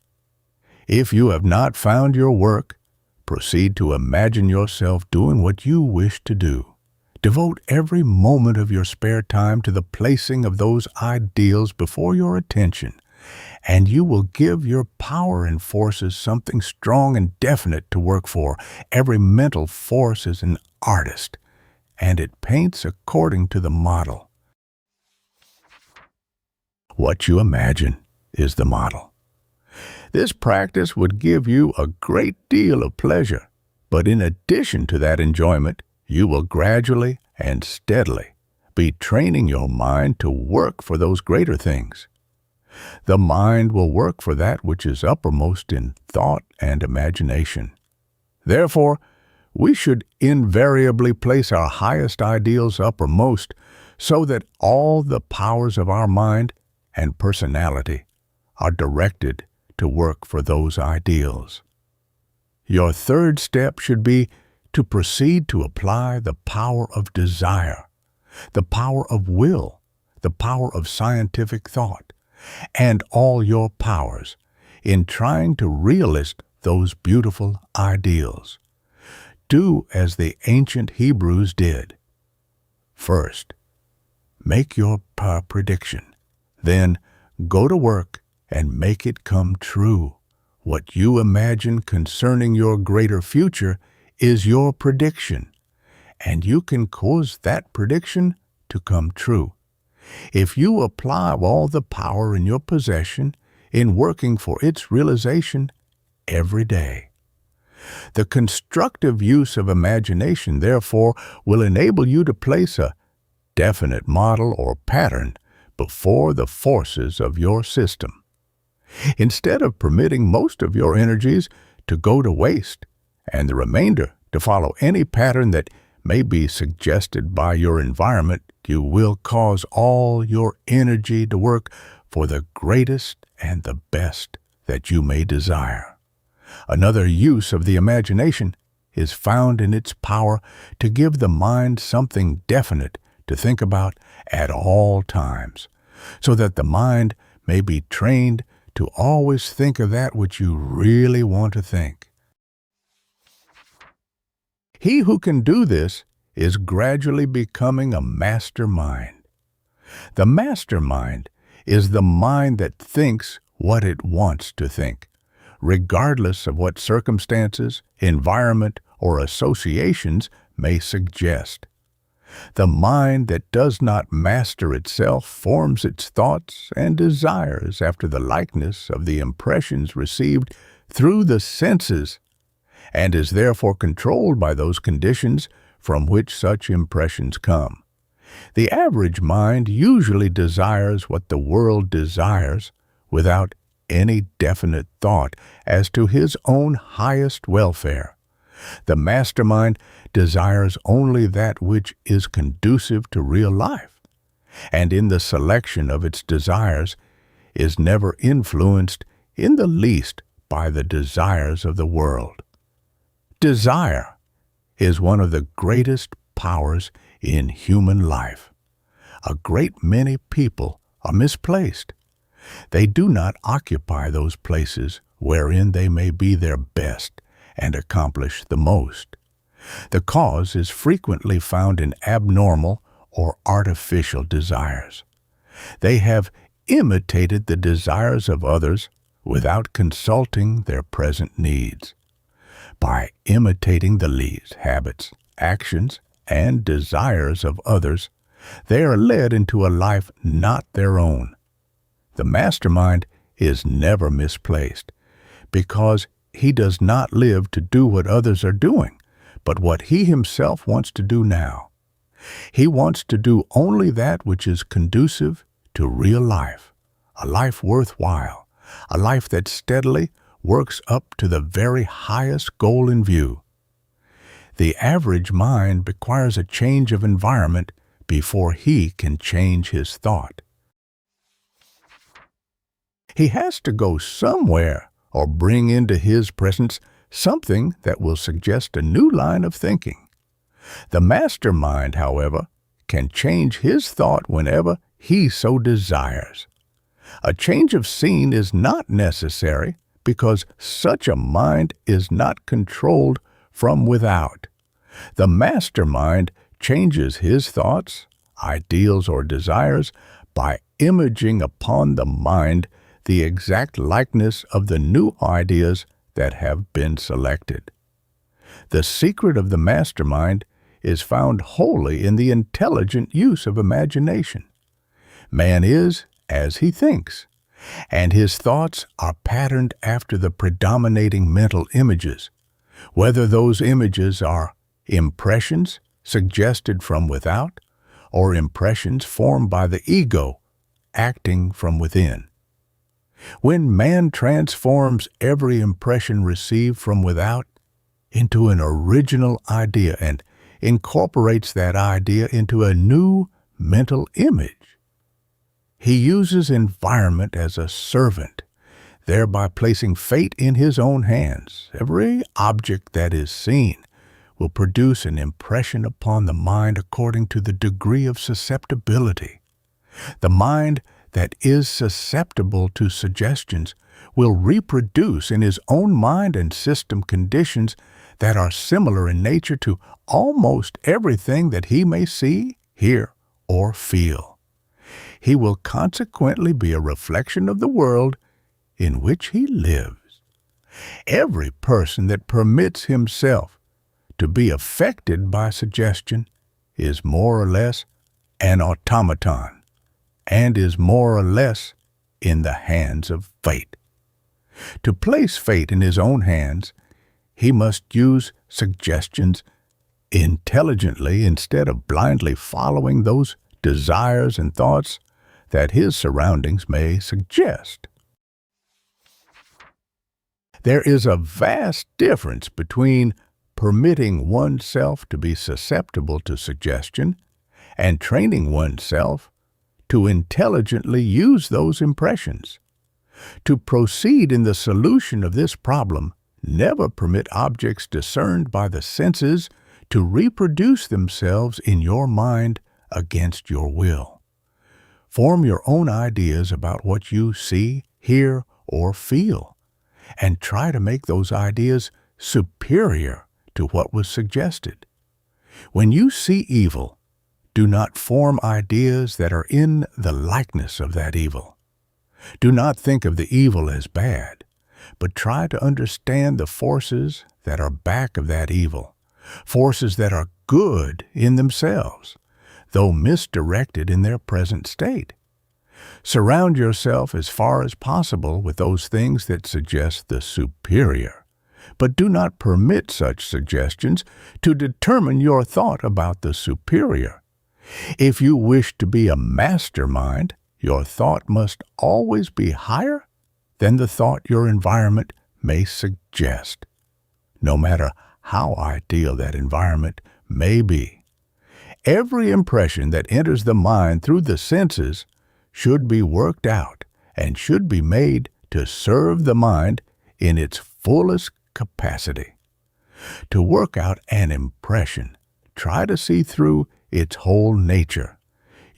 If you have not found your work, proceed to imagine yourself doing what you wish to do. Devote every moment of your spare time to the placing of those ideals before your attention, and you will give your power and forces something strong and definite to work for. Every mental force is an artist, and it paints according to the model. What you imagine is the model. This practice would give you a great deal of pleasure, but in addition to that enjoyment, you will gradually and steadily be training your mind to work for those greater things. The mind will work for that which is uppermost in thought and imagination. Therefore, we should invariably place our highest ideals uppermost so that all the powers of our mind and personality are directed to work for those ideals. Your third step should be to proceed to apply the power of desire, the power of will, the power of scientific thought, and all your powers in trying to realize those beautiful ideals. Do as the ancient Hebrews did. First, make your prediction. Then go to work and make it come true. What you imagine concerning your greater future is your prediction, and you can cause that prediction to come true. If you apply all the power in your possession in working for its realization every day. The constructive use of imagination, therefore, will enable you to place a definite model or pattern before the forces of your system. Instead of permitting most of your energies to go to waste and the remainder to follow any pattern that may be suggested by your environment, you will cause all your energy to work for the greatest and the best that you may desire. Another use of the imagination is found in its power to give the mind something definite to think about at all times, so that the mind may be trained to always think of that which you really want to think. He who can do this is gradually becoming a mastermind. The mastermind is the mind that thinks what it wants to think, regardless of what circumstances, environment, or associations may suggest. The mind that does not master itself forms its thoughts and desires after the likeness of the impressions received through the senses, and is therefore controlled by those conditions from which such impressions come. The average mind usually desires what the world desires without any definite thought as to his own highest welfare. The mastermind desires only that which is conducive to real life, and in the selection of its desires is never influenced in the least by the desires of the world. Desire is one of the greatest powers in human life. a great many people are misplaced. They do not occupy those places wherein they may be their best and accomplish the most. The cause is frequently found in abnormal or artificial desires. They have imitated the desires of others without consulting their present needs. By imitating the leads, habits, actions, and desires of others, they are led into a life not their own. The mastermind is never misplaced because he does not live to do what others are doing, but what he himself wants to do now. He wants to do only that which is conducive to real life, a life worthwhile, a life that steadily works up to the very highest goal in view. The average mind requires a change of environment before he can change his thought. He has to go somewhere or bring into his presence something that will suggest a new line of thinking. The mastermind, however, can change his thought whenever he so desires. A change of scene is not necessary because such a mind is not controlled from without. The mastermind changes his thoughts, ideals, or desires by imaging upon the mind the exact likeness of the new ideas that have been selected. The secret of the mastermind is found wholly in the intelligent use of imagination. Man is as he thinks, and his thoughts are patterned after the predominating mental images, whether those images are impressions suggested from without or impressions formed by the ego acting from within. When man transforms every impression received from without into an original idea and incorporates that idea into a new mental image, he uses environment as a servant, thereby placing fate in his own hands. Every object that is seen will produce an impression upon the mind according to the degree of susceptibility. The mind that is susceptible to suggestions will reproduce in his own mind and system conditions that are similar in nature to almost everything that he may see, hear, or feel. He will consequently be a reflection of the world in which he lives. Every person that permits himself to be affected by suggestion is more or less an automaton and is more or less in the hands of fate. To place fate in his own hands, he must use suggestions intelligently instead of blindly following those desires and thoughts that his surroundings may suggest. There is a vast difference between permitting oneself to be susceptible to suggestion and training oneself to intelligently use those impressions. To proceed in the solution of this problem, never permit objects discerned by the senses to reproduce themselves in your mind against your will. Form your own ideas about what you see, hear, or feel, and try to make those ideas superior to what was suggested. When you see evil, do not form ideas that are in the likeness of that evil. Do not think of the evil as bad, but try to understand the forces that are back of that evil, forces that are good in themselves, though misdirected in their present state. Surround yourself as far as possible with those things that suggest the superior, but do not permit such suggestions to determine your thought about the superior. If you wish to be a mastermind, your thought must always be higher than the thought your environment may suggest, no matter how ideal that environment may be. Every impression that enters the mind through the senses should be worked out and should be made to serve the mind in its fullest capacity. To work out an impression, try to see through its whole nature.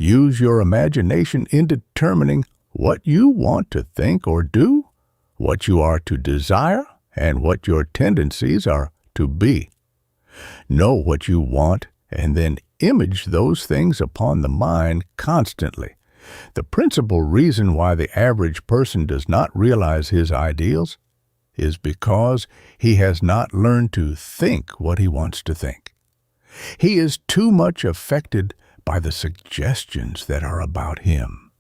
use your imagination in determining what you want to think or do, what you are to desire, and what your tendencies are to be. Know what you want and then image those things upon the mind constantly. The principal reason why the average person does not realize his ideals is because he has not learned to think what he wants to think. He is too much affected by the suggestions that are about him.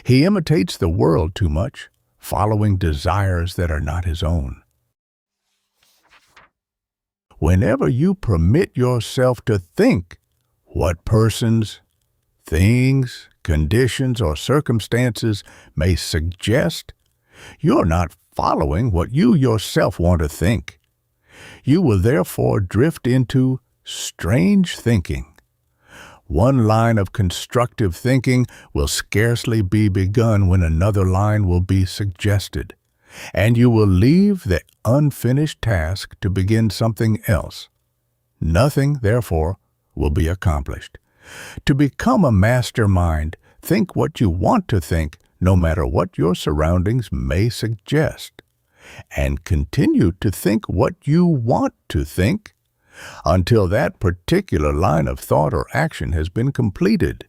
He imitates the world too much, following desires that are not his own. Whenever you permit yourself to think what persons, things, conditions, or circumstances may suggest, you're not following what you yourself want to think. You will therefore drift into strange thinking. One line of constructive thinking will scarcely be begun when another line will be suggested, and you will leave the unfinished task to begin something else. Nothing, therefore, will be accomplished. To become a mastermind, think what you want to think, no matter what your surroundings may suggest, and continue to think what you want to think until that particular line of thought or action has been completed.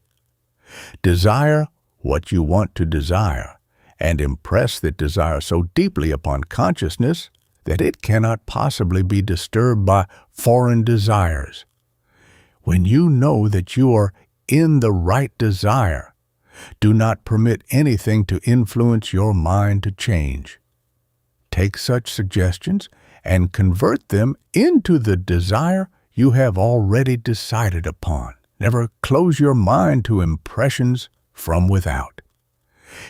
Desire what you want to desire, and impress that desire so deeply upon consciousness that it cannot possibly be disturbed by foreign desires. When you know that you are in the right desire, do not permit anything to influence your mind to change. Take such suggestions and convert them into the desire you have already decided upon. Never close your mind to impressions from without.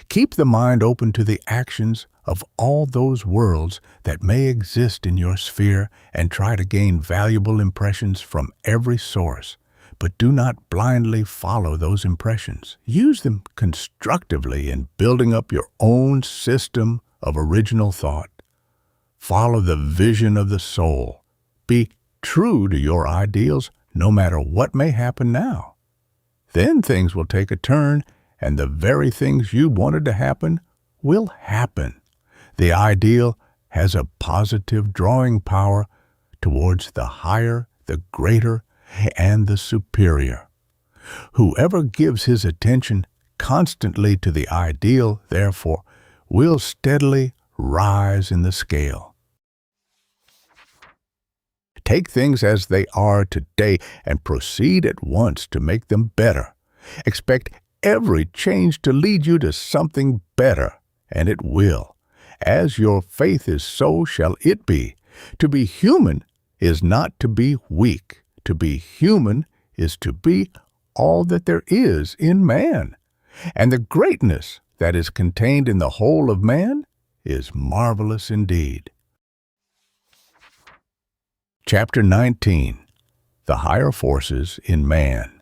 Keep the mind open to the actions of all those worlds that may exist in your sphere and try to gain valuable impressions from every source. But do not blindly follow those impressions. Use them constructively in building up your own system of original thought. Follow the vision of the soul. Be true to your ideals no matter what may happen now. Then things will take a turn, and the very things you wanted to happen will happen. The ideal has a positive drawing power towards the higher, the greater, and the superior. Whoever gives his attention constantly to the ideal, therefore, will steadily rise in the scale. Take things as they are today and proceed at once to make them better. Expect every change to lead you to something better, and it will. As your faith is, so shall it be. To be human is not to be weak. To be human is to be all that there is in man. And the greatness that is contained in the whole of man is marvelous indeed. Chapter 19. The Higher Forces in Man.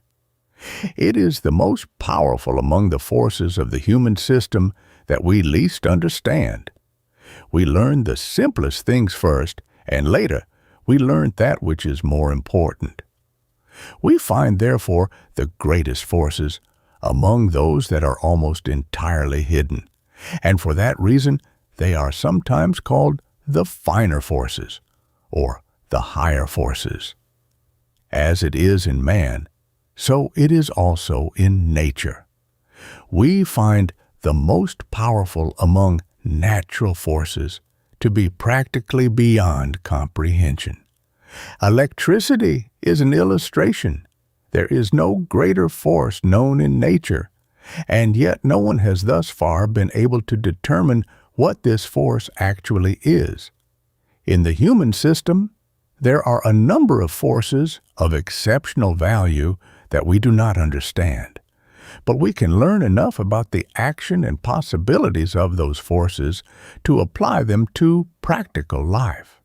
It is the most powerful among the forces of the human system that we least understand. We learn the simplest things first, and later we learn that which is more important. We find, therefore, the greatest forces among those that are almost entirely hidden, and for that reason they are sometimes called the finer forces, or the higher forces. As it is in man, so it is also in nature. We find the most powerful among natural forces to be practically beyond comprehension. Electricity is an illustration. There is no greater force known in nature, and yet no one has thus far been able to determine what this force actually is. In the human system, there are a number of forces of exceptional value that we do not understand, but we can learn enough about the action and possibilities of those forces to apply them to practical life.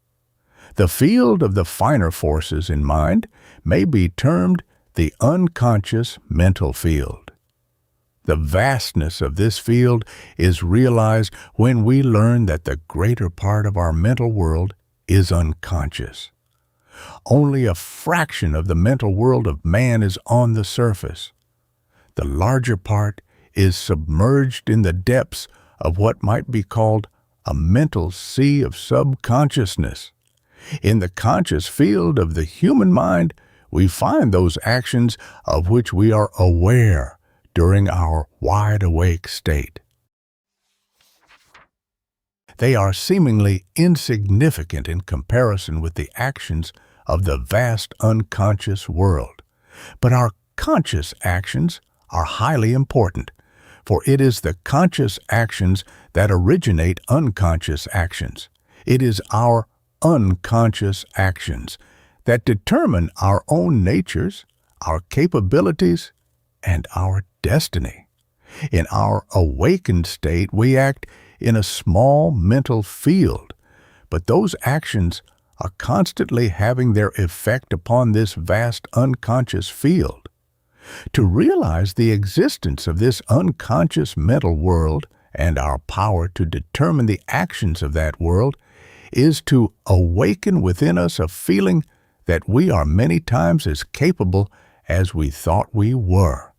The field of the finer forces in mind may be termed the unconscious mental field. The vastness of this field is realized when we learn that the greater part of our mental world is unconscious. Only a fraction of the mental world of man is on the surface. The larger part is submerged in the depths of what might be called a mental sea of subconsciousness. In the conscious field of the human mind, we find those actions of which we are aware during our wide-awake state. They are seemingly insignificant in comparison with the actions of the vast unconscious world. But our conscious actions are highly important, for it is the conscious actions that originate unconscious actions. It is our unconscious actions that determine our own natures, our capabilities, and our destiny. In our awakened state, we act in a small mental field, but those actions are constantly having their effect upon this vast unconscious field. To realize the existence of this unconscious mental world and our power to determine the actions of that world is to awaken within us a feeling that we are many times as capable as we thought we were.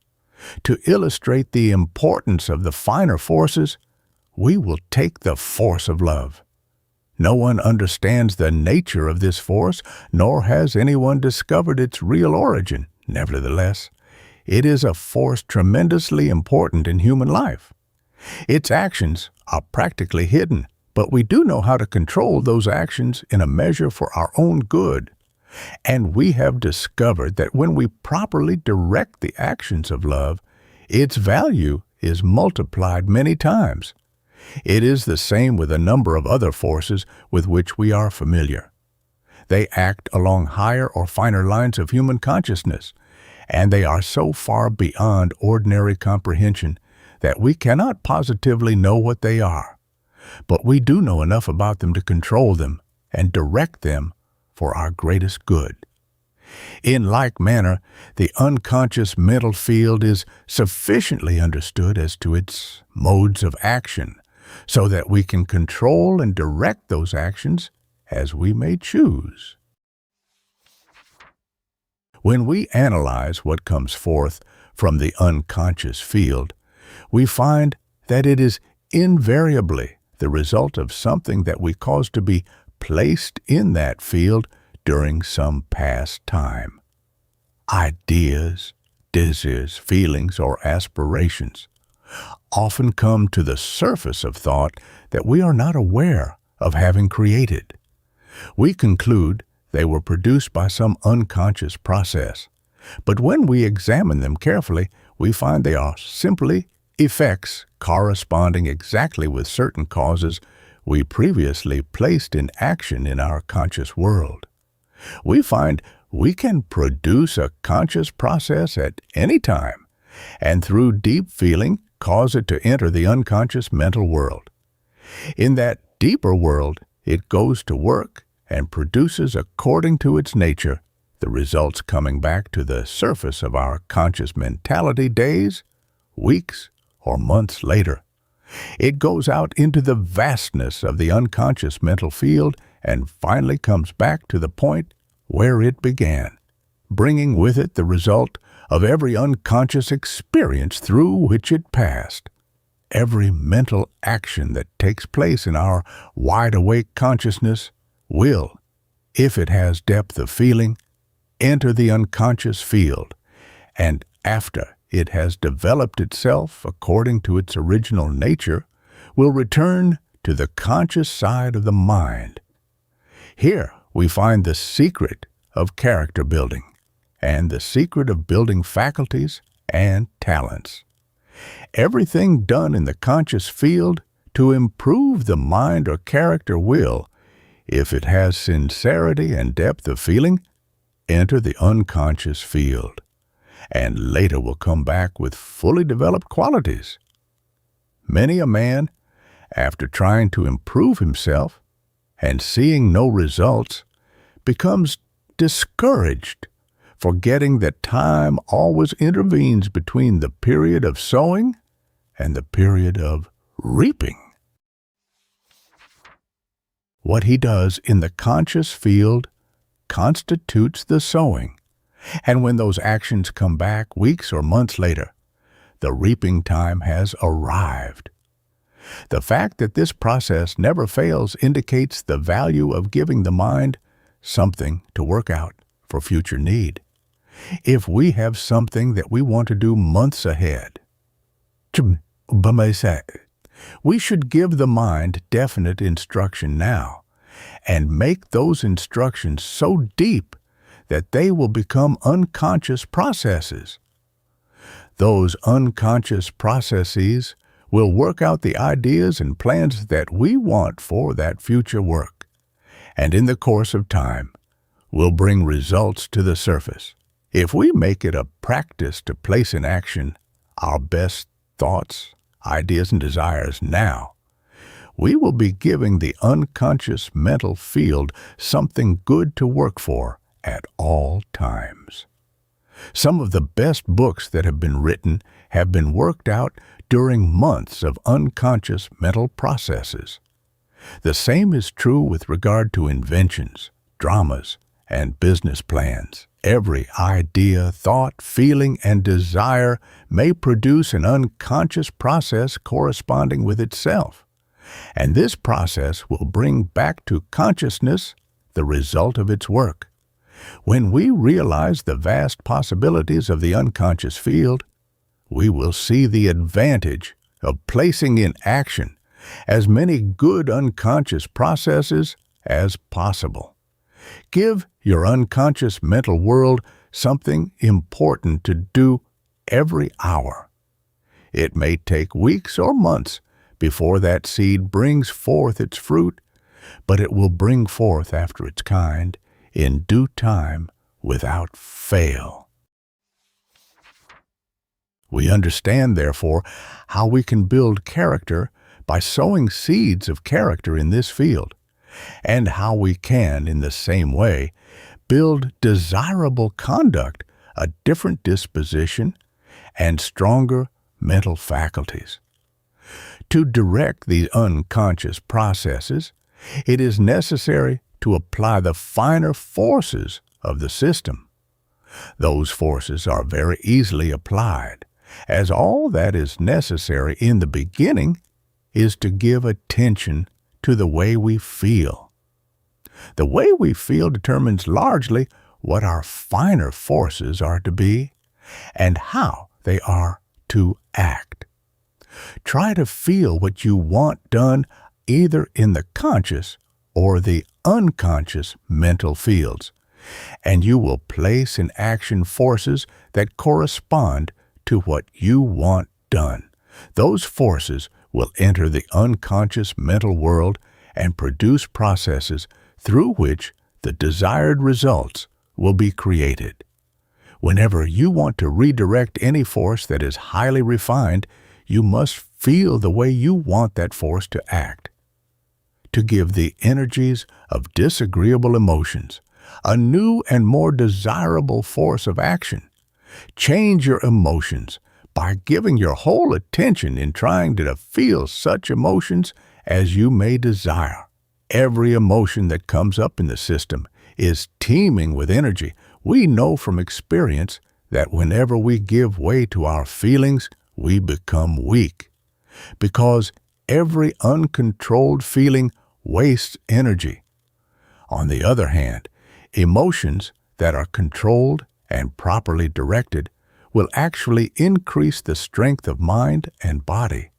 To illustrate the importance of the finer forces, we will take the force of love. No one understands the nature of this force, nor has anyone discovered its real origin. Nevertheless, it is a force tremendously important in human life. Its actions are practically hidden, but we do know how to control those actions in a measure for our own good. And we have discovered that when we properly direct the actions of love, its value is multiplied many times. It is the same with a number of other forces with which we are familiar. They act along higher or finer lines of human consciousness, and they are so far beyond ordinary comprehension that we cannot positively know what they are. But we do know enough about them to control them and direct them for our greatest good. In like manner, the unconscious mental field is sufficiently understood as to its modes of action, so that we can control and direct those actions as we may choose. When we analyze what comes forth from the unconscious field, we find that it is invariably the result of something that we cause to be placed in that field during some past time. Ideas, desires, feelings, or aspirations often come to the surface of thought that we are not aware of having created. We conclude they were produced by some unconscious process, but when we examine them carefully, we find they are simply effects corresponding exactly with certain causes we previously placed in action in our conscious world. We find we can produce a conscious process at any time, and through deep feeling cause it to enter the unconscious mental world. In that deeper world, it goes to work and produces according to its nature, the results coming back to the surface of our conscious mentality days, weeks, or months later. It goes out into the vastness of the unconscious mental field and finally comes back to the point where it began, bringing with it the result of every unconscious experience through which it passed. Every mental action that takes place in our wide-awake consciousness will, if it has depth of feeling, enter the unconscious field, and after it has developed itself according to its original nature, will return to the conscious side of the mind. Here we find the secret of character building and the secret of building faculties and talents. Everything done in the conscious field to improve the mind or character will, if it has sincerity and depth of feeling, enter the unconscious field, and later will come back with fully developed qualities. Many a man, after trying to improve himself and seeing no results, becomes discouraged, forgetting that time always intervenes between the period of sowing and the period of reaping. What he does in the conscious field constitutes the sowing, and when those actions come back weeks or months later, the reaping time has arrived. The fact that this process never fails indicates the value of giving the mind something to work out for future need. If we have something that we want to do months ahead, we should give the mind definite instruction now and make those instructions so deep that they will become unconscious processes. Those unconscious processes will work out the ideas and plans that we want for that future work, and in the course of time, will bring results to the surface. If we make it a practice to place in action our best thoughts, ideas, and desires now, we will be giving the unconscious mental field something good to work for at all times. Some of the best books that have been written have been worked out during months of unconscious mental processes. The same is true with regard to inventions, dramas, and business plans. Every idea, thought, feeling, and desire may produce an unconscious process corresponding with itself, and this process will bring back to consciousness the result of its work. When we realize the vast possibilities of the unconscious field, we will see the advantage of placing in action as many good unconscious processes as possible. Give your unconscious mental world something important to do every hour. It may take weeks or months before that seed brings forth its fruit, but it will bring forth after its kind in due time without fail. We understand, therefore, how we can build character by sowing seeds of character in this field, and how we can, in the same way, build desirable conduct, a different disposition, and stronger mental faculties. To direct these unconscious processes, it is necessary to apply the finer forces of the system. Those forces are very easily applied, as all that is necessary in the beginning is to give attention to the way we feel. The way we feel determines largely what our finer forces are to be and how they are to act. Try to feel what you want done either in the conscious or the unconscious mental fields, and you will place in action forces that correspond to what you want done. Those forces will enter the unconscious mental world and produce processes through which the desired results will be created. Whenever you want to redirect any force that is highly refined, you must feel the way you want that force to act. To give the energies of disagreeable emotions a new and more desirable force of action, change your emotions by giving your whole attention in trying to feel such emotions as you may desire. Every emotion that comes up in the system is teeming with energy. We know from experience that whenever we give way to our feelings, we become weak, because every uncontrolled feeling wastes energy. On the other hand, emotions that are controlled and properly directed will actually increase the strength of mind and body.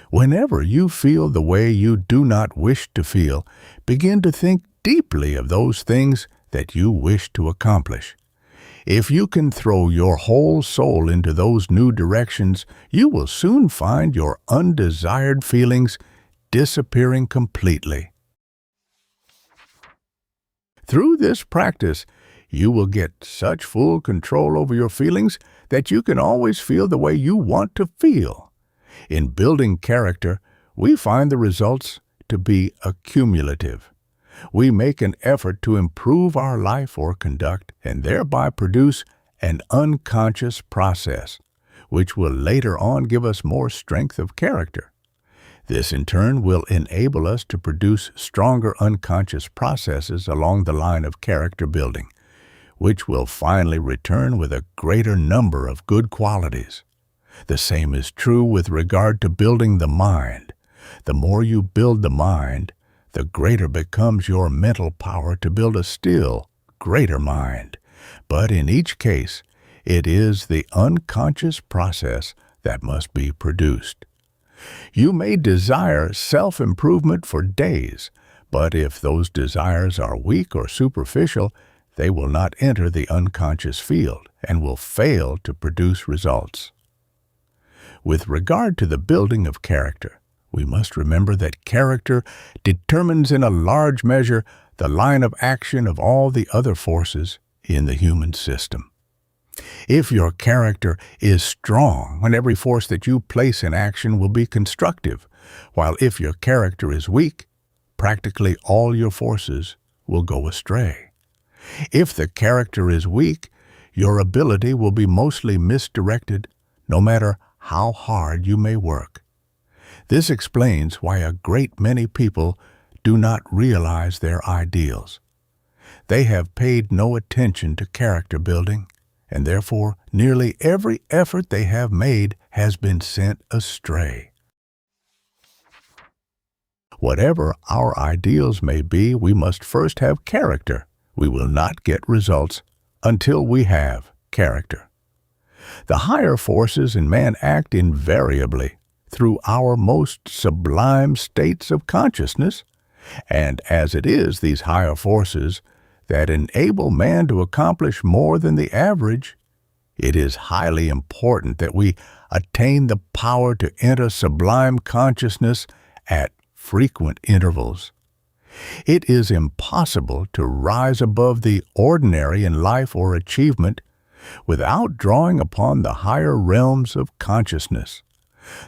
Whenever you feel the way you do not wish to feel, begin to think deeply of those things that you wish to accomplish. If you can throw your whole soul into those new directions, you will soon find your undesired feelings disappearing completely. Through this practice, you will get such full control over your feelings that you can always feel the way you want to feel. In building character, we find the results to be accumulative. We make an effort to improve our life or conduct and thereby produce an unconscious process, which will later on give us more strength of character. This in turn will enable us to produce stronger unconscious processes along the line of character building, which will finally return with a greater number of good qualities. The same is true with regard to building the mind. The more you build the mind, the greater becomes your mental power to build a still greater mind. But in each case, it is the unconscious process that must be produced. You may desire self-improvement for days, but if those desires are weak or superficial, they will not enter the unconscious field and will fail to produce results. With regard to the building of character, we must remember that character determines in a large measure the line of action of all the other forces in the human system. If your character is strong, then every force that you place in action will be constructive, while if your character is weak, practically all your forces will go astray. If the character is weak, your ability will be mostly misdirected, no matter how hard you may work. This explains why a great many people do not realize their ideals. They have paid no attention to character building, and therefore nearly every effort they have made has been sent astray. Whatever our ideals may be, we must first have character. We will not get results until we have character. The higher forces in man act invariably through our most sublime states of consciousness, and as it is these higher forces that enable man to accomplish more than the average, it is highly important that we attain the power to enter sublime consciousness at frequent intervals. It is impossible to rise above the ordinary in life or achievement without drawing upon the higher realms of consciousness.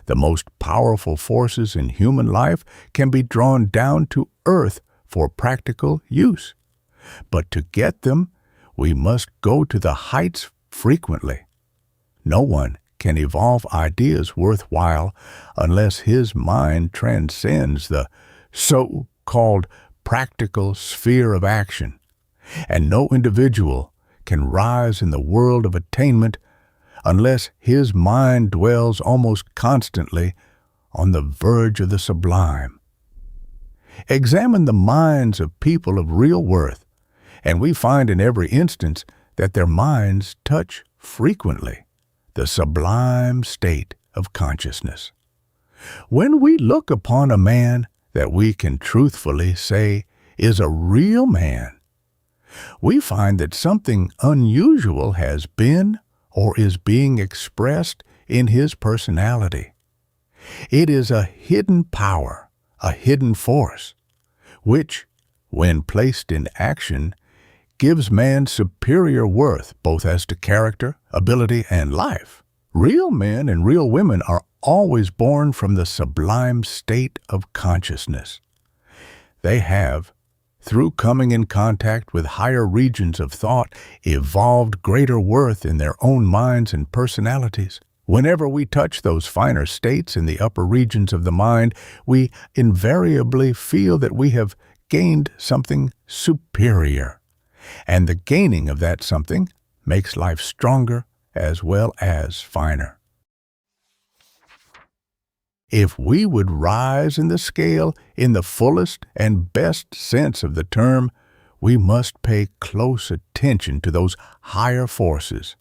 The most powerful forces in human life can be drawn down to earth for practical use. But to get them, we must go to the heights frequently. No one can evolve ideas worthwhile unless his mind transcends the so-called practical sphere of action, and no individual can rise in the world of attainment unless his mind dwells almost constantly on the verge of the sublime. Examine the minds of people of real worth, and we find in every instance that their minds touch frequently the sublime state of consciousness. When we look upon a man that we can truthfully say is a real man, we find that something unusual has been or is being expressed in his personality. It is a hidden power, a hidden force, which, when placed in action, gives man superior worth both as to character, ability, and life. Real men and real women are always born from the sublime state of consciousness. They have, through coming in contact with higher regions of thought, evolved greater worth in their own minds and personalities. Whenever we touch those finer states in the upper regions of the mind, we invariably feel that we have gained something superior. And the gaining of that something makes life stronger as well as finer. If we would rise in the scale in the fullest and best sense of the term, we must pay close attention to those higher forces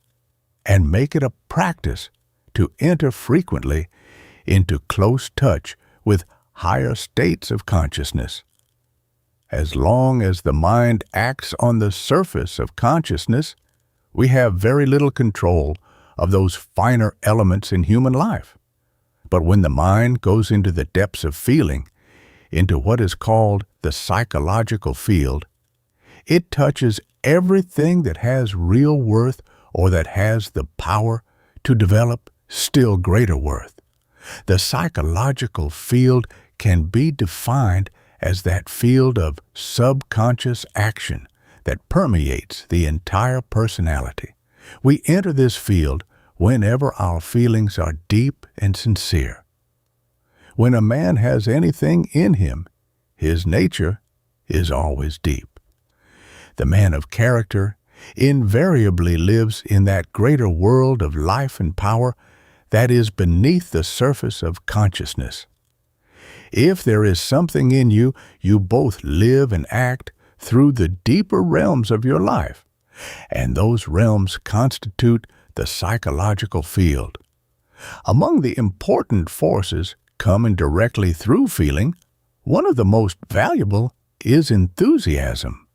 and make it a practice to enter frequently into close touch with higher states of consciousness. As long as the mind acts on the surface of consciousness, we have very little control of those finer elements in human life. But when the mind goes into the depths of feeling, into what is called the psychological field, it touches everything that has real worth or that has the power to develop still greater worth. The psychological field can be defined as that field of subconscious action that permeates the entire personality. We enter this field whenever our feelings are deep and sincere. When a man has anything in him, his nature is always deep. The man of character invariably lives in that greater world of life and power that is beneath the surface of consciousness. If there is something in you, you both live and act through the deeper realms of your life, and those realms constitute the psychological field. Among the important forces coming directly through feeling, one of the most valuable is enthusiasm.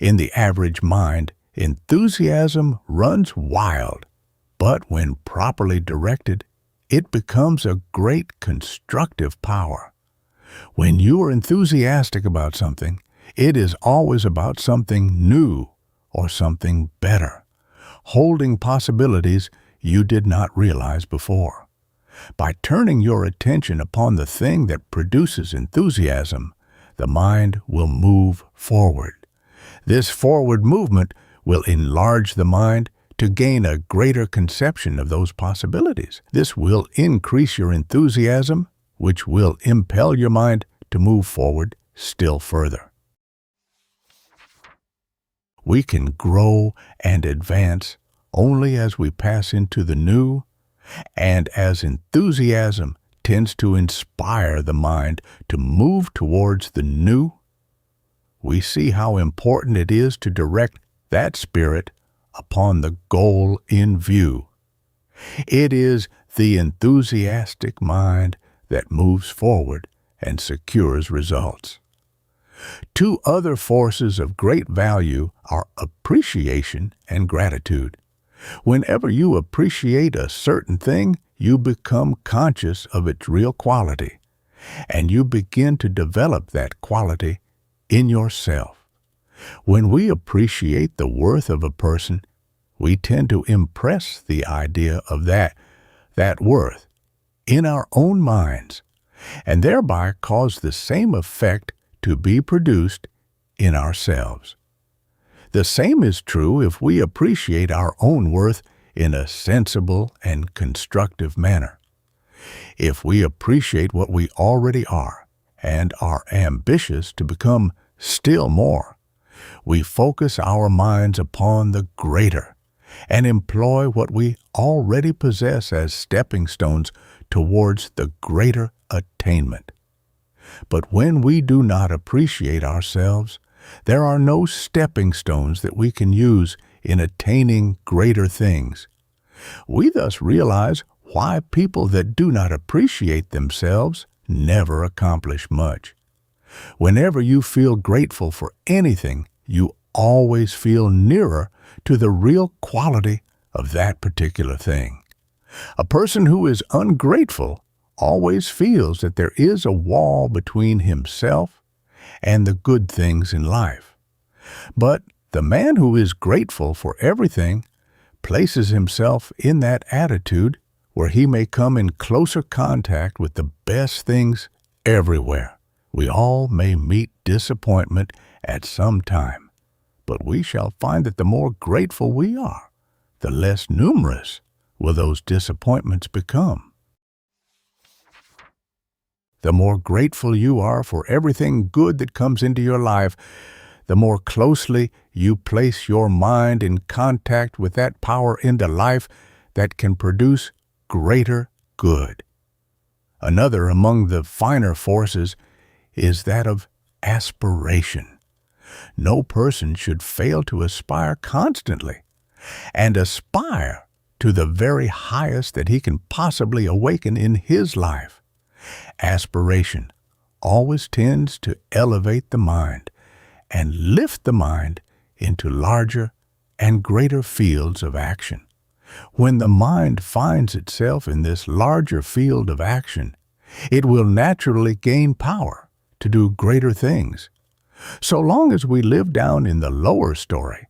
In the average mind, enthusiasm runs wild, but when properly directed, it becomes a great constructive power. When you are enthusiastic about something, it is always about something new or something better, holding possibilities you did not realize before. By turning your attention upon the thing that produces enthusiasm, the mind will move forward. This forward movement will enlarge the mind to gain a greater conception of those possibilities. This will increase your enthusiasm, which will impel your mind to move forward still further. We can grow and advance only as we pass into the new, and as enthusiasm tends to inspire the mind to move towards the new, we see how important it is to direct that spirit upon the goal in view. It is the enthusiastic mind that moves forward and secures results. Two other forces of great value are appreciation and gratitude. Whenever you appreciate a certain thing, you become conscious of its real quality, and you begin to develop that quality in yourself. When we appreciate the worth of a person, we tend to impress the idea of that worth in our own minds, and thereby cause the same effect to be produced in ourselves. The same is true if we appreciate our own worth in a sensible and constructive manner. If we appreciate what we already are and are ambitious to become still more, we focus our minds upon the greater and employ what we already possess as stepping stones towards the greater attainment. But when we do not appreciate ourselves, there are no stepping stones that we can use in attaining greater things. We thus realize why people that do not appreciate themselves never accomplish much. Whenever you feel grateful for anything, you always feel nearer to the real quality of that particular thing. A person who is ungrateful always feels that there is a wall between himself and the good things in life. But the man who is grateful for everything places himself in that attitude where he may come in closer contact with the best things everywhere. We all may meet disappointment at some time, but we shall find that the more grateful we are, the less numerous will those disappointments become. The more grateful you are for everything good that comes into your life, the more closely you place your mind in contact with that power into life that can produce greater good. Another among the finer forces is that of aspiration. No person should fail to aspire constantly, and aspire to the very highest that he can possibly awaken in his life. Aspiration always tends to elevate the mind and lift the mind into larger and greater fields of action. When the mind finds itself in this larger field of action, it will naturally gain power to do greater things. So long as we live down in the lower story,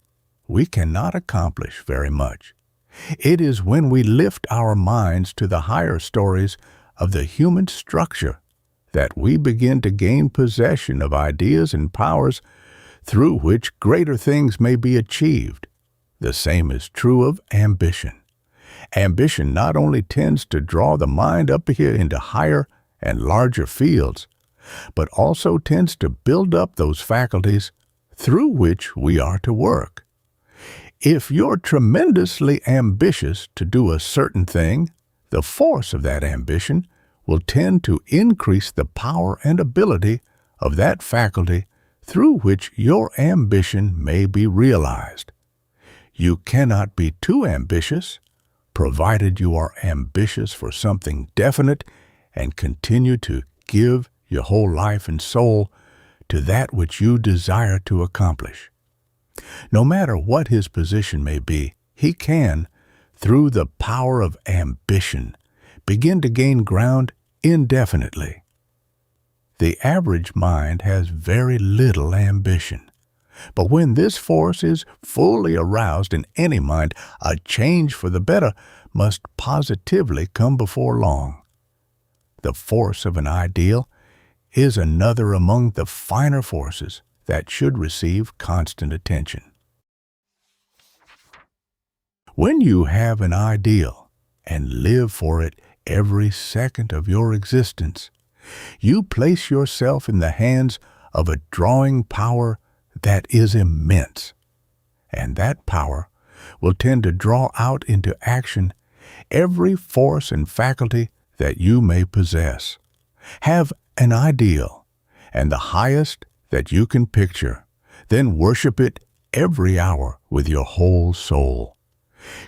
we cannot accomplish very much. It is when we lift our minds to the higher stories of the human structure that we begin to gain possession of ideas and powers through which greater things may be achieved. The same is true of ambition. Ambition not only tends to draw the mind up here into higher and larger fields, but also tends to build up those faculties through which we are to work. If you're tremendously ambitious to do a certain thing, The force of that ambition will tend to increase the power and ability of that faculty through which your ambition may be realized. You cannot be too ambitious, provided you are ambitious for something definite and continue to give your whole life and soul to that which you desire to accomplish. No matter what his position may be, he can, through the power of ambition, begin to gain ground indefinitely. The average mind has very little ambition. But when this force is fully aroused in any mind, a change for the better must positively come before long. The force of an ideal is another among the finer forces that should receive constant attention. When you have an ideal and live for it every second of your existence, you place yourself in the hands of a drawing power that is immense, and that power will tend to draw out into action every force and faculty that you may possess. Have an ideal, and the highest that you can picture, then worship it every hour with your whole soul.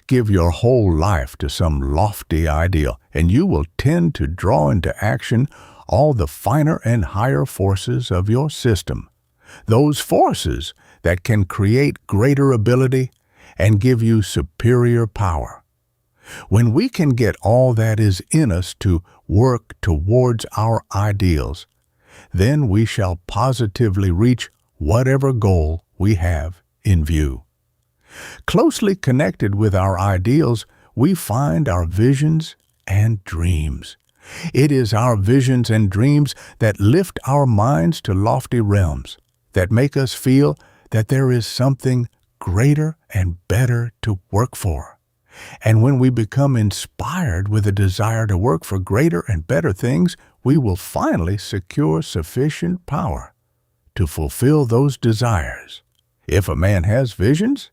Give your whole life to some lofty ideal, and you will tend to draw into action all the finer and higher forces of your system, those forces that can create greater ability and give you superior power. When we can get all that is in us to work towards our ideals, then we shall positively reach whatever goal we have in view. Closely connected with our ideals, we find our visions and dreams. It is our visions and dreams that lift our minds to lofty realms, that make us feel that there is something greater and better to work for. And when we become inspired with a desire to work for greater and better things, we will finally secure sufficient power to fulfill those desires. If a man has visions,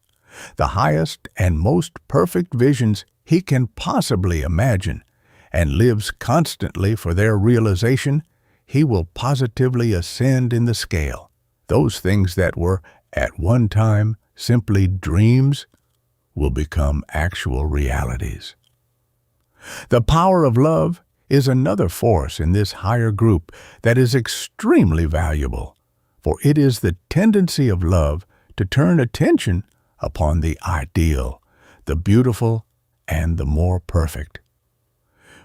the highest and most perfect visions he can possibly imagine, and lives constantly for their realization, he will positively ascend in the scale. Those things that were at one time simply dreams will become actual realities. The power of love is another force in this higher group that is extremely valuable, for it is the tendency of love to turn attention upon the ideal, the beautiful, and the more perfect.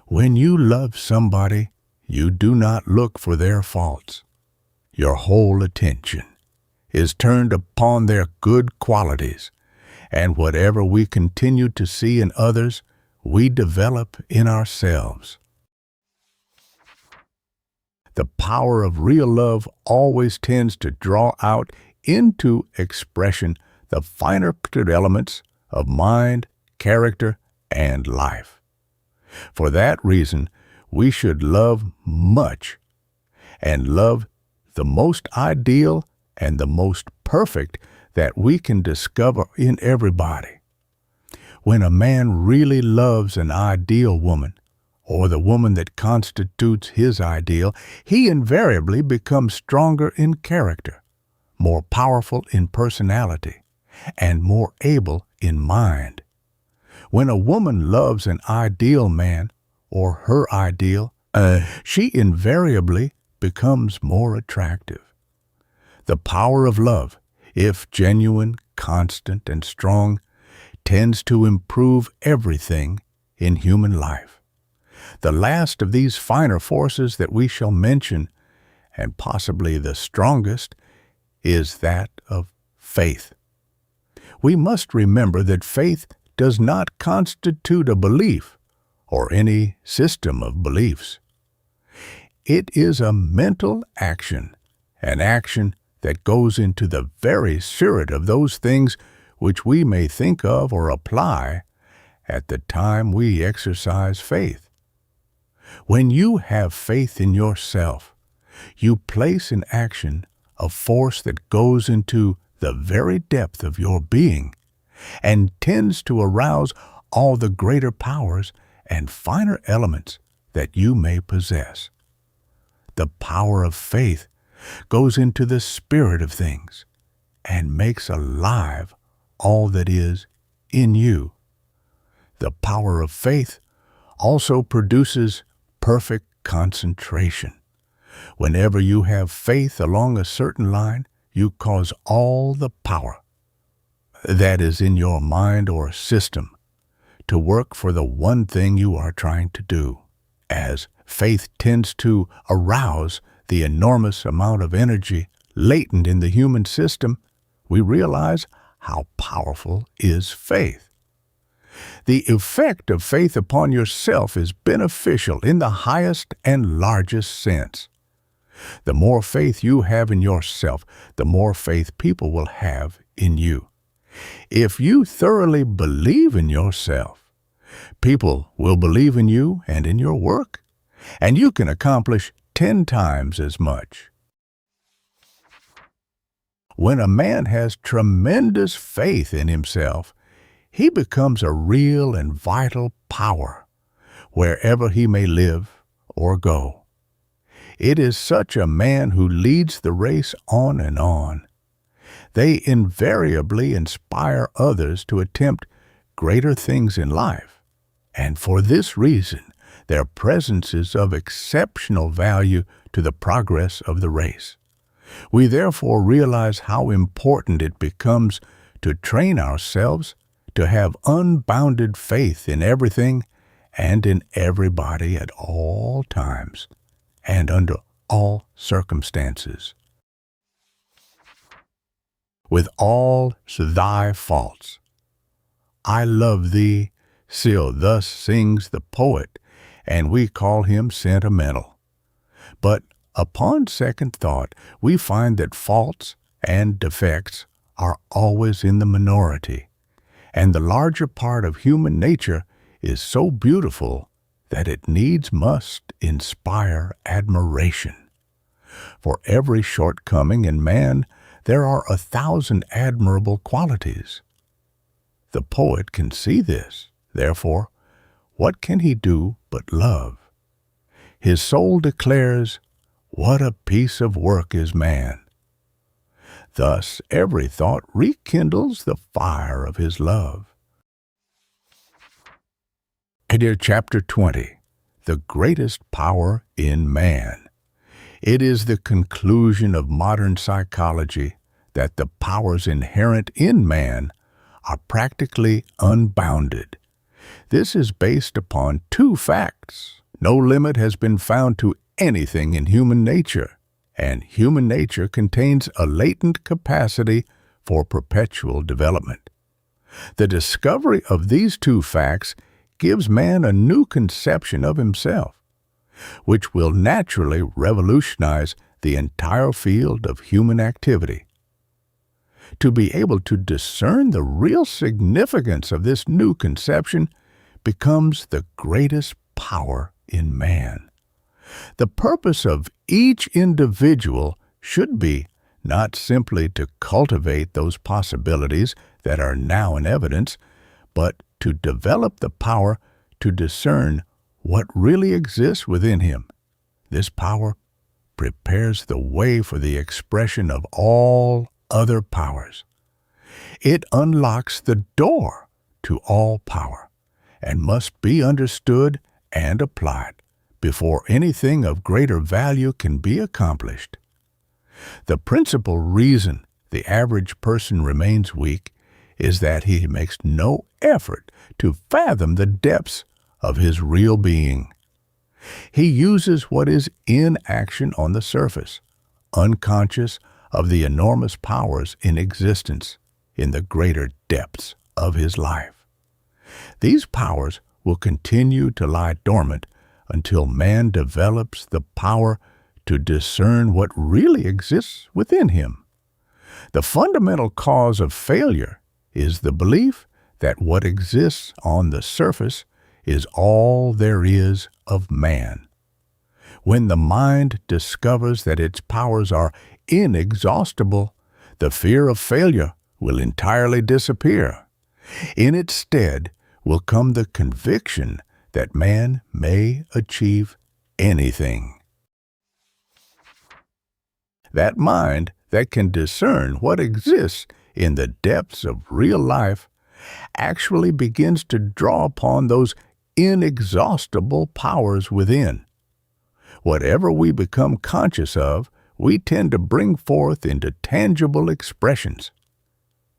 When you love somebody, you do not look for their faults. Your whole attention is turned upon their good qualities, and whatever we continue to see in others, we develop in ourselves. The power of real love always tends to draw out into expression the finer elements of mind, character, and life. For that reason, we should love much, and love the most ideal and the most perfect that we can discover in everybody. When a man really loves an ideal woman, or the woman that constitutes his ideal, he invariably becomes stronger in character, more powerful in personality, and more able in mind. When a woman loves an ideal man, or her ideal, she invariably becomes more attractive. The power of love, if genuine, constant, and strong, tends to improve everything in human life. The last of these finer forces that we shall mention, and possibly the strongest, is that of faith. We must remember that faith does not constitute a belief or any system of beliefs. It is a mental action, an action that goes into the very spirit of those things which we may think of or apply at the time we exercise faith. When you have faith in yourself, you place in action a force that goes into the very depth of your being and tends to arouse all the greater powers and finer elements that you may possess. The power of faith goes into the spirit of things and makes alive all that is in you. The power of faith also produces perfect concentration. Whenever you have faith along a certain line, you cause all the power that is in your mind or system to work for the one thing you are trying to do. As faith tends to arouse the enormous amount of energy latent in the human system, we realize how powerful is faith. The effect of faith upon yourself is beneficial in the highest and largest sense. The more faith you have in yourself, the more faith people will have in you. If you thoroughly believe in yourself, people will believe in you and in your work, and you can accomplish 10 times as much. When a man has tremendous faith in himself, he becomes a real and vital power wherever he may live or go. It is such a man who leads the race on and on. They invariably inspire others to attempt greater things in life, and for this reason, their presence is of exceptional value to the progress of the race. We therefore realize how important it becomes to train ourselves to have unbounded faith in everything and in everybody at all times and under all circumstances. With all thy faults, I love thee, still thus sings the poet, and we call him sentimental. But upon second thought, we find that faults and defects are always in the minority, and the larger part of human nature is so beautiful that it needs must inspire admiration. For every shortcoming in man, there are 1,000 admirable qualities. The poet can see this. Therefore, what can he do but love? His soul declares, "What a piece of work is man!" Thus, every thought rekindles the fire of his love. Dear Chapter 20, The Greatest Power in Man. It is the conclusion of modern psychology that the powers inherent in man are practically unbounded. This is based upon two facts. No limit has been found to anything in human nature, and human nature contains a latent capacity for perpetual development. The discovery of these two facts gives man a new conception of himself, which will naturally revolutionize the entire field of human activity. To be able to discern the real significance of this new conception becomes the greatest power in man. The purpose of each individual should be not simply to cultivate those possibilities that are now in evidence, but to develop the power to discern what really exists within him. This power prepares the way for the expression of all other powers. It unlocks the door to all power and must be understood and applied before anything of greater value can be accomplished. The principal reason the average person remains weak is that he makes no effort to fathom the depths of his real being. He uses what is in action on the surface, unconscious of the enormous powers in existence in the greater depths of his life. These powers will continue to lie dormant until man develops the power to discern what really exists within him. The fundamental cause of failure is the belief that what exists on the surface is all there is of man. When the mind discovers that its powers are inexhaustible, the fear of failure will entirely disappear. In its stead will come the conviction that man may achieve anything. That mind that can discern what exists in the depths of real life actually begins to draw upon those inexhaustible powers within. Whatever we become conscious of, we tend to bring forth into tangible expressions.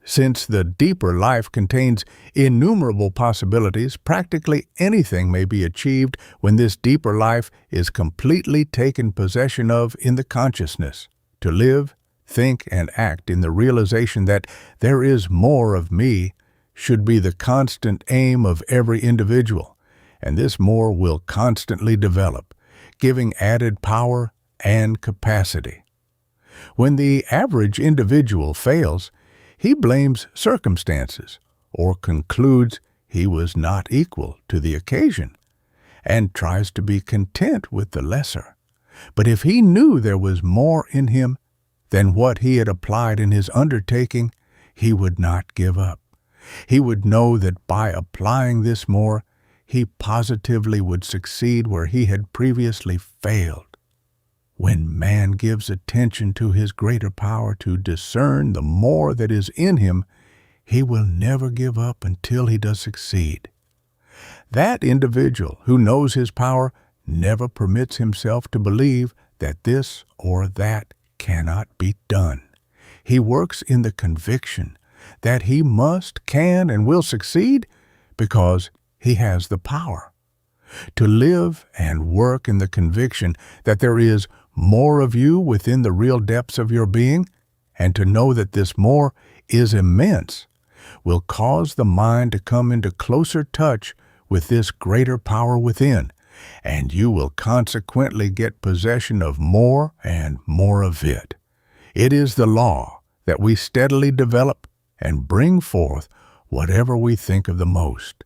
Since the deeper life contains innumerable possibilities, practically anything may be achieved when this deeper life is completely taken possession of in the consciousness. To live, think, and act in the realization that there is more of me should be the constant aim of every individual, and this more will constantly develop, giving added power and capacity. When the average individual fails, he blames circumstances or concludes he was not equal to the occasion and tries to be content with the lesser. But if he knew there was more in him than what he had applied in his undertaking, he would not give up. He would know that by applying this more, he positively would succeed where he had previously failed. When man gives attention to his greater power to discern the more that is in him, he will never give up until he does succeed. That individual who knows his power never permits himself to believe that this or that cannot be done. He works in the conviction that he must, can, and will succeed because he has the power. To live and work in the conviction that there is more of you within the real depths of your being, and to know that this more is immense, will cause the mind to come into closer touch with this greater power within, and you will consequently get possession of more and more of it. It is the law that we steadily develop and bring forth whatever we think of the most.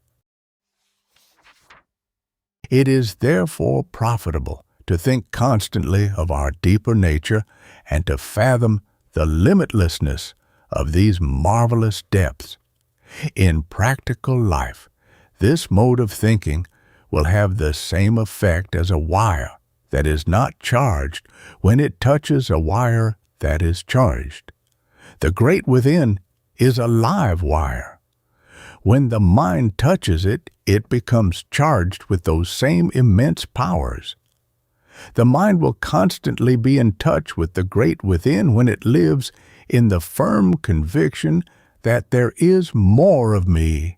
It is therefore profitable to think constantly of our deeper nature and to fathom the limitlessness of these marvelous depths. In practical life, this mode of thinking will have the same effect as a wire that is not charged when it touches a wire that is charged. The great within is a live wire. When the mind touches it, it becomes charged with those same immense powers. The mind will constantly be in touch with the great within when it lives in the firm conviction that there is more of me,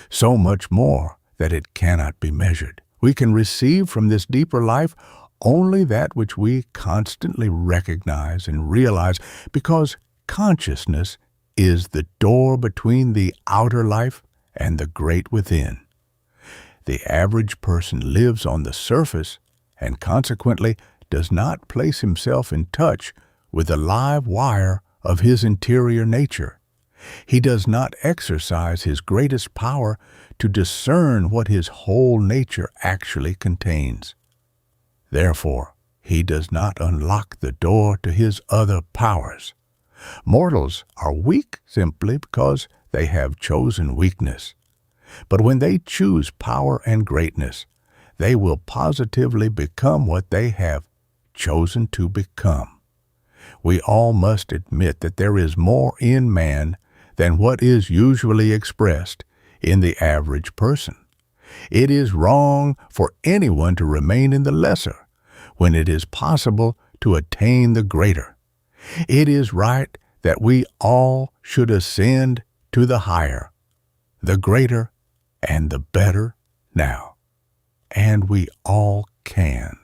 so much more that it cannot be measured. We can receive from this deeper life only that which we constantly recognize and realize, because consciousness is the door between the outer life and the great within. The average person lives on the surface and consequently does not place himself in touch with the live wire of his interior nature. He does not exercise his greatest power to discern what his whole nature actually contains. Therefore, he does not unlock the door to his other powers. Mortals are weak simply because they have chosen weakness. But when they choose power and greatness, they will positively become what they have chosen to become. We all must admit that there is more in man than what is usually expressed in the average person. It is wrong for anyone to remain in the lesser when it is possible to attain the greater. It is right that we all should ascend to the higher, the greater, and the better now. And we all can.